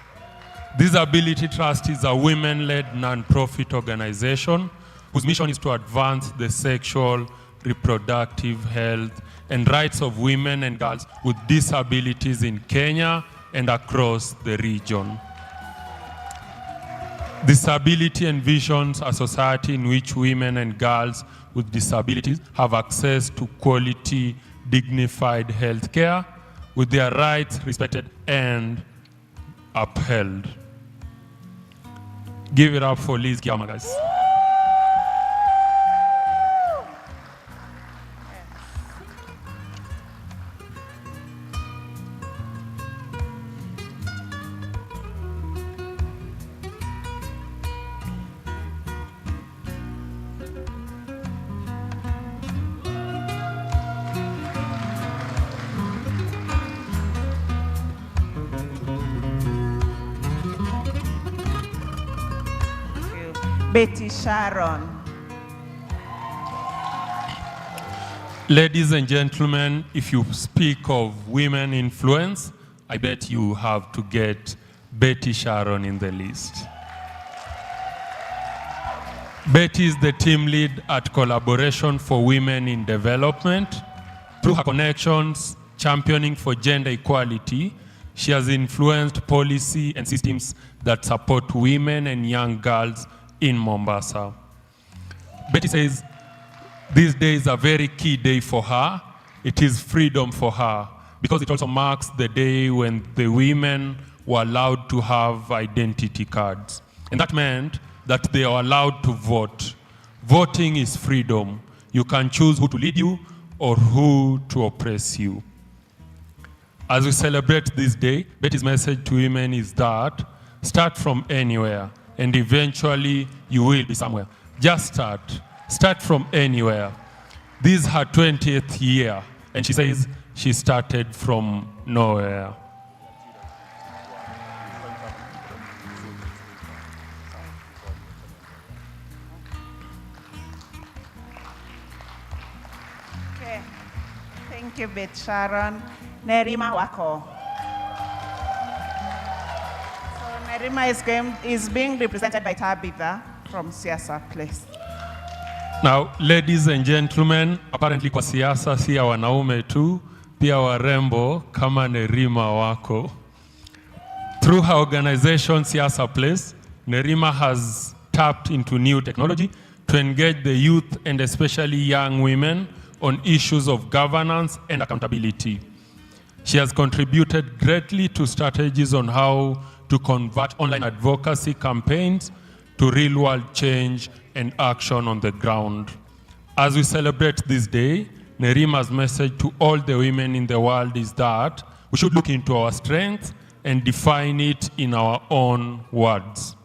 This Ability Trust is a women-led non-profit organization whose mission is to advance the sexual, reproductive health and rights of women and girls with disabilities in Kenya and across the region. Disability envisions a society in which women and girls with disabilities have access to quality, dignified health care with their rights respected and upheld. Give it up for Liz Kiama, guys. Betty Sharon. Ladies and gentlemen, if you speak of women influence, I bet you have to get Betty Sharon in the list. Betty is the team lead at Collaboration for Women in Development. Through her connections, championing for gender equality, she has influenced policy and systems that support women and young girls in Mombasa. Betty says this day is a very key day for her. It is freedom for her because it also marks the day when the women were allowed to have identity cards. And that meant that they are allowed to vote. Voting is freedom. You can choose who to lead you or who to oppress you. As we celebrate this day, Betty's message to women is that start from anywhere and eventually you will be somewhere. Just start. Start from anywhere. This is her 20th year, and she says she started from nowhere. Okay. Thank you, Beth Sharon. Nerima Wako. So Nerima is being represented by Tabitha from Siasa, please. Now, ladies and gentlemen, apparently kwa siasa si ya wanaume tu, pia warembo kama Nerima wako. Through her organization Siasa Place, Nerima has tapped into new technology to engage the youth and especially young women on issues of governance and accountability. She has contributed greatly to strategies on how to convert online advocacy campaigns to real-world change and action on the ground. As we celebrate this day, Nerima's message to all the women in the world is that we should look into our strengths and define it in our own words.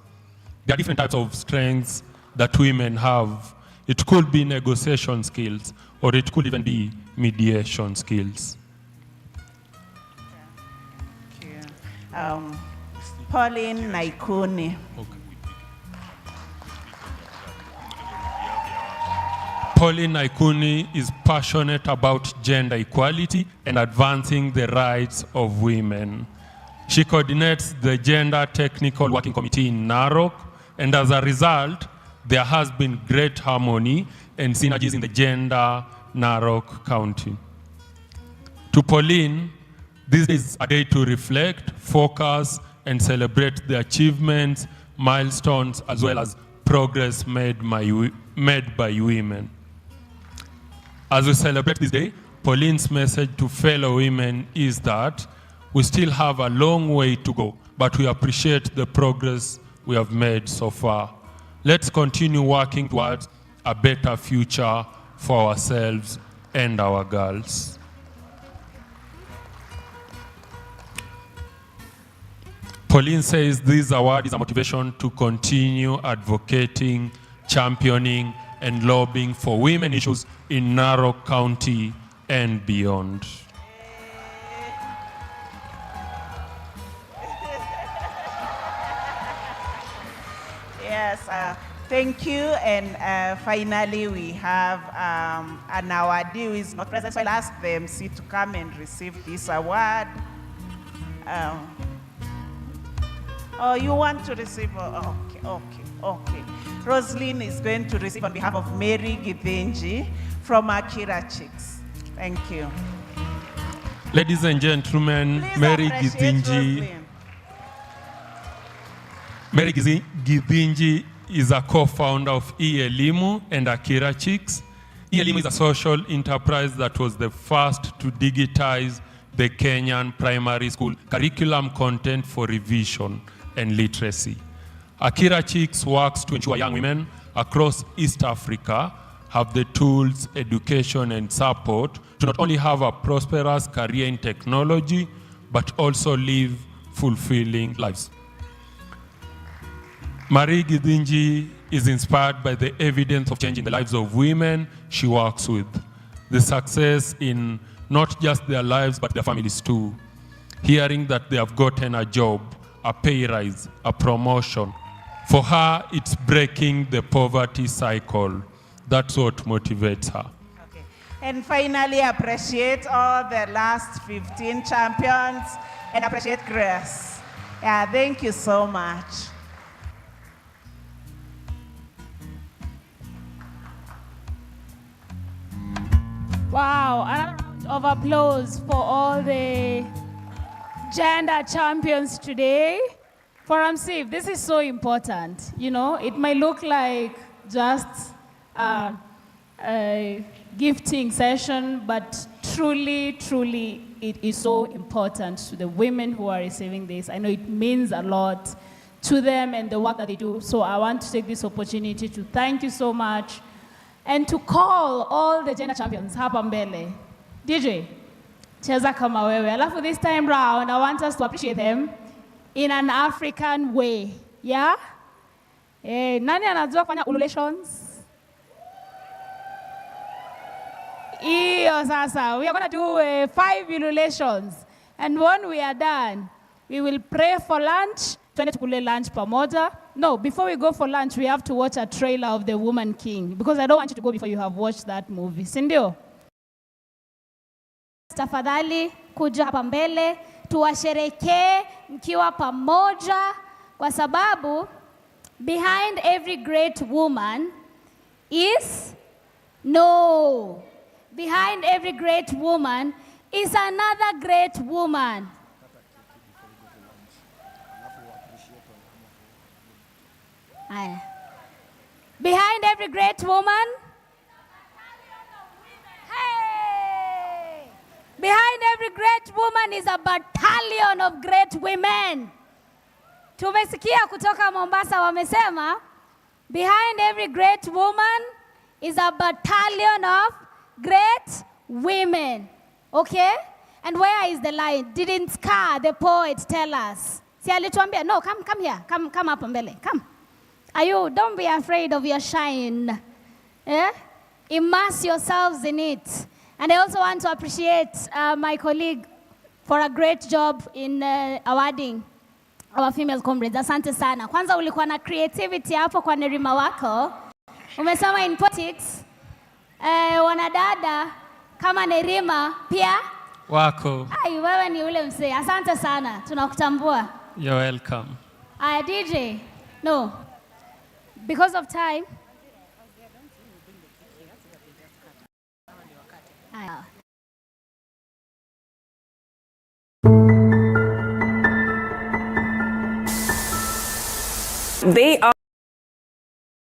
There are different types of strengths that women have. It could be negotiation skills, or it could even be mediation skills. Pauline Naikuni. Okay. Pauline Naikuni is passionate about gender equality and advancing the rights of women. She coordinates the Gender Technical Working Committee in Narok, and as a result, there has been great harmony and synergies in the gender Narok County. To Pauline, this is a day to reflect, focus, and celebrate the achievements, milestones, as well as progress made by women. As we celebrate this day, Pauline's message to fellow women is that we still have a long way to go, but we appreciate the progress we have made so far. Let's continue working towards a better future for ourselves and our girls. Pauline says this award is a motivation to continue advocating, championing, and lobbying for women issues in Narok County and beyond. Yes, thank you. And finally, we have an awardee who is not present, so I'll ask the MC to come and receive this award. Oh, you want to receive? Oh, okay. Roslyn is going to receive on behalf of Mary Githinji from Akira Chicks. Thank you. Ladies and gentlemen, Mary Githinji is a co-founder of E-Elimu and Akira Chicks. E-Elimu is a social enterprise that was the first to digitize the Kenyan primary school curriculum content for revision and literacy. Akira Chicks works to ensure young women across East Africa have the tools, education, and support to not only have a prosperous career in technology, but also live fulfilling lives. Marie Githinji is inspired by the evidence of change in the lives of women she works with. The success in not just their lives, but their families too. Hearing that they have gotten a job, a pay rise, a promotion. For her, it's breaking the poverty cycle. That's what motivates her. Okay. And finally, appreciate all the last 15 champions and appreciate Grace. Yeah, thank you so much. Wow, another round of applause for all the gender champions today. ForumCiv, this is so important. You know, it might look like just a gifting session, but truly, it is so important to the women who are receiving this. I know it means a lot to them and the work that they do. So I want to take this opportunity to thank you so much and to call all the gender champions hapa mbele. DJ, cheza kama wewe. Alafu this time round, I want us to appreciate them in an African way. Yeah? Nani anajua kufanya ululations? Iyo sasa. We are going to do 5 ululations. And when we are done, we will pray for lunch. Twende tukule lunch pamoja. No, before we go for lunch, we have to watch a trailer of The Woman King. Because I don't want you to go before you have watched that movie. Sindio? tafadhali kuja hapa mbele tuwasherekee mkiwa pamoja, kwa sababu behind every great woman is behind every great woman is another great woman. Behind every great woman, behind every great woman is a battalion of great women. Tumesikia kutoka Mombasa wamesema, behind every great woman is a battalion of great women. Okay? And where is the line? Didn't Ska, the poet, tell us? Si alituambia, no, come here. Come hapa mbele. Come. Don't be afraid of your shine. Yeah? Immerse yourselves in it. And I also want to appreciate my colleague for a great job in awarding our female comrades. Asante sana. Kwanza ulikuwa na creativity hapo kwa Nerima wako. Umesema in politics, wanadada kama Nerima pia wako. Wewe ni ule msee. Asante sana. Tunakutambua. You're welcome. DJ, no. Because of time. They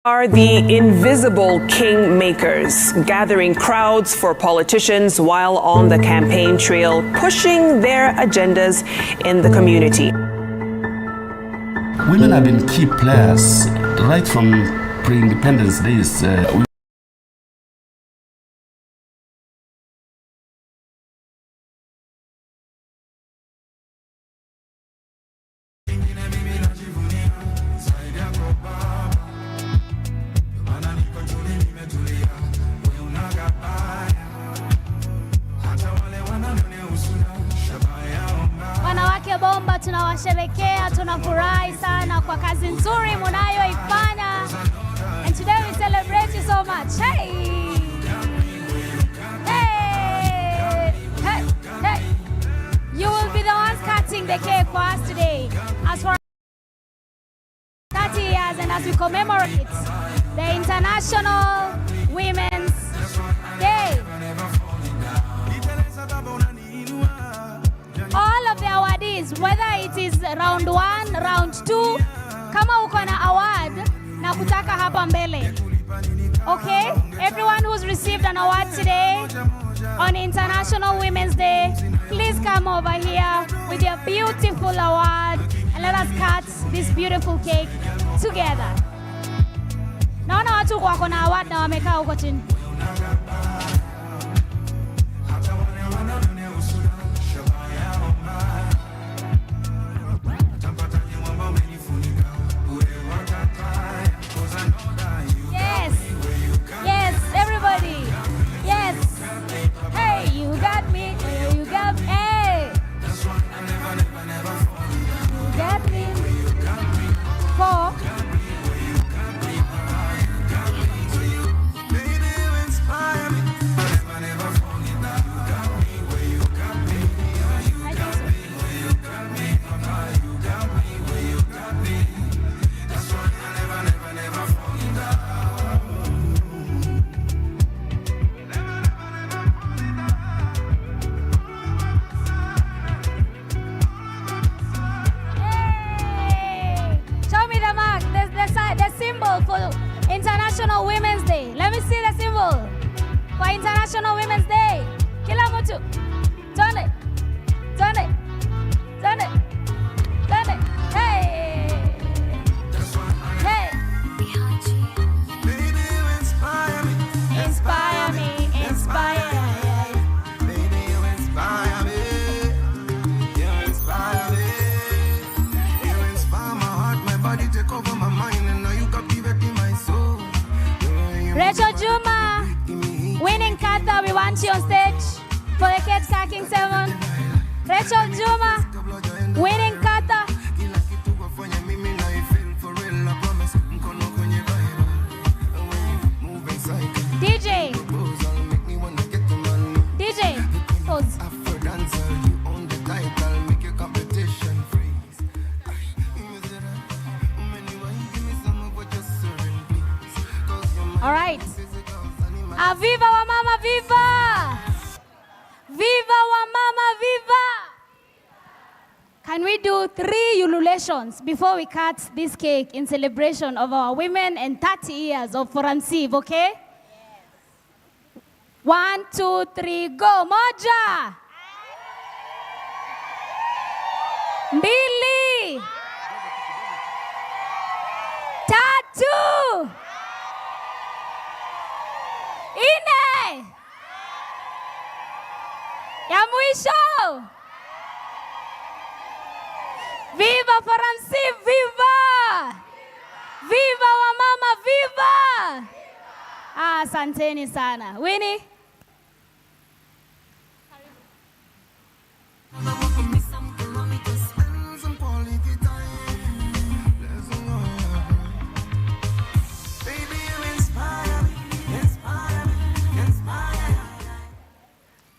are the invisible kingmakers, gathering crowds for politicians while on the campaign trail, pushing their agendas in the community. Women have been key players right from pre-independence days. Wanawake bomba, tunawasherekea, tunafurahi sana kwa kazi nzuri mnayoifanya. And today we celebrate you so much. Hey! Hey! Hey! Hey! You will be the ones cutting the cake for us today. As for 30 years and as we commemorate the International Women's Day. All of the awardees, whether it is round 1, round 2, kama uko na award na kutaka hapa mbele. Okay? Everyone who's received an award today on International Women's Day, please come over here with your beautiful award and let us cut this beautiful cake together. Naona watu wako na award na wamekaa huko chini. Yes. Yes, everybody. Yes. Hey, you got me. You got me. Hey. You got me. 4. International Women's Day. Let me see the symbol for International Women's Day. Kila mtu. Turn it. Turn it. Turn it. Turn it. Hey. Hey. Inspire me. Inspire me. Inspire me. Baby, you inspire me. You inspire me. You inspire my heart, my body, take over my mind, and now you captivating my soul. Rachel Juma, winning Kata, we want you on stage for the cake stacking ceremony. Rachel Juma, winning Kata. DJ, pause. All right. Viva Wamama, viva! Viva Wamama, viva! Can we do 3 ululations before we cut this cake in celebration of our women and 30 years of ForumCiv, okay? Yes. 1, 2, 3, go. Moja. Mbili. Tatu. Ine. Ya mwisho. Viva ForumCiv, viva! Viva Wamama, viva! Asanteni sana. Winnie?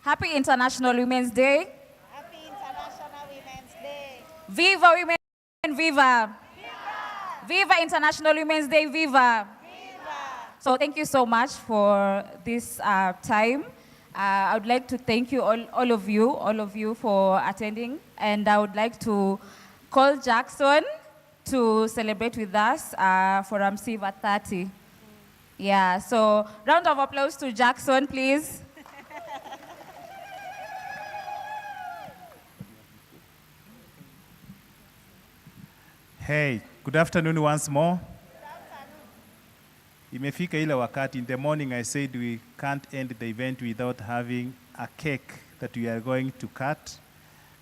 Happy International Women's Day. Happy International Women's Day. Viva Women, viva. Viva International Women's Day, viva. So thank you so much for this time. I would like to thank you, all of you for attending. And I would like to call Jackson to celebrate with us ForumCiv at 30. Yeah, so round of applause to Jackson, please. Hey, good afternoon once more. Imefika ile wakati. In the morning I said we can't end the event without having a cake that we are going to cut.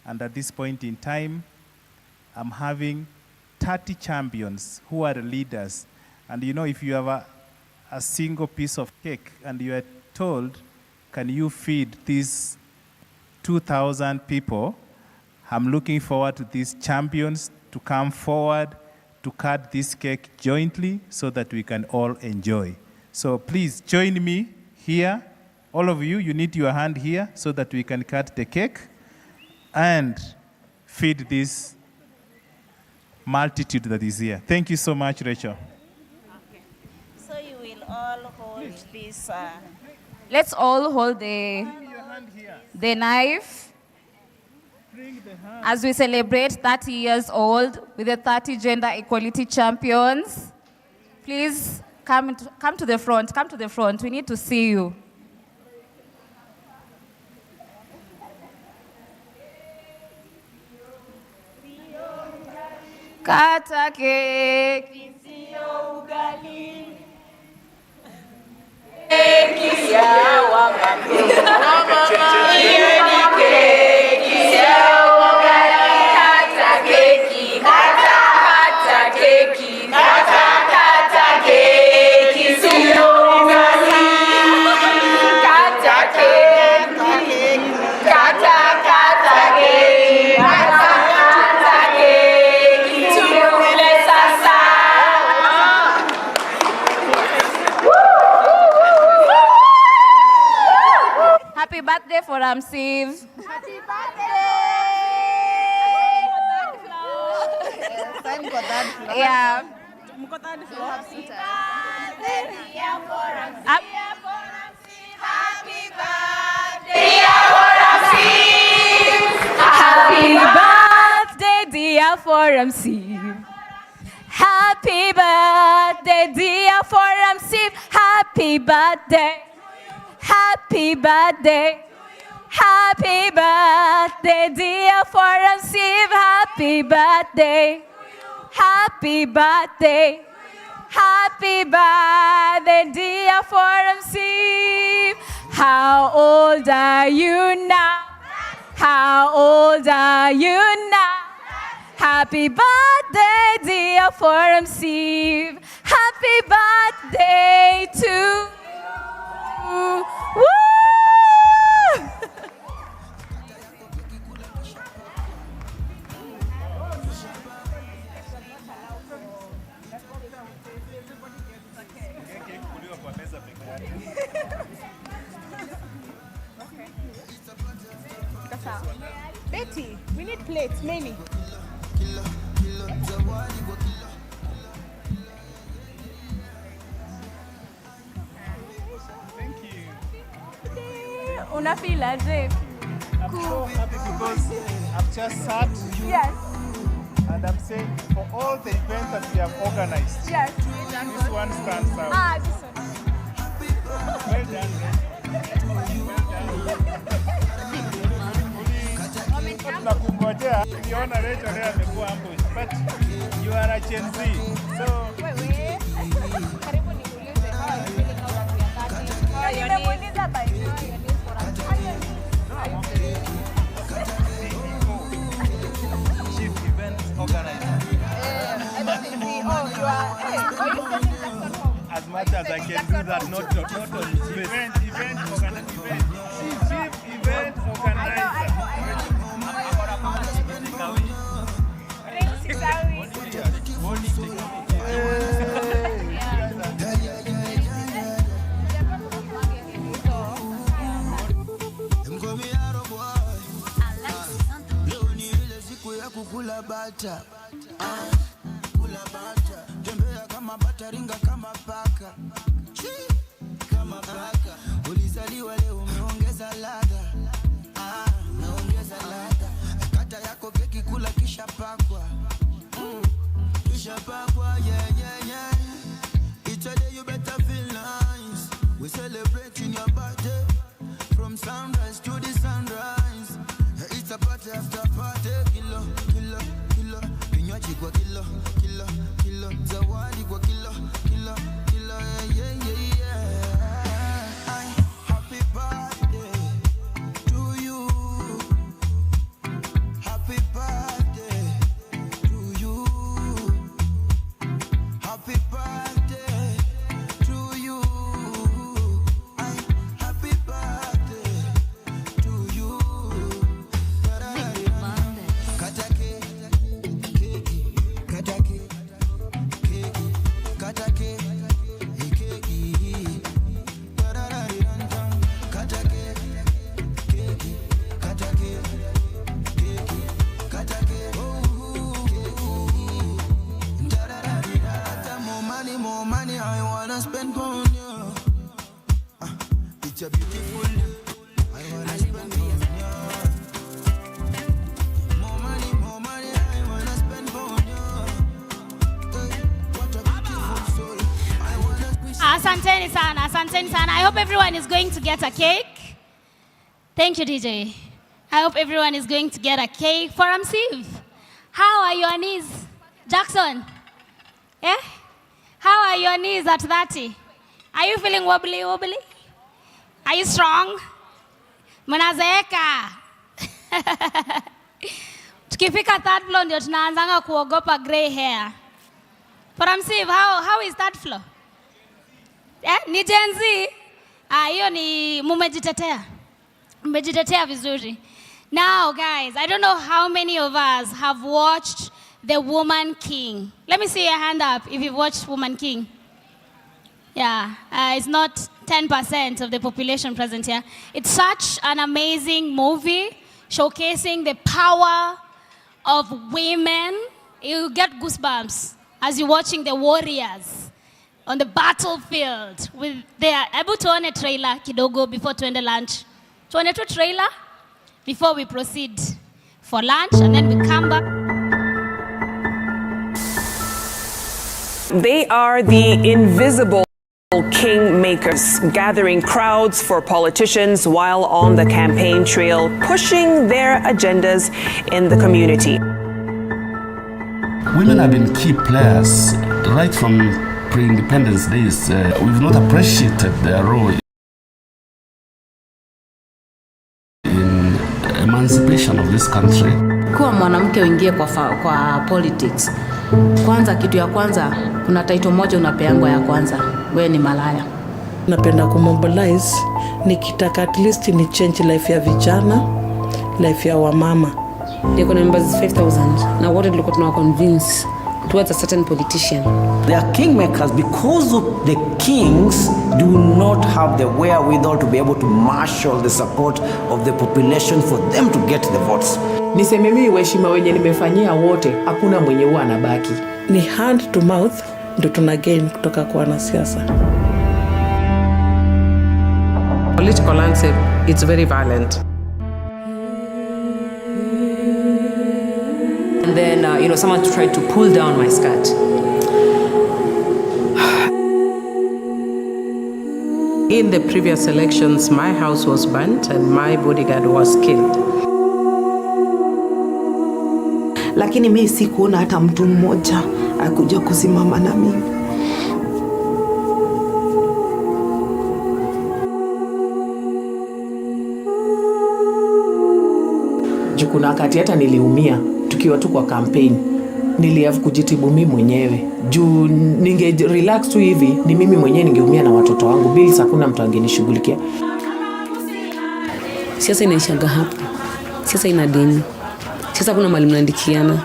And at this point in time, I'm having 30 champions who are the leaders. And you know, if you have a single piece of cake and you are told, can you feed these 2,000 people? I'm looking forward to these champions to come forward to cut this cake jointly so that we can all enjoy. So please join me here. All of you, you need your hand here so that we can cut the cake and feed this multitude that is here. Thank you so much, Rachel. Okay. So you will all hold this. Let's all hold the knife as we celebrate 30 years old with the 30 gender equality champions. Please come to the front. Come to the front. We need to see you. Kata keki sio ugali. Keki ya wamama. Iwe ni keki sio ugali. Kata keki. Kata keki. Kata keki sio ugali. Kata keki. Kata keki. Kata keki. Tukule sasa. Happy birthday ForumCiv. Happy birthday! Time for that floor. Yeah. Happy birthday, dear ForumCiv. Happy birthday, dear ForumCiv. Happy birthday, dear ForumCiv. Happy birthday. Happy birthday. Happy birthday, dear ForumCiv. Happy birthday. Happy birthday. Happy birthday, dear ForumCiv. How old are you now? How old are you now? Happy birthday, dear ForumCiv. Happy birthday to you. Woo! Betty, we need plates, many. Una feel aje? I'm so happy because I've just sat. Yes. And I'm saying for all the events that we have organized. Yes. This one stands out. Ah, this one. Well done. Tunakungojea. Ukiona Rachel leo amekuwa ambush, but you are a Gen Z. So wewe. Karibu niulize how are you feeling now that we are 30? How are you? Nimemuuliza by now your news for us. How are you feeling? Chief event organizer. I don't think you are, hey, why are you sending Jackson home? As much as I can do that, not on space. Event organizer. Chief event organizer. Kula bata, kula bata, tembea kama bata, ringa kama paka, kama paka. Ulizaliwa leo umeongeza ladha, umeongeza ladha. Kata yako keki kula kisha pakwa, kisha pakwa, yeah. Each day you better feel nice. We celebrating your birthday from sunrise to the sunrise. It's a party after party. Kilo, kinywaji kwa kilo, zawadi kwa kilo, yeah. Happy birthday to you. Happy birthday to you. Happy birthday to you. Happy birthday to you. More money, I wanna spend on you. It's a beautiful day. I wanna spend on you. More money, I wanna spend on you. What a beautiful soul. I wanna. Asanteni sana. I hope everyone is going to get a cake. Thank you, DJ. I hope everyone is going to get a cake. ForumCiv, how are your knees? Jackson, yeah? How are your knees at 30? Are you feeling wobbly? Are you strong? Mnazeeka. Tukifika third floor ndio tunaanzanga kuogopa gray hair. ForumCiv, how is third floor? Ni Gen Z? Hiyo ni mumejitetea. Mmejitetea vizuri. Now guys, I don't know how many of us have watched The Woman King. Let me see your hand up if you've watched Woman King. Yeah, it's not 10% of the population present here. It's such an amazing movie showcasing the power of women. You get goosebumps as you're watching the warriors on the battlefield. They are able to own a trailer kidogo before tuende lunch. Tuone tu trailer before we proceed for lunch, and then we come back. They are the invisible kingmakers, gathering crowds for politicians while on the campaign trail, pushing their agendas in the community. Women have been key players right from pre-independence days. We've not appreciated their role in emancipation of this country. Kuwa mwanamke uingie kwa politics. Kwanza, kitu ya kwanza, kuna title moja unapeangwa ya kwanza, wewe ni malaya. Napenda kumobilize nikitaka at least ni change life ya vijana, life ya wamama. Niko na members 5,000 na wote tulikuwa tunawaconvince towards a certain politician. They are kingmakers because of the kings do not have the wherewithal to be able to marshal the support of the population for them to get the votes. Niseme mimi waheshima wenye nimefanyia wote, hakuna mwenye huwa anabaki. Ni hand to mouth ndio tuna gain kutoka kwa wanasiasa. Political landscape, it's very violent. And then, someone tried to pull down my skirt. In the previous elections, my house was burnt and my bodyguard was killed. Lakini mimi sikuona hata mtu mmoja akuja kusimama na mimi. Kuna wakati hata niliumia tukiwa tu kwa campaign. Niliafu kujitibu mimi mwenyewe. Juu ninge relax tu hivi ni mimi mwenyewe ningeumia na watoto wangu. Bills hakuna mtu angenishughulikia. Siasa inaishaga hapa. Siasa ina deni. Siasa kuna mali mnaandikiana.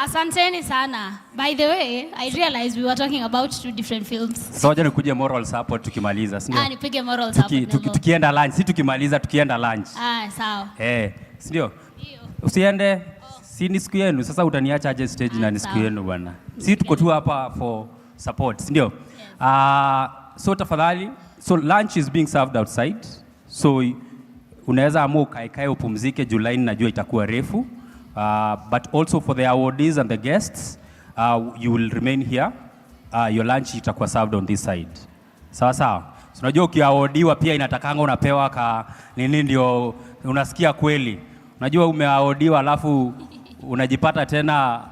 Asanteni sana. By the way, I realized we were talking about two different films. So wacha nikuje moral support tukimaliza, si ndio? Nipige moral support. Tukienda lunch, si tukimaliza tukienda lunch. Sawa. Si ndio? Usiende, si ni siku yenu, sasa utaniacha aje stage na ni siku yenu bwana. Si tuko tu hapa for support, si ndio? So tafadhali, so lunch is being served outside. So unaweza amua ukae upumzike, Julai najua itakuwa refu. But also for the awardees and the guests, you will remain here. Your lunch itakuwa served on this side. Sawa sawa. So unajua ukiawardiwa pia inatakanga unapewa ka nini ndio unasikia kweli. Unajua umeawardiwa alafu unajipata tena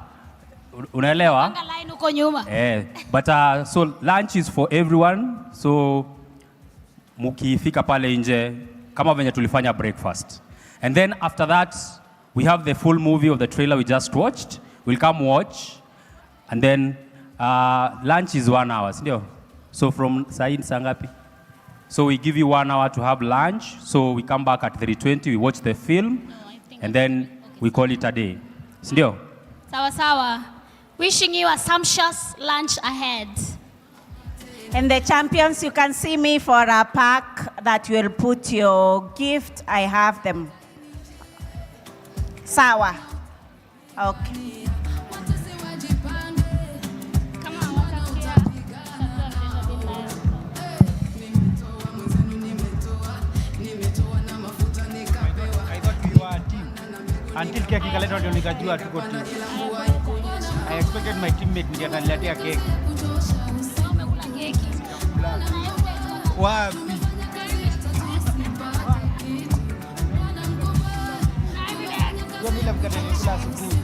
unaelewa? Anga line uko nyuma. But so lunch is for everyone. So mukifika pale nje kama venye tulifanya breakfast. And then after that we have the full movie of the trailer we just watched. We'll come watch. And then lunch is 1 hour, sindio? So from Said Sangapi. So we give you 1 hour to have lunch. So we come back at 3:20, we watch the film. And then we call it a day. Sindio? Sawa sawa. Wishing you a sumptuous lunch ahead. And the champions, you can see me for a pack that you will put your gift. I have them. Sawa. Okay. Until cake ikaleta ndio nikajua tuko team. I expected my teammate ndiye ataniletea cake. Wapi? Ndio mimi mkate nikula asubuhi.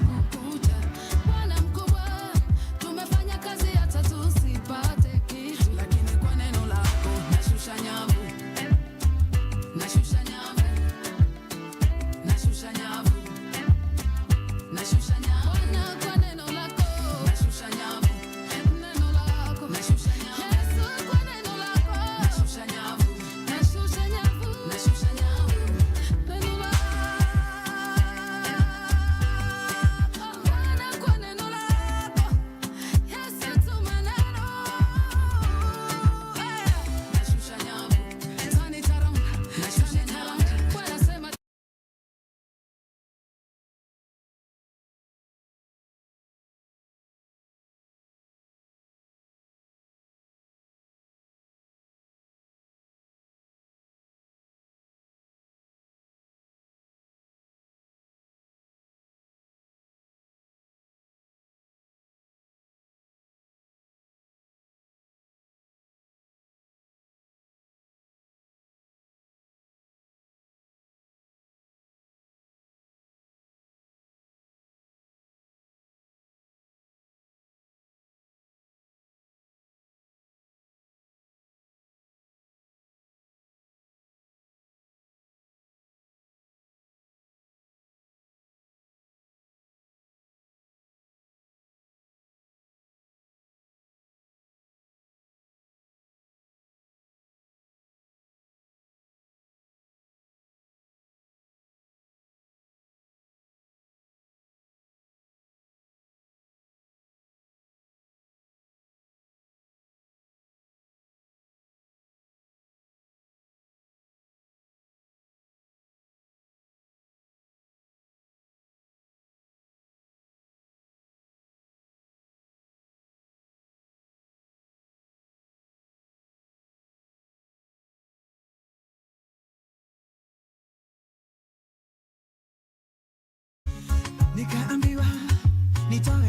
nikaambiwa nitoke